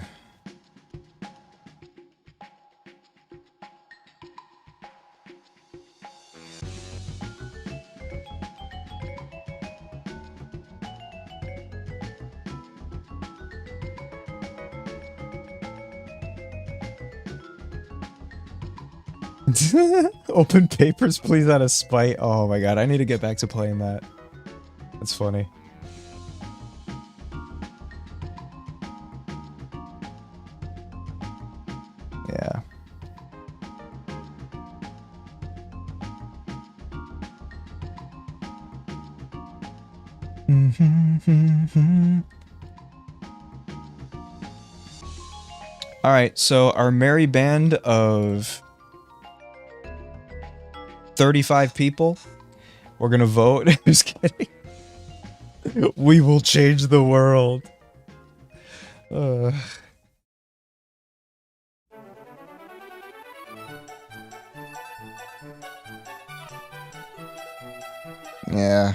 Open papers, please, out of spite. Oh my god, I need to get back to playing that. That's funny. Yeah. Alright, so our merry band of 35 people, we're gonna vote. Just kidding. We will change the world. Yeah.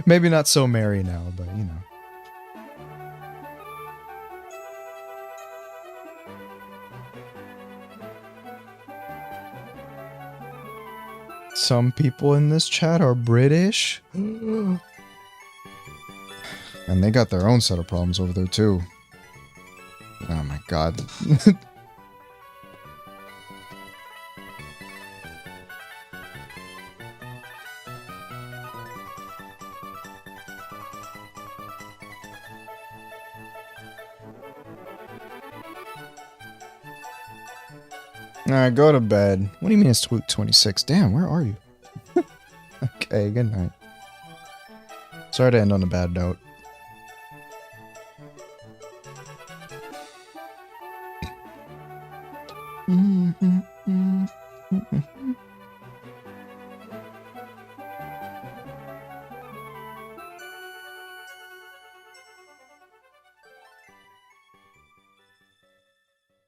Maybe not so merry now, but you know. Some people in this chat are British. And they got their own set of problems over there too. Oh my god. Alright, go to bed. What do you mean it's 26? Damn, where are you? Okay, good night. Sorry to end on a bad note.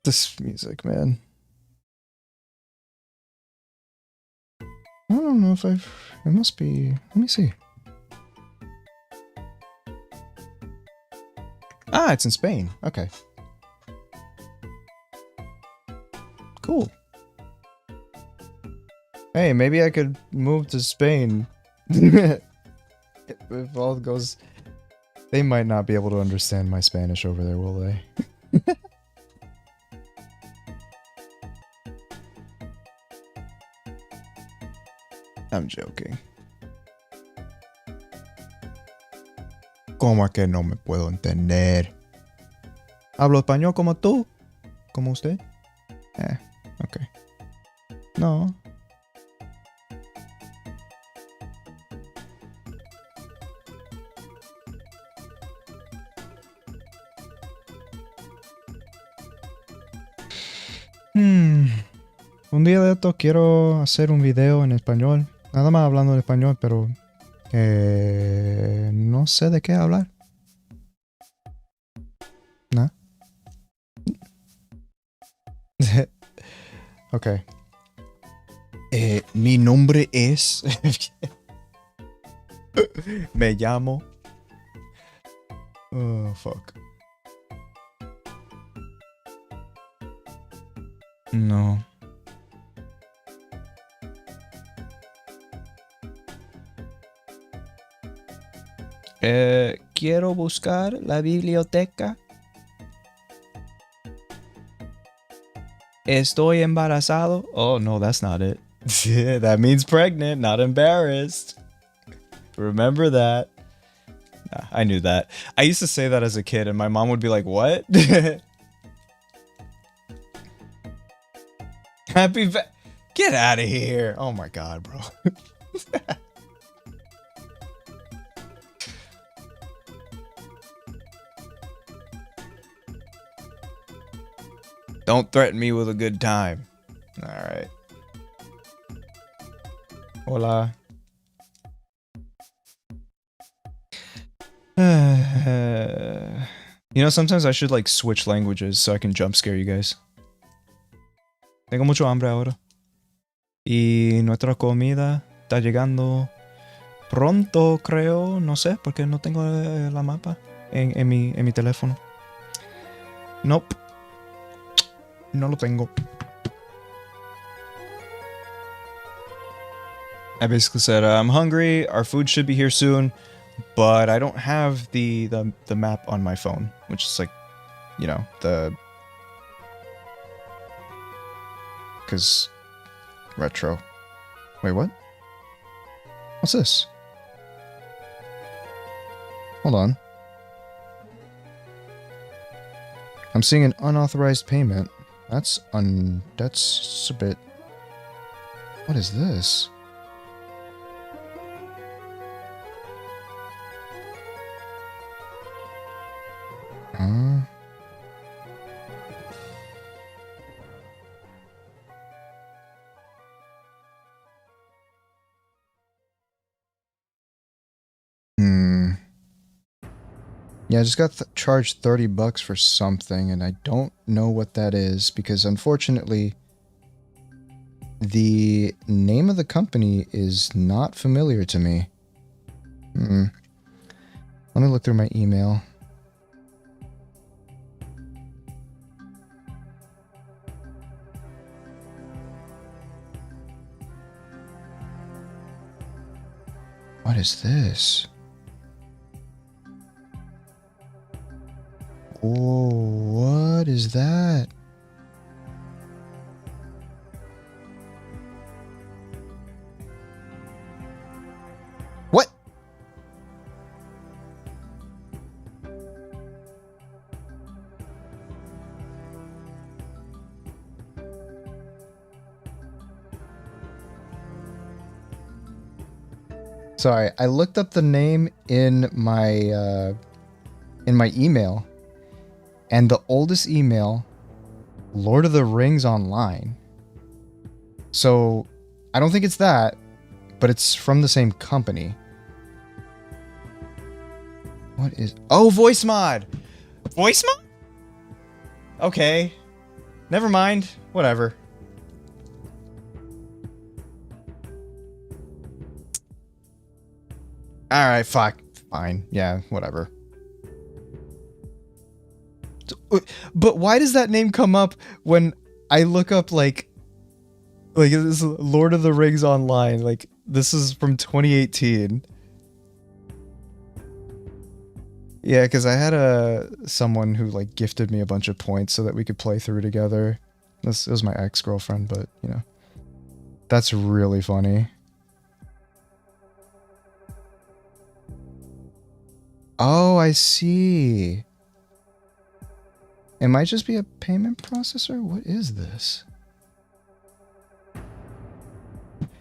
This music, man. I don't know if I've... It must be... Let me see. Ah, it's in Spain. Okay. Cool. Hey, maybe I could move to Spain. If all goes... They might not be able to understand my Spanish over there, will they? I'm joking. ¿Cómo es que no me puedo entender? ¿Hablo español como tú? ¿Como usted? Okay. No. Un día de esto quiero hacer un video en español. Nada más hablando en español, pero... no sé de qué hablar. ¿No? Ok. Mi nombre es... Me llamo... Oh, fuck. No. Quiero buscar la biblioteca. Estoy embarazado. Oh, no, that's not it. That means pregnant, not embarrassed. Remember that. Nah, I knew that. I used to say that as a kid, and my mom would be like, what? Get out of here. Oh my god, bro. Don't threaten me with a good time. Alright. Hola. You know, sometimes I should like switch languages so I can jump scare you guys. Tengo mucho hambre ahora. Y nuestra comida está llegando pronto, creo. No sé, porque no tengo la mapa en mi teléfono. Nope. No lo tengo. I basically said, I'm hungry, our food should be here soon, but I don't have the map on my phone, which is like, you know, because retro. Wait, what? What's this? Hold on. I'm seeing an unauthorized payment. That's a bit... What is this? Yeah, I just got charged $30 for something, and I don't know what that is, because unfortunately, the name of the company is not familiar to me. Let me look through my email. What is this? Oh, what is that? What? Sorry, I looked up the name in my email. And the oldest email, Lord of the Rings Online. So, I don't think it's that, but it's from the same company. What is... Oh, voice mod! Voice mod? Okay. Never mind. Whatever. Alright, fuck. Fine. Yeah, whatever. But why does that name come up when I look up, like this is Lord of the Rings Online? Like, this is from 2018. Yeah, because I had someone who, like, gifted me a bunch of points so that we could play through together. This was my ex-girlfriend, but, you know. That's really funny. Oh, I see. It might just be a payment processor? What is this?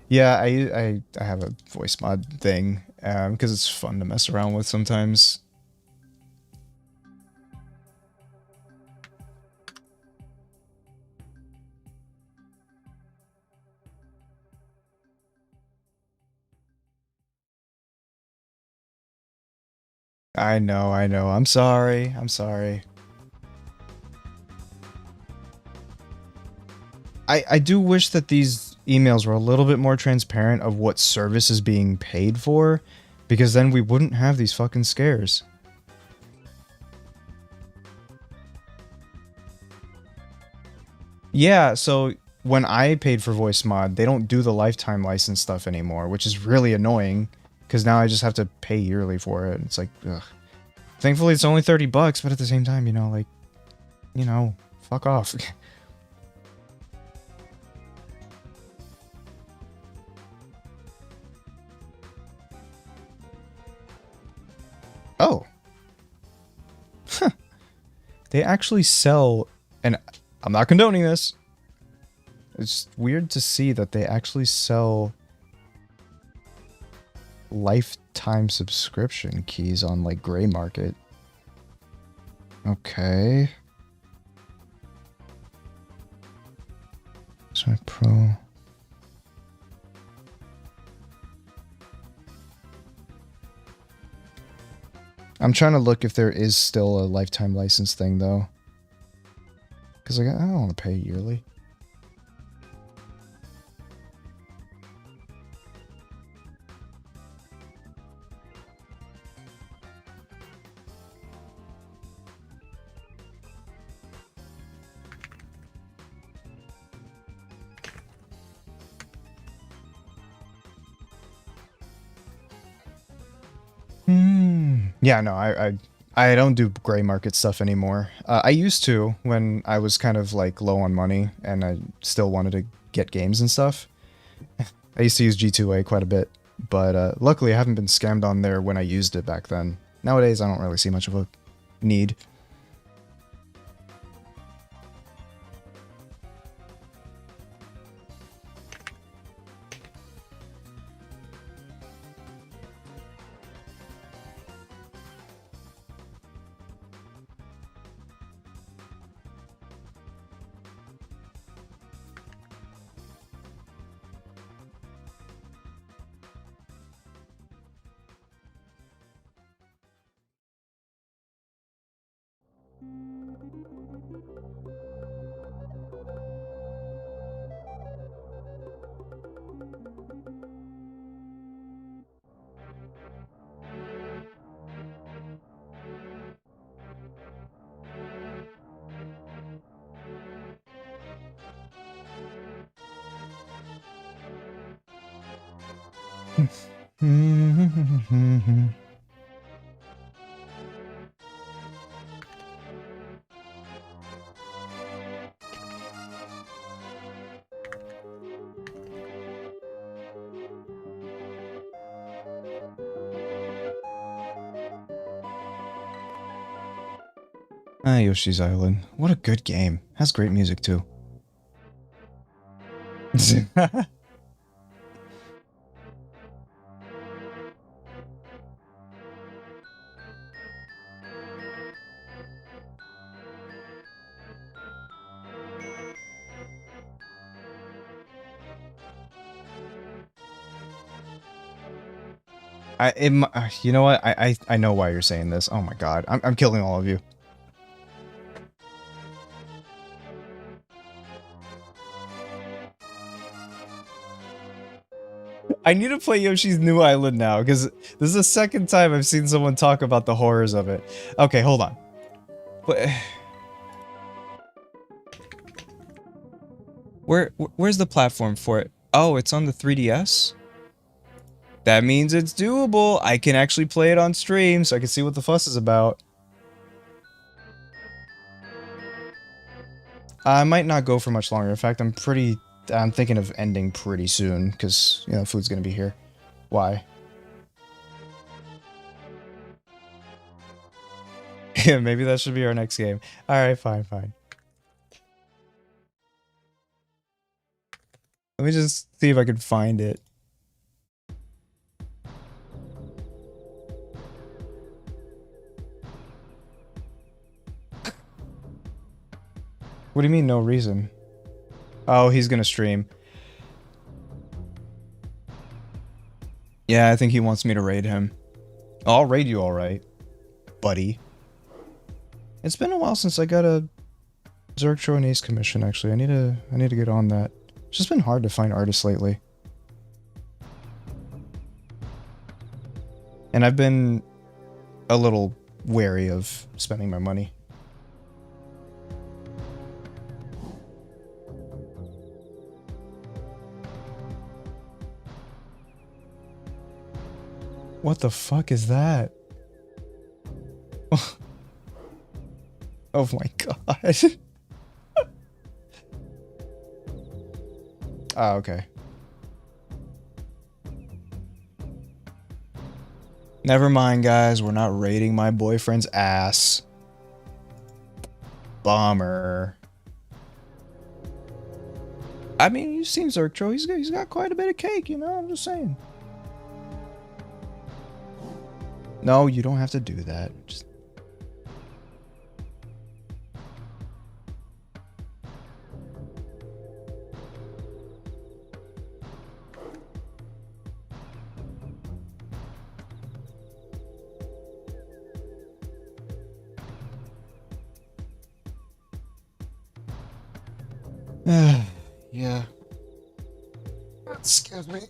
Yeah, I have a voice mod thing, because it's fun to mess around with sometimes. I know. I'm sorry. I do wish that these emails were a little bit more transparent of what service is being paid for, because then we wouldn't have these fucking scares. Yeah, so when I paid for voice mod, they don't do the lifetime license stuff anymore, which is really annoying, because now I just have to pay yearly for it. It's like, ugh. Thankfully, it's only 30 bucks, but at the same time, you know, like, you know, fuck off. Oh. Huh. They actually sell, and I'm not condoning this. It's weird to see that they actually sell lifetime subscription keys on, like, gray market. Okay. Sorry, Pro. I'm trying to look if there is still a lifetime license thing, though. Because I don't want to pay yearly. Yeah, no, I don't do gray market stuff anymore. I used to when I was kind of like low on money and I still wanted to get games and stuff. I used to use G2A quite a bit, but luckily I haven't been scammed on there when I used it back then. Nowadays I don't really see much of a need. Yoshi's Island. What a good game. Has great music too. You know what? I know why you're saying this. Oh my god. I'm killing all of you. I need to play Yoshi's New Island now, because this is the second time I've seen someone talk about the horrors of it. Okay, hold on. Where's the platform for it? Oh, it's on the 3DS? That means it's doable. I can actually play it on stream, so I can see what the fuss is about. I might not go for much longer. In fact, I'm thinking of ending pretty soon, because, you know, food's gonna be here. Why? Yeah, maybe that should be our next game. Alright, fine. Let me just see if I can find it. What do you mean, no reason? Oh, he's gonna stream. Yeah, I think he wants me to raid him. I'll raid you alright, buddy. It's been a while since I got a Retro and Kamex commission, actually. I need to get on that. It's just been hard to find artists lately. And I've been a little wary of spending my money. What the fuck is that? Oh my god. Oh, okay. Never mind, guys. We're not raiding my boyfriend's ass. Bummer. I mean, you've seen Zerktro. He's got quite a bit of cake, you know? I'm just saying. No, you don't have to do that. Just... Yeah. Excuse me.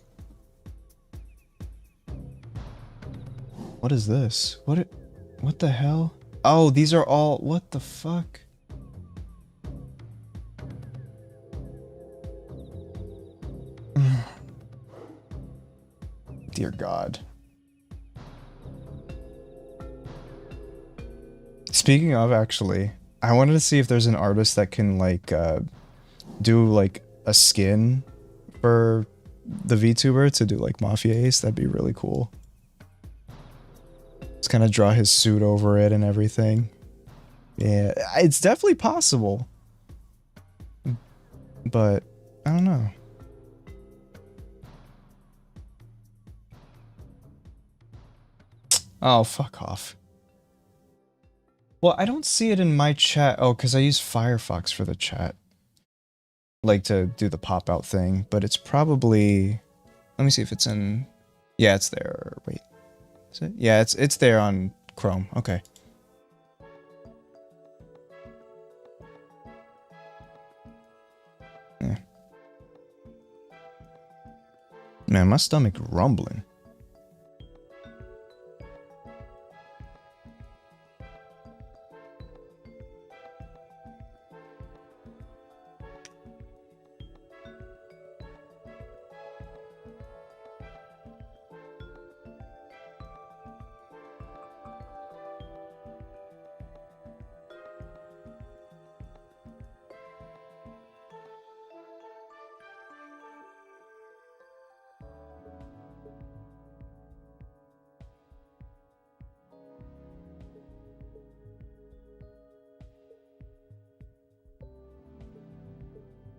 What is this? What the hell? Oh, these are all... What the fuck? Dear God. Speaking of, actually, I wanted to see if there's an artist that can, like, do, like, a skin for the VTuber to do, like, Mafia Ace. That'd be really cool. Just kind of draw his suit over it and everything. Yeah, it's definitely possible. But, I don't know. Oh, fuck off. Well, I don't see it in my chat. Oh, because I use Firefox for the chat. Like, to do the pop-out thing. But it's probably... Let me see if it's in... Yeah, it's there. Wait. Is it? Yeah, it's there on Chrome. Okay. Yeah. Man, my stomach rumbling.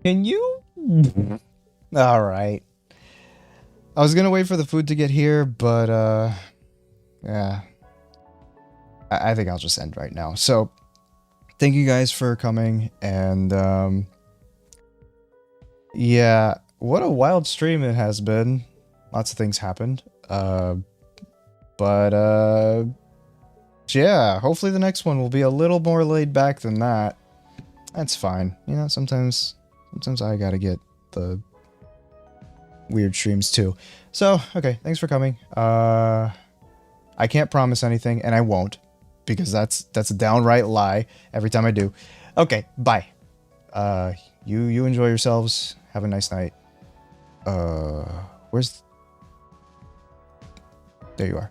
Can you? Alright. I was gonna wait for the food to get here, but, yeah. I think I'll just end right now. So, thank you guys for coming, and, yeah, what a wild stream it has been. Lots of things happened. But, yeah, hopefully the next one will be a little more laid back than that. That's fine. You know, sometimes I gotta get the weird streams too. So, okay, thanks for coming. I can't promise anything, and I won't, because that's a downright lie every time I do. Okay, bye. You enjoy yourselves. Have a nice night. Where's... There you are.